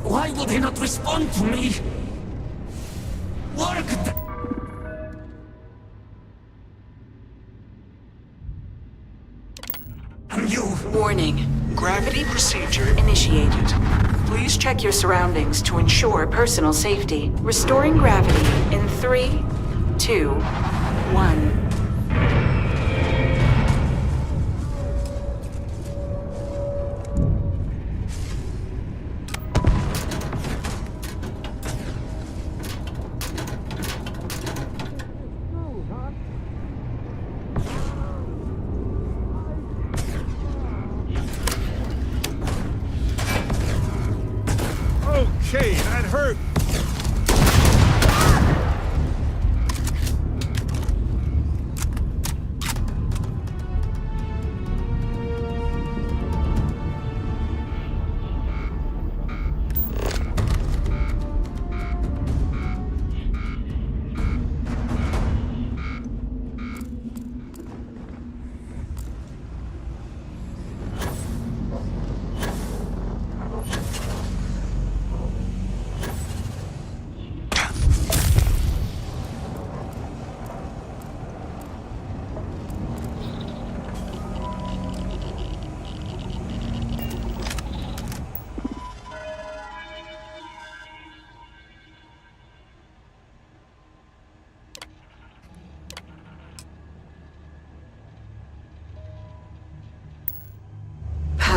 H: Why will they not respond to me? Work! And you!
F: Warning. Gravity procedure initiated. Please check your surroundings to ensure personal safety. Restoring gravity in 3, 2, 1.
A: Okay, that hurt.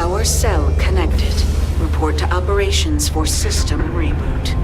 I: Power cell connected. Report to operations for system reboot.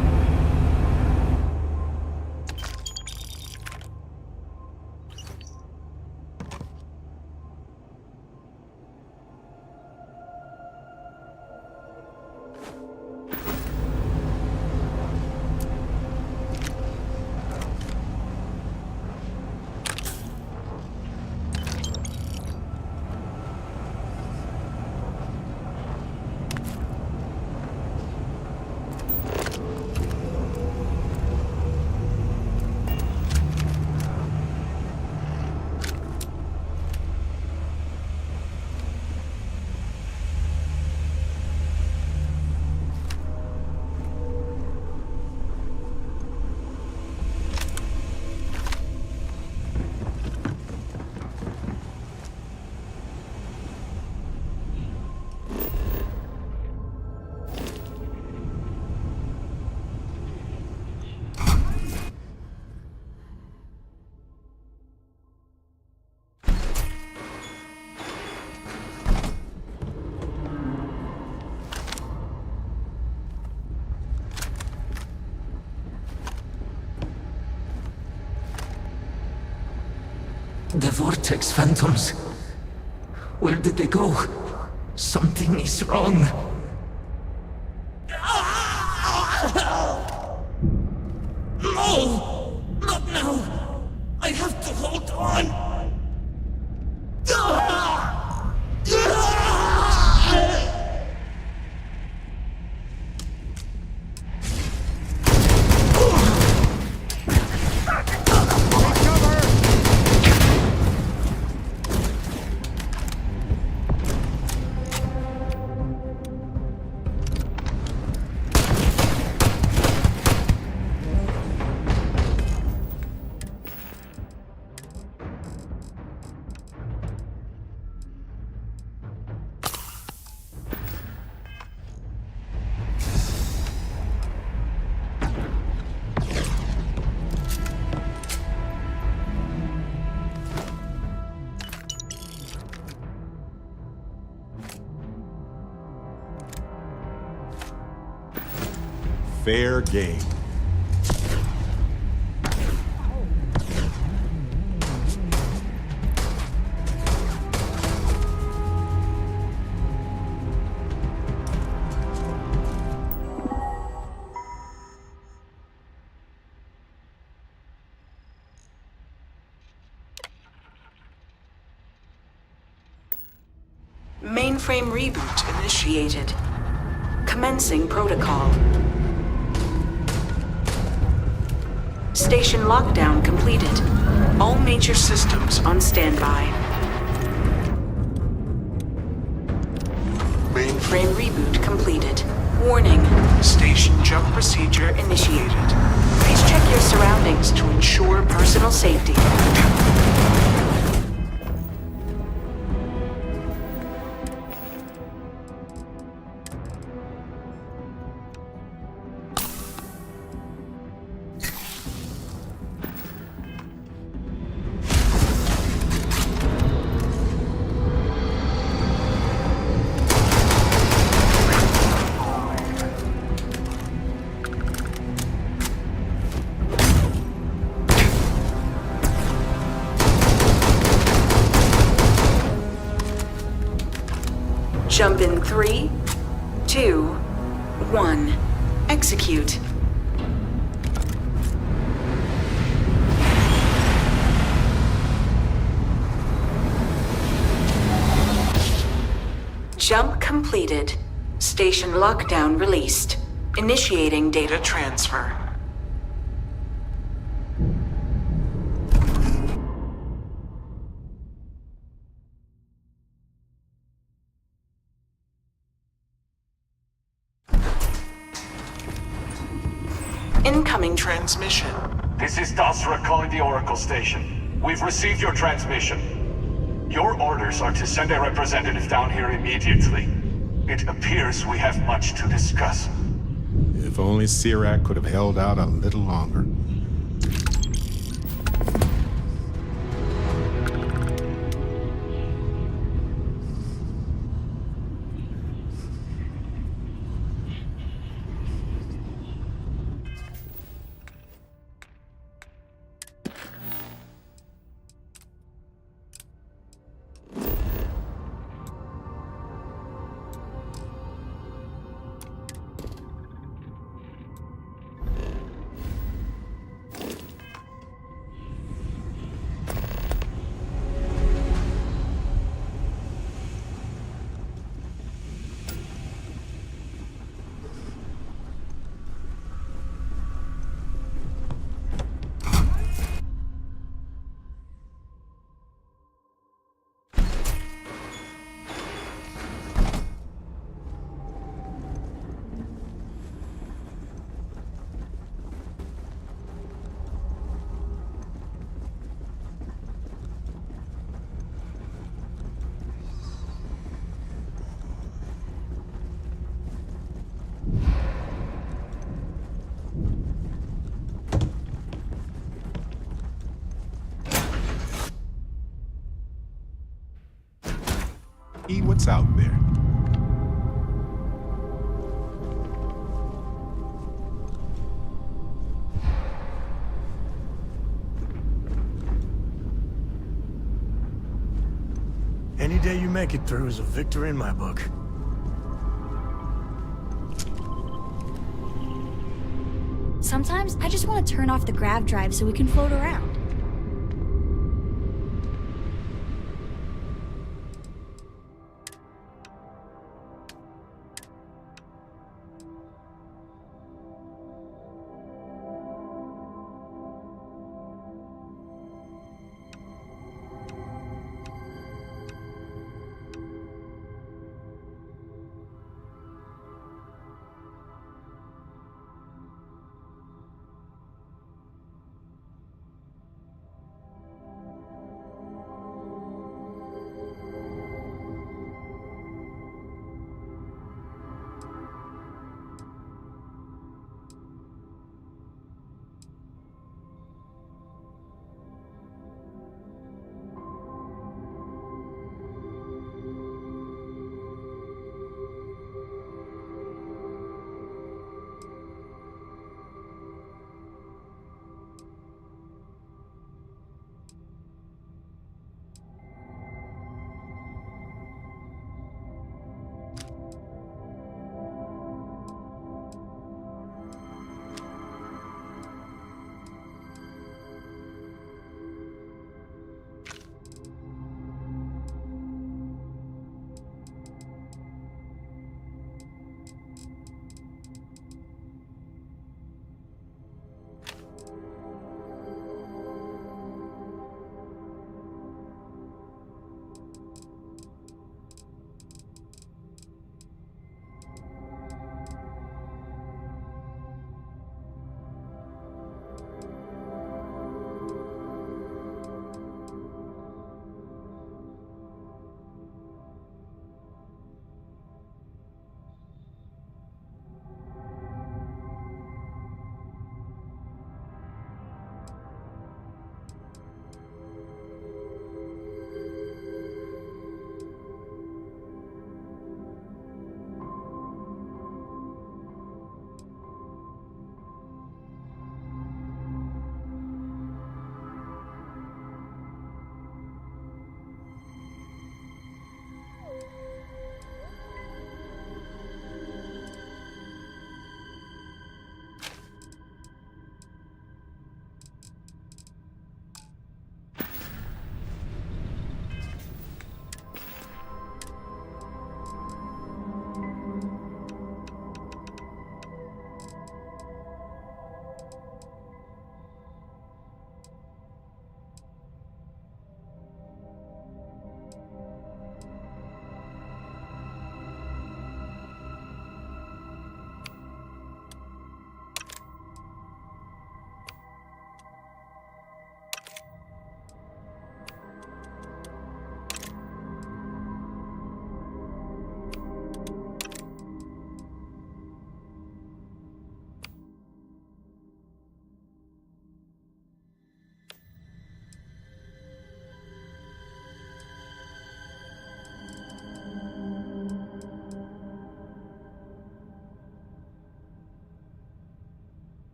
H: The Vortex Phantoms. Where did they go? Something is wrong.
F: No! Not now! I have to hold on!
A: Fair game.
I: Mainframe reboot initiated. Commencing protocol. Station lockdown completed. All major systems on standby. Mainframe reboot completed. Warning. Station jump procedure initiated. Please check your surroundings to ensure personal safety. Jump in 3, 2, 1. Execute. Jump completed. Station lockdown released. Initiating data transfer. Incoming transmission.
M: This is Dasra calling the Oracle station. We've received your transmission. Your orders are to send a representative down here immediately. It appears we have much to discuss.
A: If only Sirac could have held out a little longer. E, what's out there?
N: Any day you make it through is a victory in my book.
O: Sometimes I just want to turn off the grav drive so we can float around.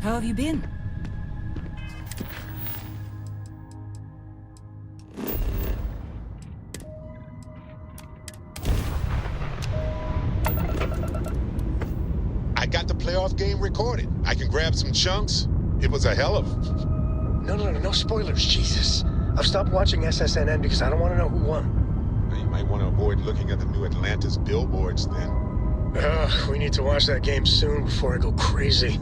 I: How have you been?
C: I got the playoff game recorded. I can grab some chunks. It was a hell of...
B: No spoilers, Jesus. I've stopped watching SSNN because I don't want to know who won.
C: You might want to avoid looking at the new Atlantis billboards then.
B: We need to watch that game soon before I go crazy.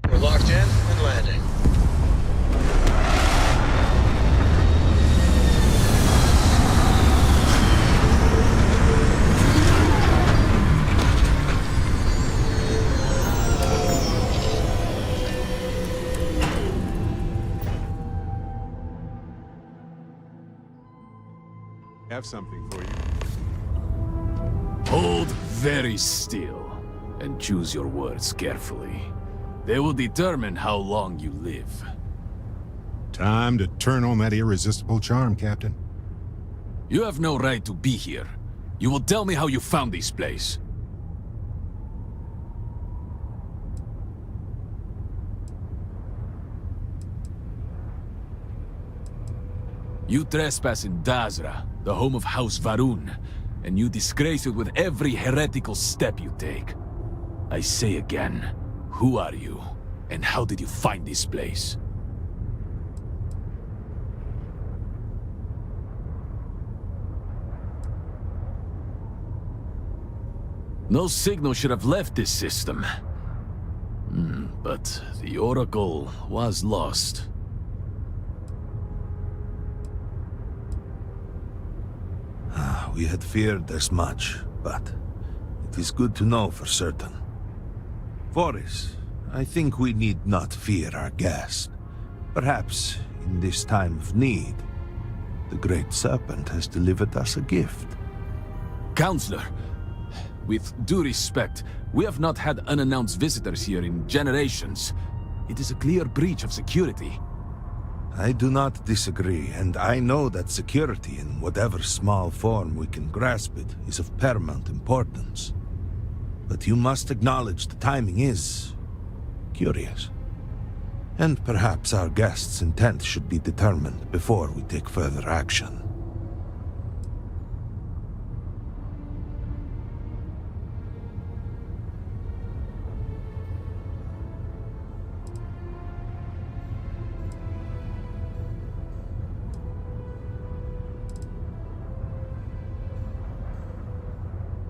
B: We're locked in and landing.
A: Have something for you.
J: Hold very still and choose your words carefully. They will determine how long you live.
A: Time to turn on that irresistible charm, Captain.
J: You have no right to be here. You will tell me how you found this place. You trespass in Dazra, the home of House Varun, and you disgrace it with every heretical step you take. I say again, who are you, and how did you find this place? No signal should have left this system. But the Oracle was lost.
P: We had feared as much, but it is good to know for certain. Voris, I think we need not fear our guest. Perhaps, in this time of need, the Great Serpent has delivered us a gift.
J: Counselor, with due respect, we have not had unannounced visitors here in generations. It is a clear breach of security.
P: I do not disagree, and I know that security, in whatever small form we can grasp it, is of paramount importance. But you must acknowledge the timing is curious. And perhaps our guest's intent should be determined before we take further action.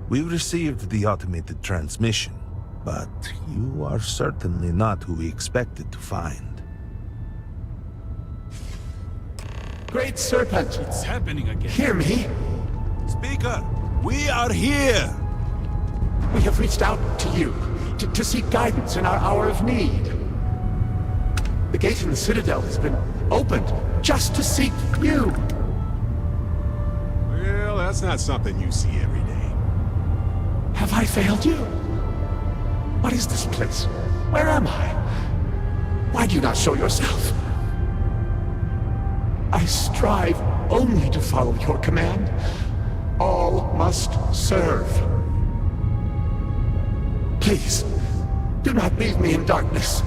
P: We received the automated transmission, but you are certainly not who we expected to find.
S: Great Serpent!
J: It's happening again.
S: Hear me?
P: Speaker, we are here!
S: We have reached out to you, to seek guidance in our hour of need. The gate in the Citadel has been opened just to seek you.
A: Well, that's not something you see every day.
S: Have I failed you? What is this place? Where am I? Why do you not show yourself? I strive only to follow your command. All must serve. Please, do not leave me in darkness.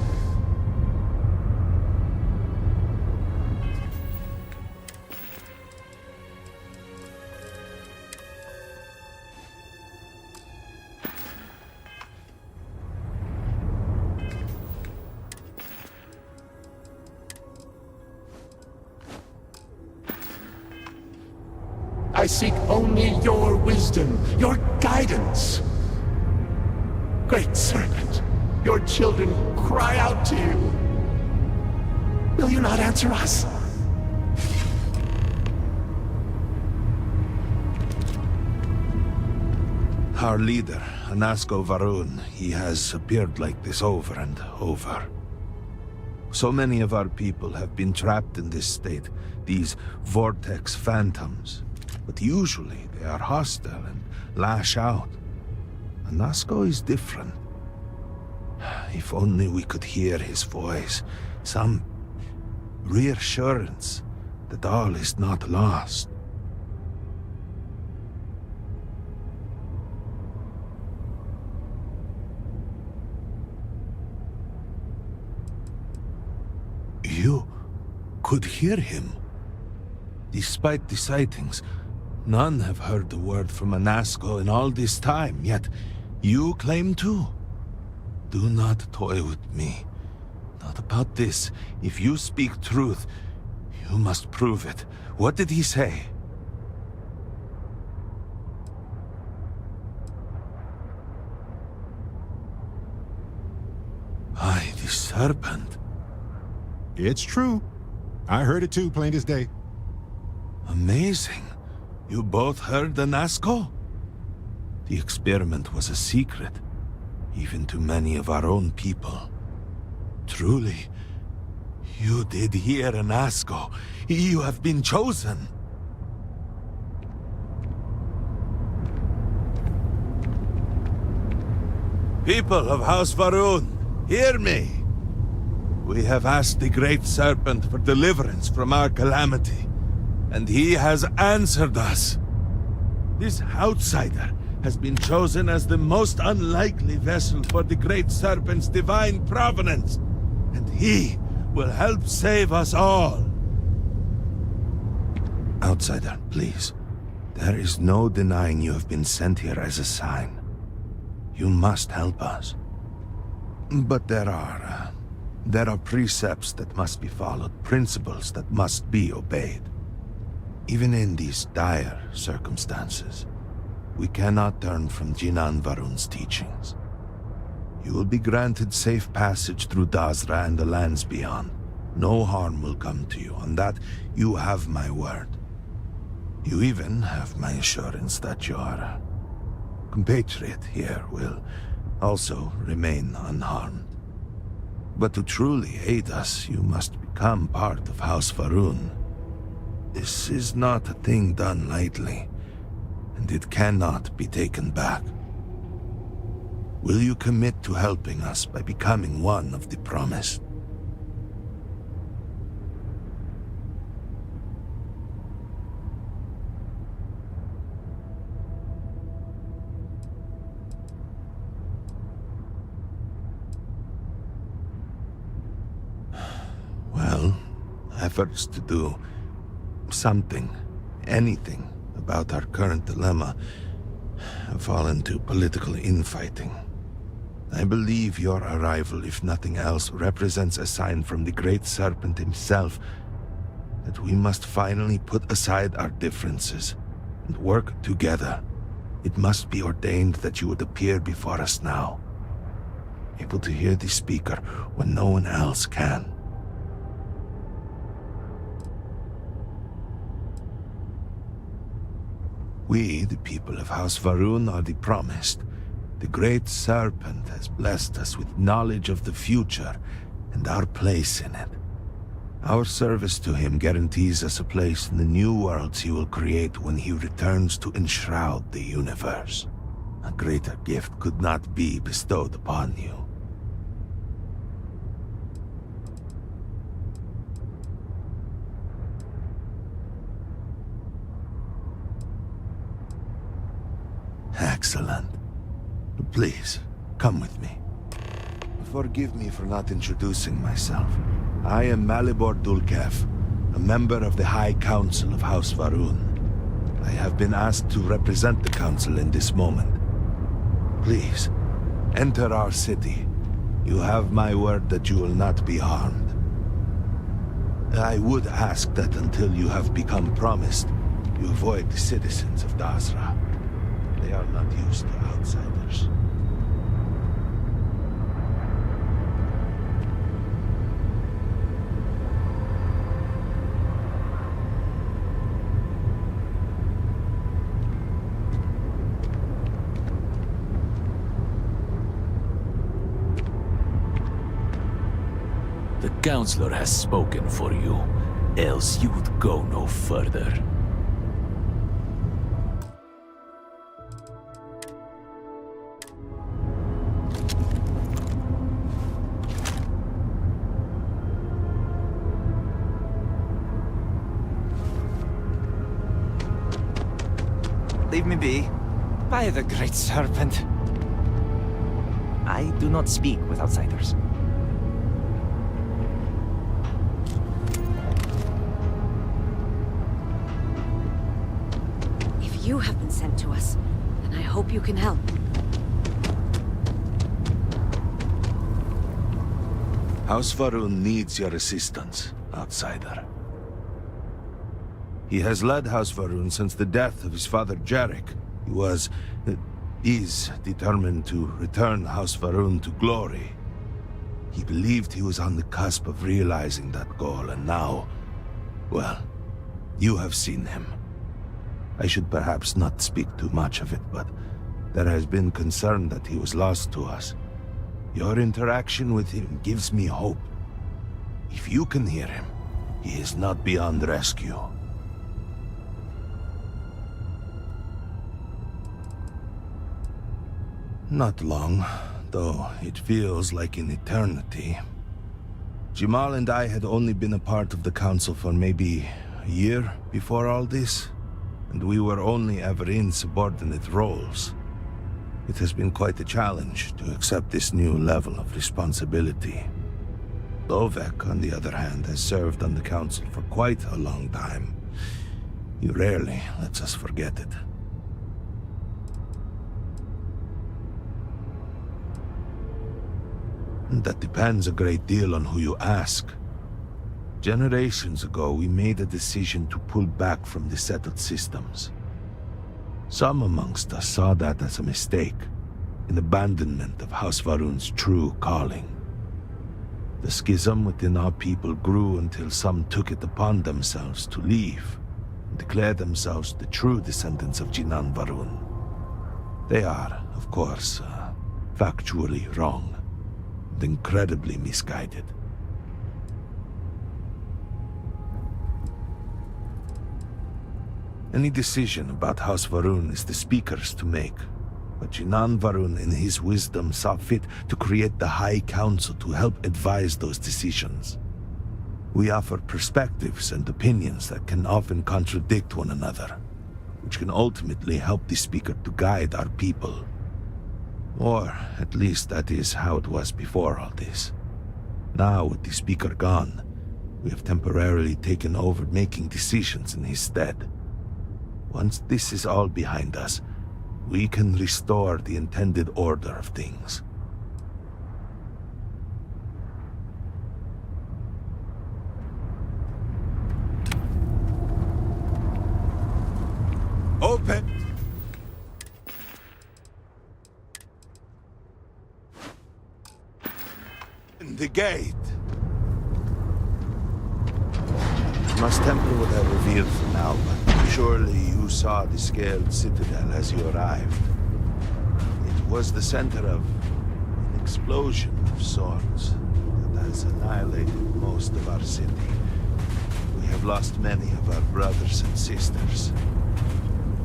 S: I seek only your wisdom, your guidance. Great Serpent, your children cry out to you. Will you not answer us?
P: Our leader, Anasko Varun, he has appeared like this over and over. So many of our people have been trapped in this state, these vortex phantoms. But usually they are hostile and lash out. Anasco is different. If only we could hear his voice, some reassurance that all is not lost. You could hear him. Despite the sightings, none have heard the word from Anasco in all this time, yet you claim to. Do not toy with me. Not about this. If you speak truth, you must prove it. What did he say? By the serpent.
A: It's true. I heard it too, plain as day.
P: Amazing. You both heard Anasco? The experiment was a secret, even to many of our own people. Truly, you did hear Anasco. You have been chosen. People of House Varun, hear me. We have asked the Great Serpent for deliverance from our calamity, and he has answered us. This outsider has been chosen as the most unlikely vessel for the Great Serpent's divine providence, and he will help save us all. Outsider, please. There is no denying you have been sent here as a sign. You must help us. But there are precepts that must be followed, principles that must be obeyed. Even in these dire circumstances, we cannot turn from Jinan Varun's teachings. You will be granted safe passage through Dazra and the lands beyond. No harm will come to you. On that, you have my word. You even have my assurance that your compatriot here will also remain unharmed. But to truly aid us, you must become part of House Varun. This is not a thing done lightly, and it cannot be taken back. Will you commit to helping us by becoming one of the promised? Well, efforts to do something, anything, about our current dilemma have fallen to political infighting. I believe your arrival, if nothing else, represents a sign from the Great Serpent himself that we must finally put aside our differences and work together. It must be ordained that you would appear before us now, able to hear the speaker when no one else can. We, the people of House Varun, are the promised. The Great Serpent has blessed us with knowledge of the future and our place in it. Our service to him guarantees us a place in the new worlds he will create when he returns to enshroud the universe. A greater gift could not be bestowed upon you. Excellent. Please, come with me. Forgive me for not introducing myself. I am Malibor Dulkev, a member of the High Council of House Varun. I have been asked to represent the Council in this moment. Please, enter our city. You have my word that you will not be harmed. I would ask that until you have become promised, you avoid the citizens of Dazra. They are not used to outsiders.
J: The Counselor has spoken for you, else you would go no further.
Q: Leave me be. By the Great Serpent. I do not speak with outsiders.
X: If you have been sent to us, then I hope you can help.
P: House Varun needs your assistance, outsider. He has led House Varun since the death of his father Jarek. He is determined to return House Varun to glory. He believed he was on the cusp of realizing that goal, and now, well, you have seen him. I should perhaps not speak too much of it, but there has been concern that he was lost to us. Your interaction with him gives me hope. If you can hear him, he is not beyond rescue. Not long, though it feels like an eternity. Jamal and I had only been a part of the council for maybe a year before all this, and we were only ever in subordinate roles. It has been quite a challenge to accept this new level of responsibility. Lovek, on the other hand, has served on the council for quite a long time. He rarely lets us forget it. That depends a great deal on who you ask. Generations ago, we made a decision to pull back from the settled systems. Some amongst us saw that as a mistake, an abandonment of House Varun's true calling. The schism within our people grew until some took it upon themselves to leave and declare themselves the true descendants of Jinan Varun. They are, of course, factually wrong. Incredibly misguided. Any decision about House Varun is the Speaker's to make, but Jinan Varun in his wisdom saw fit to create the High Council to help advise those decisions. We offer perspectives and opinions that can often contradict one another, which can ultimately help the Speaker to guide our people. Or, at least that is how it was before all this. Now, with the Speaker gone, we have temporarily taken over making decisions in his stead. Once this is all behind us, we can restore the intended order of things. Open! The gate. I must temper what I revealed for now, but surely you saw the scaled citadel as you arrived. It was the center of an explosion of sorts that has annihilated most of our city. We have lost many of our brothers and sisters.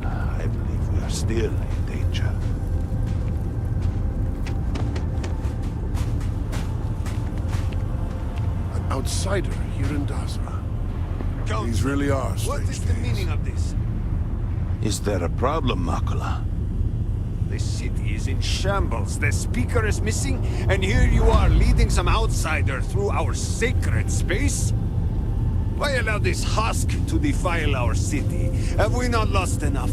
P: I believe we are still in danger.
R: Outsider here in Dazra. These really are strange.
P: What is the meaning of this? Is there a problem, Makula?
T: The city is in shambles. The Speaker is missing, and here you are leading some outsider through our sacred space? Why allow this husk to defile our city? Have we not lost enough?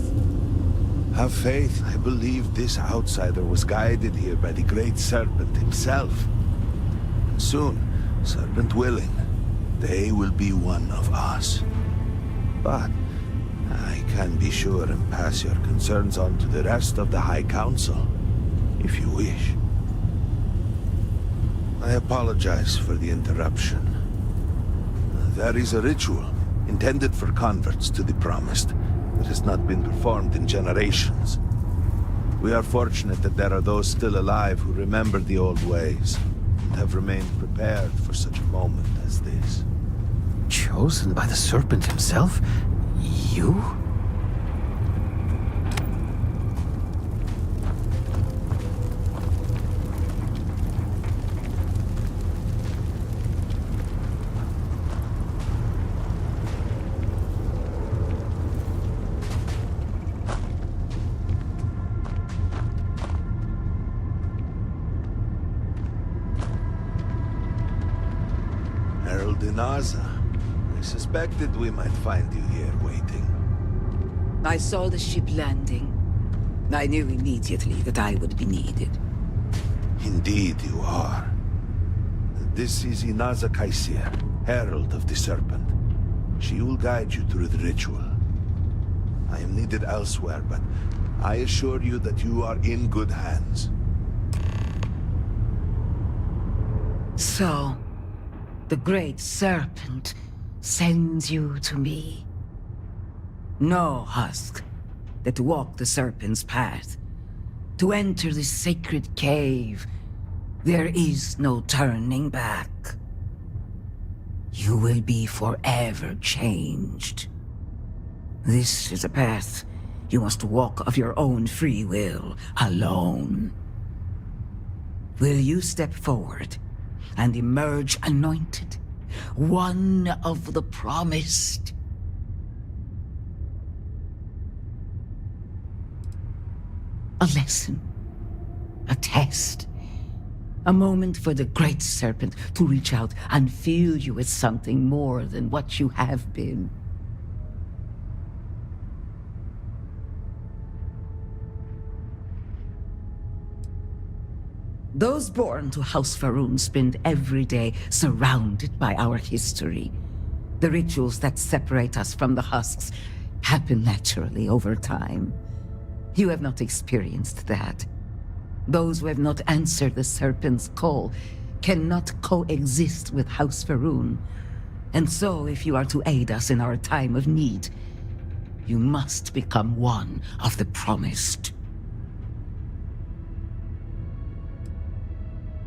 P: Have faith. I believe this outsider was guided here by the Great Serpent himself. And soon, Serpent willing, they will be one of us. But I can be sure and pass your concerns on to the rest of the High Council, if you wish. I apologize for the interruption. There is a ritual intended for converts to the Promised that has not been performed in generations. We are fortunate that there are those still alive who remember the old ways. and have remained prepared for such a moment as this.
Q: Chosen by the serpent himself? You?
P: Herald Inaza. I suspected we might find you here waiting.
G: I saw the ship landing. I knew immediately that I would be needed.
P: Indeed you are. This is Inaza Kaisir, Herald of the Serpent. She will guide you through the ritual. I am needed elsewhere, but I assure you that you are in good hands.
G: So, the Great Serpent sends you to me. No husk that walk the Serpent's path. To enter this sacred cave, there is no turning back. You will be forever changed. This is a path you must walk of your own free will, alone. Will you step forward and emerge anointed, one of the promised? A lesson, a test, a moment for the Great Serpent to reach out and fill you with something more than what you have been. Those born to House Va'ruun spend every day surrounded by our history. The rituals that separate us from the husks happen naturally over time. You have not experienced that. Those who have not answered the Serpent's call cannot coexist with House Va'ruun. And so, if you are to aid us in our time of need, you must become one of the promised.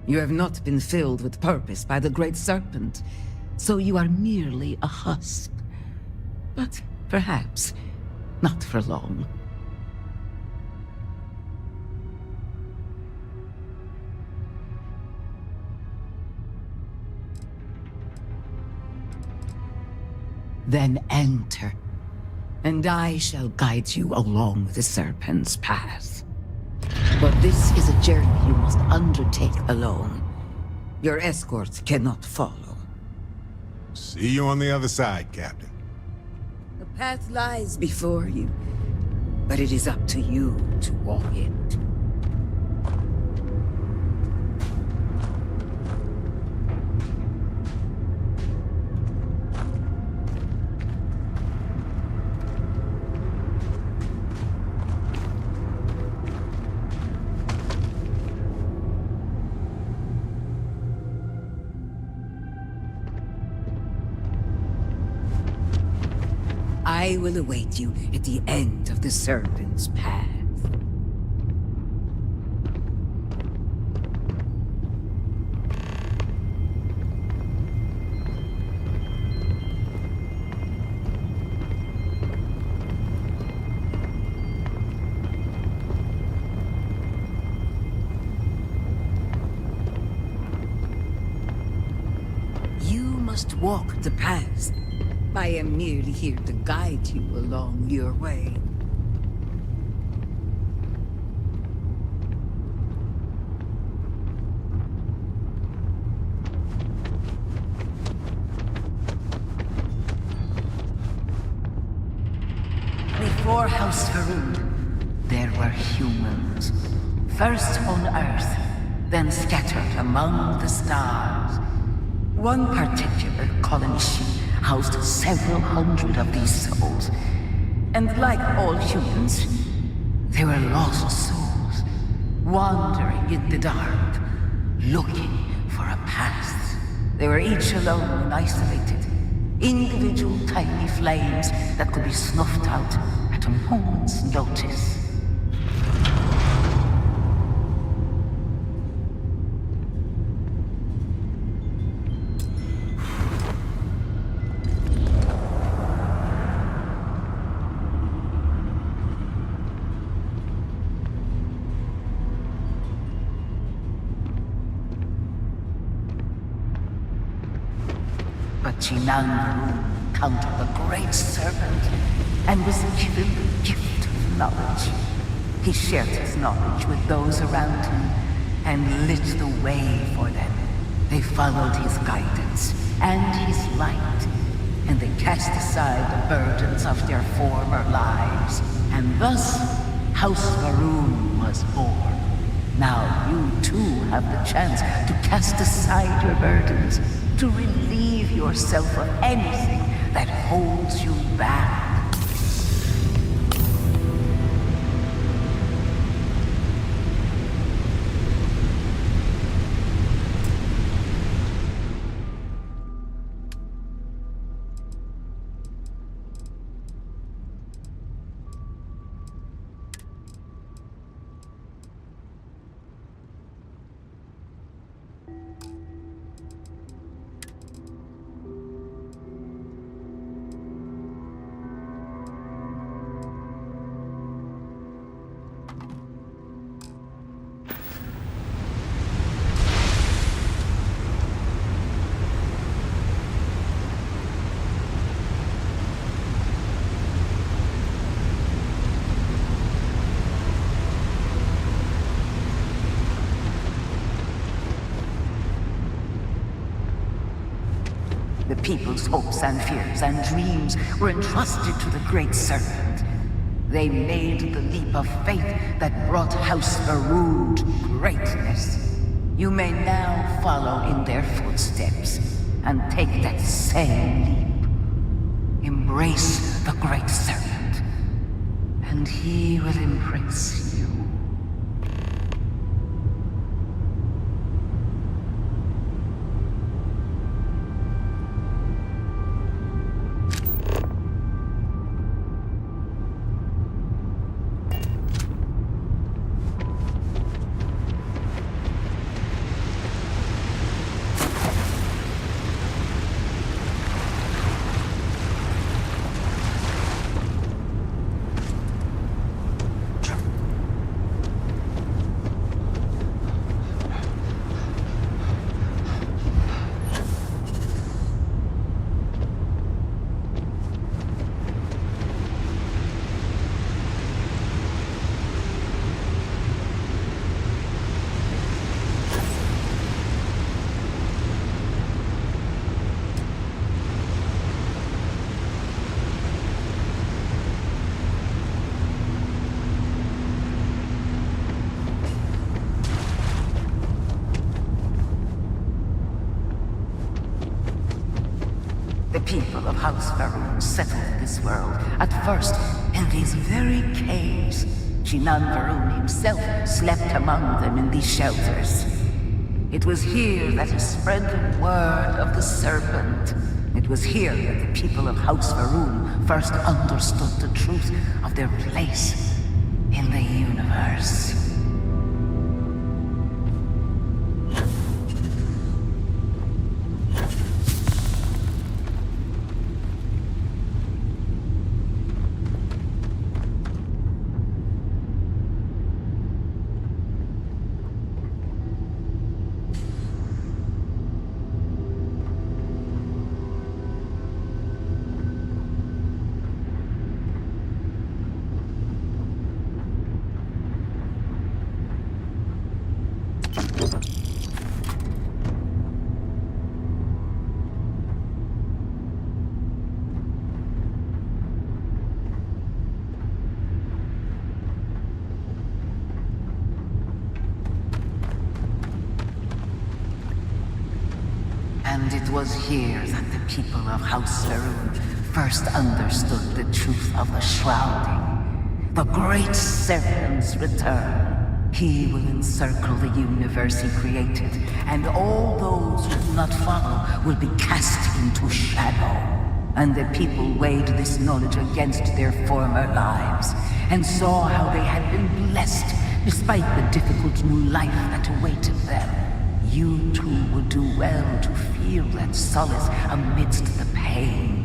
G: You have not been filled with purpose by the Great Serpent, so you are merely a husk. But perhaps not for long. Then enter, and I shall guide you along the Serpent's path. But this is a journey you must undertake alone. Your escort cannot follow.
A: See you on the other side, Captain.
G: The path lies before you, but it is up to you to walk it. I will await you at the end of the Serpent's path. You must walk the path. I am merely here to guide you along your way. Before House Va'ruun, there were humans. First on Earth, then scattered among the stars. One particular colony ship housed several hundred of these souls. And like all humans, they were lost souls, wandering in the dark, looking for a path. They were each alone and isolated, individual tiny flames that could be snuffed out at a moment's notice. Chinan Varun encountered the Great Serpent and was given the gift of knowledge. He shared his knowledge with those around him and lit the way for them. They followed his guidance and his light, and they cast aside the burdens of their former lives. And thus, House Varun was born. Now you too have the chance to cast aside your burdens, to relieve yourself of anything that holds you back. The people's hopes and fears and dreams were entrusted to the Great Serpent. They made the leap of faith that brought House Varun to greatness. You may now follow in their footsteps and take that same leap. Embrace the Great Serpent, and he will embrace you. The people of House Varun settled this world, at first in these very caves. Chinan Varun himself slept among them in these shelters. It was here that he spread the word of the serpent. It was here that the people of House Varun first understood the truth of their place in the universe. And it was here that the people of House Varun first understood the truth of the shrouding. The Great Serpent's return. He will encircle the universe he created, and all those who do not follow will be cast into shadow. And the people weighed this knowledge against their former lives, and saw how they had been blessed despite the difficult new life that awaited them. You too would do well to feel that solace amidst the pain.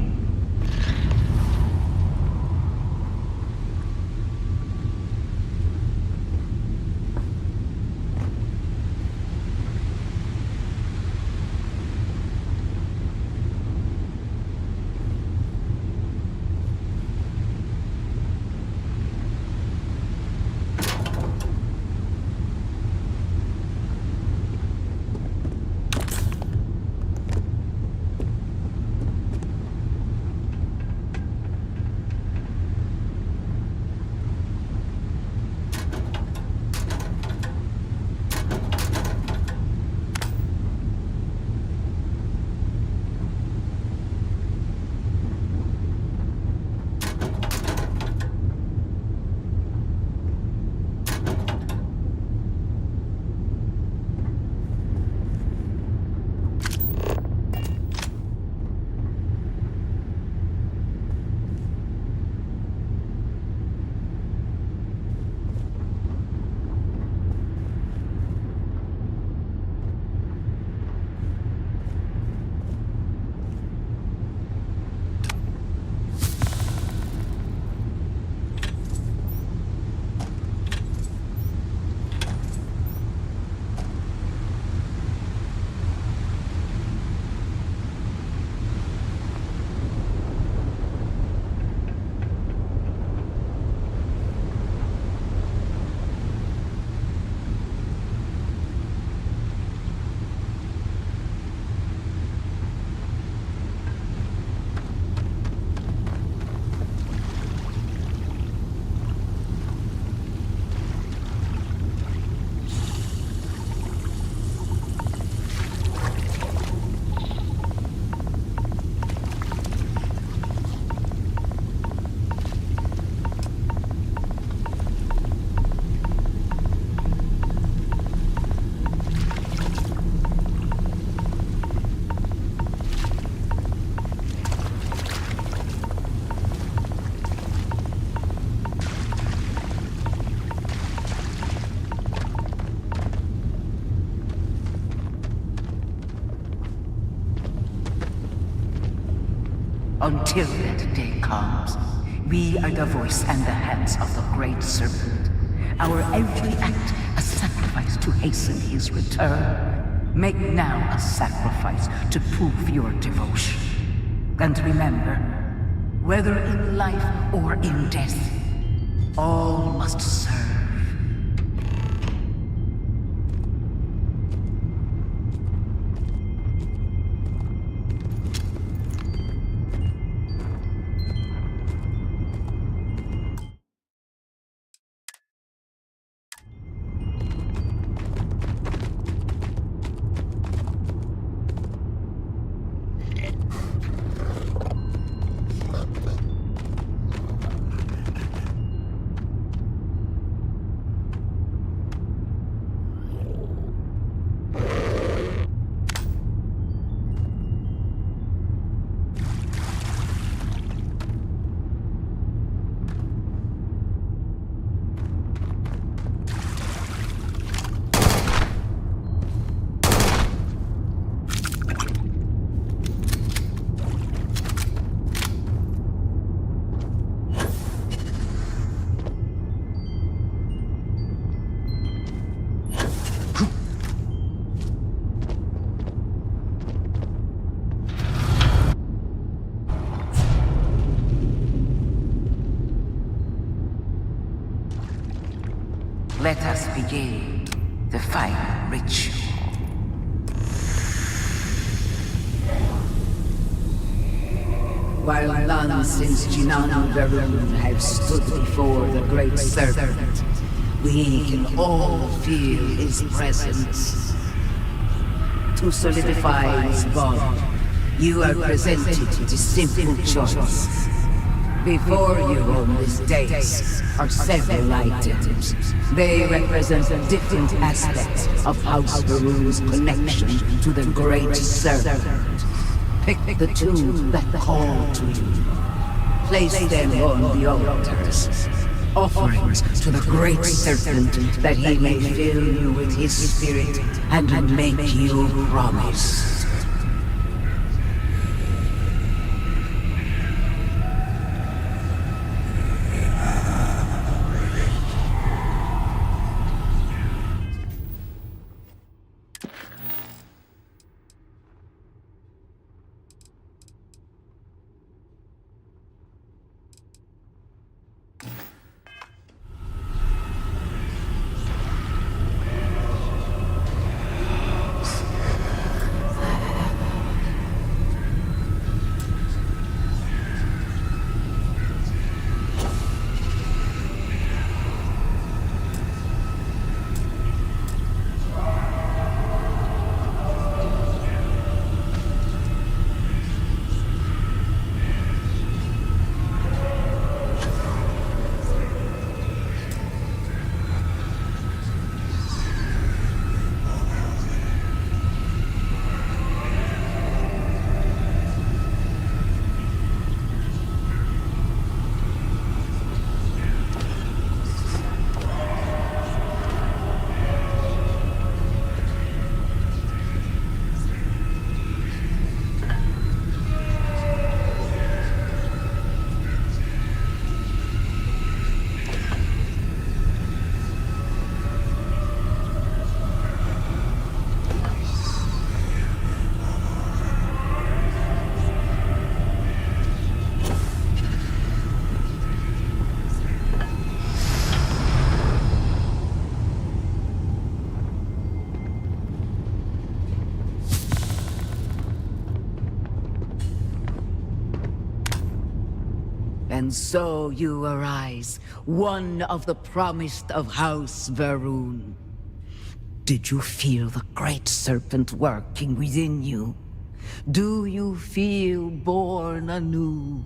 G: Until that day comes, we are the voice and the hands of the Great Serpent. Our every act a sacrifice to hasten his return. Make now a sacrifice to prove your devotion. And remember, whether in life or in death, all must serve. Let us begin the final ritual. While none since Jinan Varun have stood before the Great Serpent, we can all feel his presence. To solidify his bond, you are presented with a simple choice. Before you on this dais are several items. They represent different aspects of House Varun's connection to the Great Serpent. Pick the two that call to you. Place them on the altars. Offerings to the Great Serpent that he may fill you with his spirit and make you promise. And so you arise, one of the promised of House Varun. Did you feel the Great Serpent working within you? Do you feel born anew?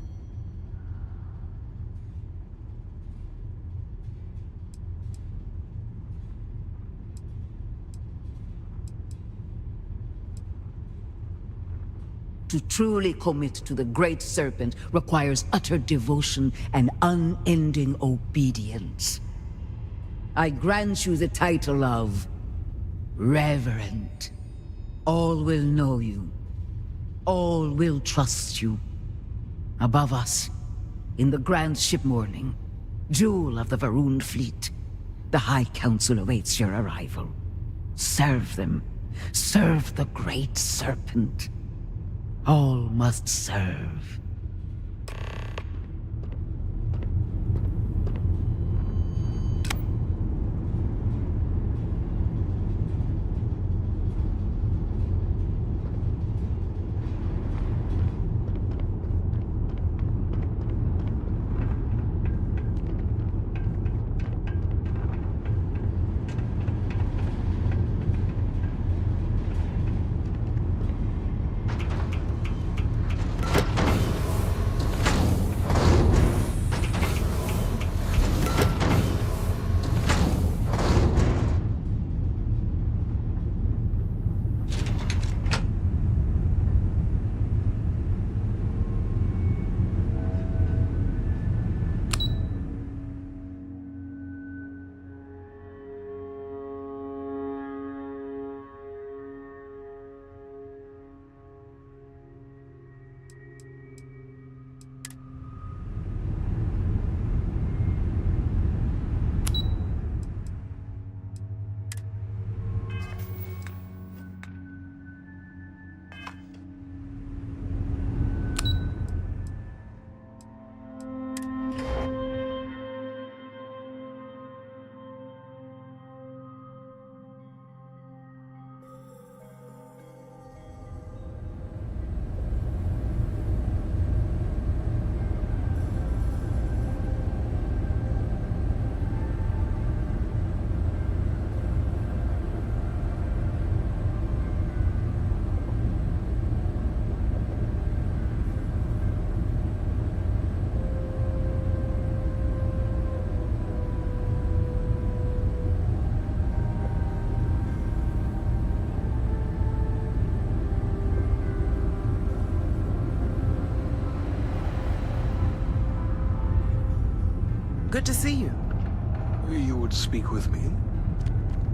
G: To truly commit to the Great Serpent requires utter devotion and unending obedience. I grant you the title of Reverend. All will know you. All will trust you. Above us, in the grand ship morning, jewel of the Varun fleet, the High Council awaits your arrival. Serve them. Serve the Great Serpent. All must serve.
E: Good to see you.
N: You would speak with me?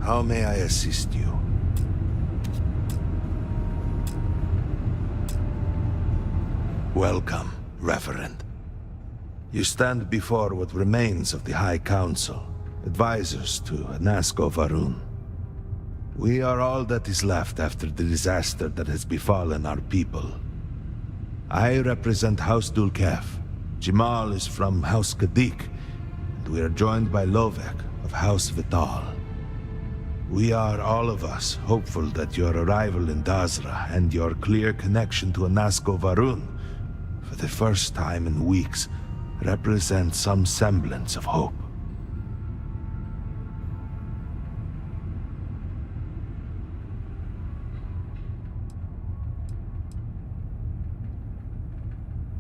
P: How may I assist you? Welcome, Reverend. You stand before what remains of the High Council, advisors to Anasko Varun. We are all that is left after the disaster that has befallen our people. I represent House Dulkef. Jamal is from House Kadik, and we are joined by Lovek of House Vital. We are, all of us, hopeful that your arrival in Dazra and your clear connection to Anasko Varun, for the first time in weeks, represent some semblance of hope.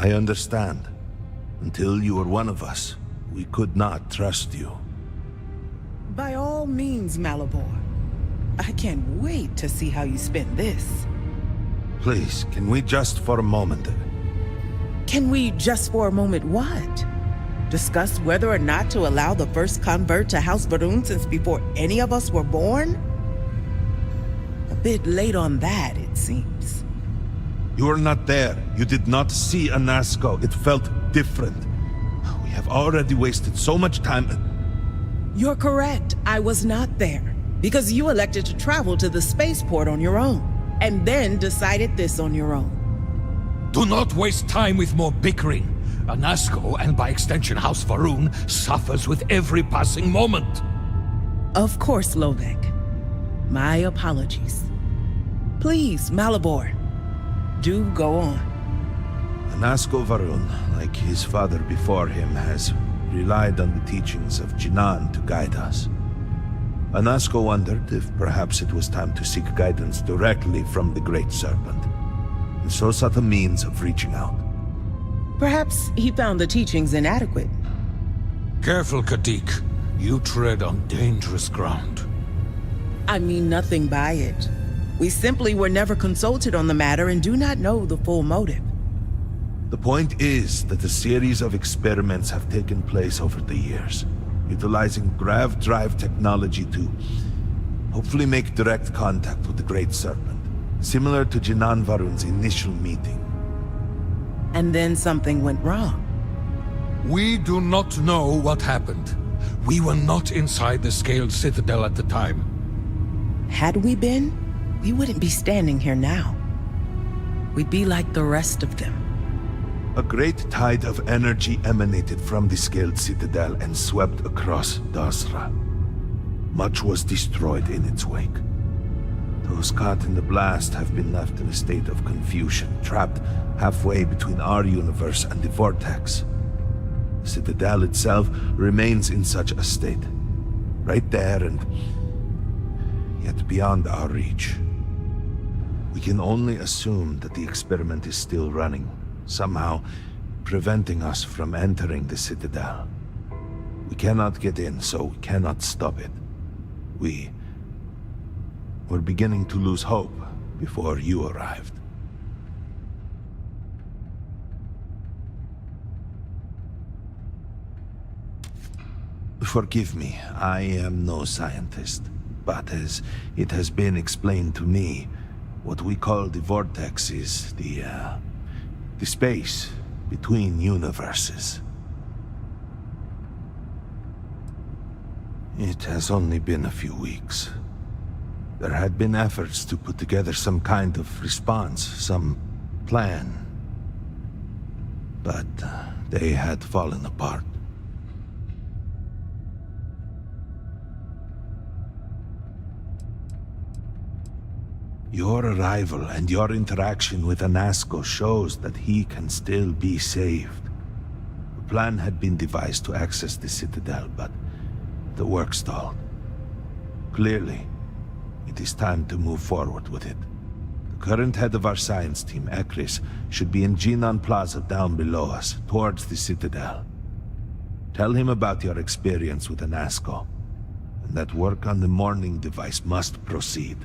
P: I understand. Until you were one of us, we could not trust you.
E: By all means, Malabor. I can't wait to see how you spend this.
P: Please, can we just for a moment...
E: Can we just for a moment what? Discuss whether or not to allow the first convert to House Varun since before any of us were born? A bit late on that, it seems.
P: You were not there. You did not see Anasko. It felt different. We have already wasted so much time.
E: You're correct. I was not there. Because you elected to travel to the spaceport on your own. And then decided this on your own.
U: Do not waste time with more bickering. Anasko, and by extension House Varun, suffers with every passing moment.
E: Of course, Lovek. My apologies. Please, Malabor. Do go on.
P: Anasko Varun, like his father before him, has relied on the teachings of Jinan to guide us. Anasko wondered if perhaps it was time to seek guidance directly from the Great Serpent, and so sought a means of reaching out.
E: Perhaps he found the teachings inadequate.
U: Careful, Kadik. You tread on dangerous ground.
E: I mean nothing by it. We simply were never consulted on the matter and do not know the full motive.
P: The point is that a series of experiments have taken place over the years, utilizing grav drive technology to hopefully make direct contact with the Great Serpent, similar to Jinan Varun's initial meeting.
E: and then something went wrong.
U: We do not know what happened. We were not inside the Scaled Citadel at the time.
E: Had we been, we wouldn't be standing here now. We'd be like the rest of them.
P: A great tide of energy emanated from the Scaled Citadel and swept across Dasra. Much was destroyed in its wake. Those caught in the blast have been left in a state of confusion, trapped halfway between our universe and the Vortex. The Citadel itself remains in such a state. Right there and yet beyond our reach. We can only assume that the experiment is still running, somehow preventing us from entering the Citadel. We cannot get in, so we cannot stop it. We're beginning to lose hope before you arrived. Forgive me, I am no scientist, but as it has been explained to me, what we call the Vortex is the space between universes. It has only been a few weeks. There had been efforts to put together some kind of response, some plan. But they had fallen apart. Your arrival and your interaction with Anasco shows that he can still be saved. A plan had been devised to access the Citadel, but the work stalled. Clearly, it is time to move forward with it. The current head of our science team, Ekris, should be in Jinan Plaza down below us, towards the Citadel. Tell him about your experience with Anasco, and that work on the morning device must proceed.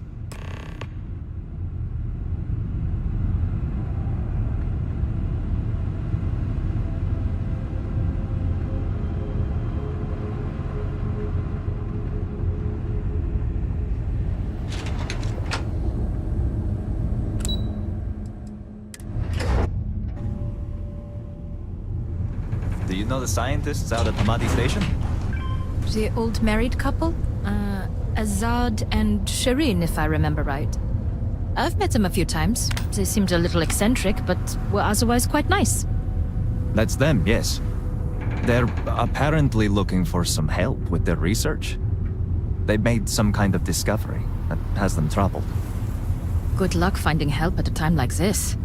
Q: Do you know the scientists out at Hamadi Station?
X: The old married couple? Azad and Shireen, if I remember right. I've met them a few times. They seemed a little eccentric, but were otherwise quite nice.
Q: That's them, yes. They're apparently looking for some help with their research. They made some kind of discovery that has them troubled.
X: Good luck finding help at a time like this.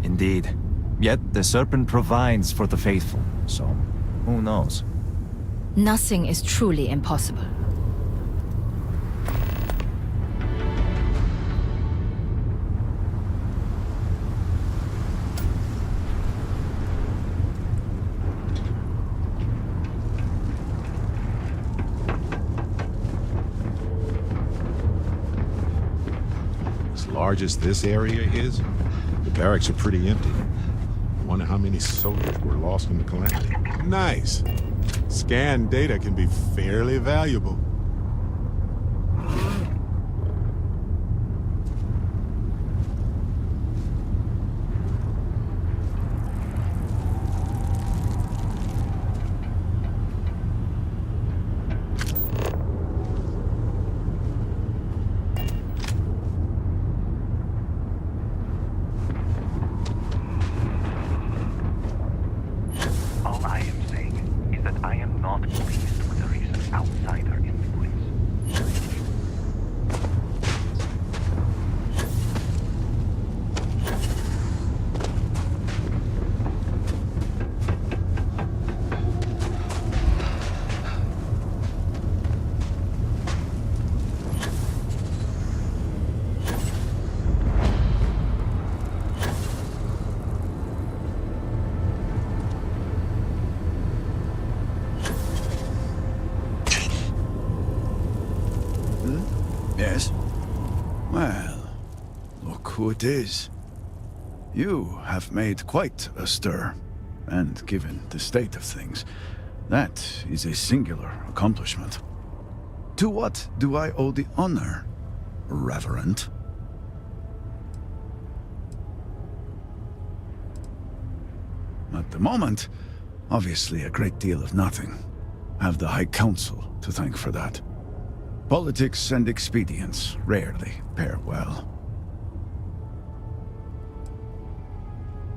Q: Indeed. Yet the Serpent provides for the faithful, so who knows?
X: Nothing is truly impossible.
A: As large as this area is, the barracks are pretty empty. I wonder how many soldiers were lost in the calamity.
C: Nice. Scan data can be fairly valuable.
K: All I am saying is that I am not pleased with the recent outsider influence.
L: Yes? Well, look who it is. You have made quite a stir, and given the state of things, that is a singular accomplishment. To what do I owe the honor, Reverend? At the moment, obviously a great deal of nothing. Have the High Council to thank for that. Politics and expedience rarely pair well.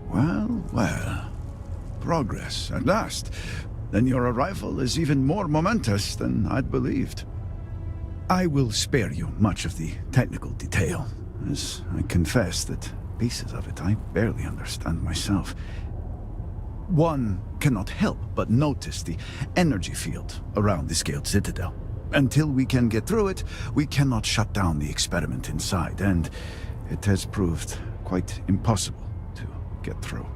L: Well, well. Progress, at last. Then your arrival is even more momentous than I'd believed. I will spare you much of the technical detail, as I confess that pieces of it I barely understand myself. One cannot help but notice the energy field around the Scaled Citadel. Until we can get through it, we cannot shut down the experiment inside, and it has proved quite impossible to get through.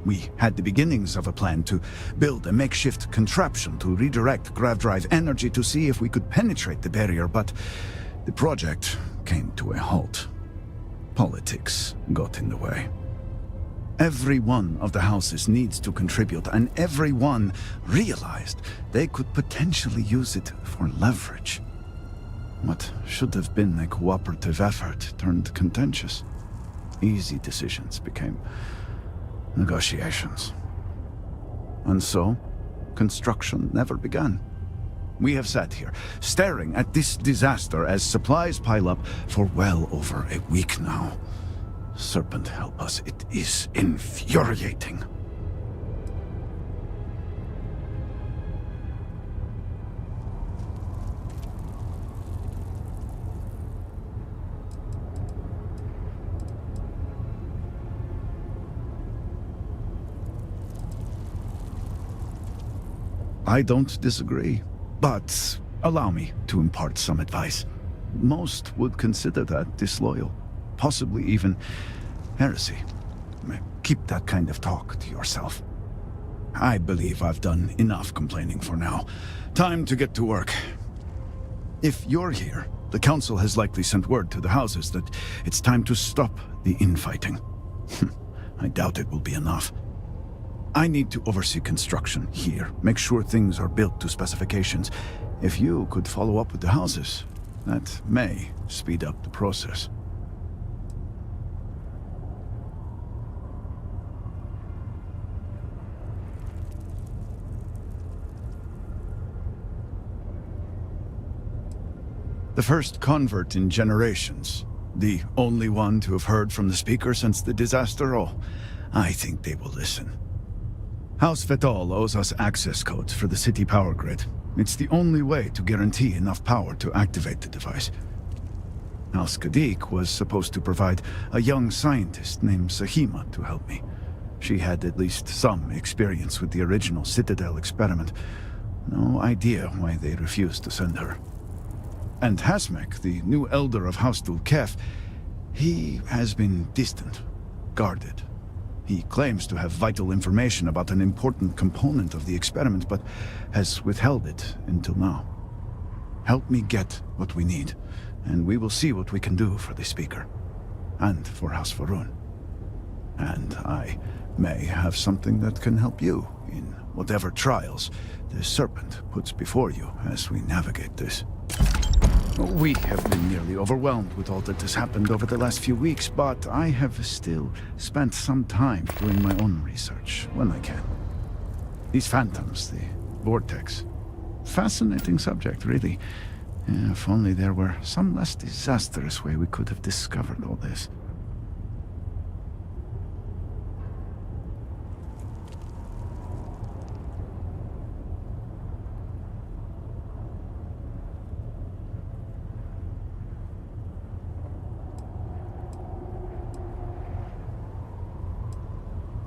L: We had the beginnings of a plan to build a makeshift contraption to redirect grav drive energy to see if we could penetrate the barrier, but the project came to a halt. Politics got in the way. Every one of the houses needs to contribute, and everyone realized they could potentially use it for leverage. What should have been a cooperative effort turned contentious. Easy decisions became negotiations. And so, construction never began. We have sat here, staring at this disaster as supplies pile up for well over a week now. Serpent help us, it is infuriating. I don't disagree, but allow me to impart some advice. Most would consider that disloyal, possibly even heresy. Keep that kind of talk to yourself. I believe I've done enough complaining for now. Time to get to work. If you're here, the Council has likely sent word to the houses that it's time to stop the infighting. I doubt it will be enough. I need to oversee construction here, make sure things are built to specifications. If you could follow up with the houses, that may speed up the process. The first convert in generations. The only one to have heard from the speaker since the disaster. Oh, I think they will listen. House Vetol owes us access codes for the city power grid. It's the only way to guarantee enough power to activate the device. House Kadik was supposed to provide a young scientist named Sahima to help me. She had at least some experience with the original Citadel experiment. No idea why they refused to send her. And Hasmek, the new elder of House Dulkef, he has been distant, guarded. He claims to have vital information about an important component of the experiment, but has withheld it until now. Help me get what we need, and we will see what we can do for the Speaker, and for House Varun. And I may have something that can help you in whatever trials the Serpent puts before you as we navigate this. We have been nearly overwhelmed with all that has happened over the last few weeks, but I have still spent some time doing my own research when I can. These phantoms, the vortex. Fascinating subject, really. If only there were some less disastrous way we could have discovered all this.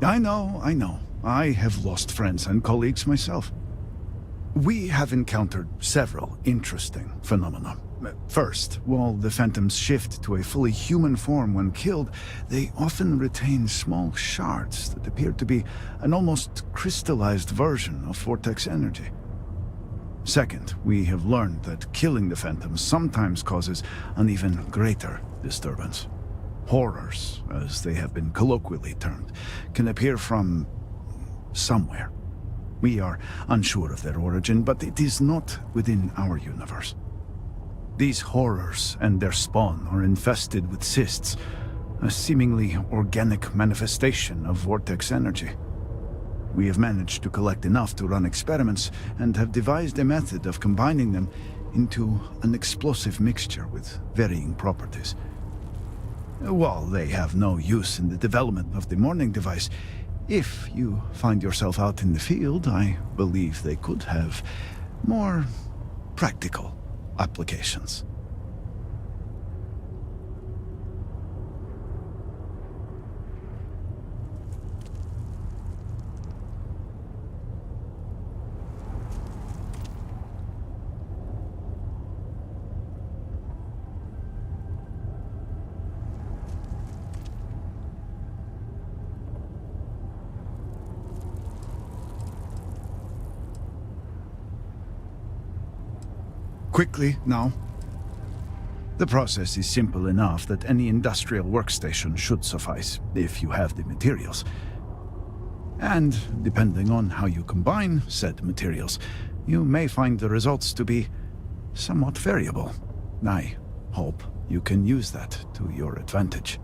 L: I know. I have lost friends and colleagues myself. We have encountered several interesting phenomena. First, while the phantoms shift to a fully human form when killed, they often retain small shards that appear to be an almost crystallized version of vortex energy. Second, we have learned that killing the phantoms sometimes causes an even greater disturbance. Horrors, as they have been colloquially termed, can appear from somewhere. We are unsure of their origin, but it is not within our universe. These horrors and their spawn are infested with cysts, a seemingly organic manifestation of vortex energy. We have managed to collect enough to run experiments and have devised a method of combining them into an explosive mixture with varying properties. While they have no use in the development of the morning device, if you find yourself out in the field, I believe they could have more practical applications. Quickly, now. The process is simple enough that any industrial workstation should suffice, if you have the materials. And, depending on how you combine said materials, you may find the results to be somewhat variable. I hope you can use that to your advantage.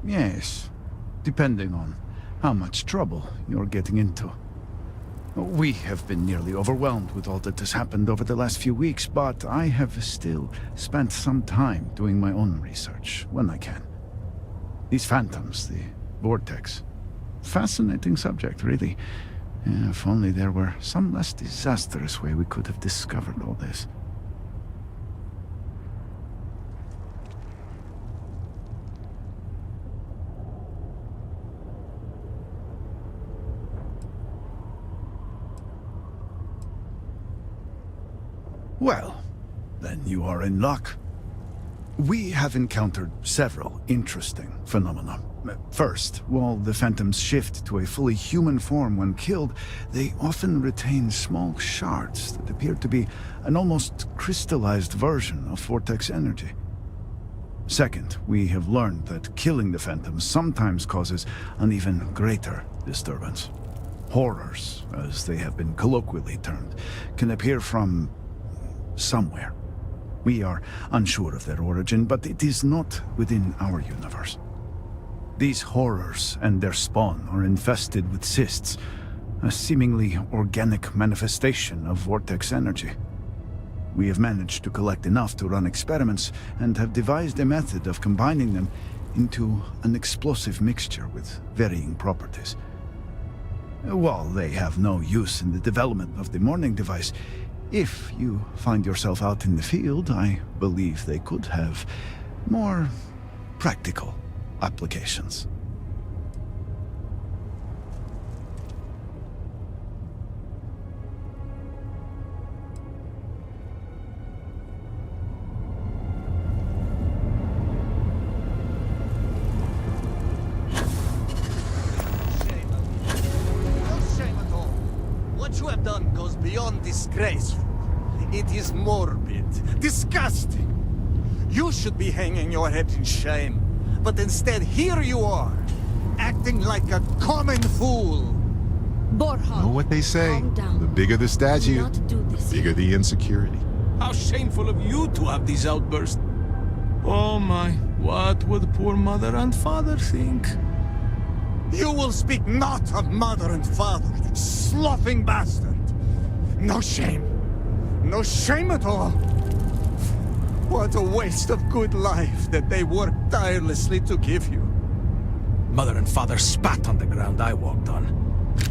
L: Yes, depending on how much trouble you're getting into. We have been nearly overwhelmed with all that has happened over the last few weeks, but I have still spent some time doing my own research when I can. These phantoms, the vortex. Fascinating subject, really. If only there were some less disastrous way we could have discovered all this. Well, then you are in luck. We have encountered several interesting phenomena. First, while the phantoms shift to a fully human form when killed, they often retain small shards that appear to be an almost crystallized version of vortex energy. Second, we have learned that killing the phantoms sometimes causes an even greater disturbance. Horrors, as they have been colloquially termed, can appear from somewhere. We are unsure of their origin, but it is not within our universe. These horrors and their spawn are infested with cysts, a seemingly organic manifestation of vortex energy. We have managed to collect enough to run experiments and have devised a method of combining them into an explosive mixture with varying properties. While they have no use in the development of the morning device, if you find yourself out in the field, I believe they could have more practical applications.
D: What you have done goes beyond disgraceful. It is morbid, disgusting. You should be hanging your head in shame, but instead here you are, acting like a common fool.
A: Know what they say? The bigger the statue, the bigger the insecurity.
J: How shameful of you to have these outbursts. Oh my, what would poor mother and father think?
D: You will speak not of mother and father, sloughing bastard. No shame. No shame at all. What a waste of good life that they worked tirelessly to give you.
J: Mother and father spat on the ground I walked on.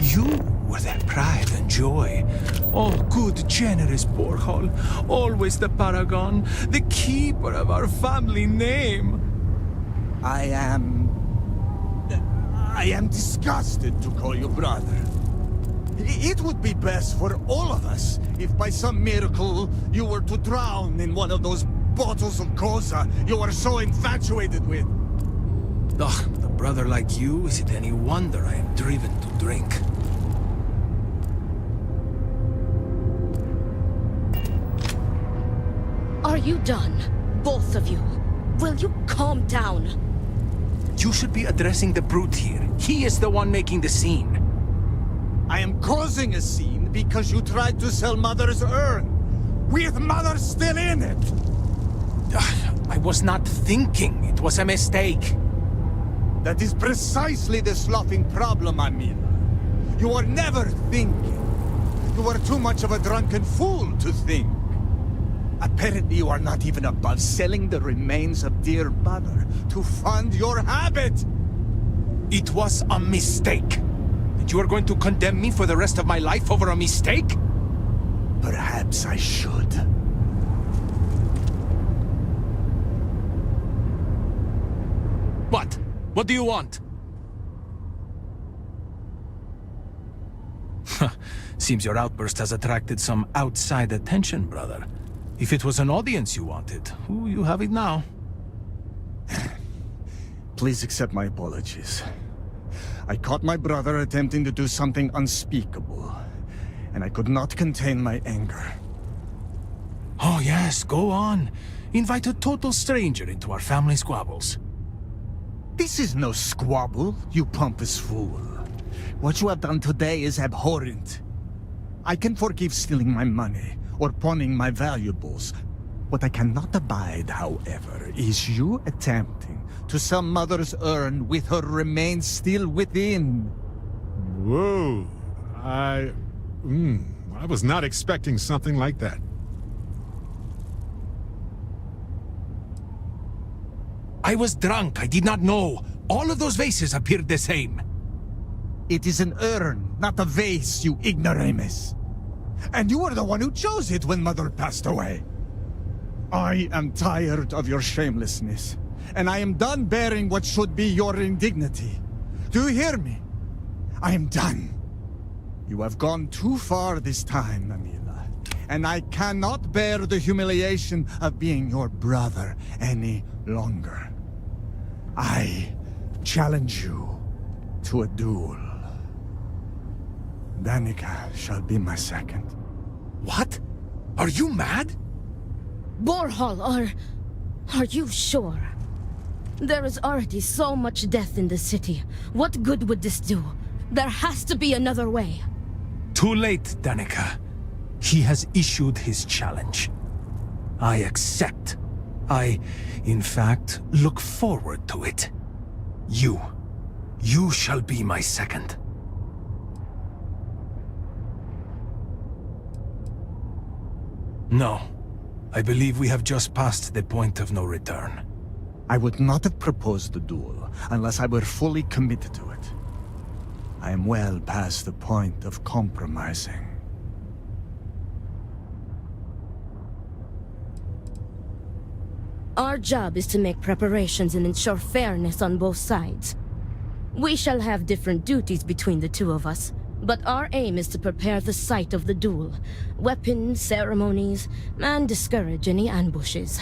J: You were their pride and joy. Oh, good, generous Borghol. Always the paragon, the keeper of our family name.
D: I am disgusted to call you brother. It would be best for all of us if by some miracle you were to drown in one of those bottles of Koza you are so infatuated with.
J: Ugh, with a brother like you, is it any wonder I am driven to drink?
H: Are you done? Both of you. Will you calm down?
J: You should be addressing the brute here. He is the one making the scene.
D: I am causing a scene because you tried to sell Mother's urn, with Mother still in it.
U: I was not thinking. It was a mistake.
D: That is precisely the sloughing problem, Amila. You are never thinking. You are too much of a drunken fool to think. Apparently you are not even above selling the remains of dear mother to fund your habit!
U: It was a mistake. And you are going to condemn me for the rest of my life over a mistake?
D: Perhaps I should.
U: What? What do you want? Seems your outburst has attracted some outside attention, brother. If it was an audience you wanted, you have it now.
D: Please accept my apologies. I caught my brother attempting to do something unspeakable, and I could not contain my anger.
U: Oh yes, go on. Invite a total stranger into our family squabbles.
D: This is no squabble, you pompous fool. What you have done today is abhorrent. I can forgive stealing my money or pawning my valuables. What I cannot abide, however, is you attempting to sell Mother's urn with her remains still within.
A: Whoa. I was not expecting something like that.
U: I was drunk. I did not know. All of those vases appeared the same.
D: It is an urn, not a vase, you ignoramus. And you were the one who chose it when Mother passed away. I am tired of your shamelessness, and I am done bearing what should be your indignity. Do you hear me? I am done. You have gone too far this time, Amila, and I cannot bear the humiliation of being your brother any longer. I challenge you to a duel. Danica shall be my second.
U: What? Are you mad?
H: Borhal, are you sure? There is already so much death in the city. What good would this do? There has to be another way.
U: Too late, Danica. He has issued his challenge. I accept. I, in fact, look forward to it. You shall be my second. No. I believe we have just passed the point of no return.
D: I would not have proposed the duel unless I were fully committed to it. I am well past the point of compromising.
H: Our job is to make preparations and ensure fairness on both sides. We shall have different duties between the two of us, but our aim is to prepare the site of the duel, weapons, ceremonies, and discourage any ambushes.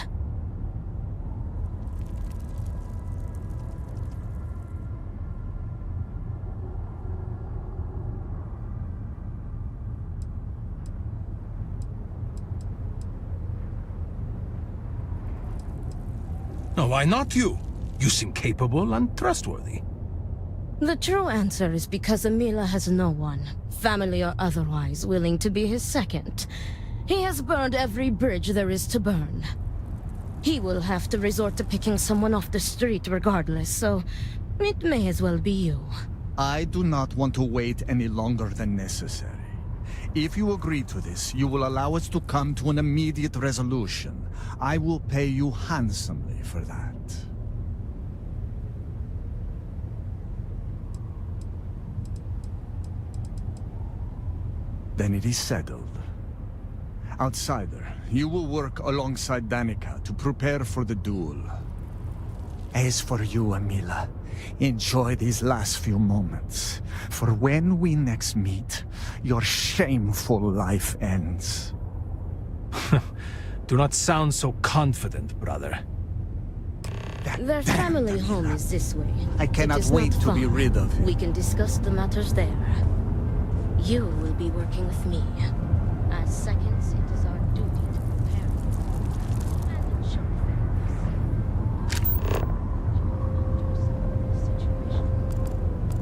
U: No, why not you? You seem capable and trustworthy.
H: The true answer is because Amila has no one, family or otherwise, willing to be his second. He has burned every bridge there is to burn. He will have to resort to picking someone off the street regardless, so it may as well be you.
D: I do not want to wait any longer than necessary. If you agree to this, you will allow us to come to an immediate resolution. I will pay you handsomely for that. Then it is settled. Outsider, you will work alongside Danica to prepare for the duel. As for you, Amila, enjoy these last few moments, for when we next meet, your shameful life ends.
U: Do not sound so confident, brother.
H: Their family home is this way.
D: I cannot
H: It is
D: wait
H: not
D: to be
H: far.
D: rid of him.
H: We can discuss the matters there. You will be working with me. As seconds, it is our duty to prepare and ensure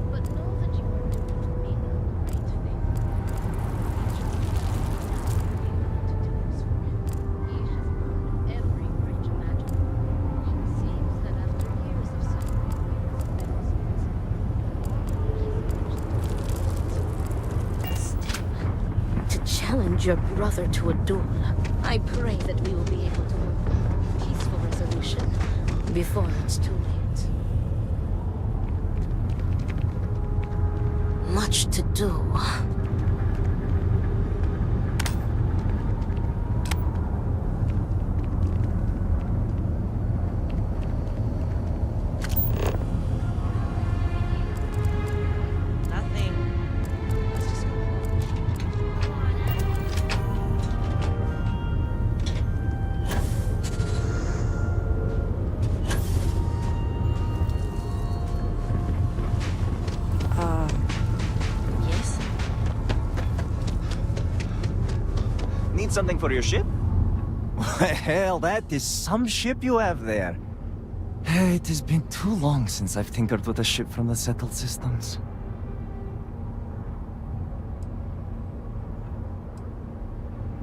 H: but know that you are doing me a great thing. He has burned every bridge imaginable. challenge your brother to a duel. I pray that we will be able to work out a peaceful resolution before it's too late. Much to do.
Q: Need something for your ship? Well, that is some ship you have there. It has been too long since I've tinkered with a ship from the settled systems.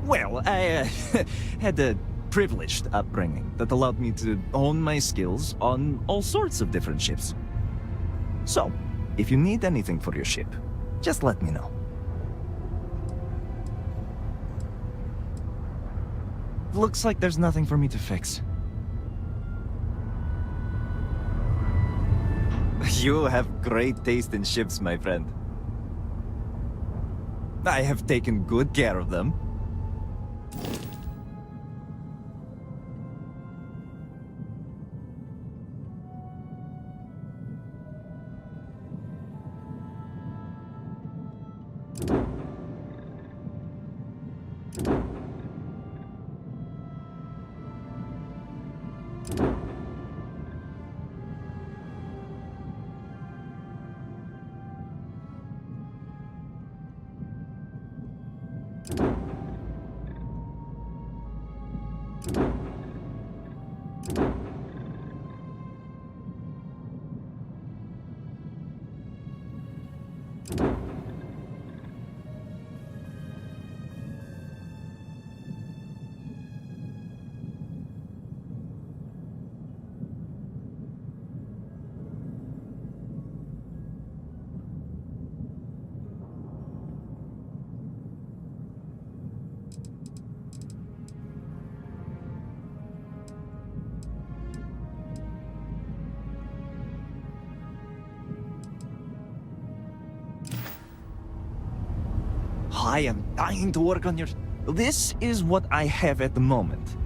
Q: Well, I had a privileged upbringing that allowed me to hone my skills on all sorts of different ships. So, if you need anything for your ship, just let me know. Looks like there's nothing for me to fix. You have great taste in ships, my friend. I have taken good care of them. I am dying to work on your... This is what I have at the moment.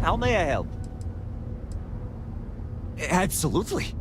Q: How may I help? Absolutely.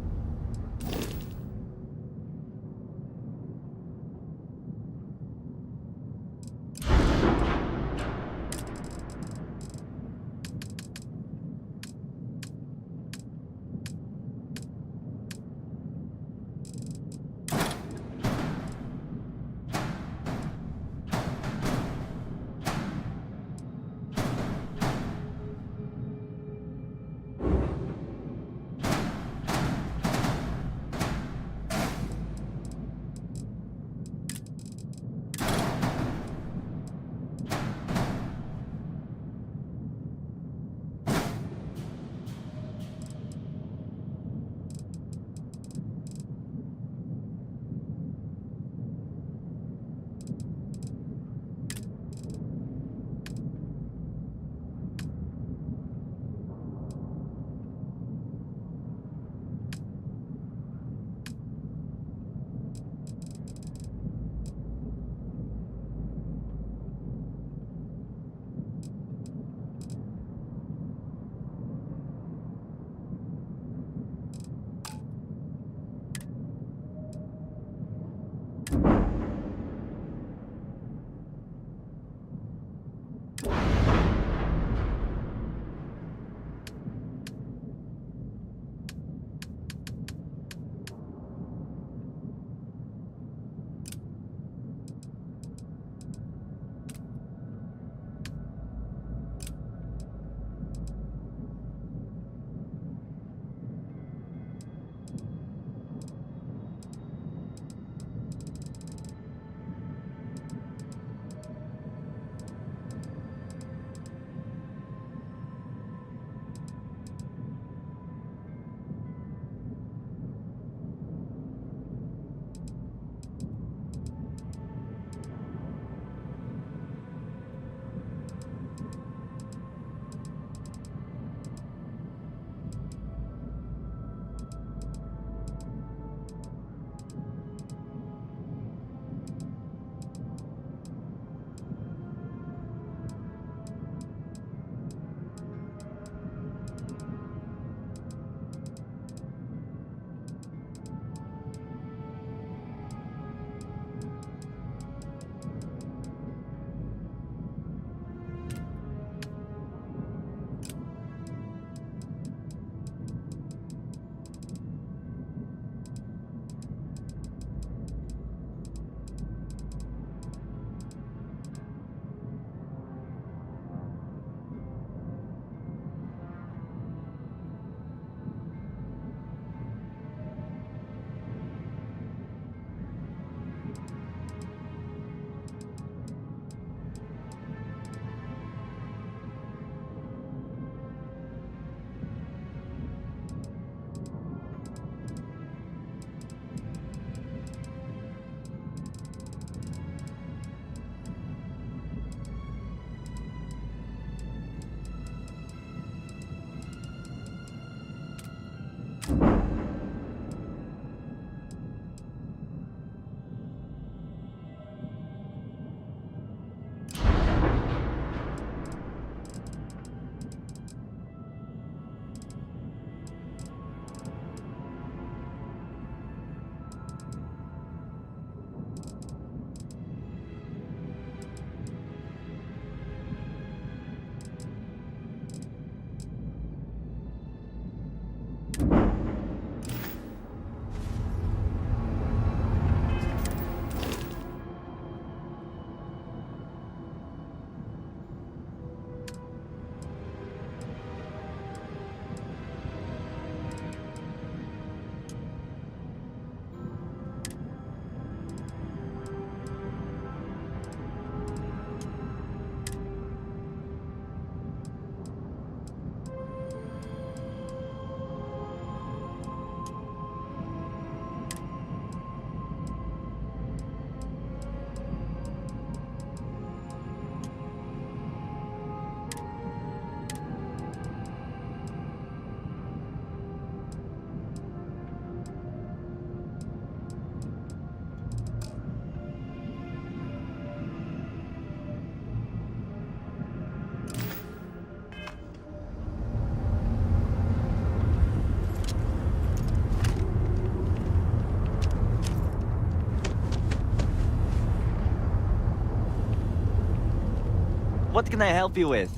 Q: What can I help you with?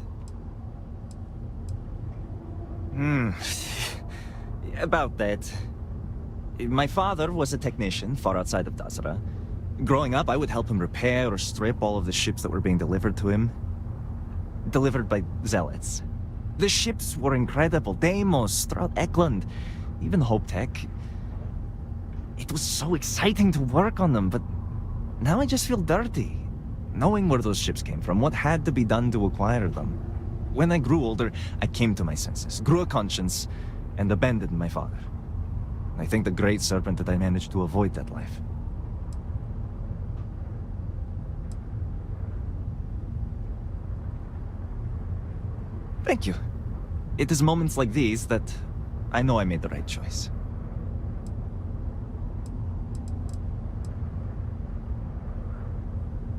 Q: About that. My father was a technician far outside of Dazra. Growing up, I would help him repair or strip all of the ships that were being delivered to him. Delivered by zealots. The ships were incredible. Deimos, throughout Ekland, even Hope Tech. It was so exciting to work on them, but now I just feel dirty. Knowing where those ships came from, what had to be done to acquire them. When I grew older, I came to my senses, grew a conscience, and abandoned my father. I thank the Great Serpent that I managed to avoid that life. Thank you. It is moments like these that I know I made the right choice.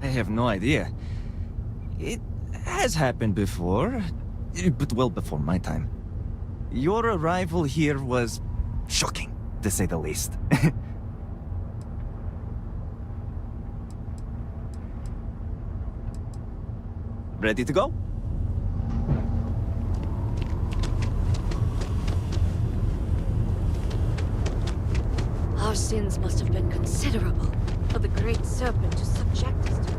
Q: I have no idea. It has happened before, but well before my time. Your arrival here was shocking, to say the least. Ready to go?
H: Our sins must have been considerable for the Great Serpent to subject us to this.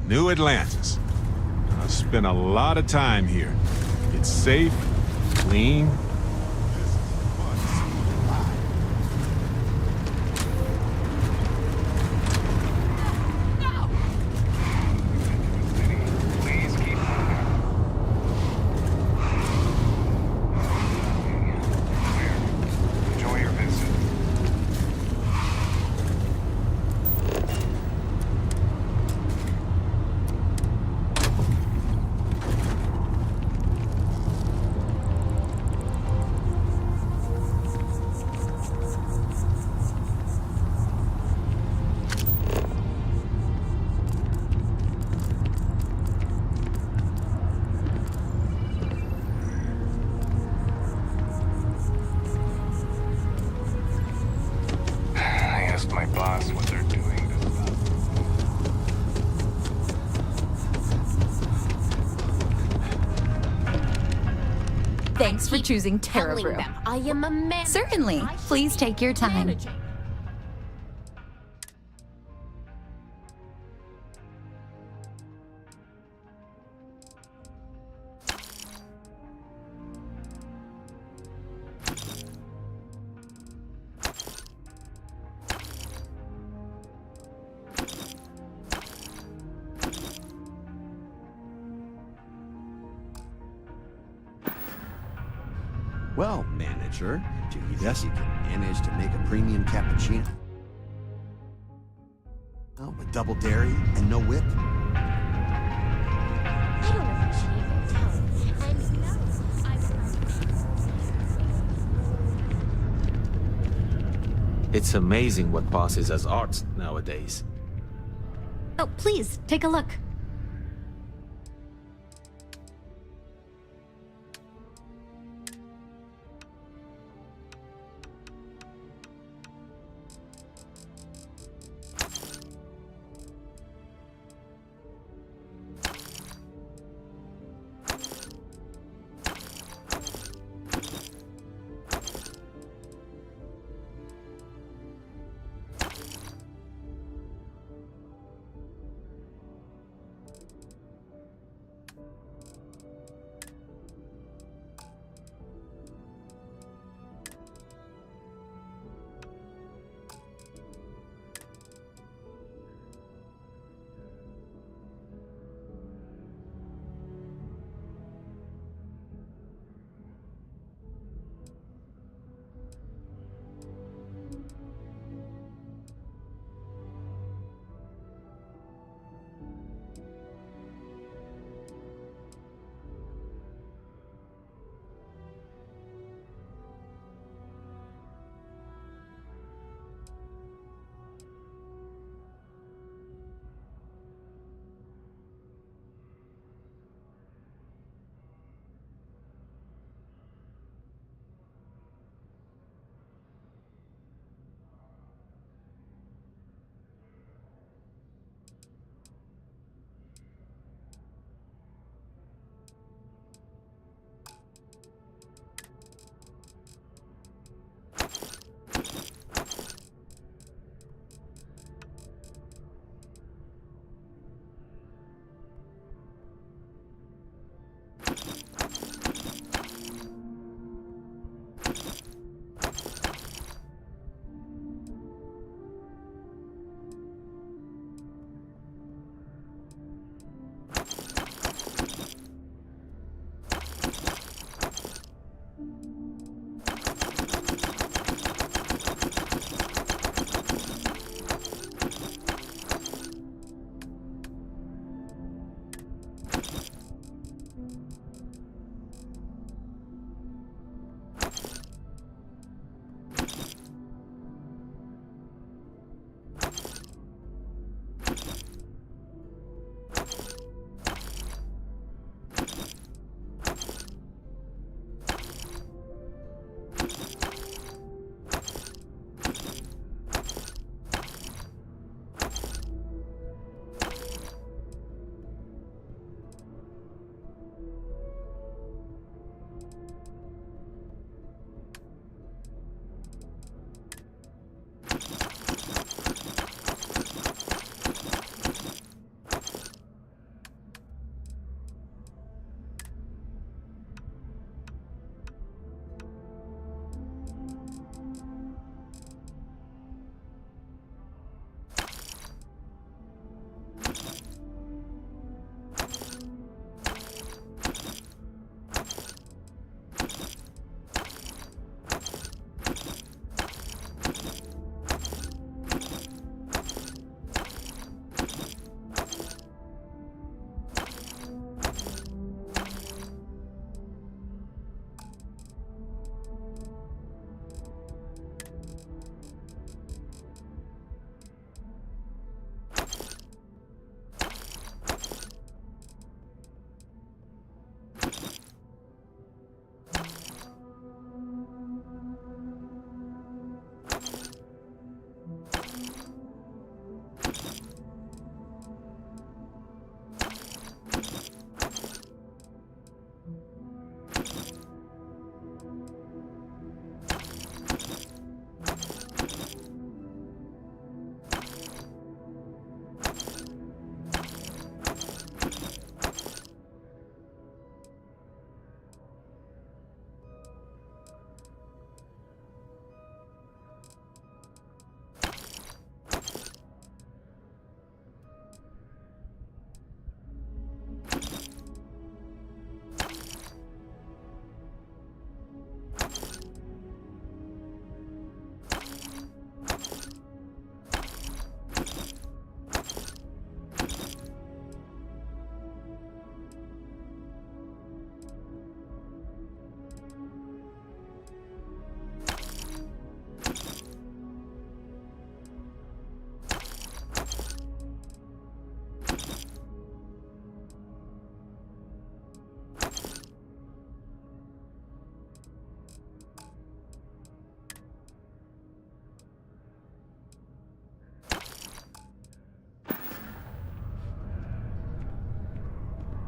A: New Atlantis. I've spent a lot of time here. It's safe, clean.
K: My boss what they're doing.
F: Thanks for choosing Terra Brew.
H: I am a man.
F: Certainly. Please take your time.
M: Well, manager, do you guess you can manage to make a premium cappuccino? Oh, with double dairy and no whip?
H: I don't appreciate your tone.
V: It's amazing what passes as art nowadays.
O: Oh, please, take a look.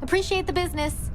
B: Appreciate the business.